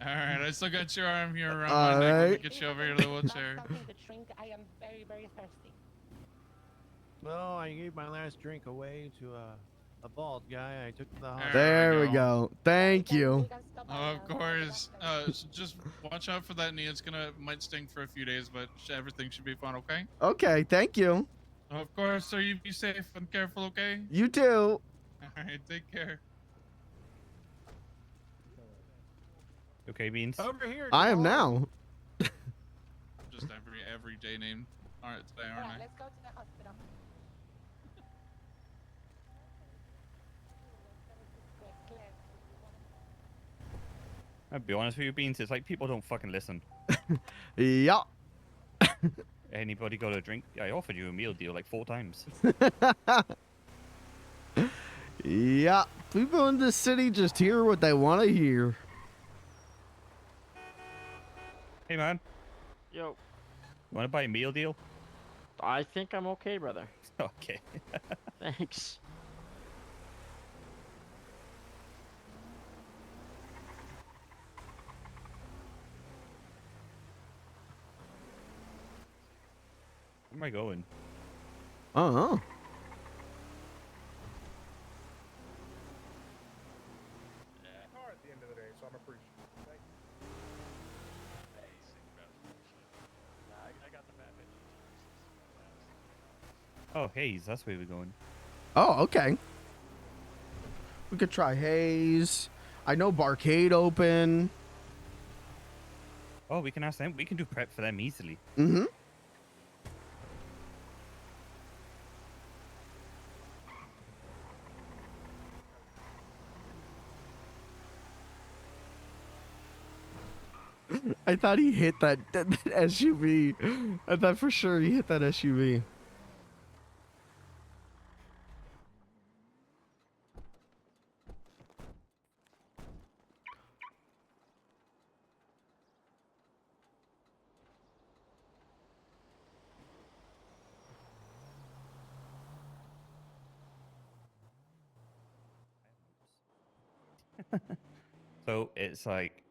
right, I still got your arm here around my neck. Let me get you over here to the wheelchair. Something to drink. I am very, very thirsty. Well, I gave my last drink away to A bald guy I took to the There hospital. There we go. Thank you. Of course. So just watch out for that knee. It's might sting for a few days, but everything should be fine. Okay. Okay, thank you. Of course, sir. You be safe and careful. Okay. You too. All right. Take care. Okay, Beans. Over here. I am now. Just every day named. All right, today, aren't I? Let's go to the hospital. I'll be honest with you, Beans. It's like people don't fucking listen. Yeah. Anybody got a drink? I offered you a meal deal like 4 times. Yeah. People in this city just hear what they want to hear. Hey, man. Yo. Want to buy a meal deal? I think I'm okay, brother. Okay. Thanks. Where am I going? Oh. At the end of the day, so I'm appreciative. Thank you. Oh, Hayes. That's where we're going. Oh, okay. We could try Hayes. I know Barcade open. Oh, we can ask them. We can do prep for them easily. Mm-hmm. I thought he hit that SUV. I thought for sure he hit that SUV. So it's like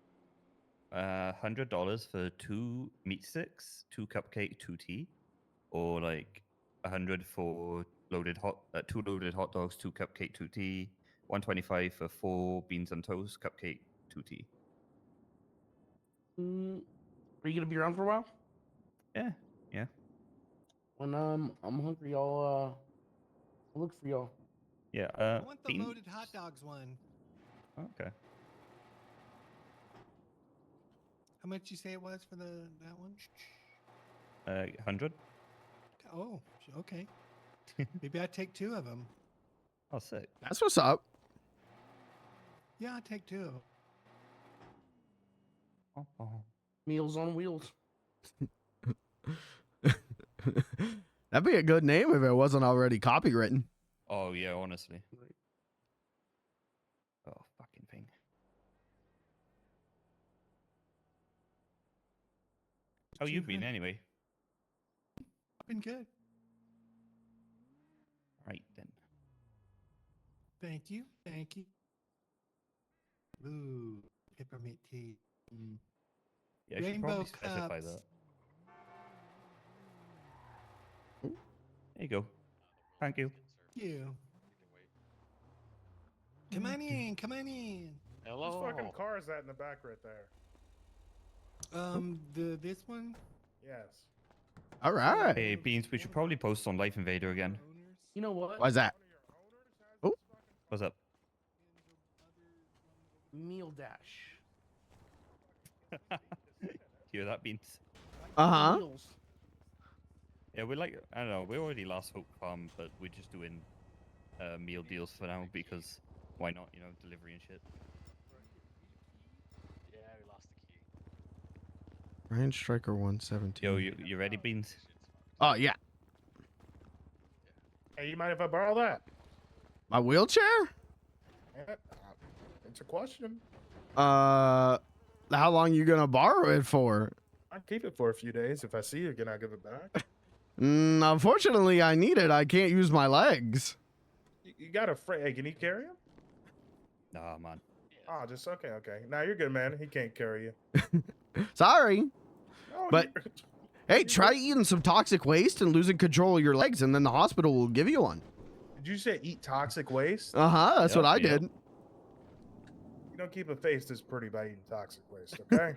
$100 for 2 meat sticks, 2 cupcake, 2 tea, or like 100 for 2 loaded hot dogs, 2 cupcake, 2 tea, 125 for 4 beans and toast, cupcake, 2 tea. Are you gonna be around for a while? Yeah. When I'm hungry, I'll look for y'all. Yeah. I want the loaded hot dogs one. Okay. How much you say it was for that one? 100. Oh, okay. Maybe I take 2 of them. Oh, sick. That's what's up. Yeah, I take 2 of them. Oh. Meals on wheels. That'd be a good name if it wasn't already copywritten. Oh yeah, honestly. Oh, fucking thing. How you been anyway? I've been good. Right then. Thank you. Thank you. Ooh, peppermint tea. Yeah, I should Rainbow probably specify cups. that. There you go. Thank you. You. Come on in. Come on in. Whose fucking car is that in the back right there? This one. Yes. All right. Hey, Beans, we should probably post on Life Invader again. You know what? Why's that? Oh. What's up? Meal dash. Hear that, Beans? Uh-huh. Meals. Yeah, we're like, I don't know, we're already Last Hope Farm, but we're just doing meal deals for now because why not, you know, delivery and shit. Yeah, we lost the key. Ryan Striker 117. Yo, you ready, Beans? Oh, yeah. Hey, you mind if I borrow that? My wheelchair? Yeah, it's a question. How long you gonna borrow it for? I'll keep it for a few days. If I see you again, I'll give it back. Unfortunately, I need it. I can't use my legs. You got a friend? Hey, can he carry him? Nah, man. Oh, just okay. Now you're good, man. He can't carry you. Sorry. Oh, But hey, try eating some toxic waste and losing control of your legs, and then the hospital will give you one. Did you say eat toxic waste? That's what I did. You don't keep a face this pretty by eating toxic waste, okay?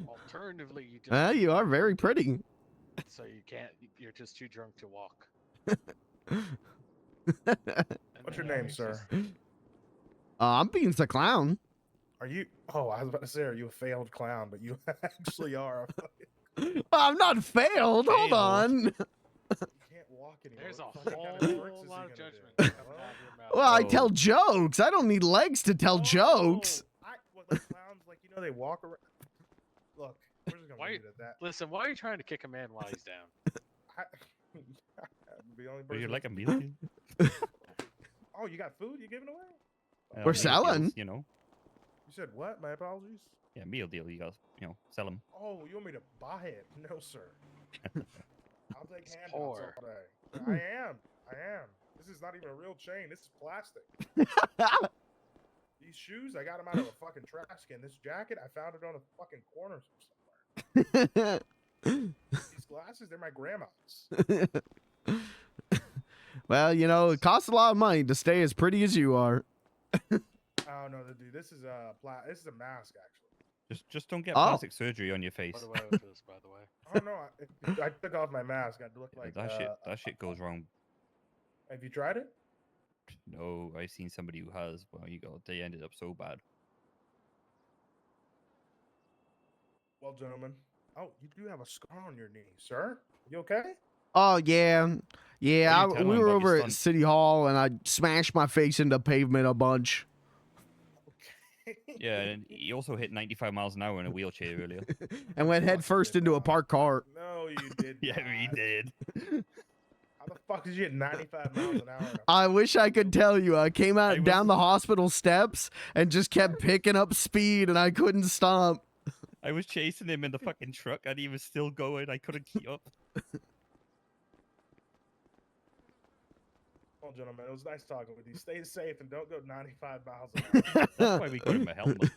Alternatively, you just You are very pretty. so you can't. You're just too drunk to walk. What's your name, sir? I'm Beans the Clown. Are you? Oh, I was about to say, are you a failed clown? But you actually are. I'm not failed. Hold on. You can't walk anymore. There's a What kind whole of tricks is lot he of gonna judgment do? coming out of your mouth. Well, I tell jokes. I don't need legs to tell jokes. Like clowns, like they walk around. Look, we're just gonna Why? leave it at that. Listen, why are you trying to kick a man while he's down? The only Would you person like a that- meal deal? Oh, you got food you giving away? We're Meal selling. deals, you know. You said what? My apologies. Yeah, meal deal. You guys, sell them. Oh, you want me to buy it? No, sir. I'll take handouts all poor. day. I am. This is not even a real chain. This is plastic. These shoes, I got them out of a fucking trash can. This jacket, I found it on a fucking corner somewhere. These glasses, they're my grandma's. Well, it costs a lot of money to stay as pretty as you are. Oh no, dude, this is a mask actually. Just don't get Oh. plastic surgery on your face. By the way, with this, by the way. Oh no, I took off my mask. I look like That shit goes wrong. Have you tried it? No, I've seen somebody who has. Well, they ended up so bad. Well, gentlemen. Oh, you do have a scar on your knee, sir. You okay? Oh, yeah. Yeah, What are you we telling were about over your at stunt? City Hall, and I smashed my face into pavement a bunch. Yeah, and he also hit 95 miles an hour in a wheelchair earlier. And went head first into a parked car. No, you did. Yeah, he did. How the fuck did you hit 95 miles an hour? I wish I could tell you. I came out down the hospital steps and just kept picking up speed, and I couldn't stop. I was chasing him in the fucking truck, and he was still going. I couldn't keep up. Well, gentlemen, it was nice talking with you. Stay safe and don't go 95 miles an hour. That's why we got him a helmet.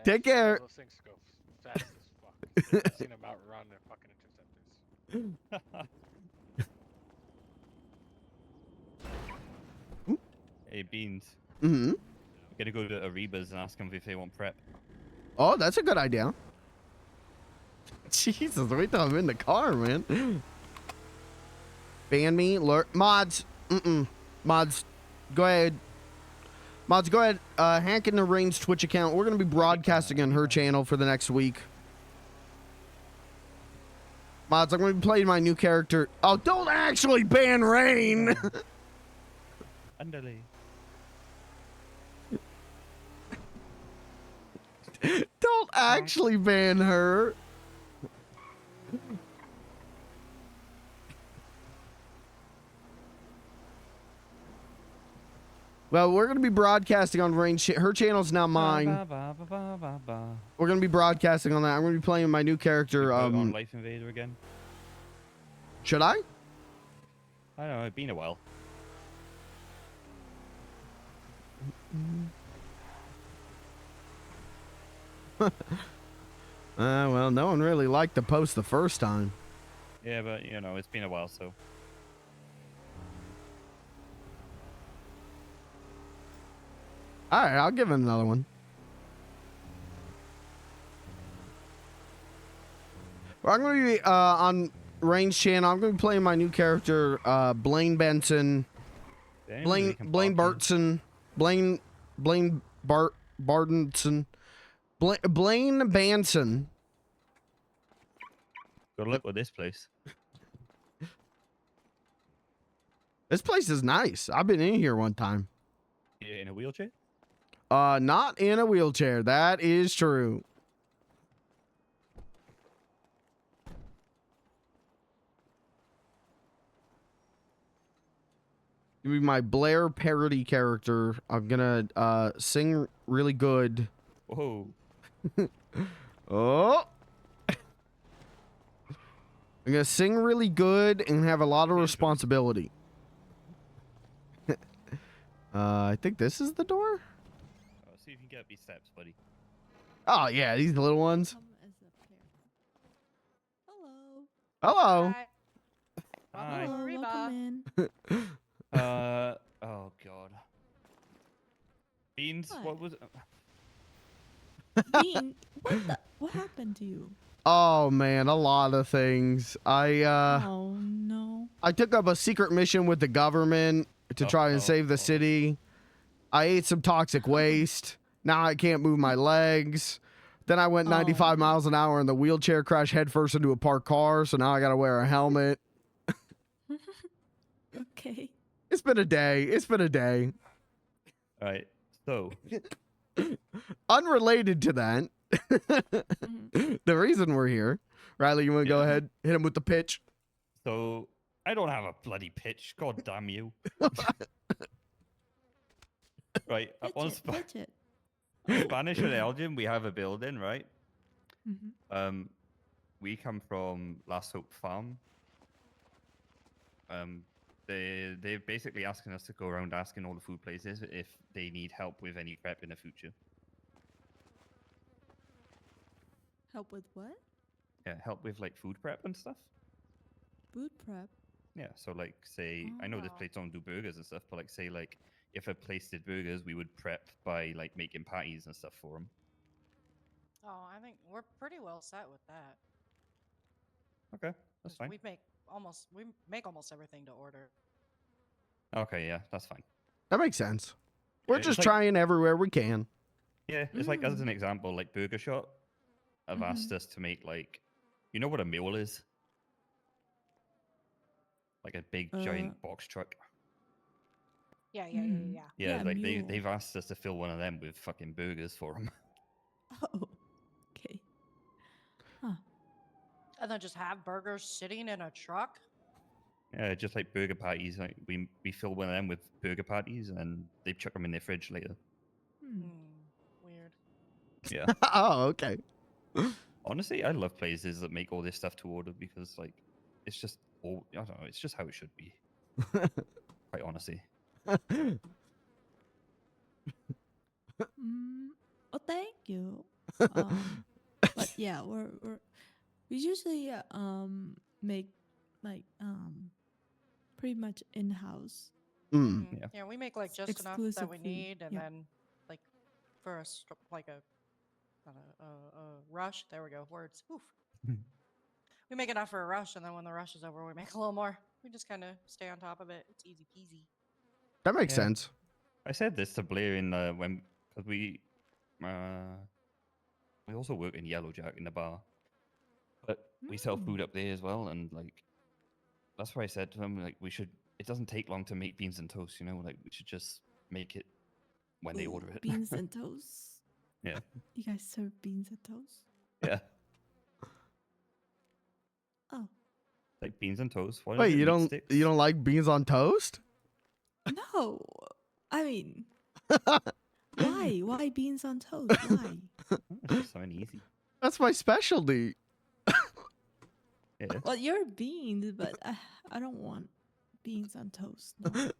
Take care. Those things go fast as fuck. I've seen them outrun their fucking interceptors. Hey, Beans. Mm-hmm. Gotta go to Ariba's and ask them if they want prep. Oh, that's a good idea. Jesus, wait till I'm in the car, man. Ban me, mods. Mods, go ahead. Mods, go ahead. Hack in the Rain's Twitch account. We're gonna be broadcasting on her channel for the next week. Mods, I'm gonna be playing my new character. Oh, don't actually ban Rain. Andale. Don't actually ban her. Well, we're going to be broadcasting on Rain's her channel's now mine. We're going to be broadcasting on that. I'm going to be playing my new character. On Life Invader again. Should I? I don't know, it's been a while. Well, no one really liked the post the first time. Yeah, but it's been a while, so. All right, I'll give it another one. Well, I'm going to be on Rain's channel. I'm going to be playing my new character, Blaine Benson. Blaine Bartson. Blaine Bartonson. Blaine Banson. Good luck with this place. This place is nice. I've been in here one time. In a wheelchair? Not in a wheelchair. That is true. Give me my Blair parody character. I'm gonna sing really good. Whoa. Oh. I'm gonna sing really good and have a lot of responsibility. I think this is the door. See if you can get up these steps, buddy. Oh yeah, these little ones. Hello. Hello. Hi. Hello, welcome in. Oh god. Beans, What? what was it? Bean, what happened to you? Oh man, a lot of things. Oh no. I took up a secret mission with the government to try and save the city. I ate some toxic waste. Now I can't move my legs. Then I went 95 miles an hour in the wheelchair crash headfirst into a parked car, so now I gotta wear a helmet. Okay. It's been a day. It's been a day. Alright, so Unrelated to that, the reason we're here. Riley, you want to go ahead, hit him with the pitch? So I don't have a bloody pitch. God damn you. Right, Pitch it. Spanish and Elgin, we have a building, right? We come from Last Hope Farm. They're basically asking us to go around asking all the food places if they need help with any prep in the future. Help with what? Yeah, help with like food prep and stuff. Food prep. Yeah, so like say, I know this place don't do burgers and stuff, but like say like if a place did burgers, we would prep by like making patties and stuff for them. Oh, I think we're pretty well set with that. Okay, that's fine. We make almost everything to order. Okay, yeah, that's fine. That makes sense. We're It's just like- trying everywhere we can. Yeah, it's like as an example, like Burger Shot have asked us to make like, you know what a mule is? Like a big giant box truck. Yeah. Yeah, like mule. they've asked us to fill one of them with fucking burgers for them. Oh, okay. And then just have burgers sitting in a truck. Yeah, just like burger patties. Like we fill one of them with burger patties, and they chuck them in their fridge later. Weird. Yeah. Oh, okay. Honestly, I love places that make all this stuff to order because like it's just all I don't know. It's just how it should be. Quite honestly. Well, thank you. But yeah, we usually make like pretty much in house. Yeah, we make like just enough that we need, and then like for a rush. There we go. Words. Oof. We make enough for a rush, and then when the rush is over, we make a little more. We just kind of stay on top of it. It's easy peasy. That makes sense. I said this to Blair in when cause we also work in Yellow Jack in the bar, but we sell food up there as well, and like that's why I said to them like we should. It doesn't take long to make beans and toast, you know. Like we should just make it when they order it. Beans and toast. Yeah. You guys serve beans and toast? Yeah. Oh. Like beans and toast. Why Wait, is it you meat don't sticks? you don't like beans on toast? No, I mean, why? Why beans on toast? Why? It's just something easy. That's my specialty. Yeah. Well, you're beans, but I don't want beans on toast. No.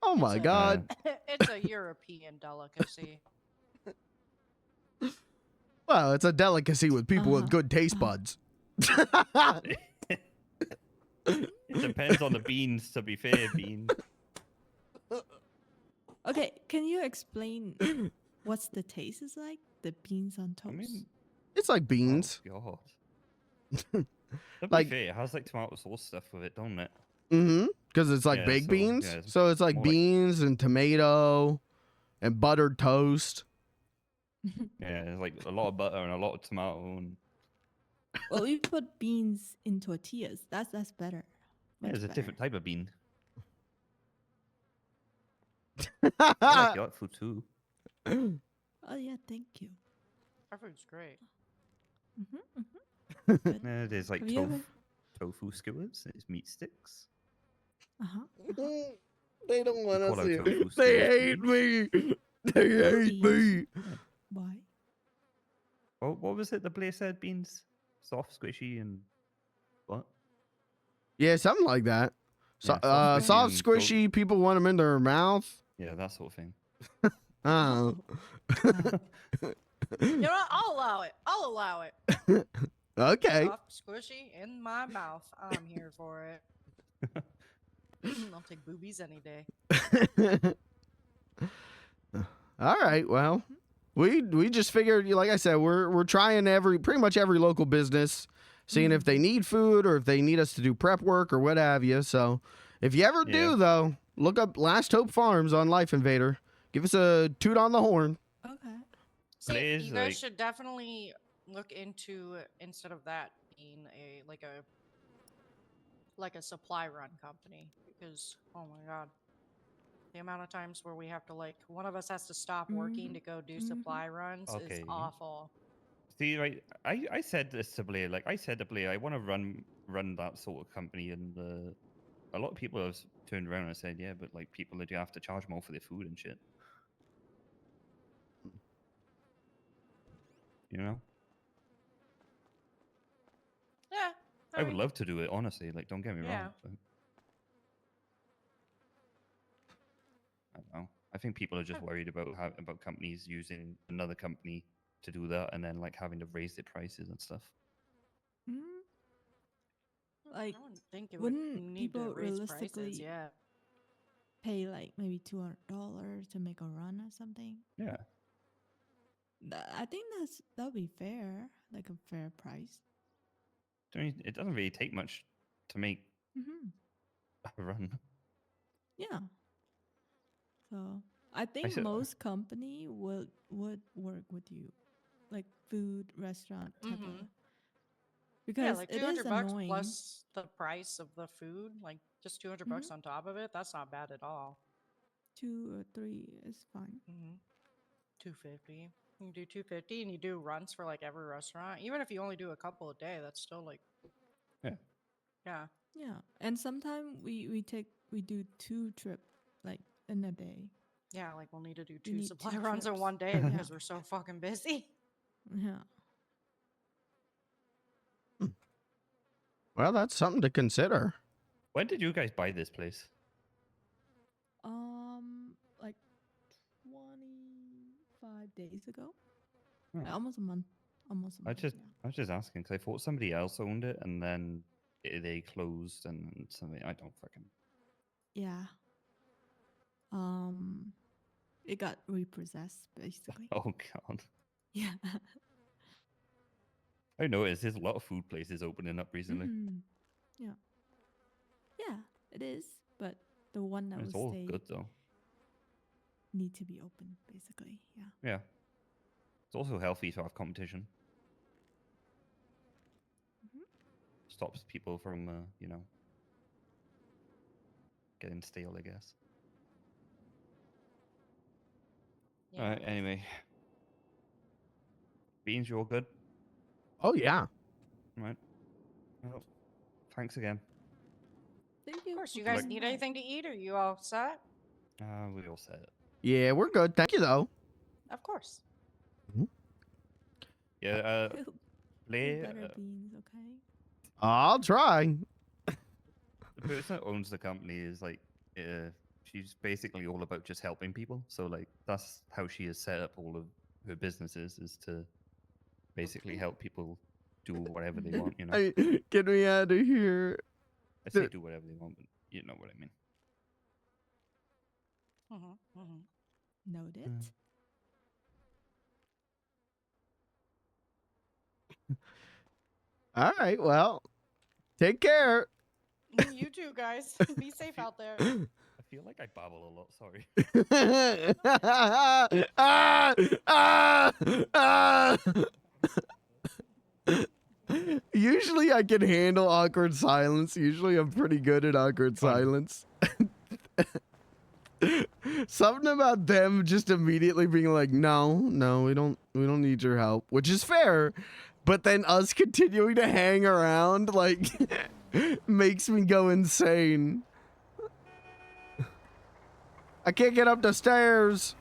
Oh my god. It's a European delicacy. Well, it's a delicacy with people with good taste buds. It depends on the beans, to be fair, Bean. Okay, can you explain what's the taste is like? The beans on toast. It's like beans. Oh, God. To Like- be fair, it has like tomato sauce stuff with it, don't it? Mm-hmm. Because it's like Yeah, baked so- beans. yeah, So it's like more like- beans and tomato and buttered toast. Yeah, it's like a lot of butter and a lot of tomato. And Well, we put beans in tortillas. That's better. yeah, Much it's a better. different type of bean. I like your food too. Oh yeah, thank you. Our food's great. There's like Have you ever- tofu skewers. There's meat sticks. They don't want call us out here. tofu They skewers, hate me. They hate me. Why? What was it the Blair said? Beans? Soft, squishy, and what? Yeah, something like that. So, Yeah, soft, soft, squishy, and squishy. People want them in their mouth. Yeah, that sort of thing. Oh. You know what? I'll allow it. I'll allow it. Okay. Soft, squishy in my mouth. I'm here for it. I'll take boobies any day. All right, well, we just figured, like I said, we're trying pretty much every local business, seeing if they need food or if they need us to do prep work or what have you. So if you ever do, though, look up Last Hope Farms on Life Invader. Give us a toot on the horn. Okay. Please, you guys like- should definitely look into, instead of that being like a supply run company, because oh my god, the amount of times where we have to, like, one of us has to stop working to go do supply runs is Okay. awful. See, right, I said this to Blair. Like, I said to Blair, I want to run that sort of company, and a lot of people have turned around and said, yeah, but like people that you have to charge more for their food and shit. You know? Yeah. I would love to do it, honestly. Like, don't get me Yeah. wrong. But I don't know. I think people are just worried about about companies using another company to do that, and then like having to raise their prices and stuff. Like, I wouldn't think it wouldn't would need to people raise realistically prices. Yeah. pay like maybe $200 to make a run or something? Yeah. I think that'll be fair, like a fair price. It doesn't really take much to make Mm-hmm. a run. Yeah. So I think said- most company would work with you, like food restaurant type of. Because Yeah, like it is $200 annoying. plus the price of the food, like just $200 on top of it. That's not bad at all. 2 or 3 is fine. $250. You do $250 and you do runs for like every restaurant. Even if you only do a couple a day, that's still like Yeah. yeah. Yeah, and sometimes we do 2 trip like in a day. Yeah, like we'll need to do We 2 need supply 2 runs in trips. one day because we're so fucking busy. Yeah. Well, that's something to consider. When did you guys buy this place? Like 25 days ago. Hmm. Like, almost a month. Almost a I month. was just asking because I thought somebody else owned it, and then they closed and something. I don't fucking. Yeah. It got repossessed basically. Oh god. Yeah. I noticed there's a lot of food places opening up recently. Yeah. Yeah, it is. But the one that It's will all stay good though. need to be open, basically. Yeah. Yeah. It's also healthy to have competition. Stops people from, getting stale, I guess. Yeah. All right. Anyway, Beans, you all good? Oh yeah. All right. Well, thanks again. Thank you. Of course, you guys Like- need anything to eat? Are you all set? We all said it. Yeah, we're good. Thank you though. Of course. Yeah. Feel Blair, better beans, okay? I'll try. the person that owns the company is like, she's basically all about just helping people. So like, that's how she has set up all of her businesses, is to basically help people do whatever they want. You know, Hey, get me out of here. I say do whatever they want, but you know what I mean. Noted. All right. Well, take care. You too, guys. Be safe out there. I feel like I babble a lot. Sorry. Usually I can handle awkward silence. Usually I'm pretty good at awkward silence. Something about them just immediately being like, no, we don't need your help, which is fair. But then us continuing to hang around like makes me go insane. I can't get up the stairs.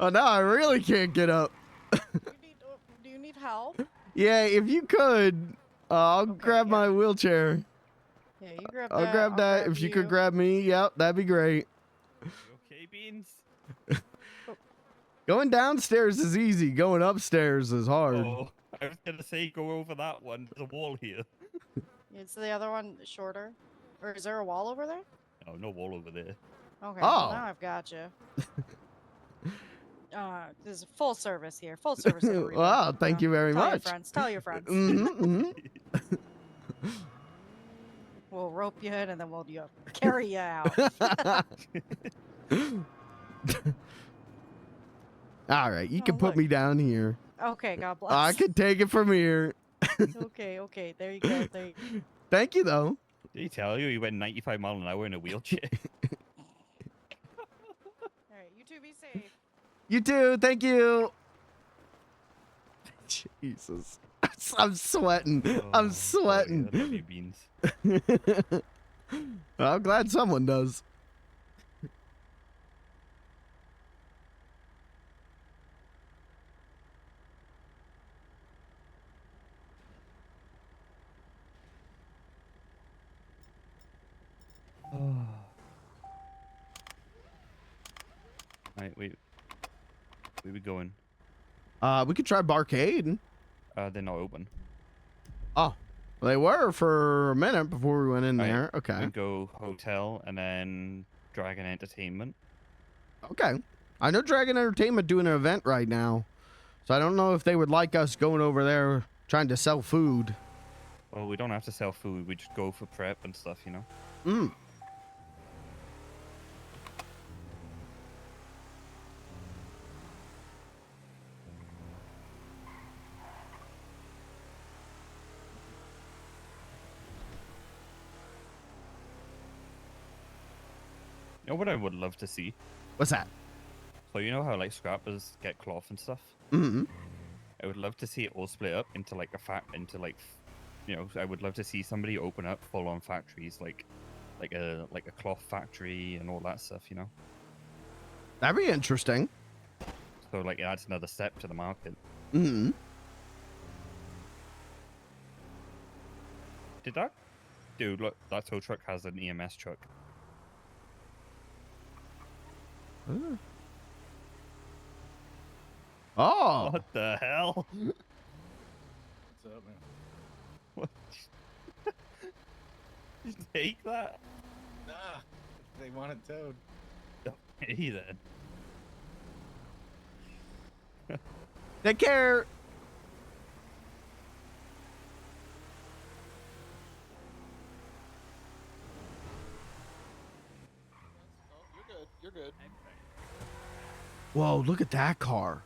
Oh, now I really can't get up. Do you need help? Yeah, if you could, I'll grab my wheelchair. Yeah. Yeah, you grab I'll that. grab that. If you could grab me, yep, that'd be great. Okay, Beans. Going downstairs is easy. Going upstairs is hard. Oh, I was gonna say go over that one. There's a wall here. Is the other one shorter? Or is there a wall over there? No, no wall over there. Okay, Oh. well, now I've got you. There's full service here. Full service. Arena. Wow, thank you very Tell much. your friends. Tell your friends. We'll rope you in and then we'll carry you out. All right, you can put me down here. Okay, God bless. I can take it from here. Okay, there you go. There you go. Thank you, though. Did he tell you he went 95 miles an hour in a wheelchair? Alright, you two be safe. You too. Thank you. Jesus. I'm sweating. I'm sweating. I love you, Beans. I'm glad someone does. Right, wait. Where we going? We could try Barcade. They're not open. Oh, they were for a minute before we went in Right, there. Okay. We go hotel and then Dragon Entertainment. Okay. I know Dragon Entertainment doing an event right now, so I don't know if they would like us going over there trying to sell food. Well, we don't have to sell food. We just go for prep and stuff, you know? Mm. You know what I would love to see? What's that? So you know how like scrappers get cloth and stuff? Mm-hmm. I would love to see it all split up into like you know, I would love to see somebody open up full-on factories like a cloth factory and all that stuff, you know? That'd be interesting. So like it adds another step to the market. Mm-hmm. Did that? Dude, look, that tow truck has an EMS truck. Oh. What the hell? What's up, man? What? You take that? Nah, they want it towed. Hey then. Take care. You're good. Whoa, look at that car.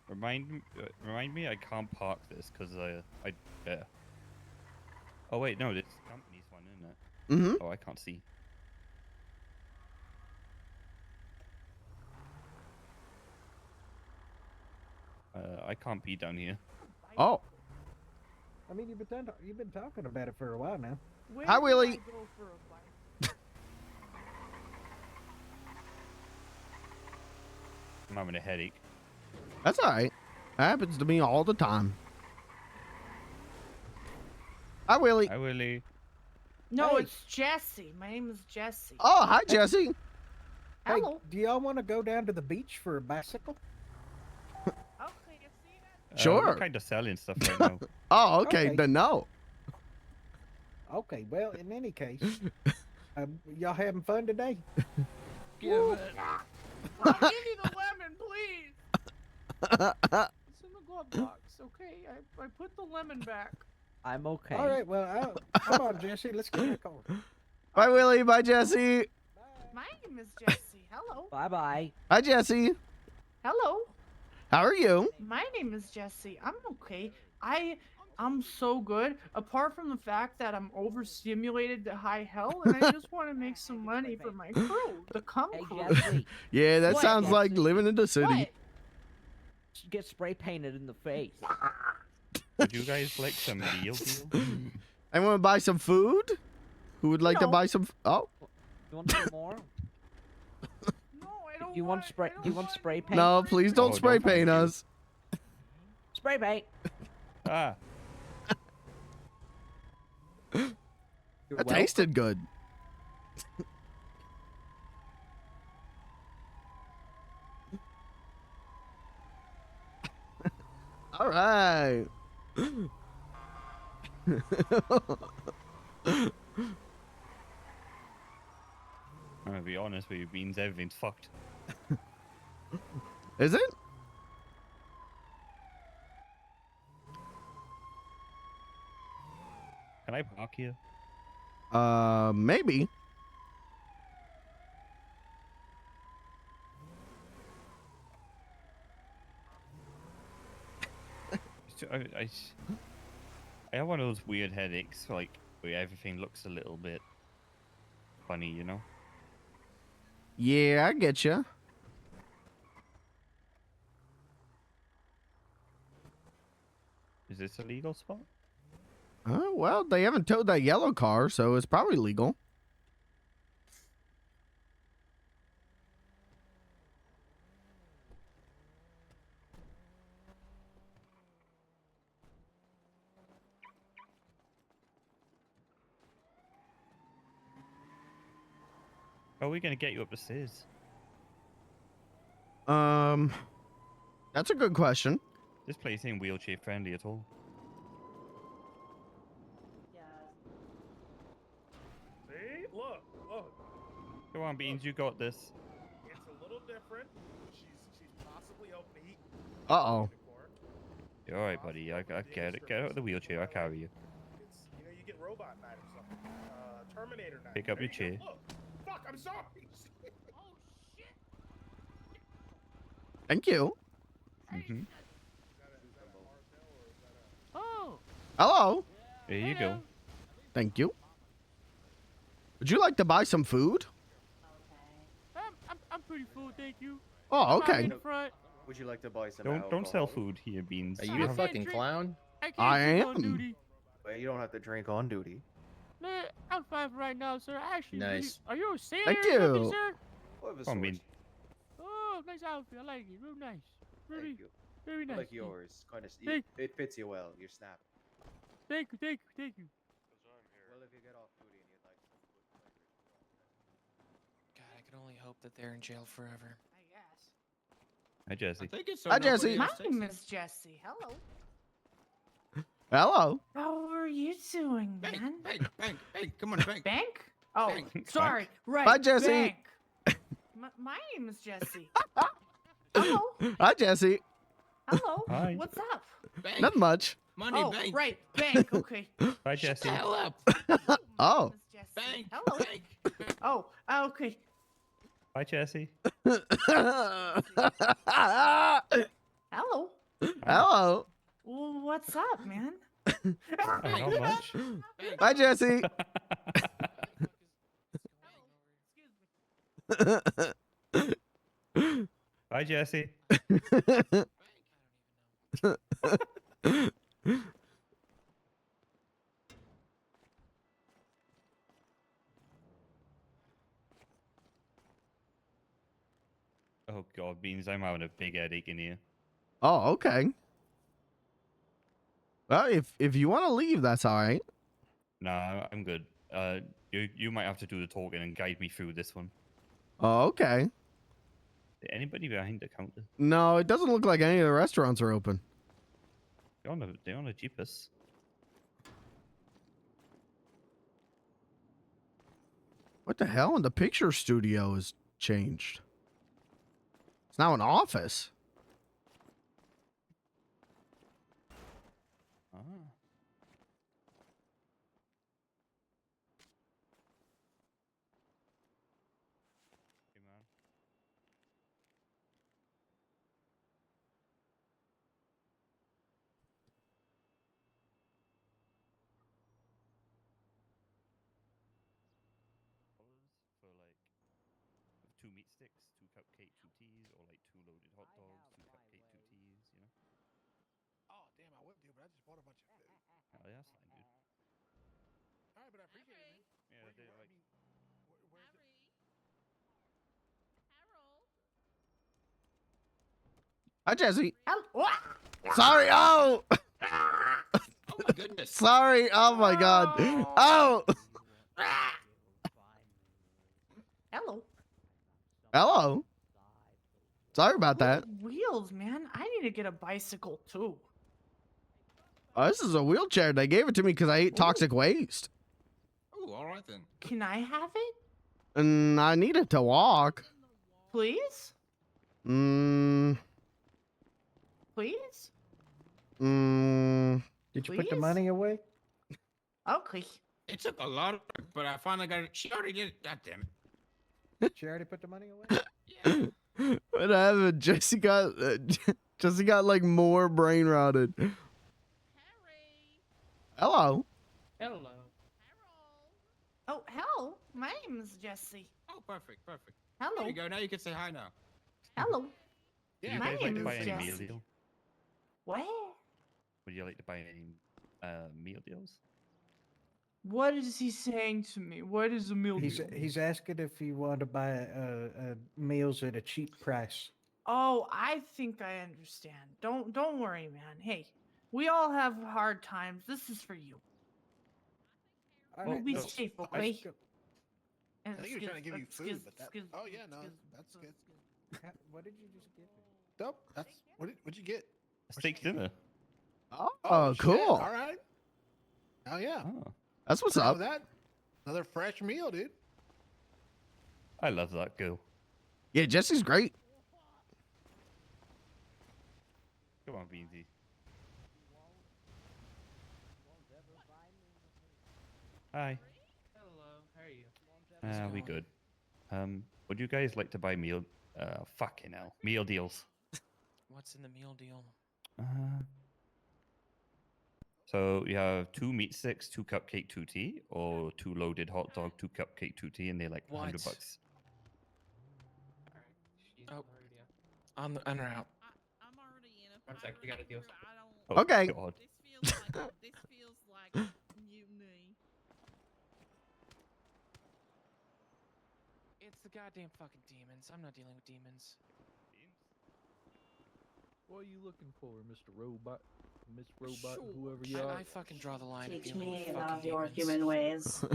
Remind me, I can't park this because I better. Oh wait, no, it's the company's one, isn't it? Mm-hmm. Oh, I can't see. I can't be down here. Oh. I mean, you've been talking about it for a while now. Hi, Willie. I'm having a headache. That's all right. That happens to me all the time. Hi, Willie. Hi, Willie. No, Hey. it's Jesse. My name is Jesse. Oh, hi, Jesse. Hey, Hello. do y'all want to go down to the beach for a bicycle? Sure. We're kind of selling stuff right now. Oh, okay. Okay. Then no. Okay, well, in any case, y'all having fun today? I'll give you the lemon, please. It's in the glove box, okay? I put the lemon back. I'm okay. All right, well, come on, Jesse, let's get back on. Bye, Willie. Bye, Jesse. My name is Jesse. Hello. Bye-bye. Hi, Jesse. Hello. How are you? My name is Jesse. I'm okay. I'm so good. Apart from the fact that I'm overstimulated to high hell, and I just want to make some money for my crew, the cum crew. Jesse, Yeah, that What? sounds like living in the city. What? get spray painted in the face. Would you guys like some meal deal? I want to buy some food. Who would like to No. buy some? Oh, You want some more? No, I don't. Do you want spray? Do you want spray paint? no! Please don't Oh, spray no, thank paint you. us. Spray paint. Ah. That tasted good. All right. I'm gonna be honest with you, Beans. Everything's fucked. Is it? Can I park here? Maybe. I have one of those weird headaches, like where everything looks a little bit funny, you know? Yeah, I get you. Is this a legal spot? Well, they haven't towed that yellow car, so it's probably legal. How are we gonna get you up the stairs? That's a good question. This place ain't wheelchair friendly at all. See? Look. Come on, Beans, you got this. It's a little different. She's possibly open to eat. Uh-oh. You're all right, buddy. I get it. Get out of the wheelchair. I'll carry you. It's, you get robot night or something. Terminator night. Pick up There your you go. chair. Look. Fuck, I'm sorry. Thank you. Mm-hmm. Oh. Hello. There you go. Thank you. Would you like to buy some food? I'm pretty full, thank you. Oh, okay. Would you like to buy some Don't sell food here, Beans. Are you a fucking clown? I am. Well, you don't have to drink on duty. Man, I'm fine for right now, sir. Actually, Nice. are you a sailor Thank or something, you. sir? What of a Come on, Beans. Oh, nice outfit. I like it. Real nice. Very, Thank you. very nice. Like yours. Kind of. Thank- It fits you well. You're snappy. Thank you. Thank you. Well, if you get off duty and you'd like some good flavor. God, I can only hope that they're in jail forever. I guess. Hi, Jesse. Hi, Jesse. My name is Jesse. Hello. Hello. How are you doing, man? Bank, come on, bank. Bank? Oh, Bank. sorry. Right. Bye, Jesse. Bank. My name is Jesse. Hello. Hi, Jesse. Hello. Hi. What's up? Not much. Money, Oh, bank. right. Bank. Okay. Bye, Jesse. Hell up. Oh. Jesse. Bank. Hello. Bank. Oh, okay. Bye, Jesse. Hello. Hello. Well, what's up, man? Not much. Bye, Jesse. Bye, Jesse. Oh God, Beans, I'm having a big headache in here. Oh, okay. Well, if you want to leave, that's all right. Nah, I'm good. You might have to do the talking and guide me through this one. Oh, okay. Anybody behind the counter? No, it doesn't look like any of the restaurants are open. They're on a jeepus. What the hell? And the picture studio has changed. It's now an office. Ah. Hey, man. For like 2 meat sticks, 2 cupcake, 2 teas, or like 2 loaded hot dogs, 2 cupcake, 2 teas, you know? Oh, damn, I would do, but I just bought a bunch of food. Oh, yeah, that's fine, dude. All right, but I appreciate it, man. Yeah, Where- they're where- I like. mean, where's it? Hi, Jesse. Hello. Sorry. Oh. Oh my goodness. Sorry. Oh my God. Oh. Hello. Hello. Sorry about that. Wheels, man. I need to get a bicycle too. Oh, this is a wheelchair. They gave it to me because I ate toxic waste. Oh, all right then. Can I have it, And I need it to walk. please? Mm, Please? Did you put the Please? money away? Okay. It took a lot of work, but I finally got it. She already did it. God damn it. She already put the money away? what happened? Jesse got like more brain rotted. Hello. Hello. Oh, hello. My name is Jesse. Oh, perfect, perfect. Hello. There you go. Now you can say hi now. Hello. Would you My guys like to name buy is any meal Jesse. deal? What? Would you like to buy any meal deals? What is he saying to me? What is a meal deal? He's asking if you want to buy meals at a cheap price. Oh, I think I understand. Don't worry, man. Hey, we all have hard times. This is for you. We'll be safe, okay? I think you're trying to give you food, but that. Oh yeah, no, that's good. What did you just get? Dope. That's what'd you get? Steak dinner. Oh, shit, cool. All right. Oh yeah. That's what's What's up. with that? Another fresh meal, dude. I love that girl. Yeah, Jesse's great. Come on, Beansy. Hi. Hello. How are you? We good. Would you guys like to buy meal? Fucking hell, meal deals. What's in the meal deal? So you have 2 meat sticks, 2 cupcake, 2 tea, or 2 loaded hot dog, 2 cupcake, 2 tea, and they're like $100. Oh, on the and out. One sec, we got a deal. Oh, Okay. God. This feels like mutiny. It's the goddamn fucking demons. I'm not dealing with demons. What are you looking for, Mr. Robot? Miss Robot, whoever you are. I fucking draw the line. at Teach dealing me with about fucking your demons. human ways.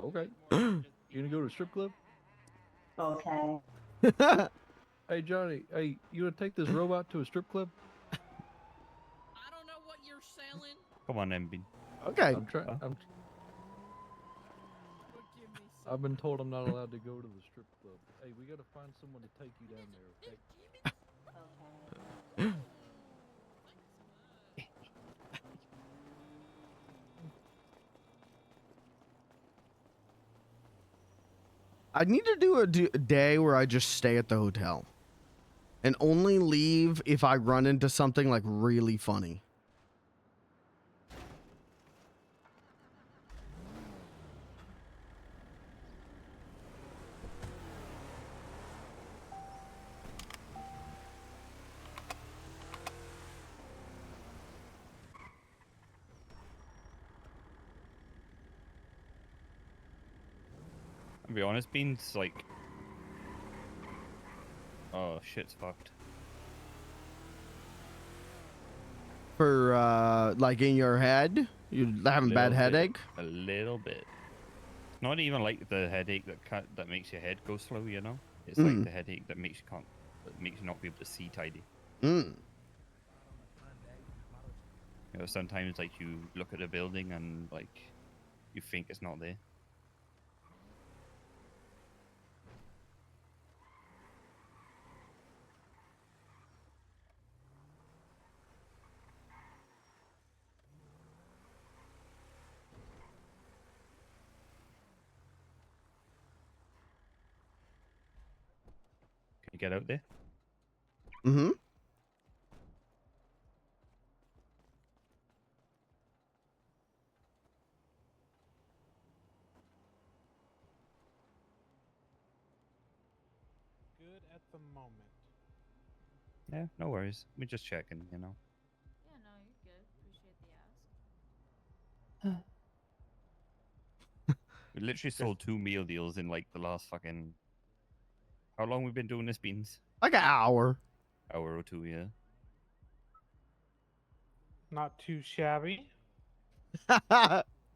Okay. You gonna go to a strip club? Okay. Hey, Johnny. Hey, you wanna take this robot to a strip club? I don't know what you're selling. Come on, Embin. Okay. I'm trying. I've been told I'm not allowed to go to the strip club. Hey, we gotta find someone to take you down there, okay? I need to do a day where I just stay at the hotel and only leave if I run into something like really funny. I'll be honest, Beans, like... Oh, shit's fucked. For, like, in your head? You having a bad Little bit. headache? A little bit. Not even like the headache that makes your head go slow, you know? It's like the headache that makes you not be able to see tidy. Mm. You know, sometimes like you look at a building and like you think it's not there. Can you get out there? Mm-hmm. Good at the moment. Yeah, no worries. We're just checking, you know. Yeah, no, you're good. Appreciate the ask. We literally sold 2 meal deals in like the last fucking... How long we been doing this, Beans? Like an hour. Hour or 2, yeah. Not too shabby.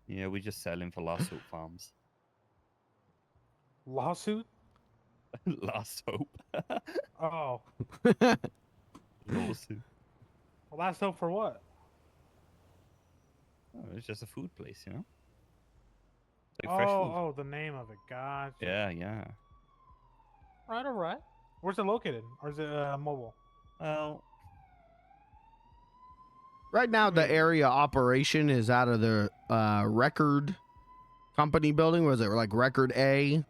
Yeah, we just sell him for Last Hope Farms. Lawsuit? Last Hope. Oh. Lawsuit. Well, last hope for what? Oh, it's just a food place, you know? Like fresh Oh, food. oh, the name of it. Gotcha. Yeah, yeah. All right. Where's it located? Or is it mobile? Well, Right now, the area operation is out of the record company building. Was it like Record A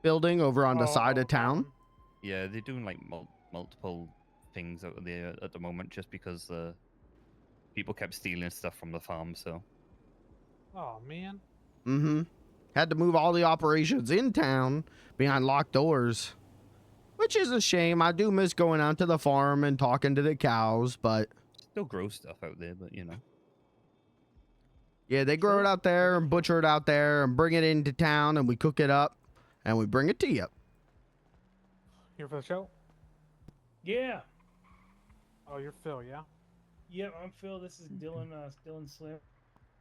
building over on the side of town? yeah, they're doing like multiple things out there at the moment just because people kept stealing stuff from the farm, so. Oh, man. Mm-hmm. Had to move all the operations in town behind locked doors, which is a shame. I do miss going out to the farm and talking to the cows, but Still grow stuff out there, but you know. yeah, they grow it out there and butcher it out there and bring it into town and we cook it up and we bring it to you. Here for the show? Yeah. Oh, you're Phil, yeah? Yep, I'm Phil. This is Dylan. Dylan Slim.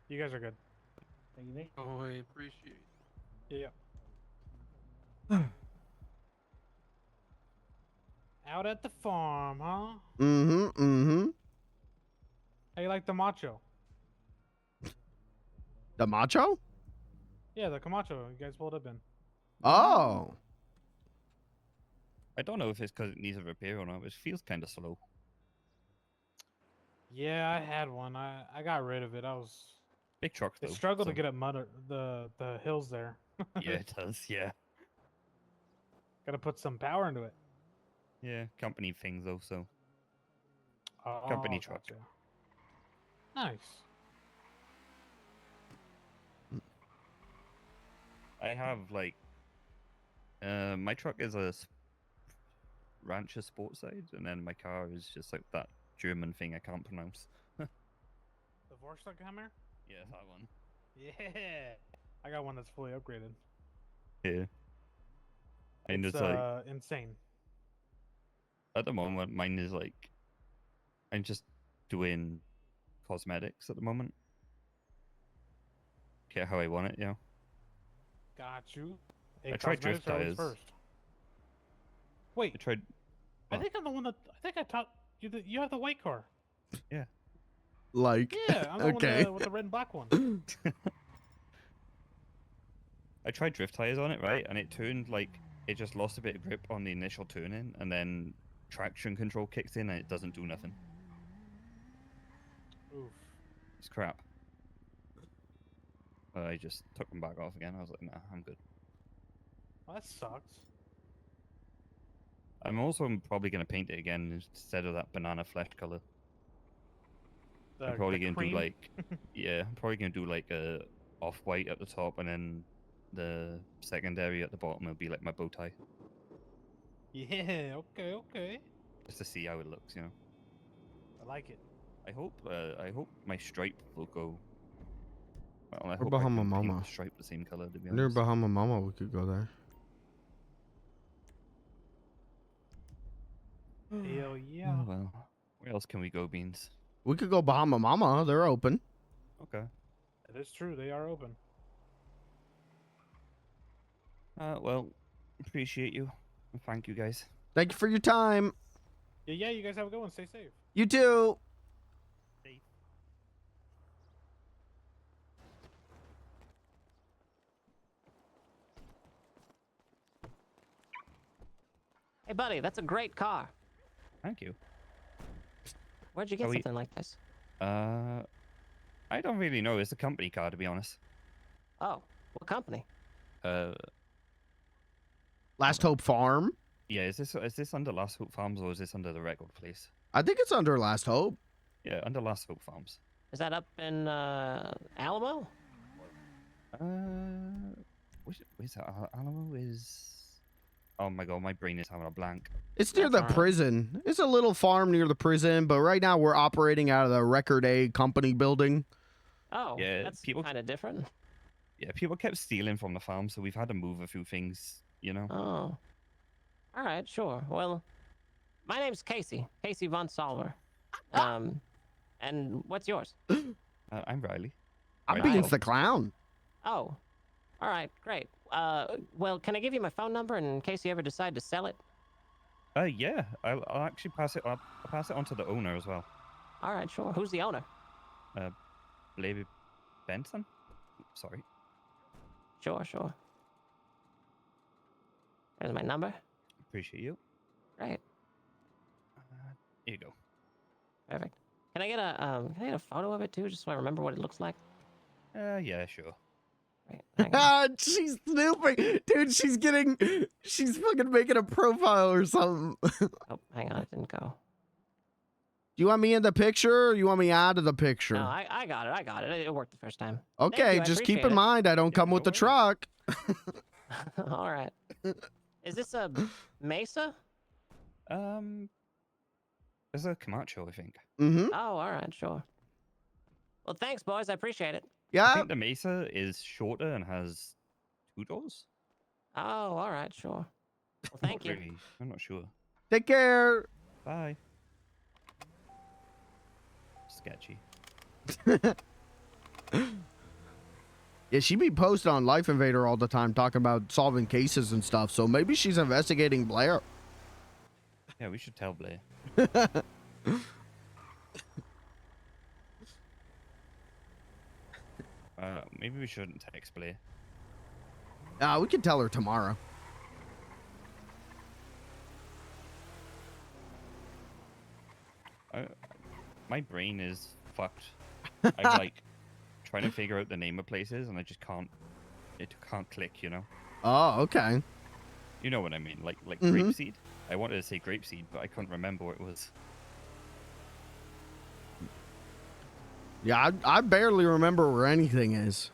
You guys are good. Thank you, Nick. Oh, I appreciate it. Yeah. Out at the farm, huh? Mm-hmm, mm-hmm. How you like the macho? The macho? Yeah, the Camacho you guys pulled up in. Oh. I don't know if it's because it needs a repair or not, but it feels kind of slow. Yeah, I had one. I got rid of it. I was Big truck, It though. struggled so- to get up the hills there. Yeah, it does, yeah. Gotta put some power into it. Yeah, company things, though, so. Oh, Company truck. gotcha. Nice. I have, like. My truck is a Rancher Sport Side, and then my car is just like that German thing I can't pronounce. The Vorstaghammer? Yeah, that one. Yeah. I got one that's fully upgraded. Yeah. And It's it's like. insane. At the moment, mine is like. I'm just doing cosmetics at the moment. Get how I want it, you know? Got you. I tried drift cosmetics are always tires. first. Wait. I tried. I think I'm the one that I think I taught you that you have the white car. Yeah. Like. Yeah, I'm the Okay. one with the red and black one. I tried drift tires on it, right? And it turned like it just lost a bit of grip on the initial turn-in, and then traction control kicks in and it doesn't do nothing. Oof. It's crap. I just took them back off again. I was like, nah, I'm good. Well, that sucks. I'm also probably gonna paint it again instead of that banana flesh color. I'm probably the gonna cream? do like, yeah, I'm probably gonna do like a off-white at the top, and then the secondary at the bottom will be like my bow tie, Yeah, okay. just to see how it looks, you know. I like it. I hope my stripe will go. Well, I Or hope I Bahama can paint Mama. the stripe the same color, to be Near honest. Bahama Mama, we could go there. Hell yeah. Oh, well, where else can we go, Beans? We could go Bahama Mama. They're open. Okay. That is true. They are open. Well, appreciate you. Thank you, guys. Thank you for your time. Yeah. You guys have a good one. Stay safe. You too. Hey, buddy, that's a great car. Thank you. Where'd you get Are we- something like this? I don't really know. It's a company car, to be honest. Oh, what company? Last Hope Farm. Yeah, is this under Last Hope Farms or is this under the record place? I think it's under Last Hope. Yeah, under Last Hope Farms. Is that up in Alamo? Where's that? Alamo is. Oh my god, my brain is having a blank. It's near the prison. It's a little farm near the prison, but right now we're operating out of the Record A company building. Oh, Yeah, that's people- kind of different. Yeah, people kept stealing from the farm, so we've had to move a few things, you know? Oh. All right, sure. Well, my name's Casey Von Solver. And what's yours? I'm Riley. I'm Right. Beans the Clown. Oh, all right, great. Well, can I give you my phone number in case you ever decide to sell it? Yeah. I'll actually pass it up. I'll pass it on to the owner as well. All right, sure. Who's the owner? Lady Benson. Sorry. Sure. There's my number. Appreciate you. Right. Here you go. Perfect. Can I get a photo of it too, just so I remember what it looks like? Yeah, sure. She's snooping. Dude, she's fucking making a profile or something. Oh, hang on, it didn't go. Do you want me in the picture or you want me out of the picture? No, I got it. It worked the first time. Okay, Thank you, I just keep appreciate in it. mind I don't come with the truck. All right. Is this a Mesa? There's a Camacho, I think. Mm-hmm. Oh, all right, sure. Well, thanks, boys. I appreciate it. Yeah. I think the Mesa is shorter and has 2 doors. Oh, all right, sure. Well, thank you. Really, I'm not sure. Take care. Bye. Sketchy. Yeah, she be posting on Life Invader all the time talking about solving cases and stuff. So maybe she's investigating Blair. Yeah, we should tell Blair. Maybe we shouldn't text Blair. We can tell her tomorrow. My brain is fucked. I'm like trying to figure out the name of places, and I just can't. It can't click, you know. Oh, okay. You know what I mean? Like Mhm. grapeseed. I wanted to say grapeseed, but I couldn't remember what it was. Yeah, I barely remember where anything is.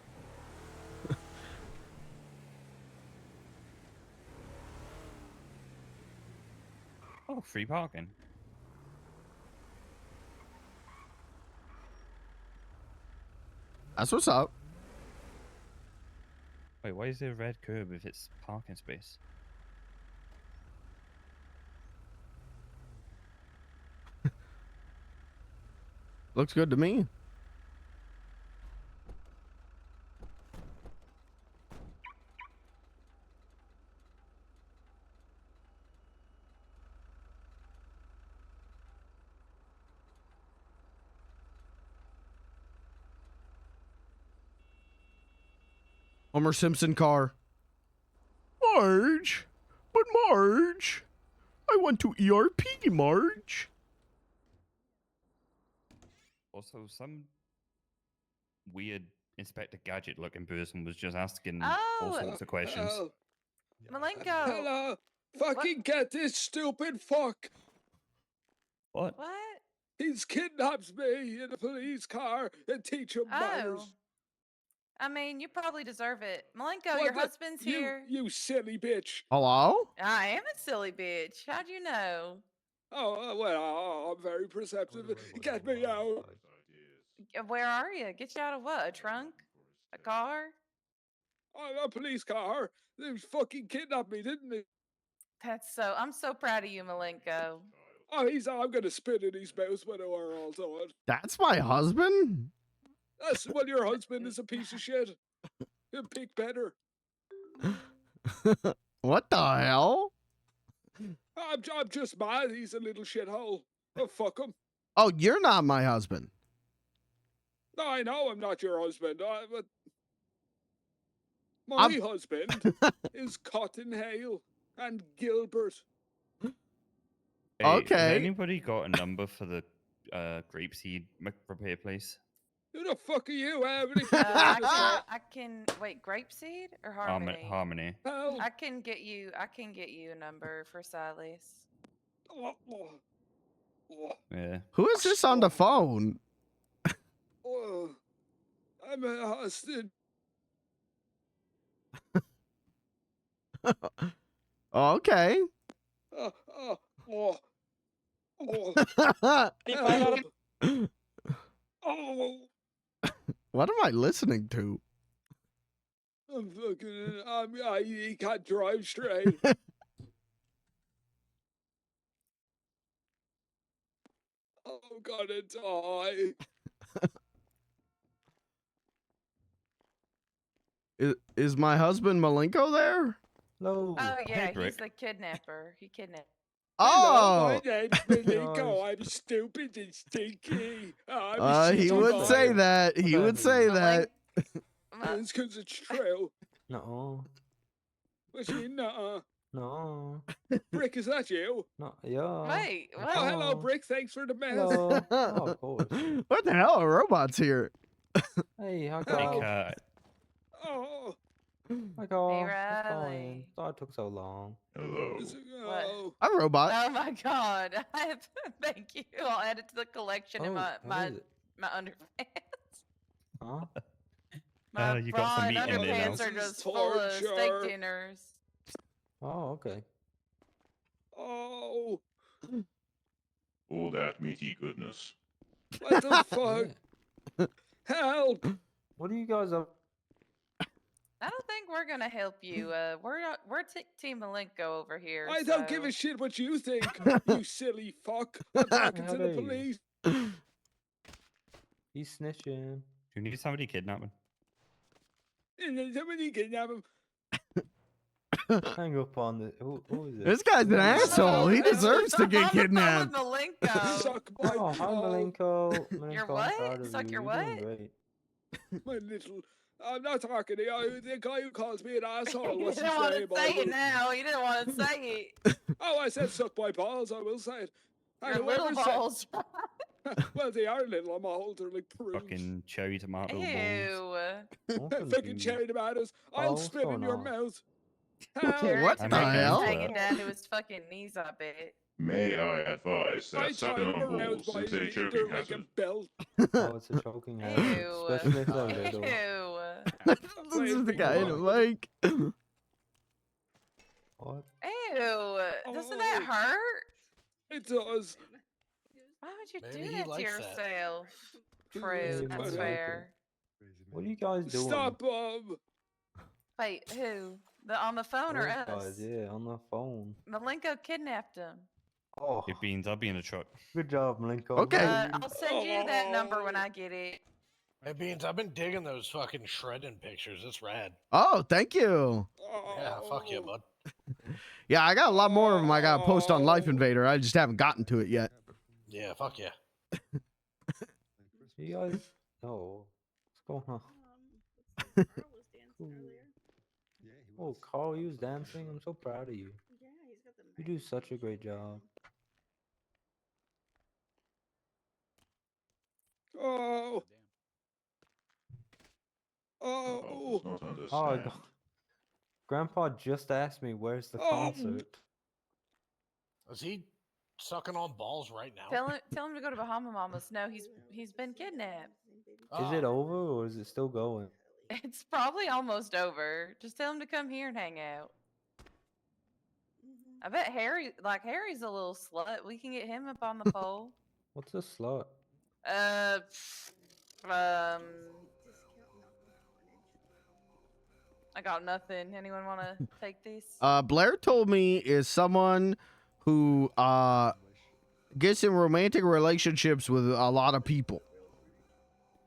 Oh, free parking. That's what's up. Wait, why is there a red curb if it's parking space? Looks good to me. Homer Simpson car. Marge, but Marge, I want to ERP, Marge. Also, some weird Inspector Gadget looking person was just asking Oh, all sorts of questions. Malenko. Hello. Fucking get this stupid fuck. What? What? He's kidnapped me in a police car and teach him manners. Oh. I mean, you probably deserve it. Malenko, What your the- husband's here. You silly bitch. Hello? I am a silly bitch. How'd you know? Oh, well, I'm very perceptive. Get me out. Where are you? Get you out of what? A trunk? A car? I'm a police car. They fucking kidnapped me, didn't they? I'm so proud of you, Malenko. Oh, I'm gonna spit in his mouth when we're all done. That's my husband? That's when your husband is a piece of shit. He'll pick better. What the hell? I'm just mad he's a little shithole. Oh, fuck him. Oh, you're not my husband. No, I know I'm not your husband, but my husband is Cotton Hale and Gilbert. Hey, Okay. Has anybody got a number for the grapeseed repair place? Who the fuck are you? I can wait. Grapeseed or Harmony? Harmony. I can get you a number for Silas. Yeah. Who is this on the phone? Oh, I'm a hostage. Okay. What am I listening to? I'm fucking. He can't drive straight. I'm gonna die. Is my husband Malenko there? No. Oh yeah, Rick. he's the kidnapper. He kidnapped. Hello, Oh, my name's Malenko. I'm stupid and stinky. he would say that. He would say that. It's because it's true. No. What you mean, nuh-uh? No. Brick, is that you? No. Yeah. Wait, what? Oh, hello, Brick. Thanks for the mess. Hello. Oh, of course. What the hell are robots here? Hey, how Like, go? Oh, How go? Hey, What's Riley. going? Thought it took so long. oh. I'm a robot. Oh my god! Thank you. I'll add it to the collection in Oh, my what is it? my underpants. Huh? My you got bra some and meat in there now. underpants are just full of steak Torture. dinners. Oh, okay. Oh, All that meaty goodness. what the fuck? Help! What are you guys up? I don't think we're gonna help you. We're Team Malenko over here. I don't give a shit what you think, you silly fuck. I'm talking How to the dare you. police. He's snitching. Do you need somebody kidnapping? And then somebody kidnap him. Hang up on the. Who is it? This guy's an asshole. He deserves to get kidnapped. Malenko. Suck my Oh, hi, Malenko. Your Malenko, I'm what? proud of Suck you. your You're doing what? great. My little. I'm not talking to you. The guy who calls me an asshole. You What's his didn't want name? to say it now. You didn't want to say it. Oh, I said suck my balls. I will say it. And Your little whoever said- balls. Well, they are little. I'm older, like prunes. Fucking cherry tomato balls. Ew. Fucking cherry tomatoes. I'll what's spit in going your on? mouth. Jerry's What the fucking hell? hanging down to his fucking knees, I bet. May I advise I that sucking tie him on around balls my is a leader choking like a hazard. belt. Oh, it's a choking hazard. Ew. Especially if they're little. Ew. This is the guy in a mic. What? Ew. Doesn't that hurt? It does. Why would you Maybe do he that to likes that. yourself? Maybe True, he that's likes fair. What are you guys doing? Stop, Wait, who? On the phone or Those us? guys, yeah, on the phone. Malenko kidnapped him. Oh, Hey, Beans, I'll be in the truck. good job, Malenko. Okay. I'll send you that number when I get it. Hey, Beans, I've been digging those fucking shredding pictures. It's rad. Oh, thank you. Yeah, fuck yeah, bud. Yeah, I got a lot more of them I got to post on Life Invader. I just haven't gotten to it yet. Yeah, fuck yeah. You guys, oh, what's going on? Oh, Carl, you was dancing. I'm so proud of you. You do such a great job. Oh. Oh, does not Oh, understand. Grandpa just asked me where's the Oh. concert. Is he sucking on balls right now? Tell him to go to Bahama Mamas. No, he's been kidnapped. Is it over or is it still going? It's probably almost over. Just tell him to come here and hang out. I bet Harry's a little slut. We can get him up on the pole. What's a slut? I got nothing. Anyone want to take this? Blair told me is someone who gets in romantic relationships with a lot of people.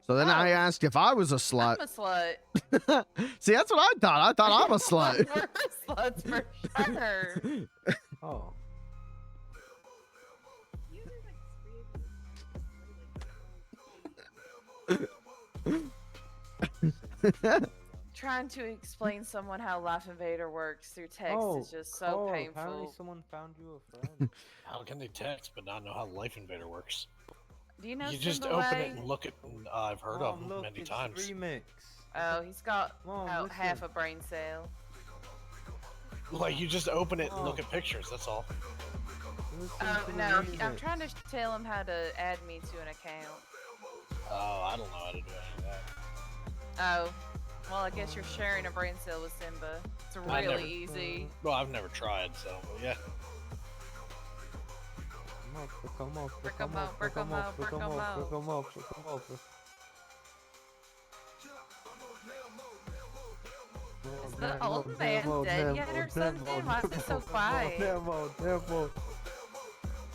So then I asked if I was a slut. I'm a slut. See, that's what I thought. I thought I'm a slut. We're sluts for sure. Oh. Trying to explain someone how Life Invader works through text is just so Carl, painful. Apparently someone found you a friend. How can they text but not know how Life Invader works? Do you know You just Simba open Way? it and look at. I've heard of Mom, them look, many it's times. Remix. Oh, he's got Mom, about half listen. a brain cell. Like you just open it and look at pictures. That's all. Oh no, I'm trying to tell him how to add me to an account. Oh, I don't know how to do any of that. Oh, well, I guess you're sharing a brain cell with Simba. It's I really never- easy. Well, I've never tried, so but yeah. Come up, Brick 'em up, brick 'em up, brick 'em up. Is the old man dead yet or something? Why is it so quiet?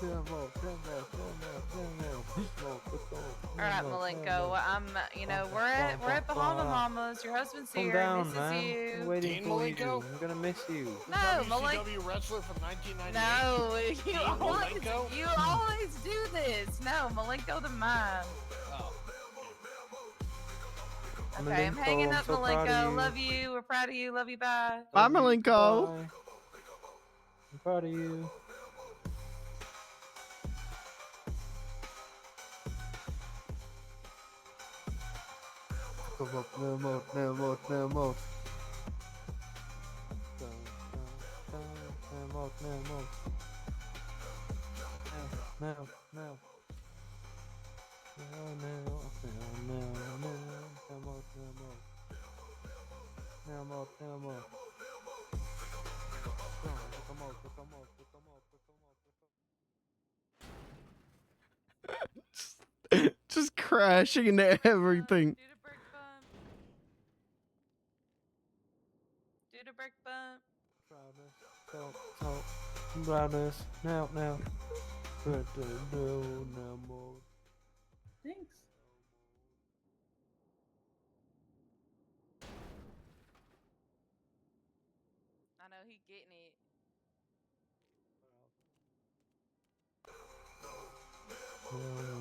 All right, Malenko. We're at Bahama Mamas. Your husband's here. Down, Misses man. you. I'm waiting Dean for you. Malenko? I'm gonna miss you. No, Malenko. WCW wrestler from 1998. No, Dean Malenko? you always do this. No, Malenko the mime. Oh. Okay, I'm Malenko, hanging I'm up, so proud of Malenko. you. Love you. We're proud of you. Love you. Bye. Bye, Malenko. Bye. I'm proud of you. Come up, no more, no more, no more. No more, no more. No, no, no. No, no, no, no, no, no more, no more. No more, no more. Come on, come on, come on. Just crashing into everything. Do the brick bump. Brothers, now, now. No more. Thanks. I know he getting it.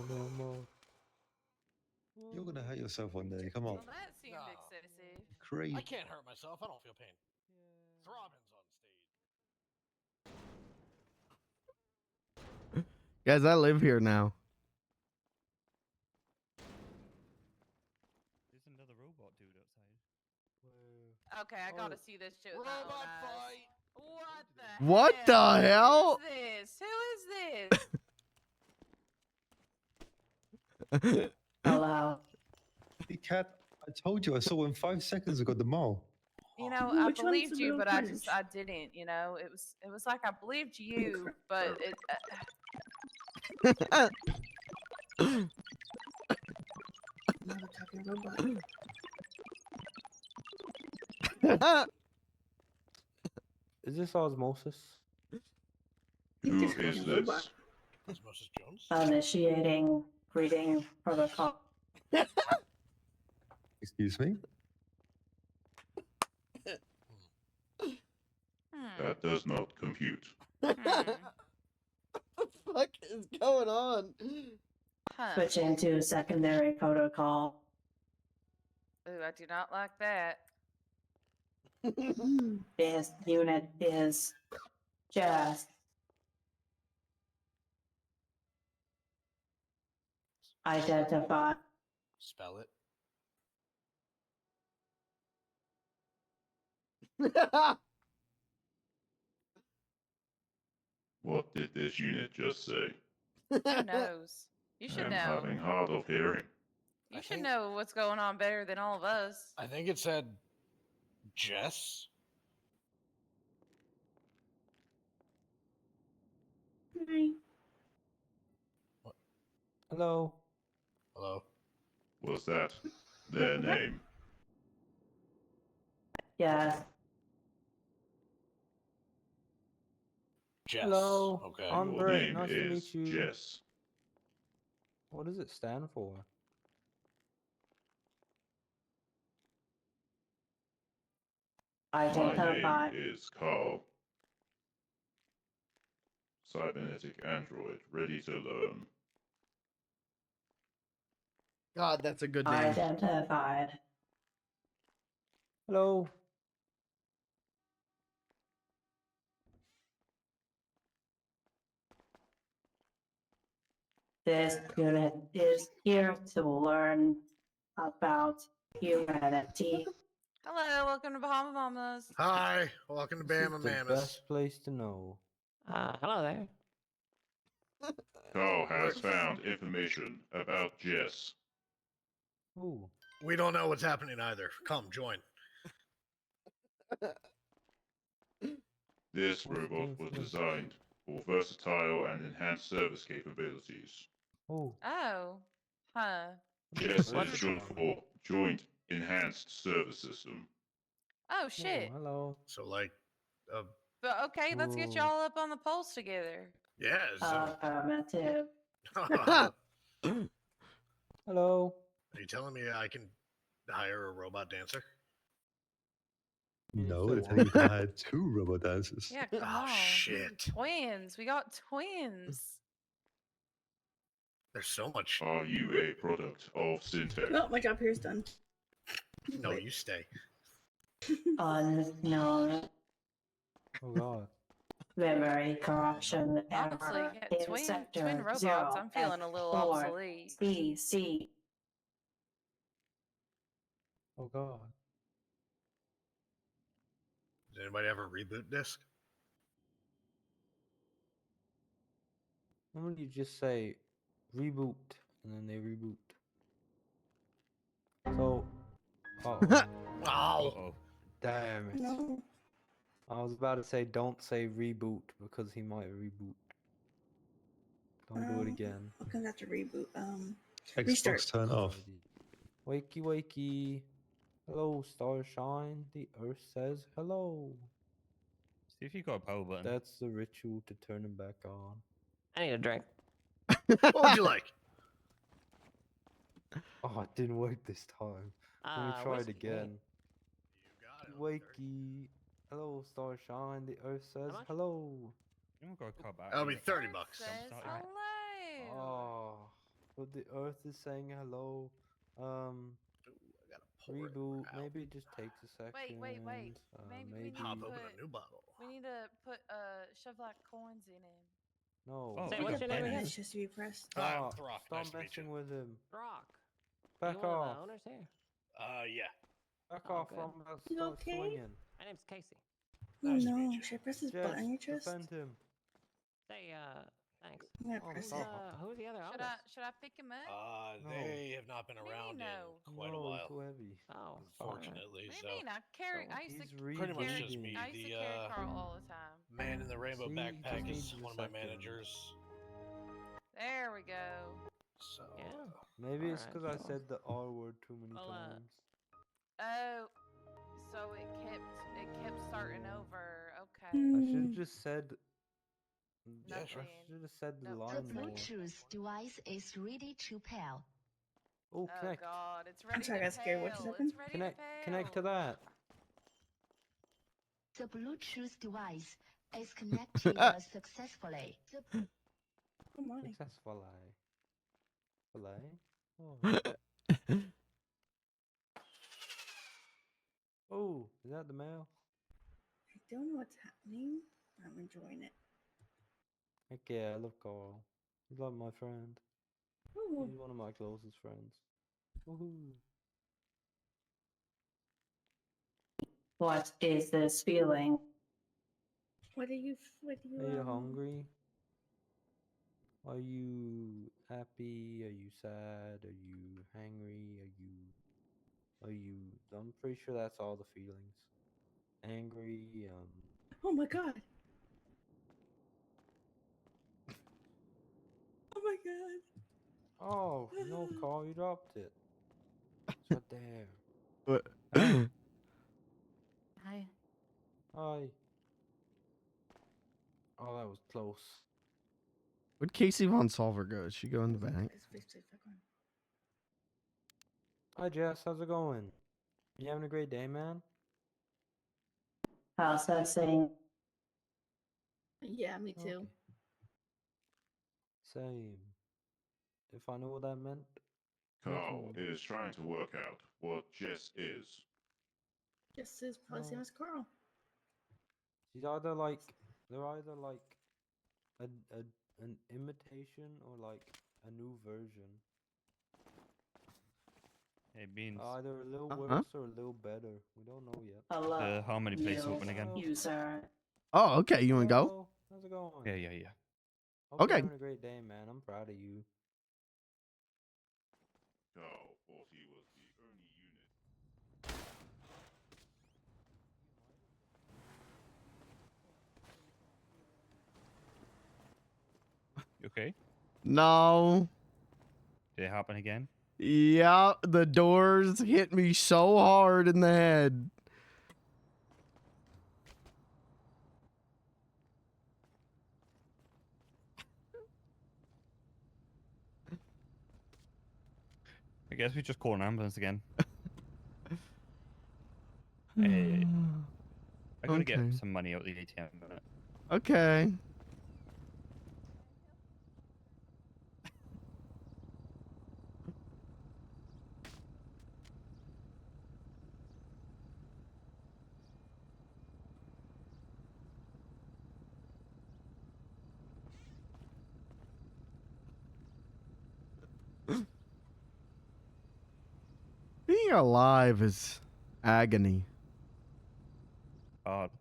No more. You're gonna hurt yourself one day. Come on. Well, that seemed excessive. Crazy. I can't hurt myself. I don't feel pain. Throbbing's on stage. Guys, I live here now. There's another robot dude outside. Okay, I gotta see this shit. Robot fight. What the hell? What the hell? Who is this? Who is this? Hello. Hey, Cat, I told you I saw him 5 seconds ago at the mall. You know, I Which one's believed the you, little but fridge? I didn't. You know, it was like I believed you, but it. Not a talking robot. Is this osmosis? Who is this? Osmosis Jones? Initiating greeting protocol. Excuse me? That does not compute. What the fuck is going on? Switch into secondary protocol. Ooh, I do not like that. This unit is just identify. Spell it. What did this unit just say? Who knows? You should I'm know. having hard of hearing. You should know what's going on better than all of us. I think it said Jess. Hello. Hello. Was that their name? Yes. Jess. Hello. Okay. Andre, Your name nice to is meet you. Jess. What does it stand for? Identify. My name is Carl. Cybernetic android, ready to learn. God, that's a good name. Identified. Hello. This unit is here to learn about humanity. Hello, welcome to Bahama Mamas. Hi. Welcome to This is Bama the Mamas. best place to know. Hello there. Carl has found information about Jess. Ooh. We don't know what's happening either. Come, join. This robot was designed for versatile and enhanced service capabilities. Oh. Oh. Huh. Jess is short for Joint Enhanced Service System. Oh shit. Hello. So like, But okay, let's get Ooh. y'all up on the polls together. Yeah. Affirmative. Hello. Are you telling me I can hire a robot dancer? No, they're telling you to hire 2 robot dancers. Yeah, come Oh, on. shit. Twins. We got twins. There's so much. Are you a product of Syntech? Oh, my job here is done. No, you stay. Unknown. Oh God. Memory corruption Honestly, error yeah, in twin sector robots. 0 I'm feeling a little F4 obsolete. BC. Oh God. Does anybody have a reboot disc? Why don't you just say reboot and then they reboot? So, Oh, damn it! No. I was about to say don't say reboot because he might reboot. Don't do it again. I'm gonna have to reboot. Xbox Restart. turn off. Wakey wakey. Hello, Starshine. The Earth says hello. See if you got a power button. That's the ritual to turn him back on. I need a drink. What would you like? Oh, it didn't work this time. Let me try it whiskey, yeah. again. Wakey. Hello, Starshine. The Earth says hello. You got a car back. That'll be $30. Hello. Oh, but the Earth is saying hello. Reboot. Maybe it just takes a second. Wait. Maybe we need to Pop put, open a new bottle. we need to put shove like coins in him. No. Oh, Say, what's your name again? It's just to be pressed. I'm Stop. Throck. Stop Nice to meet you. messing with him. Brock. Back you one of off. the owners here? Yeah. Back Oh, off. good. I'm about to You start okay? swinging. My name's Casey. Oh Nice to no. meet you. Should I press this Jess, button on your chest? defend him. Say, thanks. I'm gonna Oh, press stop. it. Who are the other Should owners? I pick him up? No. They have not been What do you around mean, no? in quite a No, while. he's too heavy. Oh, Unfortunately, What do so you mean? I carry. so I used He's to pretty much carry. just me. I used to The carry Carl all the time. man in the rainbow See, he backpack just is needs a one of my second. managers. There we go. So Yeah. Maybe it's Alright, because I cool. said the R word too many Well, times. Oh, so it kept starting over. Okay. I should have just said. Yeah, sure. I should have said the No. line more. Bluetooth device is ready to pair. Oh, Oh connect. God, it's ready I'm sorry, I to got scared. What just fail. happened? It's ready Connect. to fail. Connect to that. The Bluetooth device is connected successfully. Oh my. Successfully. Filet. Oh. Oh, is that the mail? I don't know what's happening. I'm enjoying it. Heck yeah, I love Carl. He's like my friend. Ooh. He's one of my closest friends. Woohoo. What is this feeling? What are you? Are you hungry? Are you happy? Are you sad? Are you hangry? Are you I'm pretty sure that's all the feelings. Angry, Oh my God. Oh my God. Oh, no, Carl, you dropped it. So there. What? Hi. Hi. Oh, that was close. Where'd Casey Von Solver go? Did she go in the back? Please, back on. Hi, Jess. How's it going? You having a great day, man? How's that saying? Yeah, me too. Okay. Same. If I know what that meant. Carl is trying to work out what Jess is. Just is probably same as Carl. She's either like they're either like an imitation or like a new version. Hey, Beans. Either a little worse or a little better. We don't know yet. Hello. The harmony place open again. User. Oh, okay. You want to go? Hello, how's it going? Yeah. Hope Okay. you're having a great day, man. I'm proud of you. Carl thought he was the only unit. You okay? No. Did it happen again? Yeah, the doors hit me so hard in the head. guess we just call an ambulance again. I gotta get Okay. some money out of the ATM in a minute. Okay. Being alive is agony. Hard.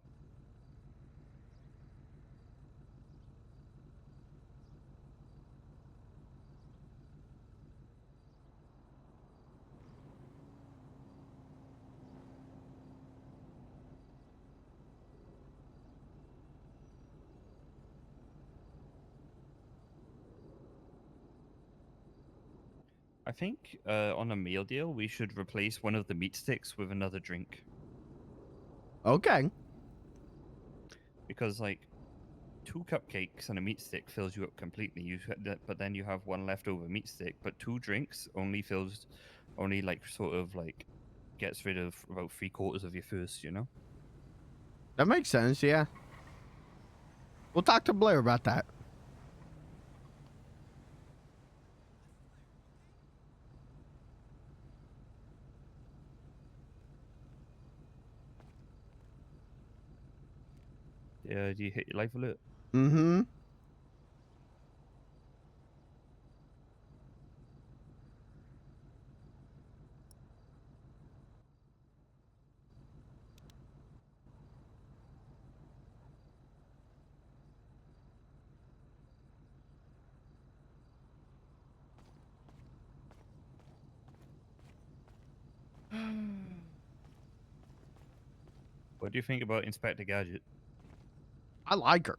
I think on a meal deal, we should replace one of the meat sticks with another drink. Okay. Because, like, 2 cupcakes and a meat stick fills you up completely. But then you have one leftover meat stick. But 2 drinks only gets rid of about 3/4 of your thirst, you know? That makes sense, yeah. We'll talk to Blair about that. Yeah, do you hit your life alert? Mm-hmm. What do you think about Inspector Gadget? I like her.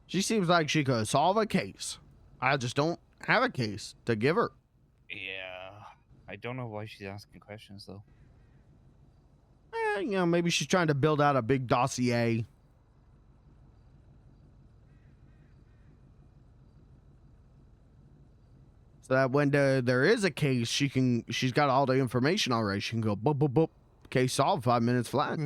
She seems like she could solve a case. I just don't have a case to give her. Yeah. I don't know why she's asking questions, though. You know, maybe she's trying to build out a big dossier. So that when there is a case, she's got all the information already. She can go, boop, boop, boop. Case solved, 5 minutes flat.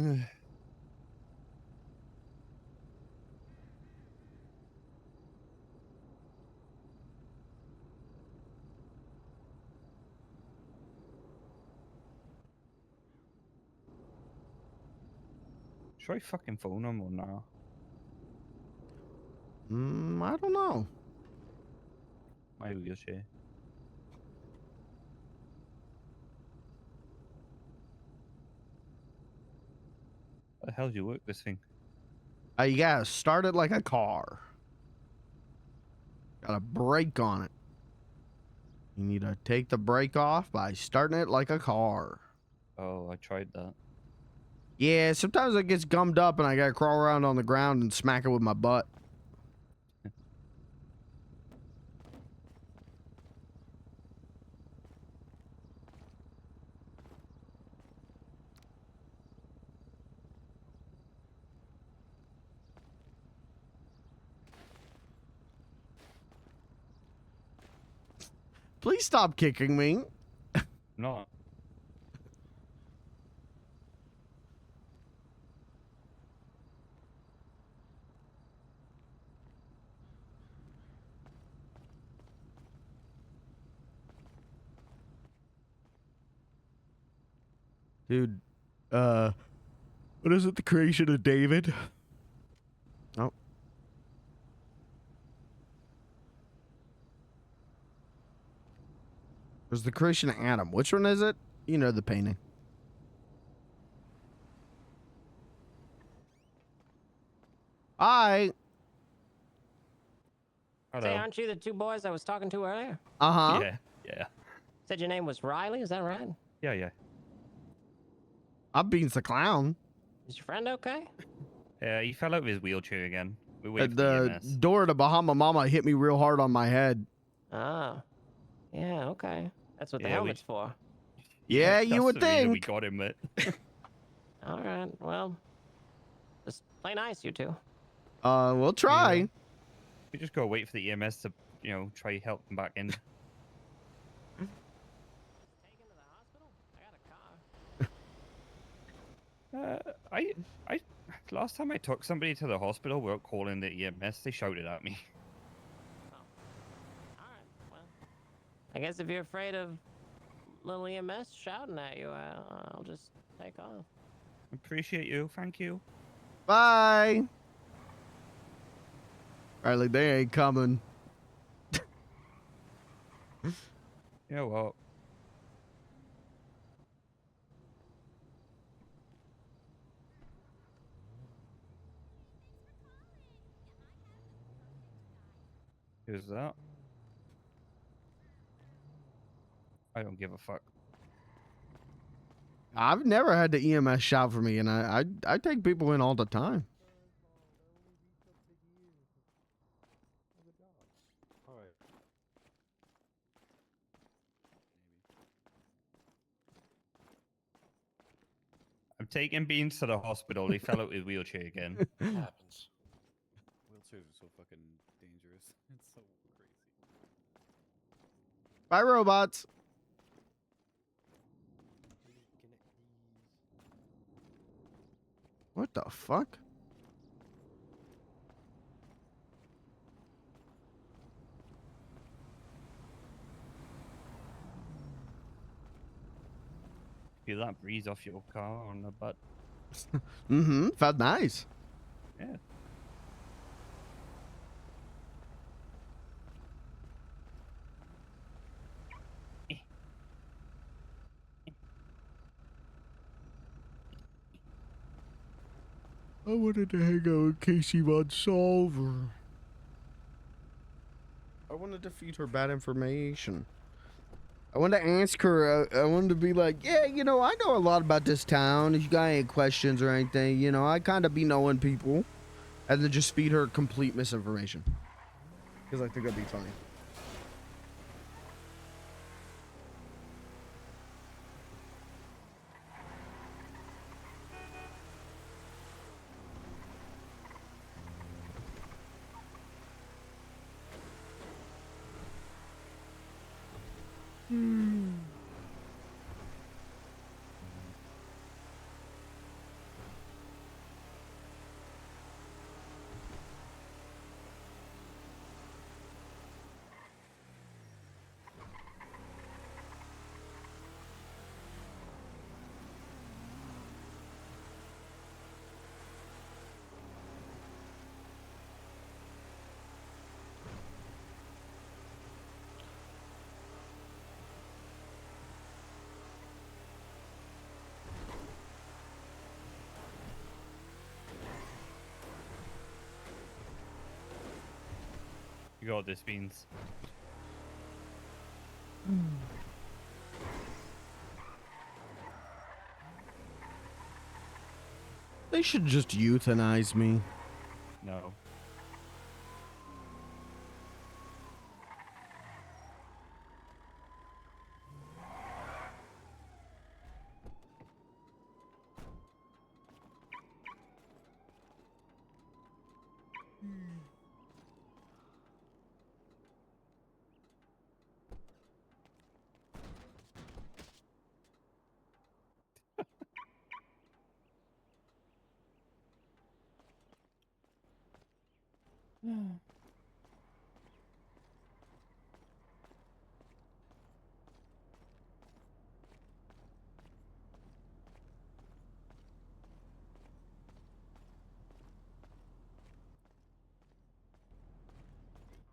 Should I fucking phone him or not? I don't know. My wheelchair. How the hell do you work this thing? You gotta start it like a car. Got a brake on it. You need to take the brake off by starting it like a car. Oh, I tried that. Yeah, sometimes it gets gummed up and I gotta crawl around on the ground and smack it with my butt. Please stop kicking me. No. Dude, what is it? The creation of David? Oh. There's the creation of Adam. Which one is it? You know the painting. Hi. Hello. Say, aren't you the 2 boys I was talking to earlier? Uh-huh. Yeah. Said your name was Riley, is that right? Yeah. I'm Beans the Clown. Is your friend okay? Yeah, he fell out of his wheelchair again. We waited for The EMS. door to Bahama Mama hit me real hard on my head. Oh. Yeah, okay. That's what the Yeah, helmet's for. Yeah, you that's would the reason we think. got him, mate. Alright, well. Just play nice, you 2. We'll try. We just gotta wait for the EMS to, try help him back in. I last time I took somebody to the hospital without calling the EMS, they shouted at me. I guess if you're afraid of little EMS shouting at you, I'll just take off. Appreciate you. Thank you. Bye. Riley, they ain't coming. You know what? Who's that? I don't give a fuck. I've never had the EMS shout for me, and I take people in all the time. All right. I'm taking Beans to the hospital. He fell out his wheelchair again. Happens. Wheelchairs are so fucking dangerous. It's so crazy. Bye, robots. What the fuck? Feel that breeze off your car on the butt. Mm-hmm. Felt nice. Yeah. I wanted to hang out with Casey Von Solver. I wanted to feed her bad information. I wanted to ask her, I wanted to be like, yeah, you know, I know a lot about this town. If you got any questions or anything, you know, I kind of be knowing people. And then just feed her complete misinformation. Because I think that'd be funny. You got this, Beans. They should just euthanize me. No.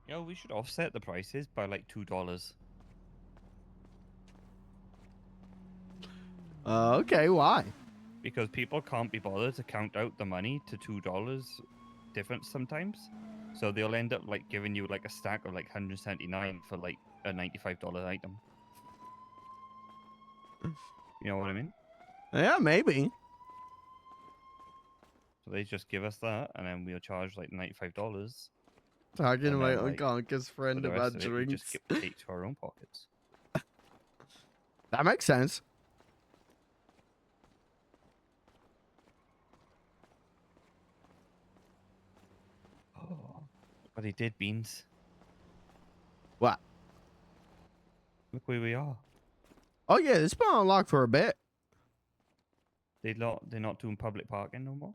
Yo, we should offset the prices by like $2. Okay, why? Because people can't be bothered to count out the money to $2 difference sometimes. So they'll end up like giving you like a stack of like 179 for like a $95 item. You know what I mean? Yeah, maybe. So they just give us that, and then we'll charge like $95. Talking to and my then, like, unconscious for friend the about rest of it, we drinks. just take to our own pockets. That makes sense. But he did, Beans. What? Look where we are. Oh yeah, it's been unlocked for a bit. They're not doing public parking no more.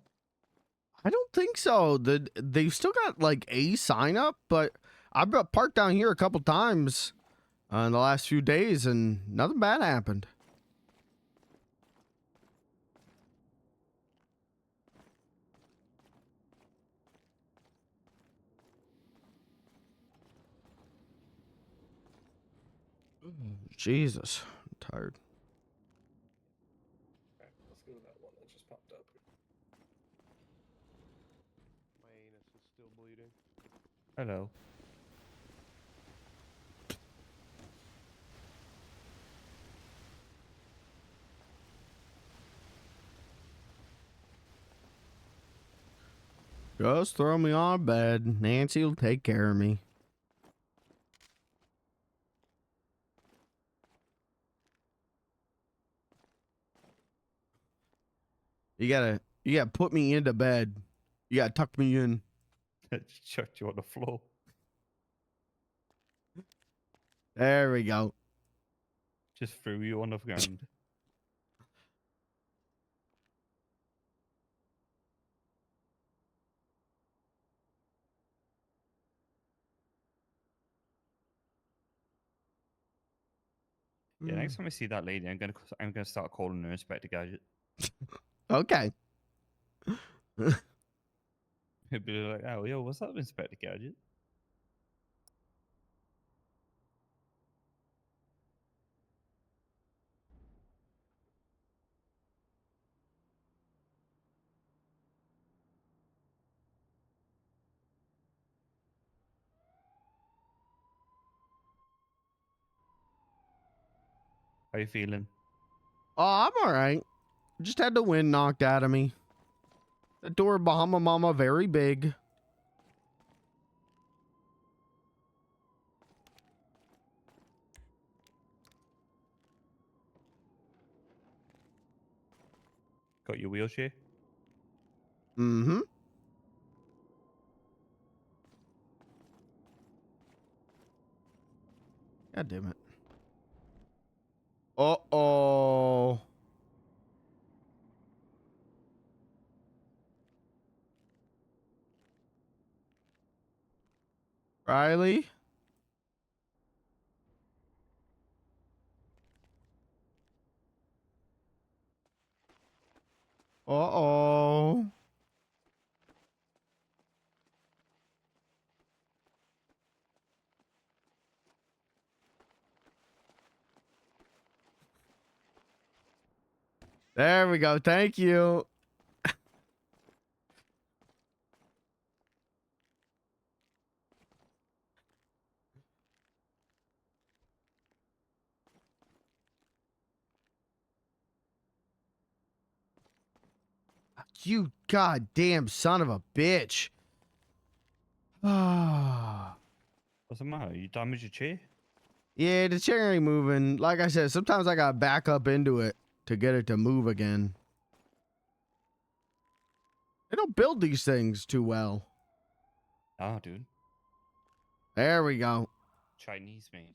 I don't think so. They've still got like a sign up, but I've got parked down here a couple times in the last few days, and nothing bad happened. Jesus, I'm tired. Okay, let's go to that one that just popped up. My anus is still bleeding. Hello. Just throw me on bed. Nancy will take care of me. You gotta put me into bed. You gotta tuck me in. Chucked you on the floor. There we go. Just threw you on the ground. Yeah, next time I see that lady, I'm gonna start calling her Inspector Gadget. Okay. He'd be like, "Oh, yo, what's up, Inspector Gadget?" How you feeling? Oh, I'm all right. Just had the wind knocked out of me. The door Bahama Mama very big. Got your wheelchair? Mm-hmm. God damn it. Uh-oh. Riley? Uh-oh. There we go. Thank you. You goddamn son of a bitch. Ah. What's the matter? You damaged your chair? Yeah, the chair ain't moving. Like I said, sometimes I gotta back up into it to get it to move again. They don't build these things too well. Ah, dude. There we go. Chinese made.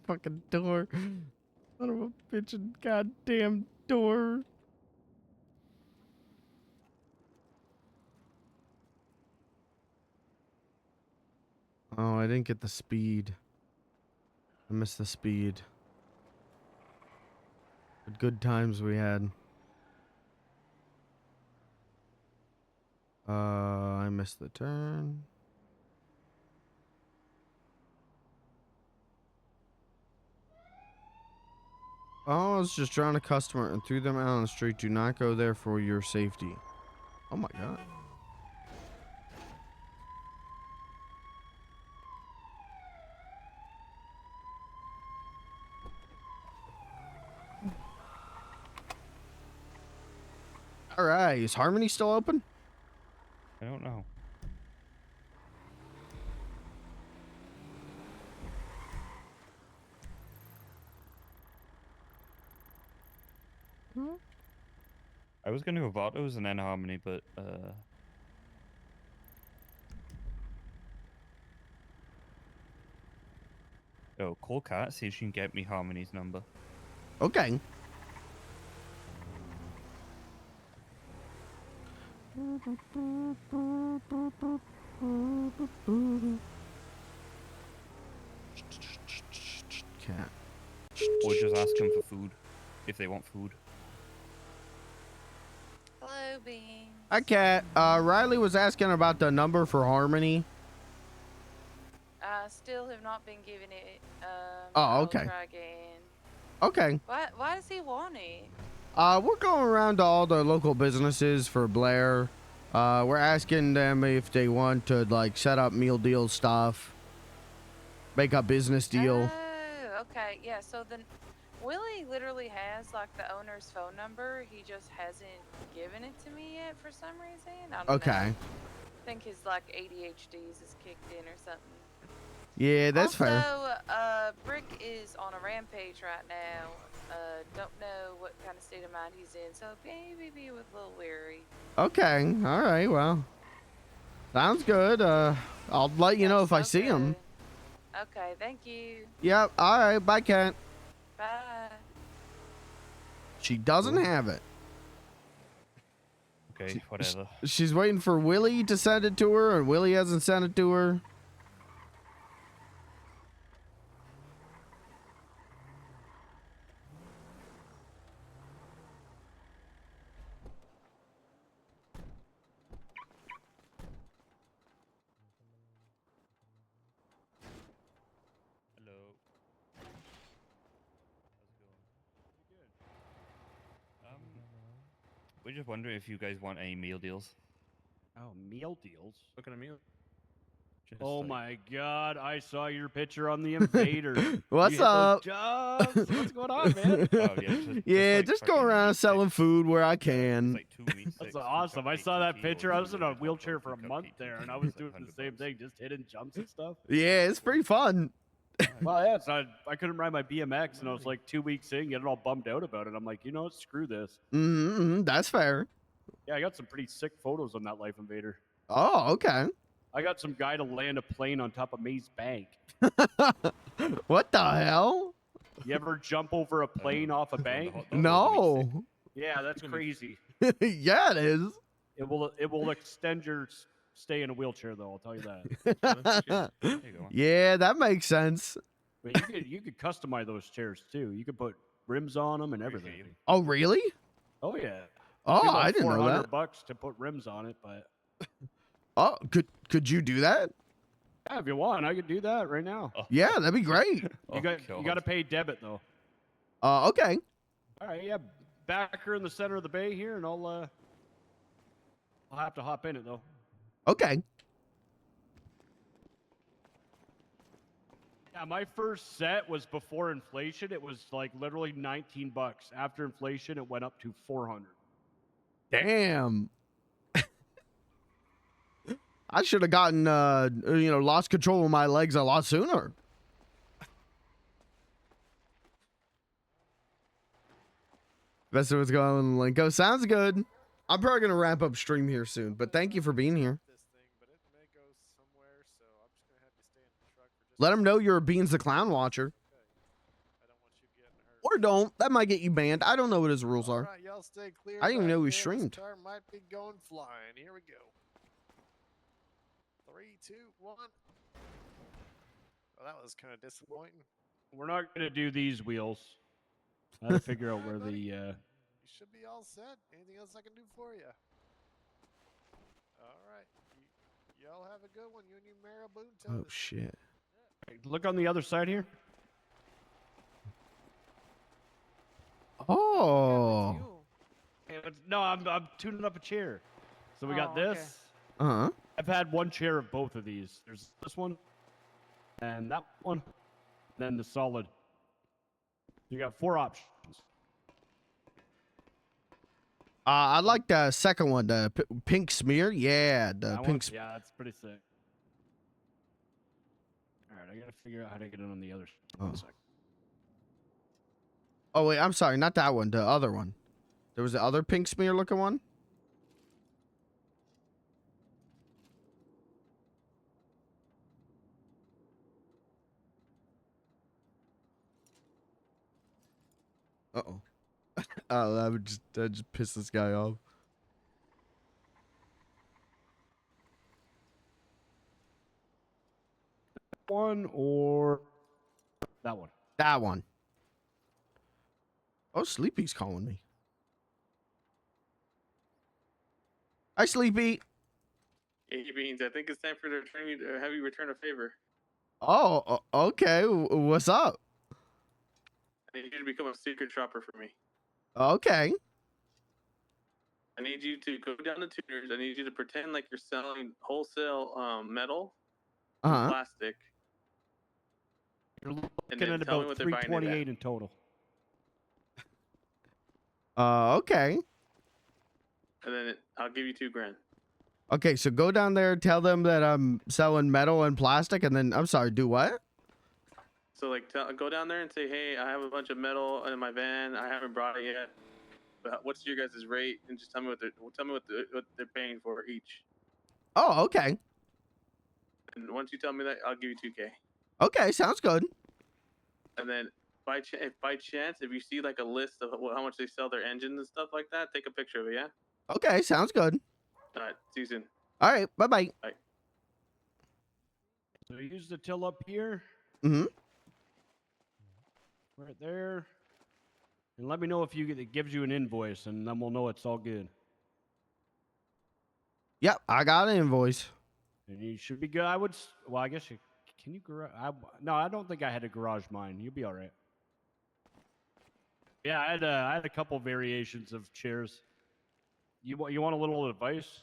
Fucking door. Son of a bitchin' goddamn door. Oh, I didn't get the speed. I missed the speed. But good times we had. I missed the turn. Oh, I was just drawing a customer and threw them out on the street. Do not go there for your safety. Oh my god. All right, is Harmony still open? I don't know. I was going to have autos and then Harmony, but oh, call Cat, see if she can get me Harmony's number. Okay. Cat. Or just ask them for food, if they want food. Hello, Bean. Hi, Cat. Riley was asking about the number for Harmony. Still have not been given it. Oh, I'll okay. try again. Okay. Why does he want it? We're going around to all the local businesses for Blair. We're asking them if they want to like set up meal deal stuff, make a business deal. Oh, okay. Yeah, so then Willie literally has like the owner's phone number. He just hasn't given it to me yet for some reason. I don't know. Okay. I think his like ADHDs is kicked in or something. Yeah, that's fair. So, Brick is on a rampage right now. Don't know what kind of state of mind he's in, so maybe be with a little weary. Okay. All right. Well, sounds good. I'll let you know if I see him. Okay, thank you. Yep. All right. Bye, Cat. Bye. She doesn't have it. Okay, whatever. She's waiting for Willie to send it to her, and Willie hasn't sent it to her. Hello. How's it going? We're just wondering if you guys want any meal deals. Oh, meal deals? Looking at me. Just Oh like- my god, I saw your picture on the Invader. What's You hit those up? jobs? What's going on, man? Oh, yeah, Just go around selling food where I can. That's awesome. I saw that picture. I was in a wheelchair for a month there, and I was doing the same thing, just hitting jumps and stuff. Yeah, it's pretty fun. Well, yeah, so I couldn't ride my BMX, and I was like 2 weeks in, getting all bummed out about it. I'm like, you know what? Screw this. That's fair. Yeah, I got some pretty sick photos on that Life Invader. Oh, okay. I got some guy to land a plane on top of Maze Bank. What the hell? You ever jump over a plane off a bank? No. Yeah, that's crazy. Yeah, it is. It will extend your stay in a wheelchair, though. I'll tell you that. Yeah, that makes sense. But you could customize those chairs too. You could put rims on them and everything. Oh, really? Oh yeah. Oh, Be about I didn't know that. $400 to put rims on it, but Oh, could you do that? yeah, if you want, I could do that right now. Yeah, that'd be great. You got to pay debit though. Okay. All right, yeah, back here in the center of the bay here, and I'll have to hop in it though. Okay. Yeah, my first set was before inflation. It was like literally $19. After inflation, it went up to $400. Damn. I should have gotten, lost control of my legs a lot sooner. That's what's going on, Linko. Sounds good. I'm probably going to wrap up stream here soon, but thank you for being here. Let him know you're a Beans the Clown watcher. Or don't. That might get you banned. I don't know what his rules are. Alright, y'all stay clear. I didn't even back know he there. This streamed. car might be going flying. Here we go. 3, 2, 1. Well, that was kind of disappointing. We're not gonna do these wheels. I had to figure out where the. You should be all set. Anything else I can do for you? All right. Y'all have a good one. You and your marabou toast. Oh, shit. Look on the other side here. Oh. No, I'm tuning up a chair. So we got Oh, okay. this. Uh-huh. I've had one chair of both of these. There's this one, and that one, then the solid. You got 4 options. I like the second one, the pink smear. Yeah, the That pink. one? Yeah, that's pretty sick. All right, I gotta figure out how to get it on the other. Oh. One sec. Oh wait, I'm sorry, not that one. The other one. There was the other pink smear looking one. Uh-oh. Oh, that just pissed this guy off. One or that one? That one. Oh, Sleepy's calling me. Hi, Sleepy. Hey, Beans, I think it's time for to have you return a favor. Oh, okay. What's up? I need you to become a secret shopper for me. Okay. I need you to go down to Tuners. I need you to pretend like you're selling wholesale metal, and plastic. You're And looking then at tell me about what they're buying it at. 328 in total. Okay. And then I'll give you $2,000. Okay, so go down there, tell them that I'm selling metal and plastic, and then, I'm sorry, do what? So like, go down there and say, hey, I have a bunch of metal in my van. I haven't brought it yet. But what's your guys' rate? And just tell me what they're paying for each. Oh, okay. And once you tell me that, I'll give you $2,000. Okay, sounds good. And then by chance, if you see like a list of how much they sell their engines and stuff like that, take a picture of it. Yeah. Okay, sounds good. All right. See you soon. All right, bye-bye. Bye. So use the till up here. Mm-hmm. Right there. And let me know if it gives you an invoice, and then we'll know it's all good. Yep, I got an invoice. And you should be good. Well, I guess can you garage? No, I don't think I had to garage mine. You'll be all right. Yeah, I had a couple variations of chairs. You want a little advice?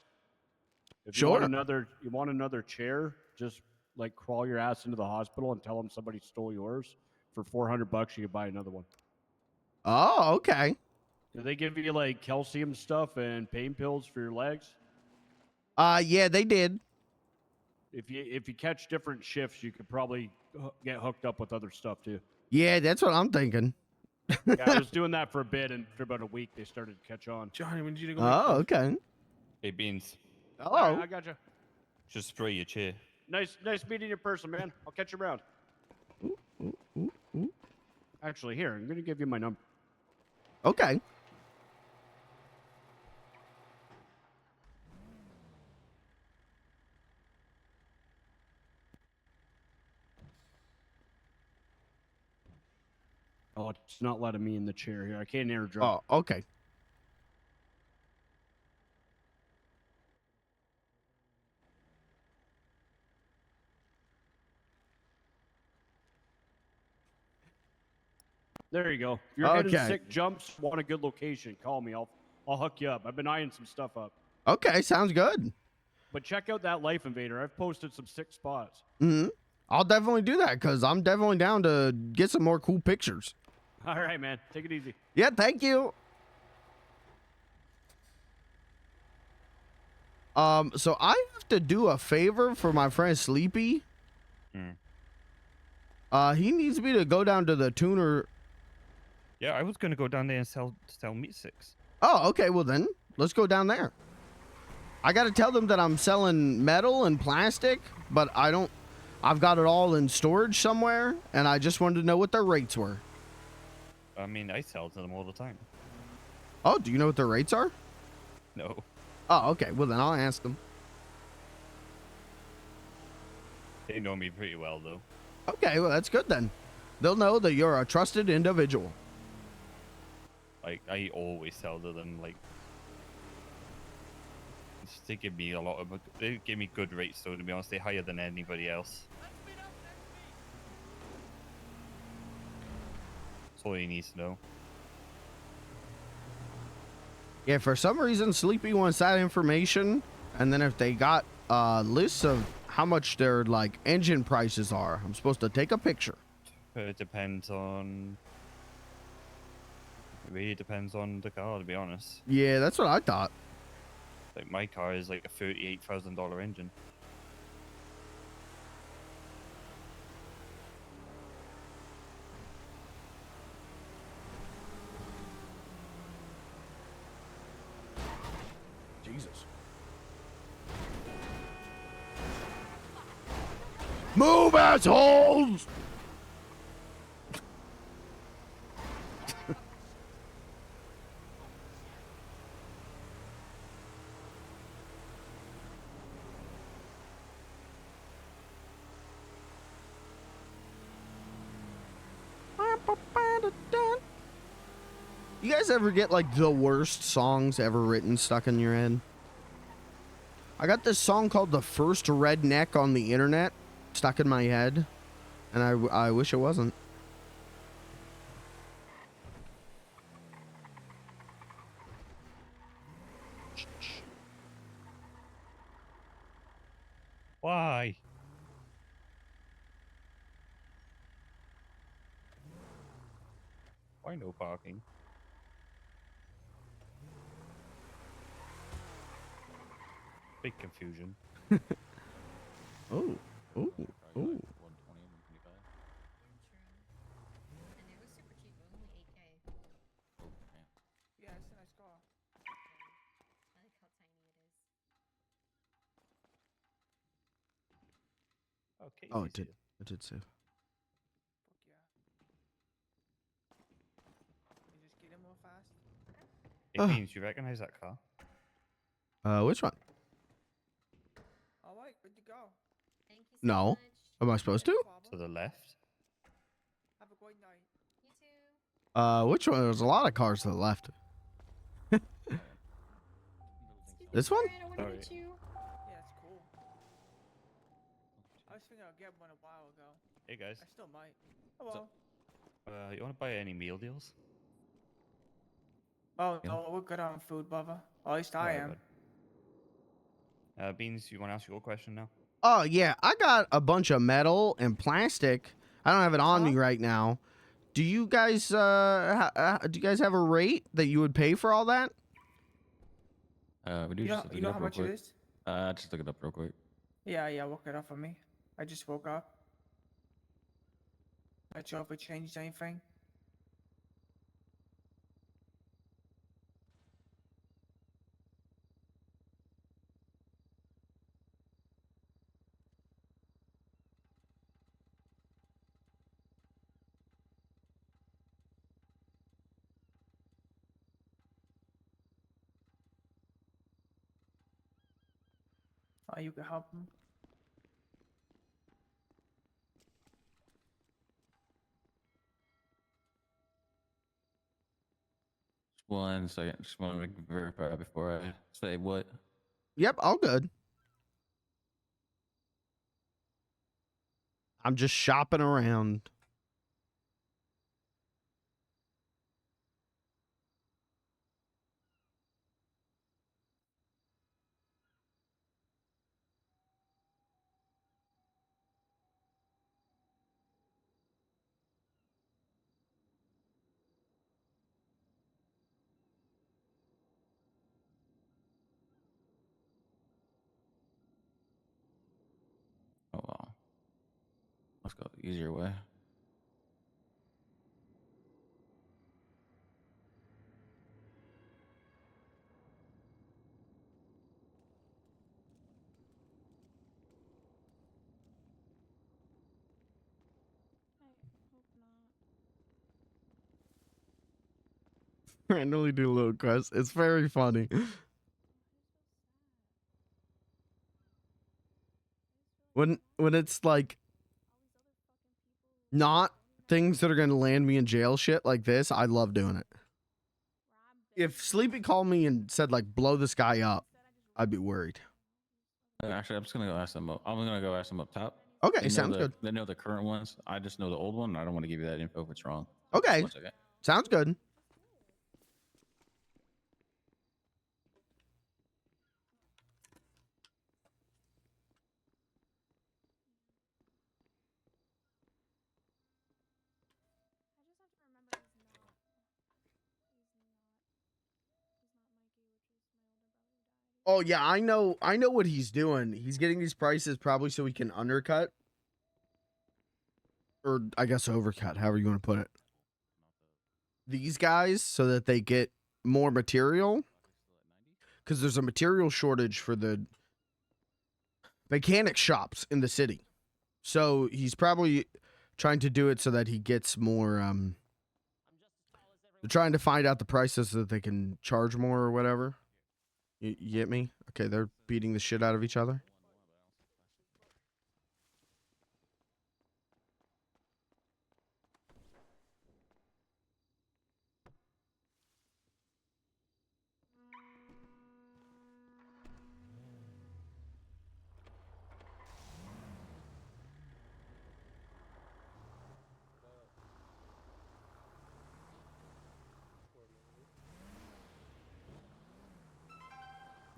If Sure. You want another chair, just like crawl your ass into the hospital and tell them somebody stole yours. For $400, you can buy another one. Oh, okay. Do they give you like calcium stuff and pain pills for your legs? Yeah, they did. If you catch different shifts, you could probably get hooked up with other stuff too. Yeah, that's what I'm thinking. Yeah, I was doing that for a bit, and for about a week, they started to catch on. Johnny, when did you go? Oh, okay. Hey, Beans. Hello. All right, I got you. Just spray your chair. Nice meeting you in person, man. I'll catch you around. Actually, here, I'm gonna give you my number. Okay. Oh, it's not letting me in the chair here. I can't airdrop. Oh, okay. There you go. If you're hitting Okay. sick jumps, want a good location, call me. I'll hook you up. I've been eyeing some stuff up. Okay, sounds good. But check out that Life Invader. I've posted some sick spots. Mm-hmm. I'll definitely do that because I'm definitely down to get some more cool pictures. All right, man. Take it easy. Yeah, thank you. So I have to do a favor for my friend Sleepy. He needs me to go down to the tuner. Yeah, I was gonna go down there and sell meat sticks. Oh, okay. Well then, let's go down there. I got to tell them that I'm selling metal and plastic, but I've got it all in storage somewhere, and I just wanted to know what their rates were. I mean, I sell to them all the time. Oh, do you know what their rates are? No. Oh, okay. Well, then I'll ask them. They know me pretty well, though. Okay, well, that's good then. They'll know that you're a trusted individual. Like, I always sell to them, like... They give me they give me good rates, though, to be honest. They're higher than anybody else. That's all he needs to know. Yeah, for some reason, Sleepy wants that information, and then if they got lists of how much their, like, engine prices are, I'm supposed to take a picture. It depends on... really depends on the car, to be honest. Yeah, that's what I thought. Like my car is like a $38,000 engine. Jesus. Move, assholes! You guys ever get like the worst songs ever written stuck in your head? I got this song called "The First Redneck on the Internet" stuck in my head, and I wish it wasn't. Why? Why no parking? Big confusion. Oh, oh, oh. Yeah, it's a nice car. Okay. Oh, it did. It did save. You just get him real fast. It means you recognize that car? Which one? All right, good to go. No. Am I supposed to? To the left. Have a great night. Which one? There's a lot of cars to the left. This one? Sorry. Yeah, it's cool. I was thinking I'd get one a while ago. Hey guys. I still might. Hello. You want to buy any meal deals? Oh, no, we're good on food, brother. At least I am. Beans, you want to ask your question now? Oh yeah, I got a bunch of metal and plastic. I don't have it on me right now. Do you guys do you guys have a rate that you would pay for all that? We do You just know, look you it know up how real much quick. it is? Just look it up real quick. Yeah, look it up for me. I just woke up. Not sure if it changed anything. Oh, you can help him. Just 1 second. Just want to verify before I say what. Yep, all good. I'm just shopping around. Oh wow. Let's go the easier way. Randomly do a little quest. It's very funny. When it's like not things that are gonna land me in jail shit like this, I love doing it. If Sleepy called me and said like blow this guy up, I'd be worried. Actually, I'm just gonna go ask them up. I'm gonna go ask them up top. Okay, They know sounds good. They know the current ones. I just know the old one. And I don't want to give you that info if it's wrong. Okay, Just 1 second. sounds good. Oh yeah, I know what he's doing. He's getting these prices probably so he can undercut. Or I guess overcut, however you want to put it. These guys so that they get more material. Because there's a material shortage for the mechanic shops in the city. So he's probably trying to do it so that he gets more they're trying to find out the prices so that they can charge more or whatever. You get me? Okay, they're beating the shit out of each other.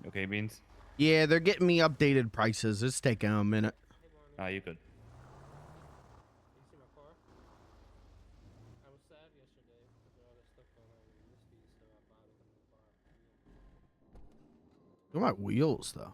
Okay, Beans? Yeah, they're getting me updated prices. It's taking a minute. Ah, you good. You see my car? I was sad yesterday because all this stuff going on with Misty, so I bought a new car. Look at my wheels, though.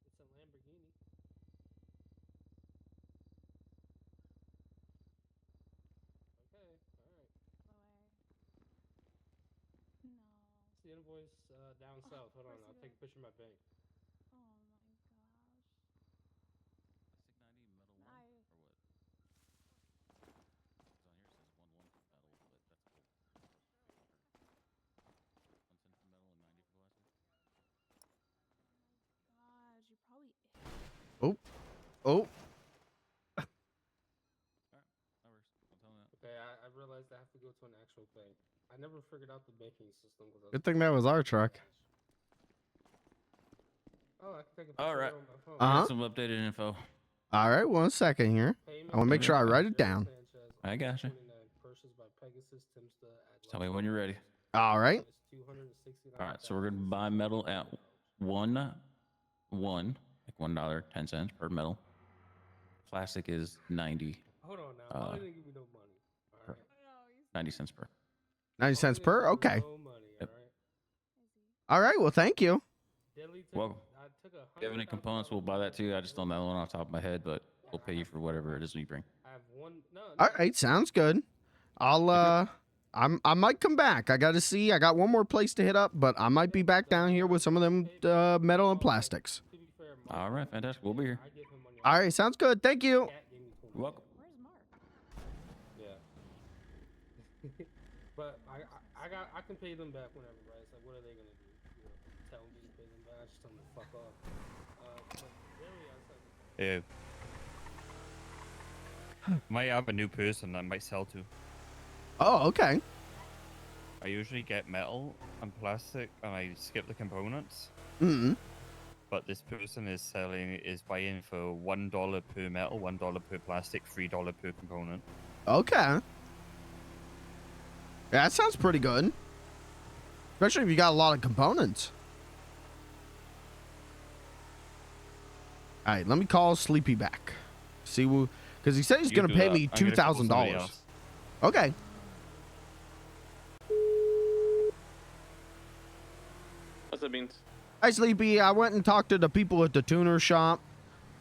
It's a Lamborghini. Okay, all right. No. It's the invoice down south. Hold on, I'll take a picture of my bank. Oh my gosh. I. Gosh, you probably. Oh. Oh. Okay, I realized I have to go to an actual bank. I never figured out the banking system. Good thing that was our truck. Oh, I can take a picture All right. on my phone. Uh-huh. Here's some updated info. All right, 1 second here. I want to make sure I write it down. I got you. Purchased by Pegasus Timsta at Tell me when you're ready. All right. All right, so we're gonna buy metal at $1, like $1.10 per metal. Plastic is 90. Hold on now. Why didn't give me no money? All right. 90 cents per. 90 cents per? Okay. No money, Yep. All right, well, thank you. Welcome. If you have any components, we'll buy that too. I just don't know one off the top of my head, but we'll pay you for whatever it is we bring. I have one. No. All right, sounds good. I might come back. I got to see. I got one more place to hit up, but I might be back down here with some of them metal and plastics. All right, fantastic. We'll be here. All right, sounds good. Thank you. You're welcome. Yeah. But I can pay them back whenever, right? It's like, what are they gonna do? You know, tell me to pay them back? Just tell them to fuck off. But really, I was like, Might have a new person I might sell to. Oh, okay. I usually get metal and plastic, and I skip the components. Mm-hmm. But this person is buying for $1 per metal, $1 per plastic, $3 per component. Okay. Yeah, that sounds pretty good. Especially if you got a lot of components. All right, let me call Sleepy back. See, because he said he's going to pay me $2,000. Okay. What's up, Beans? Hi, Sleepy. I went and talked to the people at the tuner shop.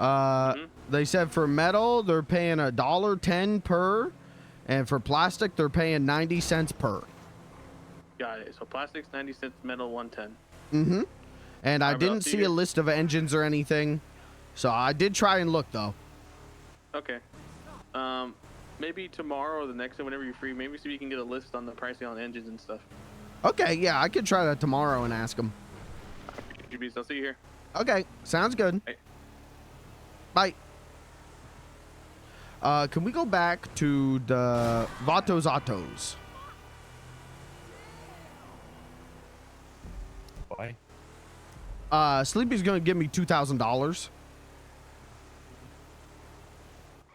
They said for metal, they're paying $1.10 per. And for plastic, they're paying 90 cents per. Got it. So plastics 90 cents, metal 110. Mm-hmm. And I Alright, bro, didn't see see you. a list of engines or anything. So I did try and look, though. Okay. Maybe tomorrow or the next day, whenever you're free, maybe see if you can get a list on the pricing on engines and stuff. Okay, yeah, I could try that tomorrow and ask them. I'll see you here. Okay, sounds good. Hey. Bye. Can we go back to the Vatos Autos? Why? Sleepy's gonna give me $2,000.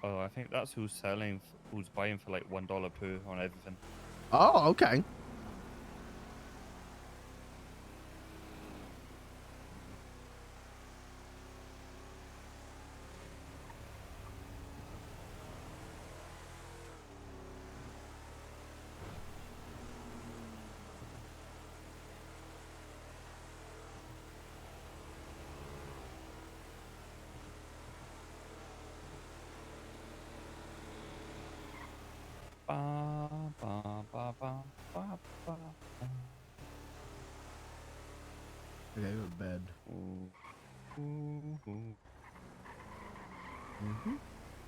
Oh, I think that's who's selling, who's buying for like $1 per on everything. Oh, okay. Ba, ba, ba, ba, ba, ba, ba. Okay, go to bed. Ooh, ooh, ooh. Mm-hmm.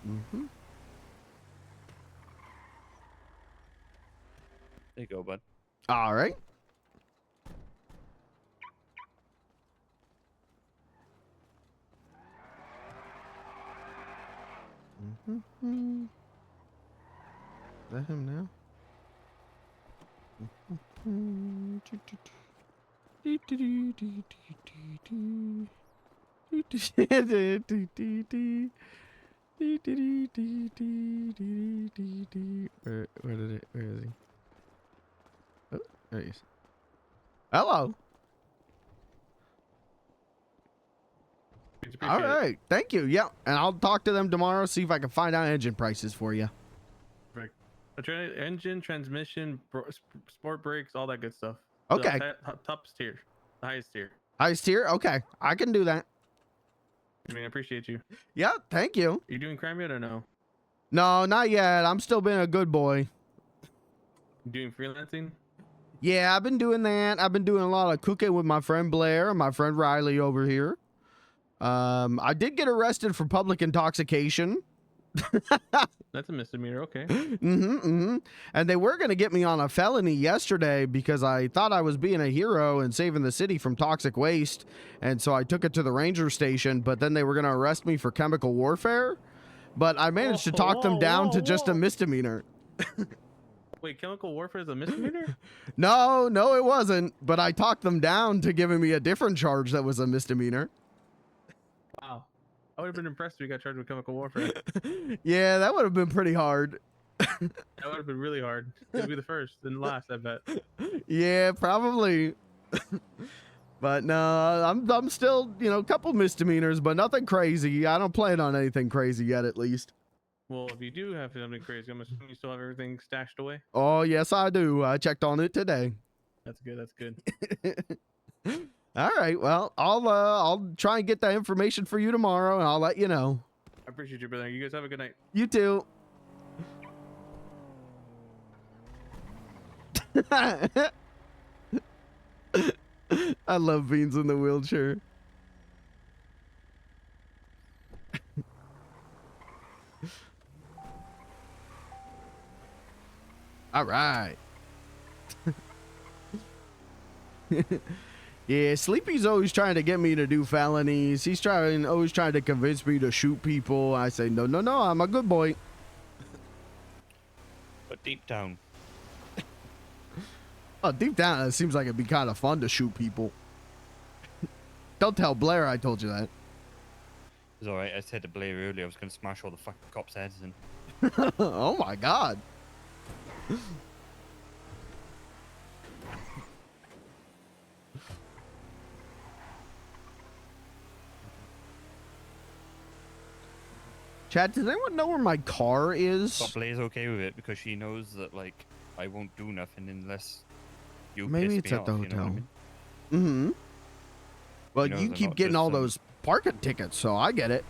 Mm-hmm. There you go, bud. All right. Mm-hmm. Is that him now? Where is he? Oh, there he is. Hello. All right. Thank you. Yeah. And I'll talk to them tomorrow, see if I can find out engine prices for you. Perfect. Engine, transmission, sport brakes, all that good stuff. Okay. Top tier, the highest tier. Highest tier? Okay. I can do that. I mean, I appreciate you. Yeah. Thank you. You doing crime yet or no? No, not yet. I'm still being a good boy. You doing freelancing? Yeah, I've been doing that. I've been doing a lot of cooking with my friend Blair and my friend Riley over here. I did get arrested for public intoxication. That's a misdemeanor. Okay. And they were going to get me on a felony yesterday because I thought I was being a hero and saving the city from toxic waste. And so I took it to the ranger station, but then they were going to arrest me for chemical warfare. But I managed to talk them down to just a misdemeanor. Wait, chemical warfare is a misdemeanor? No, it wasn't. But I talked them down to giving me a different charge that was a misdemeanor. Wow. I would have been impressed if you got charged with chemical warfare. Yeah, that would have been pretty hard. That would have been really hard. It'd be the first and last, I bet. Yeah, probably. But no, I'm still, a couple misdemeanors, but nothing crazy. I don't plan on anything crazy yet, at least. Well, if you do have something crazy, I'm assuming you still have everything stashed away. Oh, yes, I do. I checked on it today. That's good. That's good. All right. Well, I'll try and get that information for you tomorrow, and I'll let you know. I appreciate you, brother. You guys have a good night. You too. I love Beans in the wheelchair. All right. Yeah, Sleepy's always trying to get me to do felonies. He's always trying to convince me to shoot people. I say, no, I'm a good boy. But deep down. Oh, deep down, it seems like it'd be kind of fun to shoot people. Don't tell Blair I told you that. It's alright, I said to Blair earlier I was going to smash all the fucking cops' heads in. Oh my god. Chad, does anyone know where my car is? But Blair's okay with it because she knows that, like, I won't do nothing unless you Maybe piss it's me at the off, you know what I hotel. mean? Well, knows you I'm keep not getting just all some- those parking tickets, so I get it.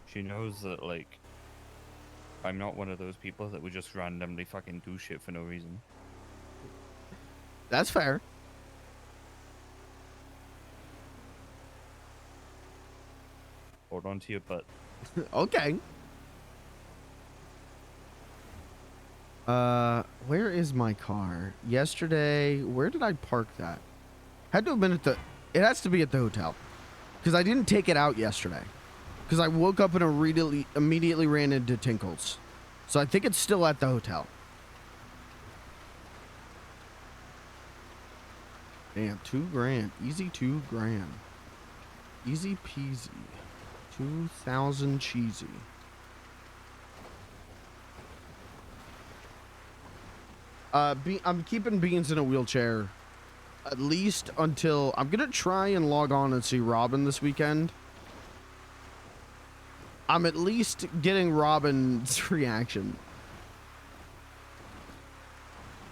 She knows that, like, I'm not one of those people that would just randomly fucking do shit for no reason. That's fair. Hold on to your butt. Okay. Where is my car? Yesterday, where did I park that? Had to have been it has to be at the hotel. Because I didn't take it out yesterday. Because I woke up and immediately ran into Tinkles. So I think it's still at the hotel. Damn, $2,000. Easy $2,000. Easy peasy. 2,000 cheesy. I'm keeping Beans in a wheelchair at least until I'm gonna try and log on and see Robin this weekend. I'm at least getting Robin's reaction.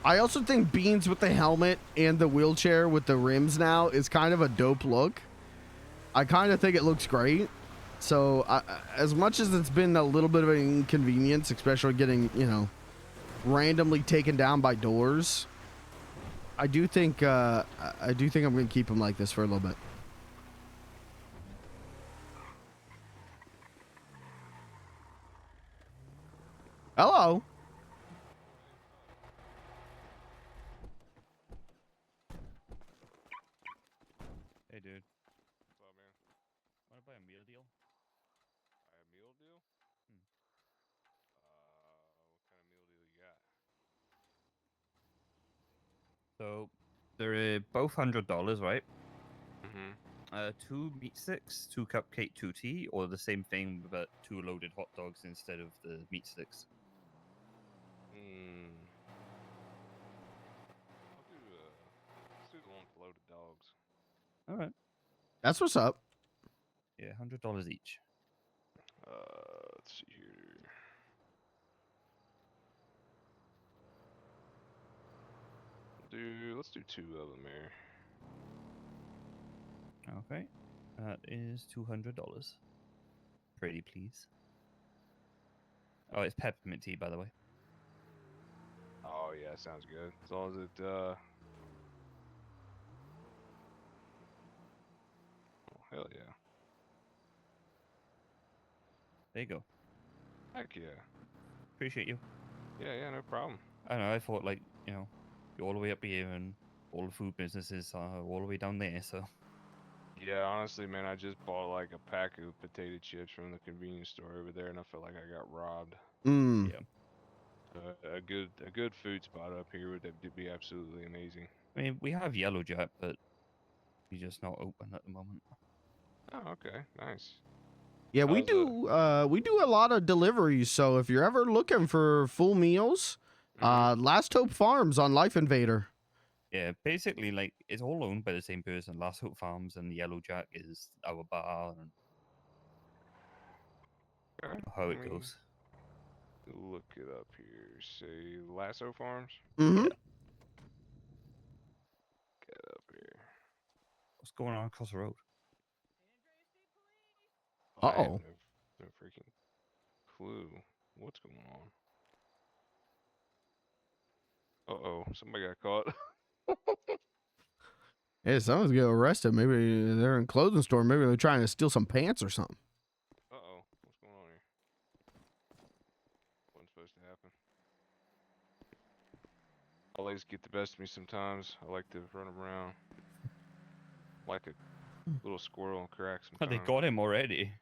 I also think Beans with the helmet and the wheelchair with the rims now is kind of a dope look. I kind of think it looks great. So as much as it's been a little bit of an inconvenience, especially getting, you know, randomly taken down by doors, I do think I'm gonna keep him like this for a little bit. Hello. Hey, dude. What's up, man? Want to buy a meal deal? Buy a meal deal? Hmm. What kind of meal deal you got? So they're both $100, right? Mm-hmm. 2 meat sticks, 2 cupcake, 2 tea, or the same thing but 2 loaded hot dogs instead of the meat sticks. Let's do the one with loaded dogs. All right. That's what's up. Yeah, $100 each. Let's see here. Let's do 2 of them here. Okay. That is $200. Pretty please. Oh, it's peppermint tea, by the way. Oh yeah, sounds good. As long as it oh, hell yeah. There you go. Heck yeah. Appreciate you. Yeah, no problem. I don't know, I thought, like, you know, you're all the way up here and all the food businesses are all the way down there, so. Yeah, honestly, man, I just bought like a pack of potato chips from the convenience store over there, and I felt like I got robbed. Mm. Yeah. A good food spot up here would be absolutely amazing. I mean, we have Yellow Jack, but he's just not open at the moment. Oh, okay, nice. Yeah, we do a lot of deliveries, so if you're ever looking for full meals, Last Hope Farms on Life Invader. Yeah, basically, like, it's all owned by the same person. Last Hope Farms and Yellow Jack is our bar and how it goes. Look it up here. Say Lasso Farms. Mm-hmm. Yeah. Get up here. What's going on across the road? I have Uh-oh. no freaking clue what's going on. Uh-oh, somebody got caught. Hey, someone's getting arrested. Maybe they're in a clothing store. Maybe they're trying to steal some pants or something. Uh-oh, what's going on here? Wasn't supposed to happen. My legs get the best of me sometimes. I like to run around like a little squirrel and crack Oh, sometimes. they got him already.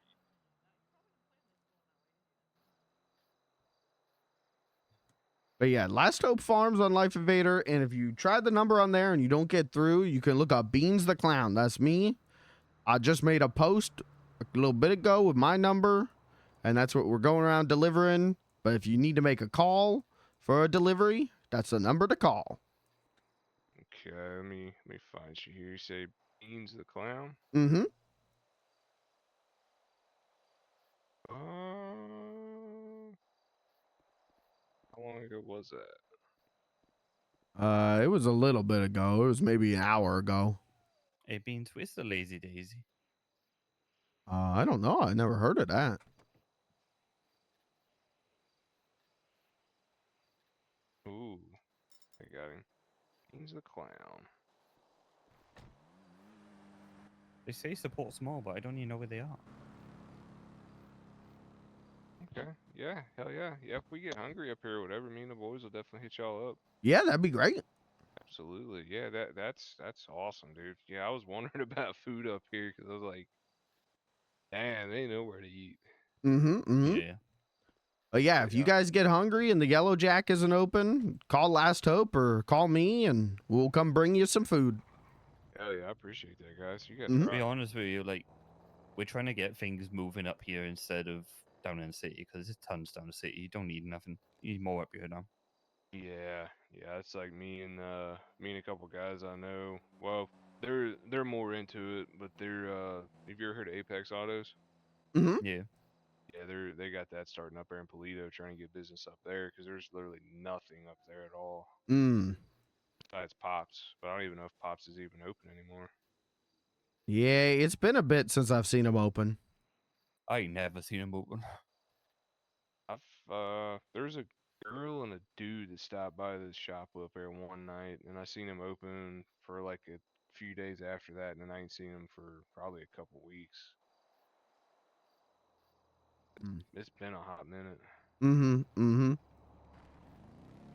But yeah, Last Hope Farms on Life Invader, and if you try the number on there and you don't get through, you can look up Beans the Clown. That's me. I just made a post a little bit ago with my number, and that's what we're going around delivering. But if you need to make a call for a delivery, that's the number to call. Okay, let me find you here. You say Beans the Clown? Mm-hmm. How long ago was that? It was a little bit ago. It was maybe an hour ago. Hey, Beans, where's the Lazy Daisy? I don't know. I never heard of that. Ooh, I got him. Beans the Clown. They say support small, but I don't even know where they are. Okay, yeah, hell yeah. Yeah, if we get hungry up here or whatever, me and the boys will definitely hit y'all up. Yeah, that'd be great. Absolutely, yeah. That's awesome, dude. Yeah, I was wondering about food up here because I was like, damn, they know where to eat. Mm-hmm. Mm-hmm. Yeah. But yeah, if you guys get hungry and the Yellow Jack isn't open, call Last Hope or call me and we'll come bring you some food. Hell yeah, I appreciate that, guys. You guys To rock. be honest with you, like, we're trying to get things moving up here instead of down in the city because there's tons down the city. You don't need nothing. You need more up here now. Yeah, yeah, it's like me and a couple guys I know. Well, they're more into it, but they're have you ever heard of Apex Autos? Mm-hmm. Yeah. Yeah, they got that starting up there in Polito, trying to get business up there because there's literally nothing up there at all Mm. besides Pops. But I don't even know if Pops is even open anymore. Yeah, it's been a bit since I've seen them open. I ain't never seen them open. There's a girl and a dude that stopped by the shop up there one night, and I seen him open for like a few days after that, and then I ain't seen him for probably a couple weeks. It's been a hot minute. Mm-hmm. Mm-hmm.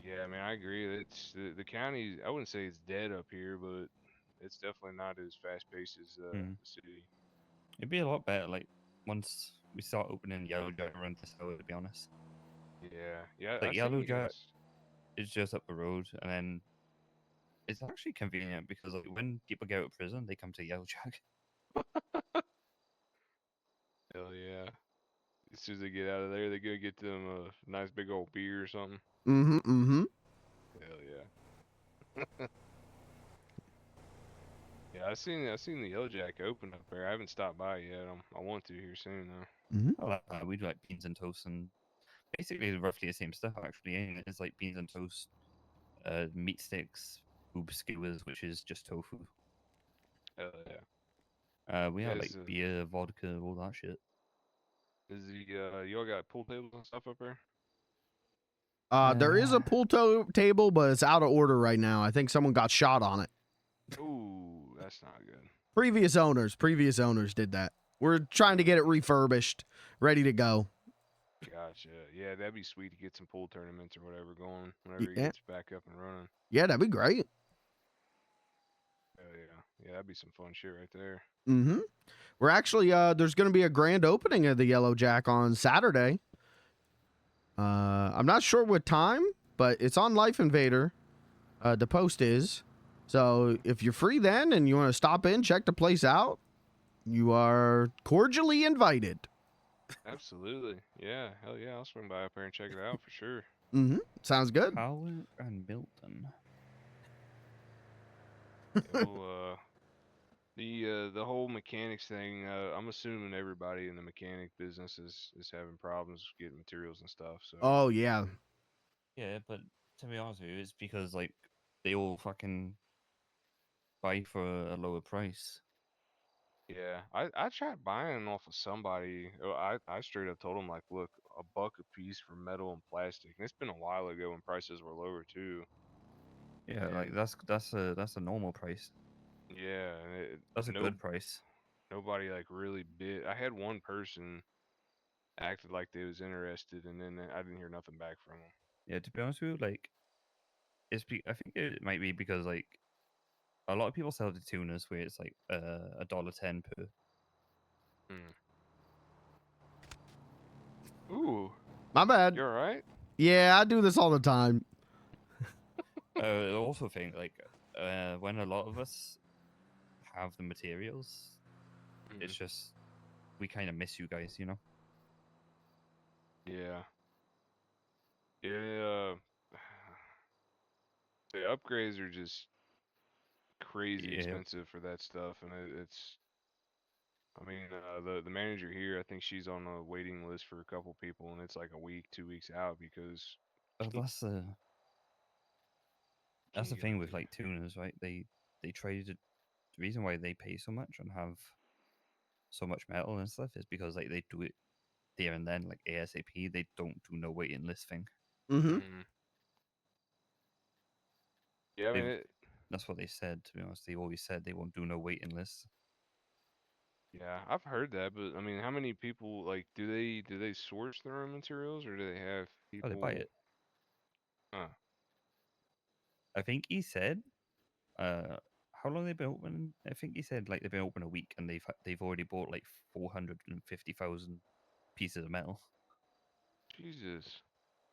Yeah, I mean, I agree. It's the county. I wouldn't say it's dead up here, but it's definitely not as fast paced as the city. It'd be a lot better, like once we start opening Yellow Jack around this hour. To be honest, Yeah, yeah. like I seen Yellow you Jack guys. is just up the road, and then it's actually convenient because like when people get out of prison, they come to Yellow Jack. Hell yeah. As soon as they get out of there, they go get them a nice big old beer or something. Mm-hmm. Mm-hmm. Hell yeah. Yeah, I seen the Yellow Jack open up there. I haven't stopped by yet. I want to here soon though. Mm-hmm. I like that. We do like beans and toast, and basically roughly the same stuff. Actually, ain't it? It's like beans and toast, meat sticks, boob skewers, which is just tofu. Hell yeah. We Yeah, have like beer, vodka, all that shit. Is the y'all got pool tables and stuff up there? There is a pool table, but it's out of order right now. I think someone got shot on it. Ooh, that's not good. Previous owners did that. We're trying to get it refurbished, ready to go. Gotcha. Yeah, that'd be sweet to get some pool tournaments or whatever going whenever it Yeah. gets back up and running. Yeah, that'd be great. Hell yeah. Yeah, that'd be some fun shit right there. Mm-hmm. We're actually there's going to be a grand opening of the Yellow Jack on Saturday. I'm not sure what time, but it's on Life Invader. The post is. So if you're free then and you want to stop in, check the place out, you are cordially invited. Absolutely. Yeah. Hell yeah. I'll swing by up there and check it out for sure. Mm-hmm. Sounds good. Howard and Milton. Yeah, well, the whole mechanics thing. I'm assuming everybody in the mechanic business is having problems getting materials and stuff. So. Oh yeah. Yeah, but to be honest with you, it's because like they all fucking buy for a lower price. Yeah, I tried buying off of somebody. I straight up told them like, look, $1 a piece for metal and plastic. And it's been a while ago when prices were lower too. Yeah, like that's a normal price. Yeah, and That's a good price. Nobody like really bid. I had one person acted like they was interested, and then I didn't hear nothing back from them. Yeah, to be honest with you, like I think it might be because like a lot of people sell the tuners where it's like $1.10 per. Ooh. My bad. You alright? Yeah, I do this all the time. I also think like when a lot of us have the materials, it's just we kind of miss you guys, you know. Yeah. Yeah. The upgrades are just crazy expensive for that stuff, and it's. I mean, the manager here, I think she's on a waiting list for a couple people, and it's like a week, 2 weeks out because. That's the thing with like tuners, right? They try to. The reason why they pay so much and have so much metal and stuff is because like they do it there and then, like ASAP. They don't do no waiting list thing. Mm-hmm. Yeah, I mean, that's what they said. To be honest, they always said they won't do no waiting lists. Yeah, I've heard that, but I mean, how many people like do they source their own materials or do they have people? Oh, they buy it. Huh. I think he said, how long they've been open? I think he said like they've been open a week and they've already bought like 450,000 pieces of metal. Jesus.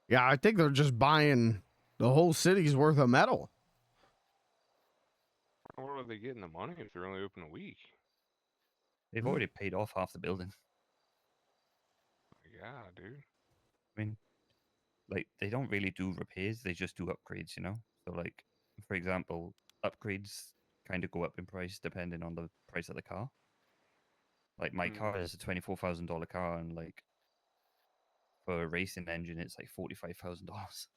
Yeah, I think they're just buying the whole city's worth of metal. Where are they getting the money if they're only open a week? They've already paid off half the building. Yeah, dude. I mean, like, they don't really do repairs, they just do upgrades, you know? So, like, for example, upgrades kind of go up in price depending on the price of the car. Like, my car is a $24,000 car, and, like, for a racing engine, it's like $45,000.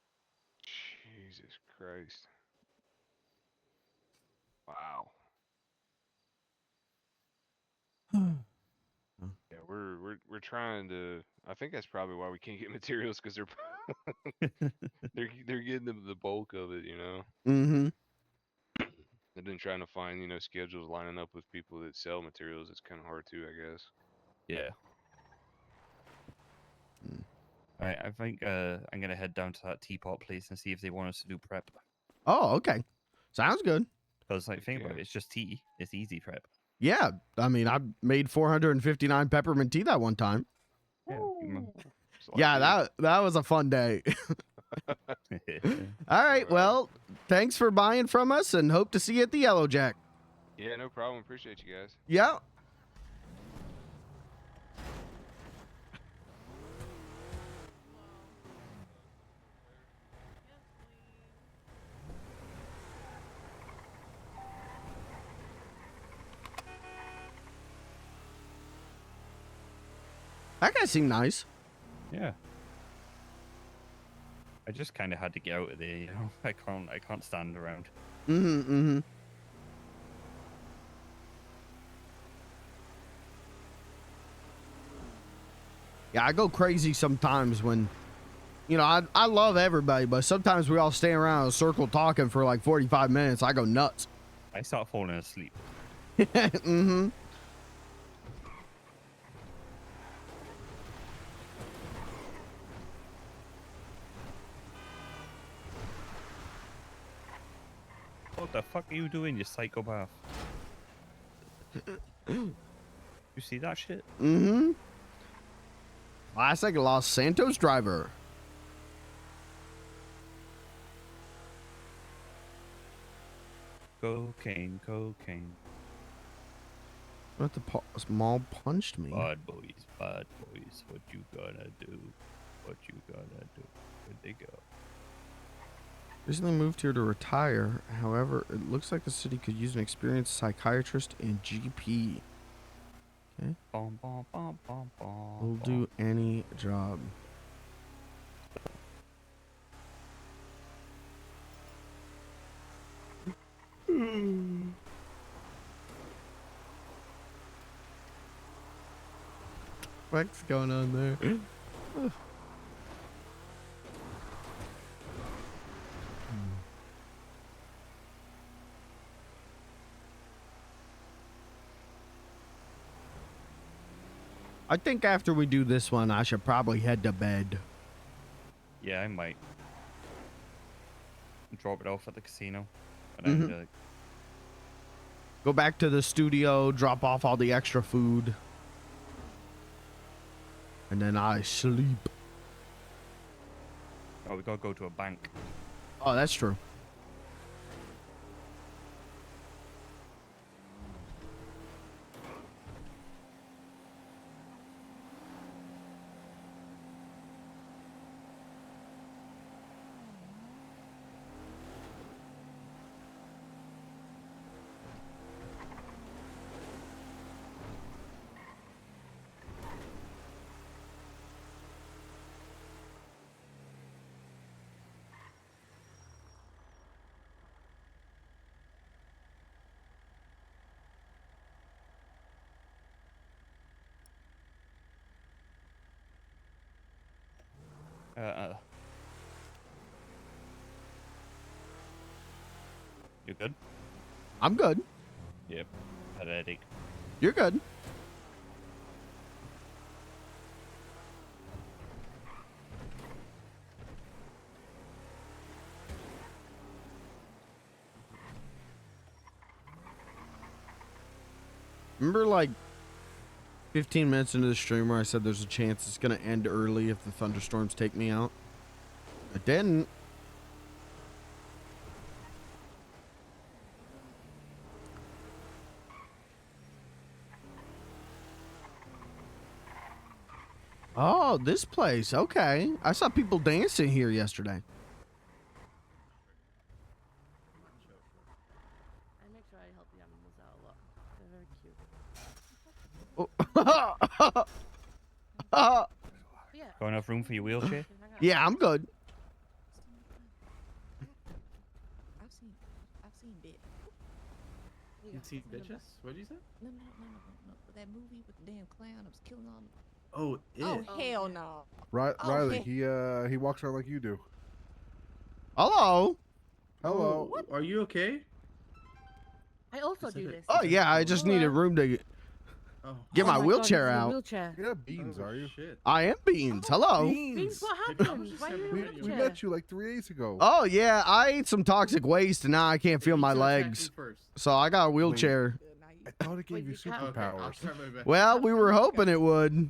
Jesus Christ. Wow. Yeah, we're trying to. I think that's probably why we can't get materials, because they're getting the bulk of it, you know. Mm-hmm. And then trying to find, schedules lining up with people that sell materials. It's kind of hard too, I guess. Yeah. Alright, I think I'm gonna head down to that teapot place and see if they want us to do prep. Oh, okay. Sounds good. Because, like, think about it, it's just tea. It's easy prep. Yeah, I mean, I made 459 peppermint tea that one time. Yeah, that was a fun day. All right, well, thanks for buying from us, and hope to see you at the Yellow Jack. Yeah, no problem. Appreciate you guys. Yeah. That guy seemed nice. Yeah. I just kind of had to get out of there, you know. I can't stand around. Mm-hmm. Yeah, I go crazy sometimes when, I love everybody, but sometimes we all stand around in a circle talking for like 45 minutes. I go nuts. I start falling asleep. Mm-hmm. What the fuck are you doing, you psychopath? You see that shit? Mm-hmm. Classic Los Santos driver. Cocaine, cocaine. What the small punched me? Bad boys, what you gonna do? What you gonna do? Where'd they go? Recently moved here to retire. However, it looks like the city could use an experienced psychiatrist and GP. Okay. Bom, bom, bom, bom, bom, We'll do any job. What's going on there? I think after we do this one, I should probably head to bed. Yeah, I might. Drop it off at the casino. And then, Go back to the studio, drop off all the extra food. And then I sleep. oh, we gotta go to a bank. Oh, that's true. You good? I'm good. Yep. Had a headache. You're good. Remember, like, 15 minutes into the stream where I said there's a chance it's going to end early if the thunderstorms take me out? It didn't. Oh, this place. Okay. I saw people dancing here yesterday. I make sure I help the animals out a lot. They're very cute. Yeah. Got enough room for your wheelchair? Yeah, I'm good. I've seen bit. You seen bitches? What'd you say? No. That movie with the damn clown that was killing all. Oh, it. Oh hell no. Riley, Okay. he walks around like you do. Hello. Hello. Oh, are you okay? I also do this. Oh yeah, I just need a room to get my wheelchair out. Wheelchair. You're not Beans, are you? I am Beans. Hello. Beans, what happened? Why are you in a We wheelchair? met you like 3 days ago. Oh yeah, I ate some toxic waste and now I can't feel my legs. So I got a wheelchair. I thought it gave you superpowers. Well, we were hoping it would.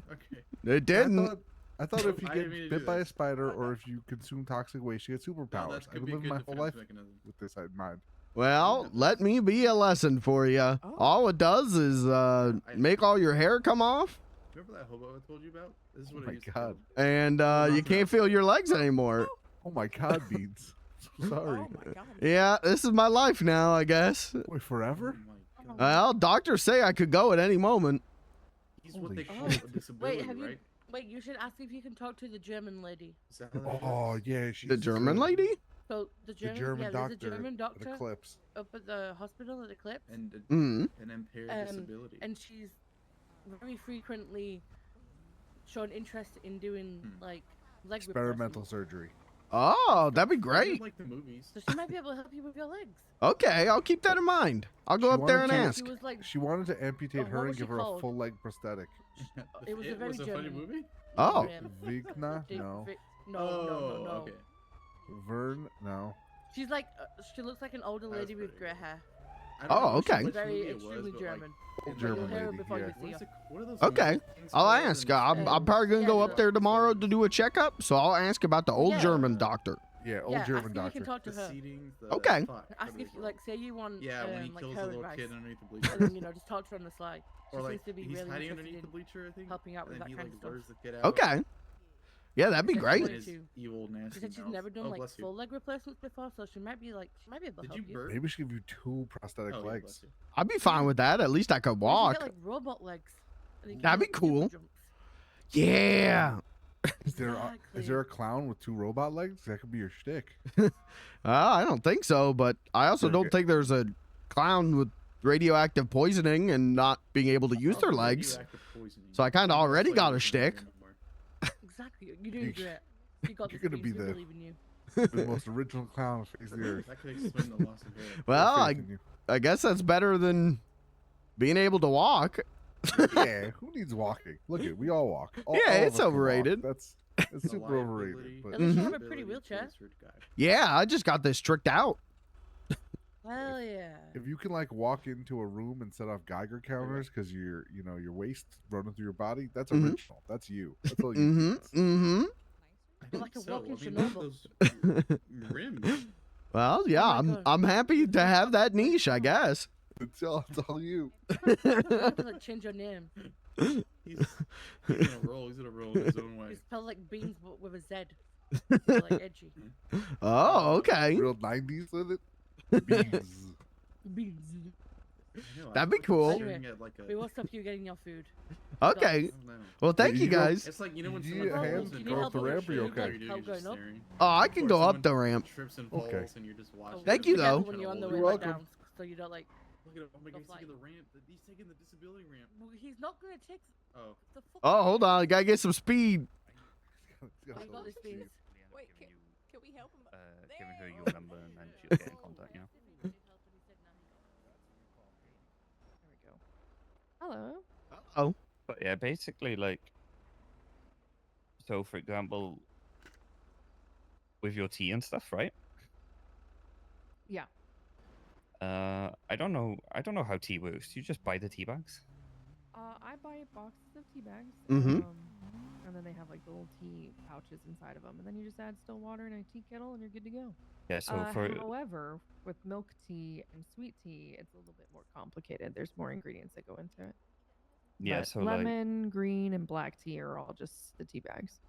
It didn't. I thought if you I didn't mean get to bit do by a this. spider or if you consume toxic waste, you get superpowers. I've could been be a living my good whole life defense mechanism. with this in mind. Well, let me be a lesson for you. All it does is make all your hair come off, Remember that hobo I told you about? This is what Oh I my used to god. and you can't feel your legs anymore. Oh my god, Beans. So sorry. Yeah, this is my life now, I guess. Wait, forever? Well, doctors say I could go at any moment. He's what they call Oh. a disability, Wait, have you? right? Wait, you should ask if you can talk to the German lady. Is that how that Oh works? yeah, she's The German lady? So the German, German yeah, doctor there's a German at doctor Eclipse. up at the hospital at Eclipse, And Mhm. an impaired disability. and she's very frequently shown interest in doing like leg Experimental surgery. Oh, that'd be I great. like the movies. So she might be able to help you with your legs. Okay, I'll keep that in mind. I'll go She up there and wanted to- ask. She was like, She wanted to amputate Oh, her what and was give she her a called? full leg prosthetic. it was a very was a funny German. movie? Oh. Vigna? Dick No. No. Okay. Vern? No. She's like, she looks like an older lady with grey hair. I don't know Oh, which okay. movie Very it was, extremely but, like, German. Old You'll German hear her lady, before yeah. you see her. What are those Okay, things I'll called? ask. And- I'm probably gonna go up there tomorrow to do a checkup, so I'll ask about the old Yeah. German doctor. Yeah, old Yeah, German ask if you doctor. can talk to The her. seedings, the Okay. fuck, Ask what if, are they like, say you want, Yeah, when he like kills her the little advice, kid underneath the and bleacher. then, you know, just talk to her on the sly. She Or like seems to be he's really hiding interested underneath the in bleacher, I think. helping out and with then that he kind like of stuff. lures the kid out. Okay. Yeah, that'd be She great. wanted His to. evil, nasty She said she's mouth. never done Oh, like bless you. full leg replacements before, so she might be able to Did help you you. burp? Maybe we should give you 2 prosthetic Oh, yeah, legs. bless you. I'd be fine with that. At least I could Or you can walk. get, like robot legs. and you can That'd do, be like, cool. super jumps. Yeah. Is there a clown with 2 robot legs? That could be your shtick. I don't think so, but I also Sure, don't get- think there's a clown with radioactive poisoning and not being able to use their legs. Radioactive poisoning. So I kind of That's already like got a wasn't shtick. there anymore. Exactly. You're doing great. You got You're this. gonna be Beans. We the- believe in you. The most original clown on the face of the earth. That could explain the loss of hair. Well, Faith I in you. I guess that's better than being able to walk. Yeah, who needs walking? Look at we all walk. All Yeah, of it's us can walk. overrated. That's super overrated. But At least you have a pretty wheelchair. Yeah, I just got this tricked out. Hell yeah. if you can like walk into a room and set off Geiger counters because your waist running through your body, that's Mhm. original. That's you. That's all you. Mm-hmm. Mm-hmm. You're like a walking I mean, Chernobyl. those rims. Well, yeah, I'm happy to have that niche, I guess. It's all you. You have to like change your name. He's gonna roll. He's gonna roll in his own way. You spell like beans but with a Z. So, like edgy. Oh, okay. Real 90s with it. Beans. Beans. That'd be cool. Anyway, we will stop you getting your food. Okay. Well, thank you guys. It's like, you know when You someone need a hand falls to and go up the ramp, or you you're okay? just staring. Oh, I can Or go up someone the ramp. Trips and falls Okay. and you're just watching. Thank you, though. When you're on the way You're back welcome. down, so you don't like. Look at him. Oh my god, Go he's taking the ramp. He's taking the disability ramp. Well, he's not gonna take. Oh. The fuck. Oh, hold on. I gotta get some speed. Oh, you got this beans. Wait, can we help him? Giving her your number and then she'll get in contact, you know? There we go. Hello. Oh. But yeah, basically, like, so for example, with your tea and stuff, right? Yeah. I don't know how tea works. You just buy the tea bags. I buy boxes of tea bags. Mhm. And then they have like the little tea pouches inside of them, and then you just add still water in a tea kettle, and you're good to go. Yeah. So for However, with milk tea and sweet tea, it's a little bit more complicated. There's more ingredients that go into it. Yeah, But so like lemon, green, and black tea are all just the tea bags.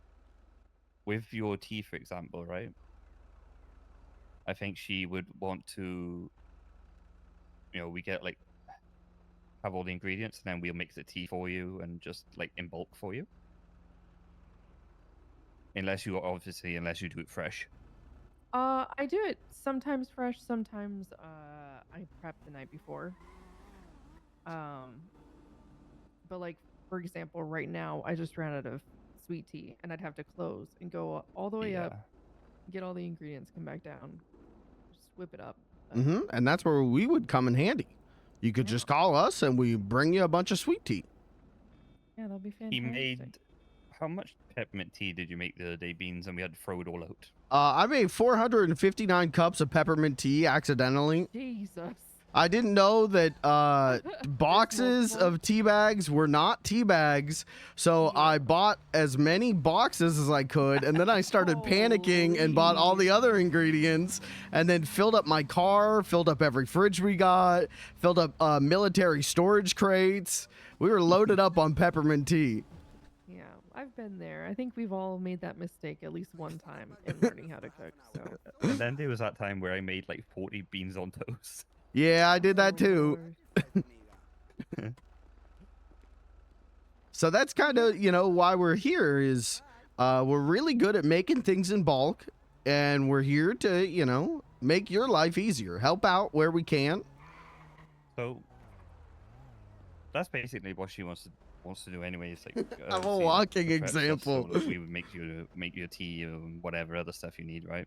with your tea, for example, right? I think she would want to, we get like have all the ingredients, and then we'll make the tea for you and just like in bulk for you. Unless you do it fresh. I do it sometimes fresh, sometimes I prep the night before. But like for example, right now I just ran out of sweet tea, and I'd have to close and go all the way up, get all the ingredients, come back down, just whip it up. And that's where we would come in handy. You could just call us, and we bring you a bunch of sweet tea. Yeah, that'll be fantastic. He made how much peppermint tea did you make the other day, Beans? And we had to throw it all out. I made 459 cups of peppermint tea accidentally. Jesus. I didn't know that boxes of tea bags were not tea bags, so I bought as many boxes as I could, and then I started panicking and bought all the other ingredients, and then filled up my car, filled up every fridge we got, filled up military storage crates. We were loaded up on peppermint tea. Yeah, I've been there. I think we've all made that mistake at least one time in learning how to cook. So. And then there was that time where I made like 40 beans on toast. Yeah, I did that too. So that's kind of, why we're here is we're really good at making things in bulk, and we're here to, make your life easier, help out where we can. So that's basically what she wants to do anyway. It's like I'm a walking the prep stuff, example. so, like, we would make your tea and whatever other stuff you need, right?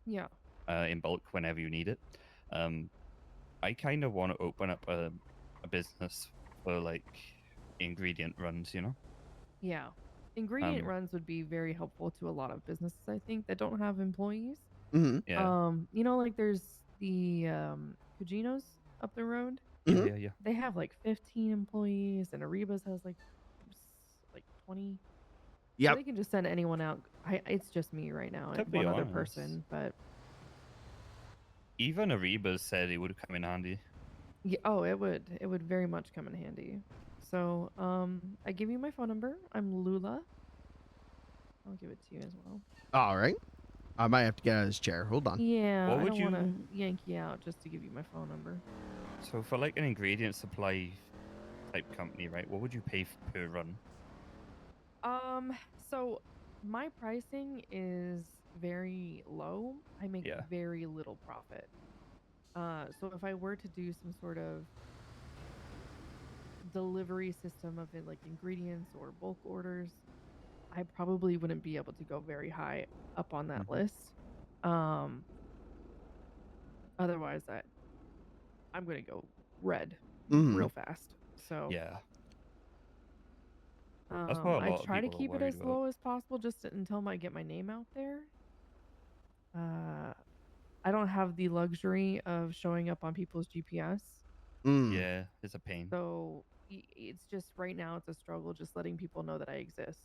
Yeah. In bulk whenever you need it. I kind of want to open up a business for like ingredient runs, Yeah. Ingredient runs would be very helpful to a lot of businesses, I think, that don't have employees. Yeah. Like there's the Cuginos up the road. Yeah. They have like 15 employees, and Ariba's has like 20. Yep. So they can just send anyone out. It's just me right now, To and be one other honest. person, but Even Ariba said it would come in handy. yeah, it would very much come in handy. So, I give you my phone number. I'm Lula. I'll give it to you as well. All right. I might have to get out of this chair. Hold on. Yeah, What I would don't you- want to yank you out just to give you my phone number. So for like an ingredient supply type company, right? What would you pay per run? So my pricing is very low. I make Yeah. very little profit. So if I were to do some sort of delivery system of it, like ingredients or bulk orders, I probably wouldn't be able to go very high up on that list. Otherwise, I'm gonna go red real fast. So Yeah. That's what a I lot of try to people are keep it worried as about. low as possible until I get my name out there. I don't have the luxury of showing up on people's GPS. Yeah, it's a pain. So it's just right now it's a struggle just letting people know that I exist.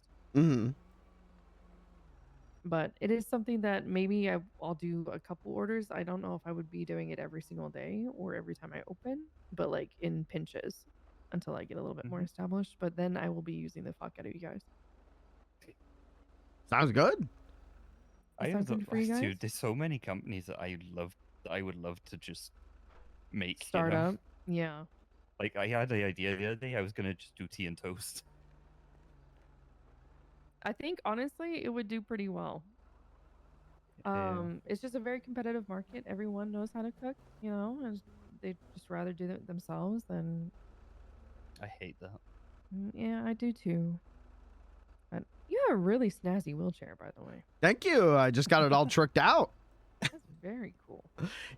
But it is something that maybe I'll do a couple orders. I don't know if I would be doing it every single day or every time I open, but like in pinches until I get a little bit more established. But then I will be using the fuck out of you guys. Sounds good. That sound good for you guys? Dude, there's so many companies that I would love to just make. Start up. Yeah. Like I had the idea the other day. I was gonna just do tea and toast. I think honestly it would do pretty well. It's just a very competitive market. Everyone knows how to cook, and they just rather do it themselves than. I hate that. Yeah, I do too. But you have a really snazzy wheelchair, by the way. Thank you. I just got it all tricked out. That's very cool.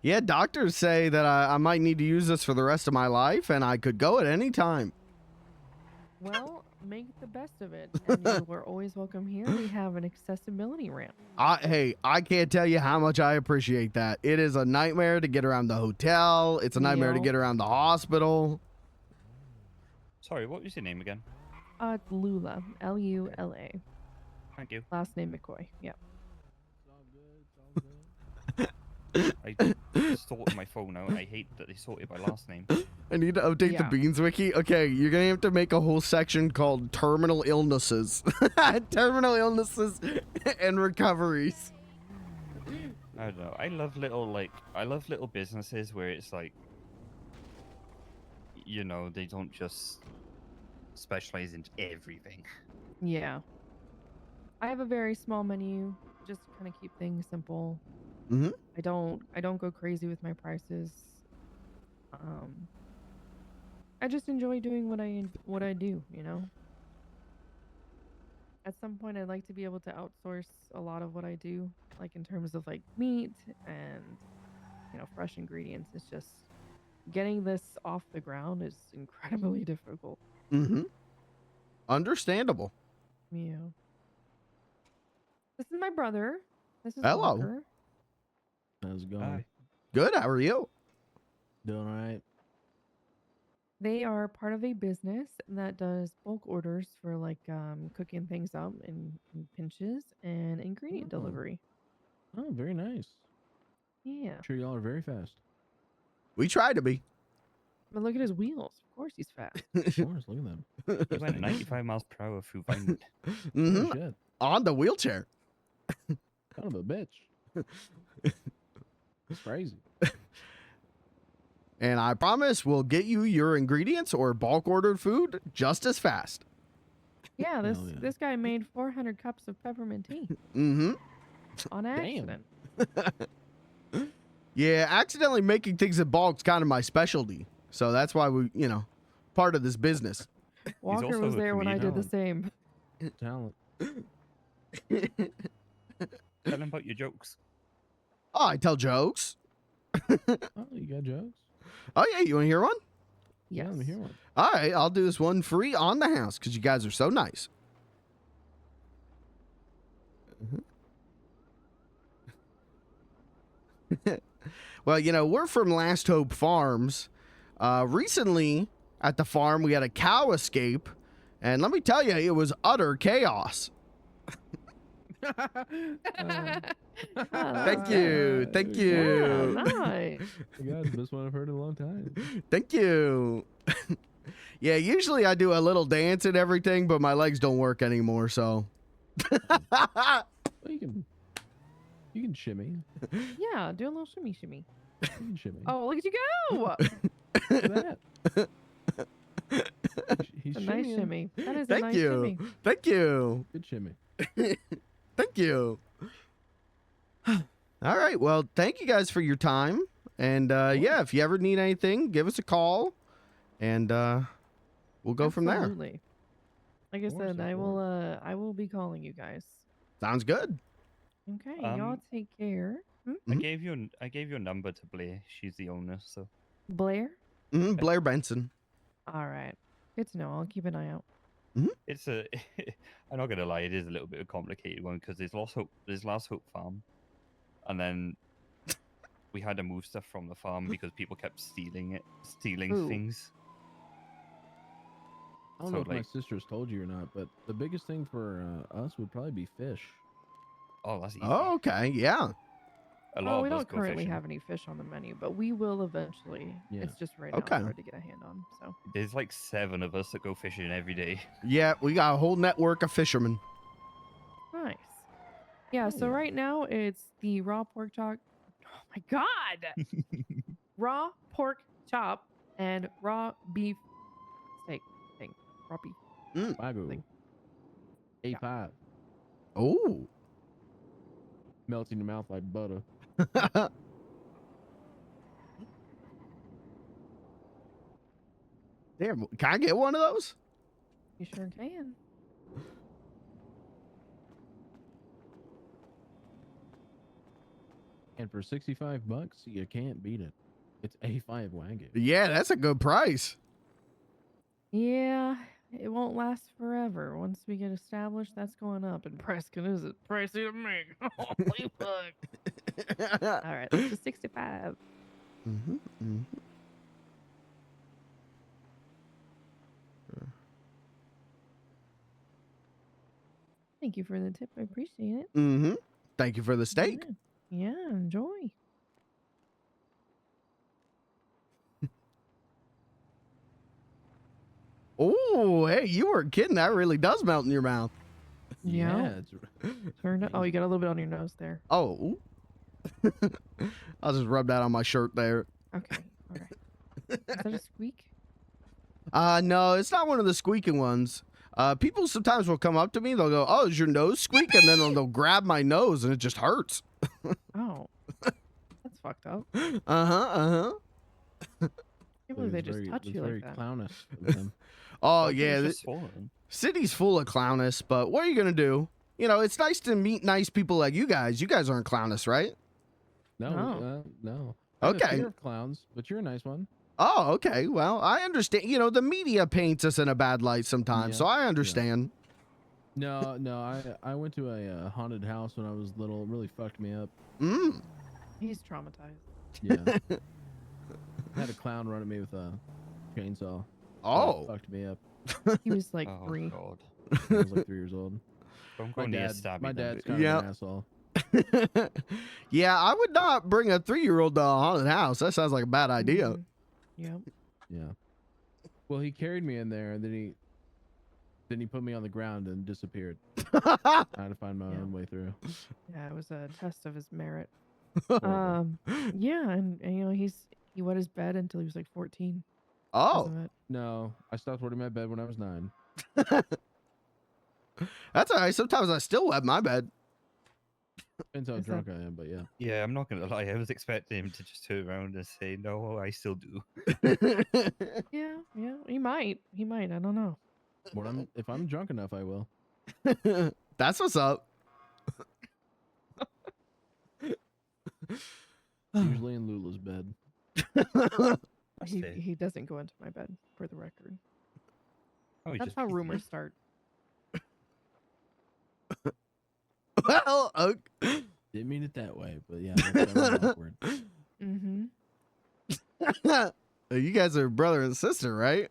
Yeah, doctors say that I might need to use this for the rest of my life, and I could go at any time. Well, make the best of it. And you are always welcome here. We have an accessibility ramp. Hey, I can't tell you how much I appreciate that. It is a nightmare to get around the hotel. It's a nightmare to Yep. get around the hospital. Sorry, what was your name again? It's Lula. Lula. Thank you. Last name McCoy. Yep. I just sorting my phone out. I hate that they sort it by last name. I need to update the Yeah. Beans Wiki. Okay, you're gonna have to make a whole section called terminal illnesses. Terminal illnesses and recoveries. I don't know. I love little businesses where it's like, you know, they don't just specialize in everything. Yeah. I have a very small menu, just kind of keep things simple. Mm-hmm. I don't go crazy with my prices. I just enjoy doing what I do, you know. At some point I'd like to be able to outsource a lot of what I do, like in terms of like meat and, you know, fresh ingredients. It's just getting this off the ground is incredibly difficult. Mm-hmm. Understandable. Yeah. This is my brother. This is Hello. Walker. How's it going? Hi. Good. How are you? Doing all right. They are part of a business that does bulk orders for like cooking things up in pinches and ingredient Oh. delivery. Oh, very nice. Yeah. I'm sure y'all are very fast. We try to be. But look at his wheels. Of course he's fast. Of course, look at them. He went 95 miles per hour through Vinewood. Mm-hmm. Oh, shit. On the wheelchair. Son of a bitch. It's crazy. And I promise we'll get you your ingredients or bulk ordered food just as fast. Yeah, this Hell yeah. this guy made 400 cups of peppermint tea Mm-hmm. on accident. Yeah, accidentally making things in bulk is kind of my specialty. So that's why we, you know, part of this business. Walker also was a there when I did the comedian. same. Talent. Tell him about your jokes. Oh, I tell jokes. Oh, you got jokes? Oh, yeah. You want to hear one? Yeah, Yes. let me hear one. All right. I'll do this one free on the house because you guys are so nice. Well, you know, we're from Last Hope Farms. Recently at the farm, we had a cow escape. And let me tell you, it was utter chaos. Thank you. Thank Yeah, you. nice. You guys, best one I've heard in a long time. Thank you. Yeah, usually I do a little dance and everything, but my legs don't work anymore, so. Well, you can shimmy. Yeah, do a little shimmy shimmy. You can shimmy. Oh, look at you go! Look at that. He's A nice shimmying. shimmy. That is a Thank nice you. shimmy. Thank you. Good shimmy. Thank you. All right. Well, thank you guys for your time. And yeah, if you ever need anything, give us a call and we'll go from there. Absolutely. Like I said, I will be calling you guys. Sounds good. Okay, y'all take care. I gave you a number to Blair. She's the owner, so. Blair? Blair Benson. All right. Good to know. I'll keep an eye out. It's a. I'm not gonna lie. It is a little bit of a complicated one because there's Last Hope Farm, and then we had to move stuff from the farm because people kept stealing Ooh. things. I don't So, know if my like- sister's told you or not, but the biggest thing for us would probably be fish. Oh, that's easy. Oh, okay. Yeah. A lot We of us don't go currently fishing. have any fish on the menu, but we will eventually. Yeah. It's just right Okay. now it's hard to get a hand on. So There's like 7 of us that go fishing every day. Yeah, we got a whole network of fishermen. nice. Yeah. So right now it's the raw pork chop. Oh my god! Raw pork chop and raw beef steak thing. Raw beef. Wagyu. Thing. A5. Oh. Melts in your mouth like butter. Damn, can I get one of those? You sure can. And for $65, you can't beat it. It's A5 Wagyu. Yeah, that's a good price. Yeah, it won't last forever. Once we get established, that's going up in price. Cause is it pricey to make? Holy fuck! All right, this is 65. Thank you for the tip. I appreciate it. Thank you for the steak. Yeah, enjoy. Oh, hey, you weren't kidding. That really does melt in your mouth. Yeah. Turn it. Oh, you got a little bit on your nose there. Oh. I'll just rub that on my shirt there. Okay. Okay. Is that a squeak? No, it's not one of the squeaking ones. People sometimes will come up to me. They'll go, "Oh, is your nose squeak?" And then they'll grab my nose, and it just hurts. Oh. That's fucked up. Uh-huh, uh-huh. I can't believe they just touch you like that. Clownish of them. Oh, Like, it yeah. was just swollen. City's full of clownish, but what are you going to do? You know, it's nice to meet nice people like you guys. You guys aren't clownish, right? No. No. I have a Okay. fear of clowns, but you're a nice one. Oh, okay. Well, I understand. You know, the media paints us in a bad light sometimes, so I understand. No. I went to a haunted house when I was little. It really fucked me up. He's traumatized. Yeah. I had a clown run at me with a chainsaw. Oh. It fucked me up. He was like Oh, 3. God. I was like 3 years old. Don't go near stabby My then. dad's kind of an asshole. Yeah, I would not bring a 3-year-old to a haunted house. That sounds like a bad idea. Yep. Yeah. Well, he carried me in there, and then he put me on the ground and disappeared. I had to find my own way through. Yeah, it was a test of his merit. Horrible. Yeah, and you know he wet his bed until he was like 14. Oh. No, I stopped wetting my bed when I was 9. That's all right. Sometimes I still wet my bed. Depends how drunk I am, but yeah. Yeah, I'm not gonna lie. I was expecting him to just turn around and say, "No, I still do." Yeah, he might. I don't know. If I'm drunk enough, I will. That's what's up. Usually in Lula's bed. He doesn't go into my bed, for the record. Oh, That's how rumors start. Well, didn't mean it that way, but yeah, that was awkward. Mm-hmm. You guys are brother and sister, right?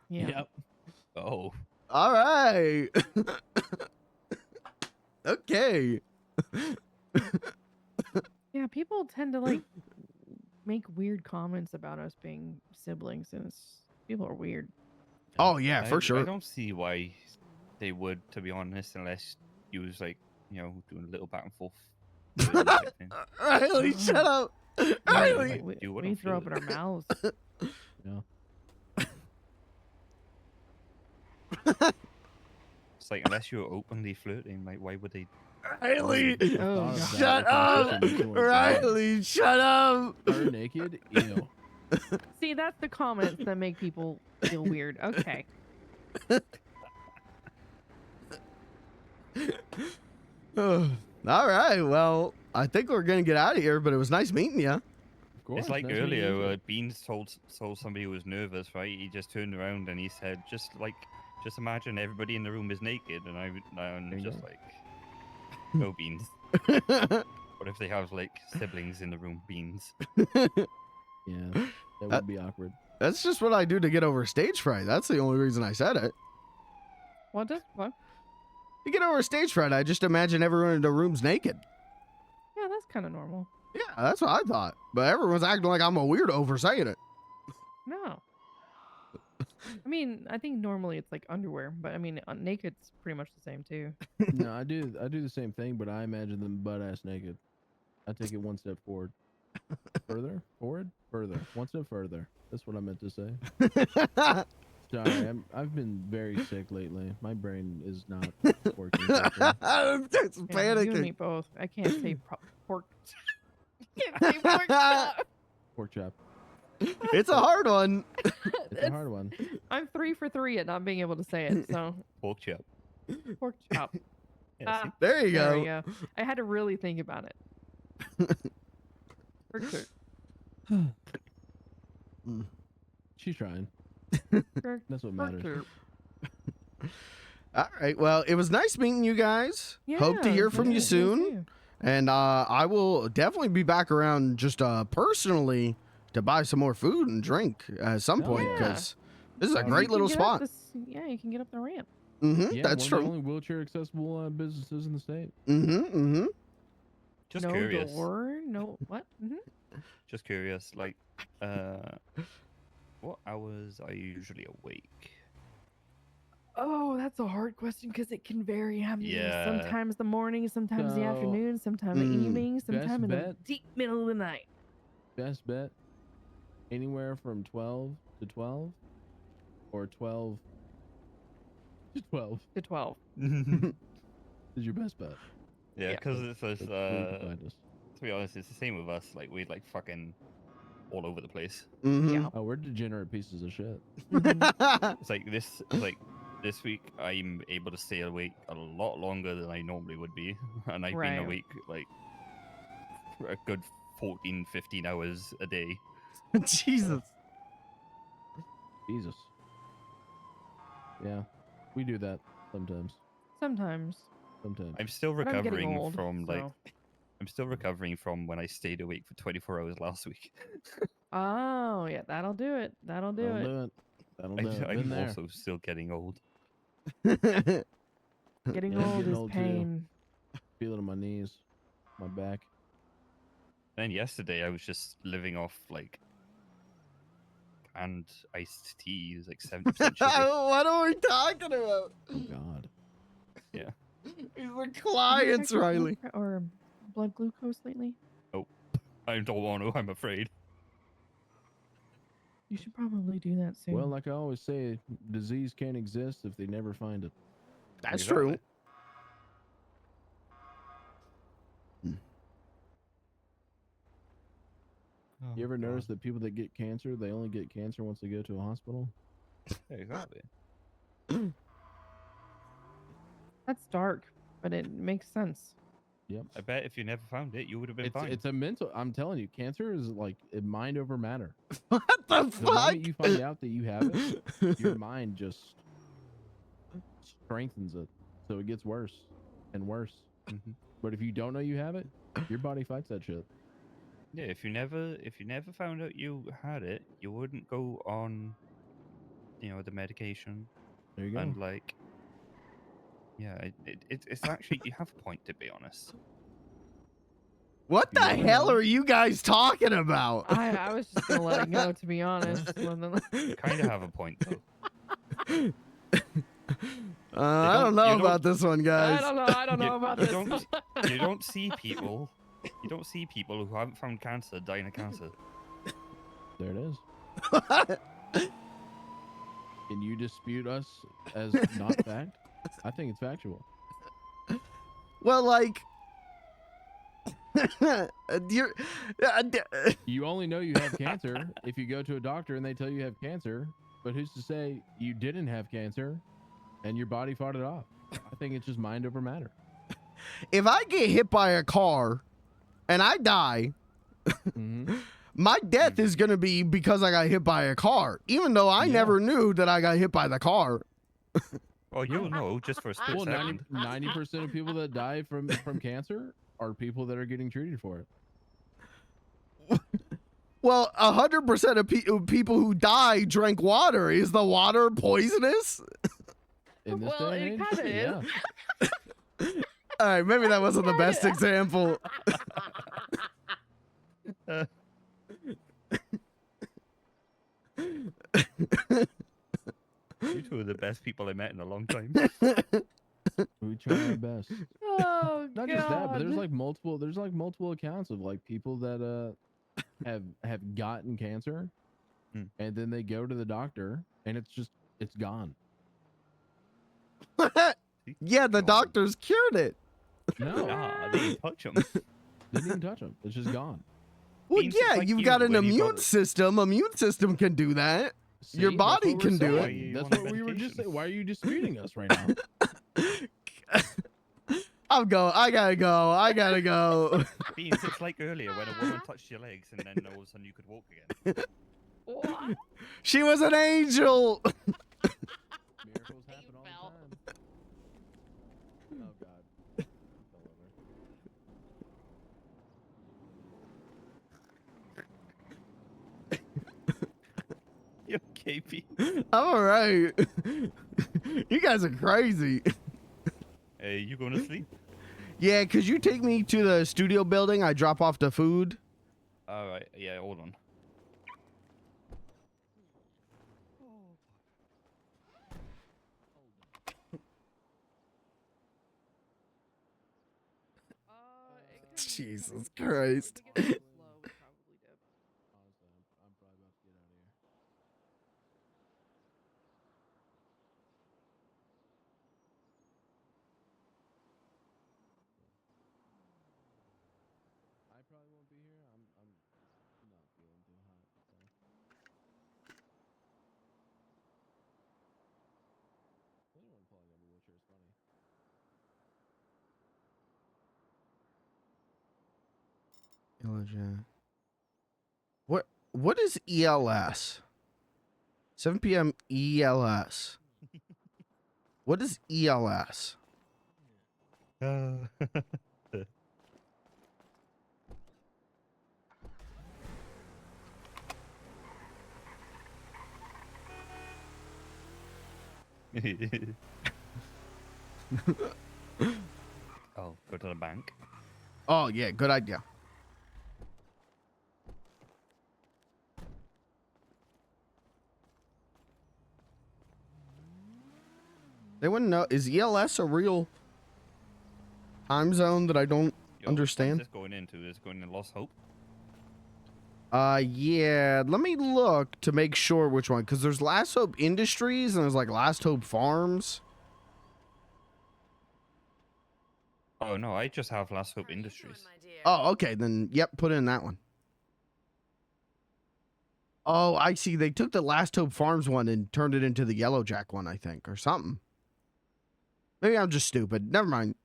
Yeah. Yep. Oh. All right. Okay. Yeah, people tend to like make weird comments about us being siblings, and people are weird. Oh yeah, for I sure. don't see why they would, to be honest, unless you was like, doing a little back and forth. Riley, shut up. Riley. We throw up in our mouths. Yeah. It's like, unless you're openly flirting, like, why would they? Riley, Oh, shut up. Riley, shut up. Her naked? Ew. See, that's the comments that make people feel weird. Okay. All right. Well, I think we're gonna get out of here, but it was nice meeting you. Of course. It's like nice meeting you earlier, too. Beans told somebody who was nervous, right? He just turned around and he said, just imagine everybody in the room is naked, and I'm just go. like, no, Beans. What if they have like siblings in the room, Beans? Yeah, that would be awkward. That's just what I do to get over stage fright. That's the only reason I said it. What? To get over stage fright, I just imagine everyone in the room's naked. Yeah, that's kind of normal. Yeah, that's what I thought. But everyone's acting like I'm a weirdo for saying it. No. I mean, I think normally it's like underwear, but I mean, naked's pretty much the same too. No, I do the same thing, but I imagine them butt ass naked. I take it one step forward. Further? Forward? Further. One step further. That's what I meant to say. Sorry, I've been very sick lately. My brain is not working. I'm just You and me panicking. both. I can't say pork. Can't say pork chop. Pork chop. It's a hard one. It's a hard one. I'm 3 for 3 at not being able to say it. So Pork chop. pork chop. Yeah, see? There you There go. we go. I had to really think about it. Pork chop. She's trying. Pork- That's what pork matters. chop. All right. Well, it was nice meeting you guys. Hope to Yeah, hear from yeah, you me soon. too. And I will definitely be back around just personally to buy some more food and drink at some point yeah. because this is a You great can little get up spot. yeah, you can get up the ramp. Mm-hmm. Yeah, That's one of the true. only wheelchair accessible businesses in the state. Mm-hmm. Mm-hmm. Just no curious. door, no what? Just curious, like, what hours are you usually awake? Oh, that's a hard question because it can vary. Yeah. Sometimes the morning, sometimes the So, afternoon, sometimes the evening, best sometimes in the bet? deep middle of the night. Best bet, anywhere from 12 to 12 or 12 to 12 to 12 is your best bet. Yeah, because it's That's where you can find us. to be honest, it's the same with us. Like we're like fucking all over the place. Mm-hmm. Oh, we're degenerate pieces of shit. It's like this week I'm able to stay awake a lot longer than I normally would be, and I've been Right. awake like for a good 14, 15 hours a day. Jesus. Jesus. Yeah, we do that sometimes. Sometimes. Sometimes. I'm still But I'm getting recovering old, from like so. I'm still recovering from when I stayed awake for 24 hours last week. Oh, yeah, that'll do it. That'll do it. That'll do it. Been I'm there. also still getting old. Getting Yeah, old getting is old pain. too. Feel it in my knees, my back. And yesterday I was just living off like canned iced tea. It was like 70% sugar. What are we talking about? Oh God. Yeah. These are Have you clients, checked your blood Riley. or blood glucose lately? Nope. I don't want to. I'm afraid. You should probably do that soon. Well, like I always say, disease can't exist if they never find it. That's true. You ever notice that people that get cancer, they only get cancer once they go to a hospital? Yeah, exactly. That's dark, but it makes sense. Yep. I bet if you never found it, you would have been fine. It's a mental. I'm telling you, cancer is like a mind over matter. What the The fuck? moment you find out that you have it, your mind just strengthens it, so it gets worse and worse. But if you don't know you have it, your body fights that shit. Yeah, if you never found out you had it, you wouldn't go on, the medication. There you go. And like, yeah, it's actually you have a point, to be honest. What the hell are you guys talking about? I was just gonna let it go, to be honest. You kind of have a point, though. I don't know about this one, guys. I don't know about this. You don't see people. You don't see people who haven't found cancer dying of cancer. There it is. Can you dispute us as not fact? I think it's factual. Well, like, you only know you have cancer if you go to a doctor and they tell you have cancer. But who's to say you didn't have cancer and your body fought it off? I think it's just mind over matter. if I get hit by a car and I die, my death is going to be because I got hit by a car, even though I never knew that I got hit by the car. Well, you'll know just for a split Well, second. 90% of people that die from cancer are people that are getting treated for it. Well, 100% of people who die drank water. Is the water poisonous? In this Well, day and it age, kinda is. yeah. All right, maybe that wasn't the best example. You two are the best people I met in a long time. We try our best. Oh, Not just that, but there's like multiple accounts of like people that have gotten cancer, and then they go to the doctor and it's gone. Yeah, the doctors cured it. No, they didn't touch them. Didn't even touch them. It's just gone. Well, Means yeah, it's like you've you got an when you immune system. Immune system can do that. Your See, body that's what can we're do it. saying. That's what we were just saying. Why are you disputing us right now? I gotta go. Beans, it's like earlier when a woman touched your legs and then all of a sudden you could walk again. What? She was an angel. Miracles happen all the time. Oh God. You okay, Pete? I'm all right. You guys are crazy. Hey, you going to sleep? Yeah, could you take me to the studio building? I drop off the food. All right. Yeah, hold on. Jesus Christ. I probably won't be here. I'm not feeling too hot. So. Anyone pulling up a wheelchair is funny. What is ELS? 7 p.m. ELS. What is ELS? Oh, go to the bank. Oh yeah, good idea. They wouldn't know. Is ELS a real time zone that I don't Yo, understand? What's this going into? Is it going to Lost Hope? Yeah. Let me look to make sure which one, because there's Last Hope Industries and there's like Last Hope Farms. Oh no, I just have Last Hope Industries. Oh, okay. Then yep, put in that one. Oh, I see. They took the Last Hope Farms one and turned it into the Yellow Jack one, I think, or something. Maybe I'm just stupid. Never mind.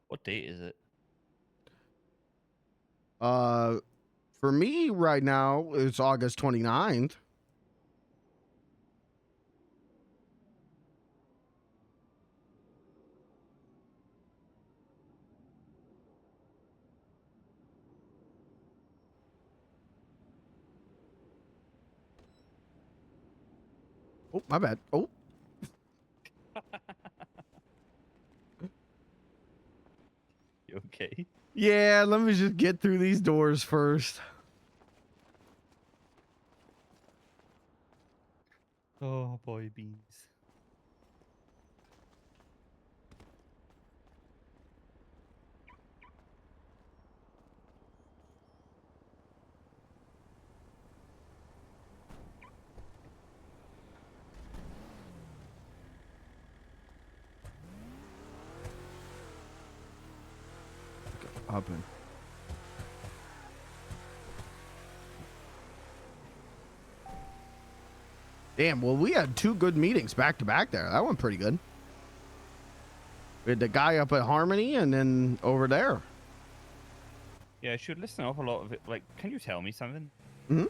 What date is it? For me right now, it's August 29th. Oh, my bad. Oh. You okay? Yeah, let me just get through these doors first. Oh boy, beans. Up in. Damn, well, we had 2 good meetings back to back there. That went pretty good. We had the guy up at Harmony and then over there. Yeah, I should listen off a lot of it. Like, can you tell me something? Mm-hmm.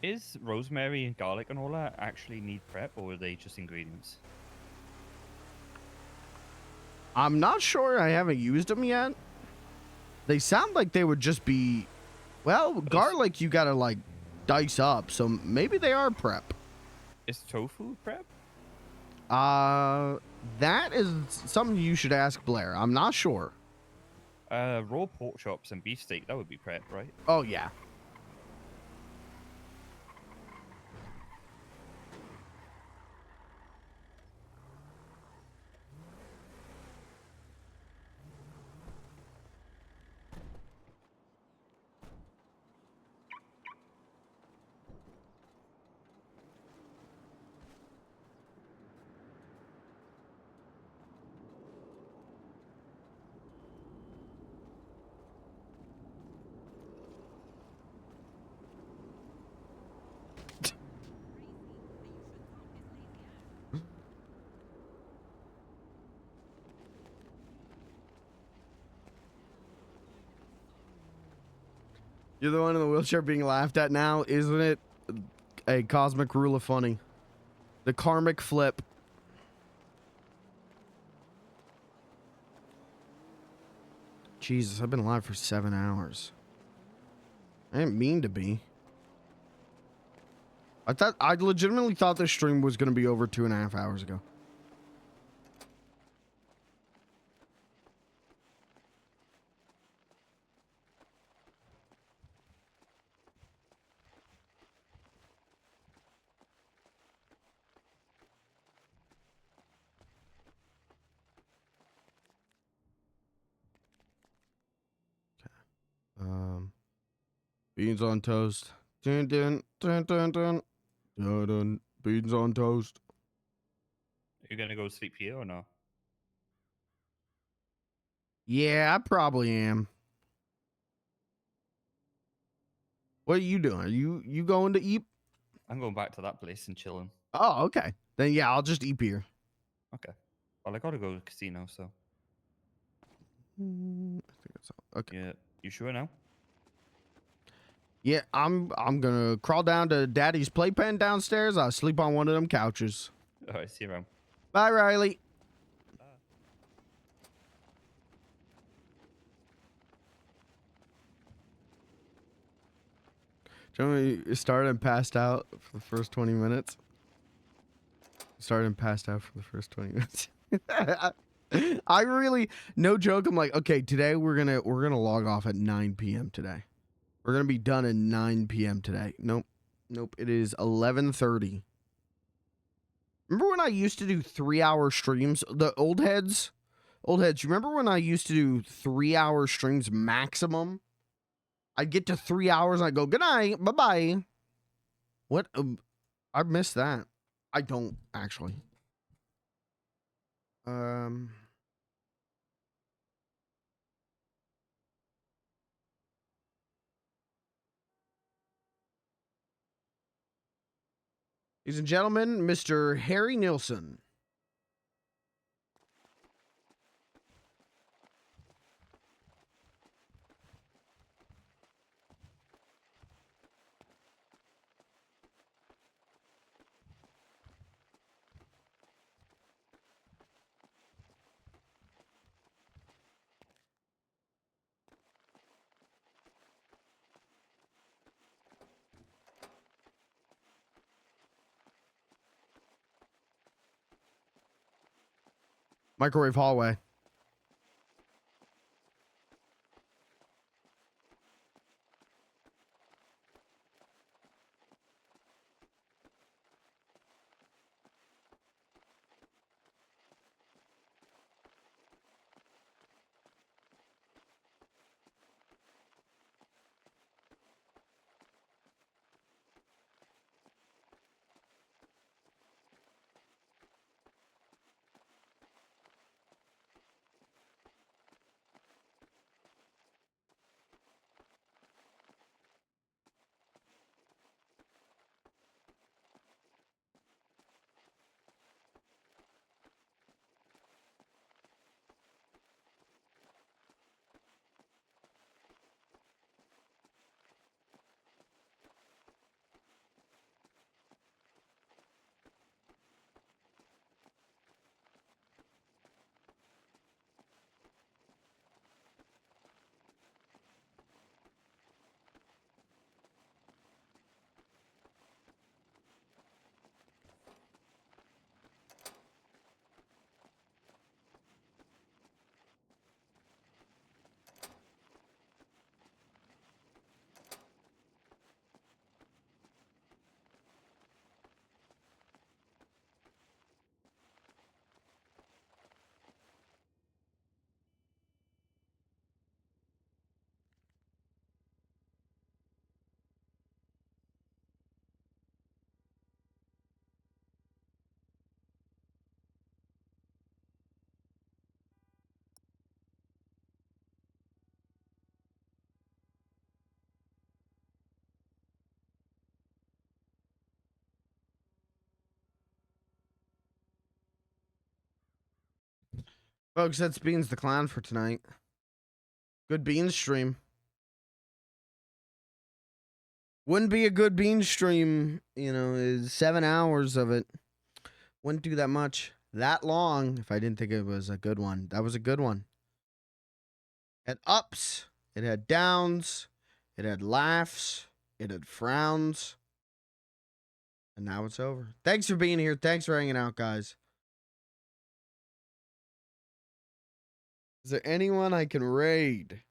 Is rosemary and garlic and all that actually need prep, or are they just ingredients? I'm not sure. I haven't used them yet. They sound like they would just be... Well, garlic you gotta, like, dice up, so maybe they are prep. Is tofu prep? That is something you should ask Blair. I'm not sure. Raw pork chops and beefsteak, that would be prep, right? Oh, yeah. You're the one in the wheelchair being laughed at now, isn't it? A cosmic rule of funny. The karmic flip. Jesus, I've been live for 7 hours. I didn't mean to be. I legitimately thought this stream was going to be over 2.5 hours ago. Beans on toast. Dun, dun, dun, dun, dun. Dun, dun. Beans on toast. Are you gonna go sleep here or no? Yeah, I probably am. What are you doing? Are you going to eat? I'm going back to that place and chilling. Oh, okay. Then yeah, I'll just eat beer. Okay. Well, I gotta go to the casino, so. I think that's all. Okay. Yeah. You sure now? Yeah, I'm gonna crawl down to Daddy's playpen downstairs. I'll sleep on one of them couches. All right. See you around. Bye, Riley. Do you want me to start and passed out for the first 20 minutes? Started and passed out for the first 20 minutes. I really, no joke. I'm like, okay, today we're gonna log off at 9 p.m. today. We're gonna be done at 9 p.m. today. Nope. It is 11:30. Remember when I used to do 3-hour streams? The old heads. You remember when I used to do 3-hour streams maximum? I'd get to 3 hours and I'd go, good night, bye-bye. What? I missed that. I don't, actually. Ladies and gentlemen, Mr. Harry Nilsson. Microwave hallway. Folks, that's Beans the Clown for tonight. Good Beans stream. Wouldn't be a good Beans stream, is 7 hours of it. Wouldn't do that much, that long, if I didn't think it was a good one. That was a good one. It had ups, it had downs, it had laughs, it had frowns. And now it's over. Thanks for being here. Thanks for hanging out, guys. Is there anyone I can raid?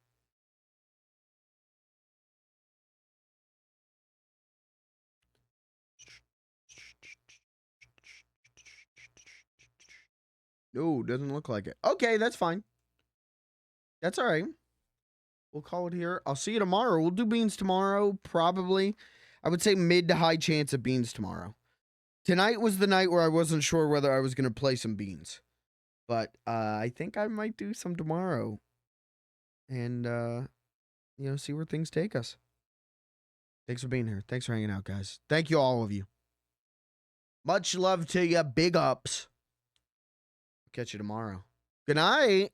No, doesn't look like it. Okay, that's fine. That's all right. we'll call it here. I'll see you tomorrow. We'll do beans tomorrow, probably. I would say mid to high chance of beans tomorrow. Tonight was the night where I wasn't sure whether I was going to play some beans. But I think I might do some tomorrow. And, see where things take us. Thanks for being here. Thanks for hanging out, guys. Thank you, all of you. Much love to you. Big ups. Catch you tomorrow. Good night.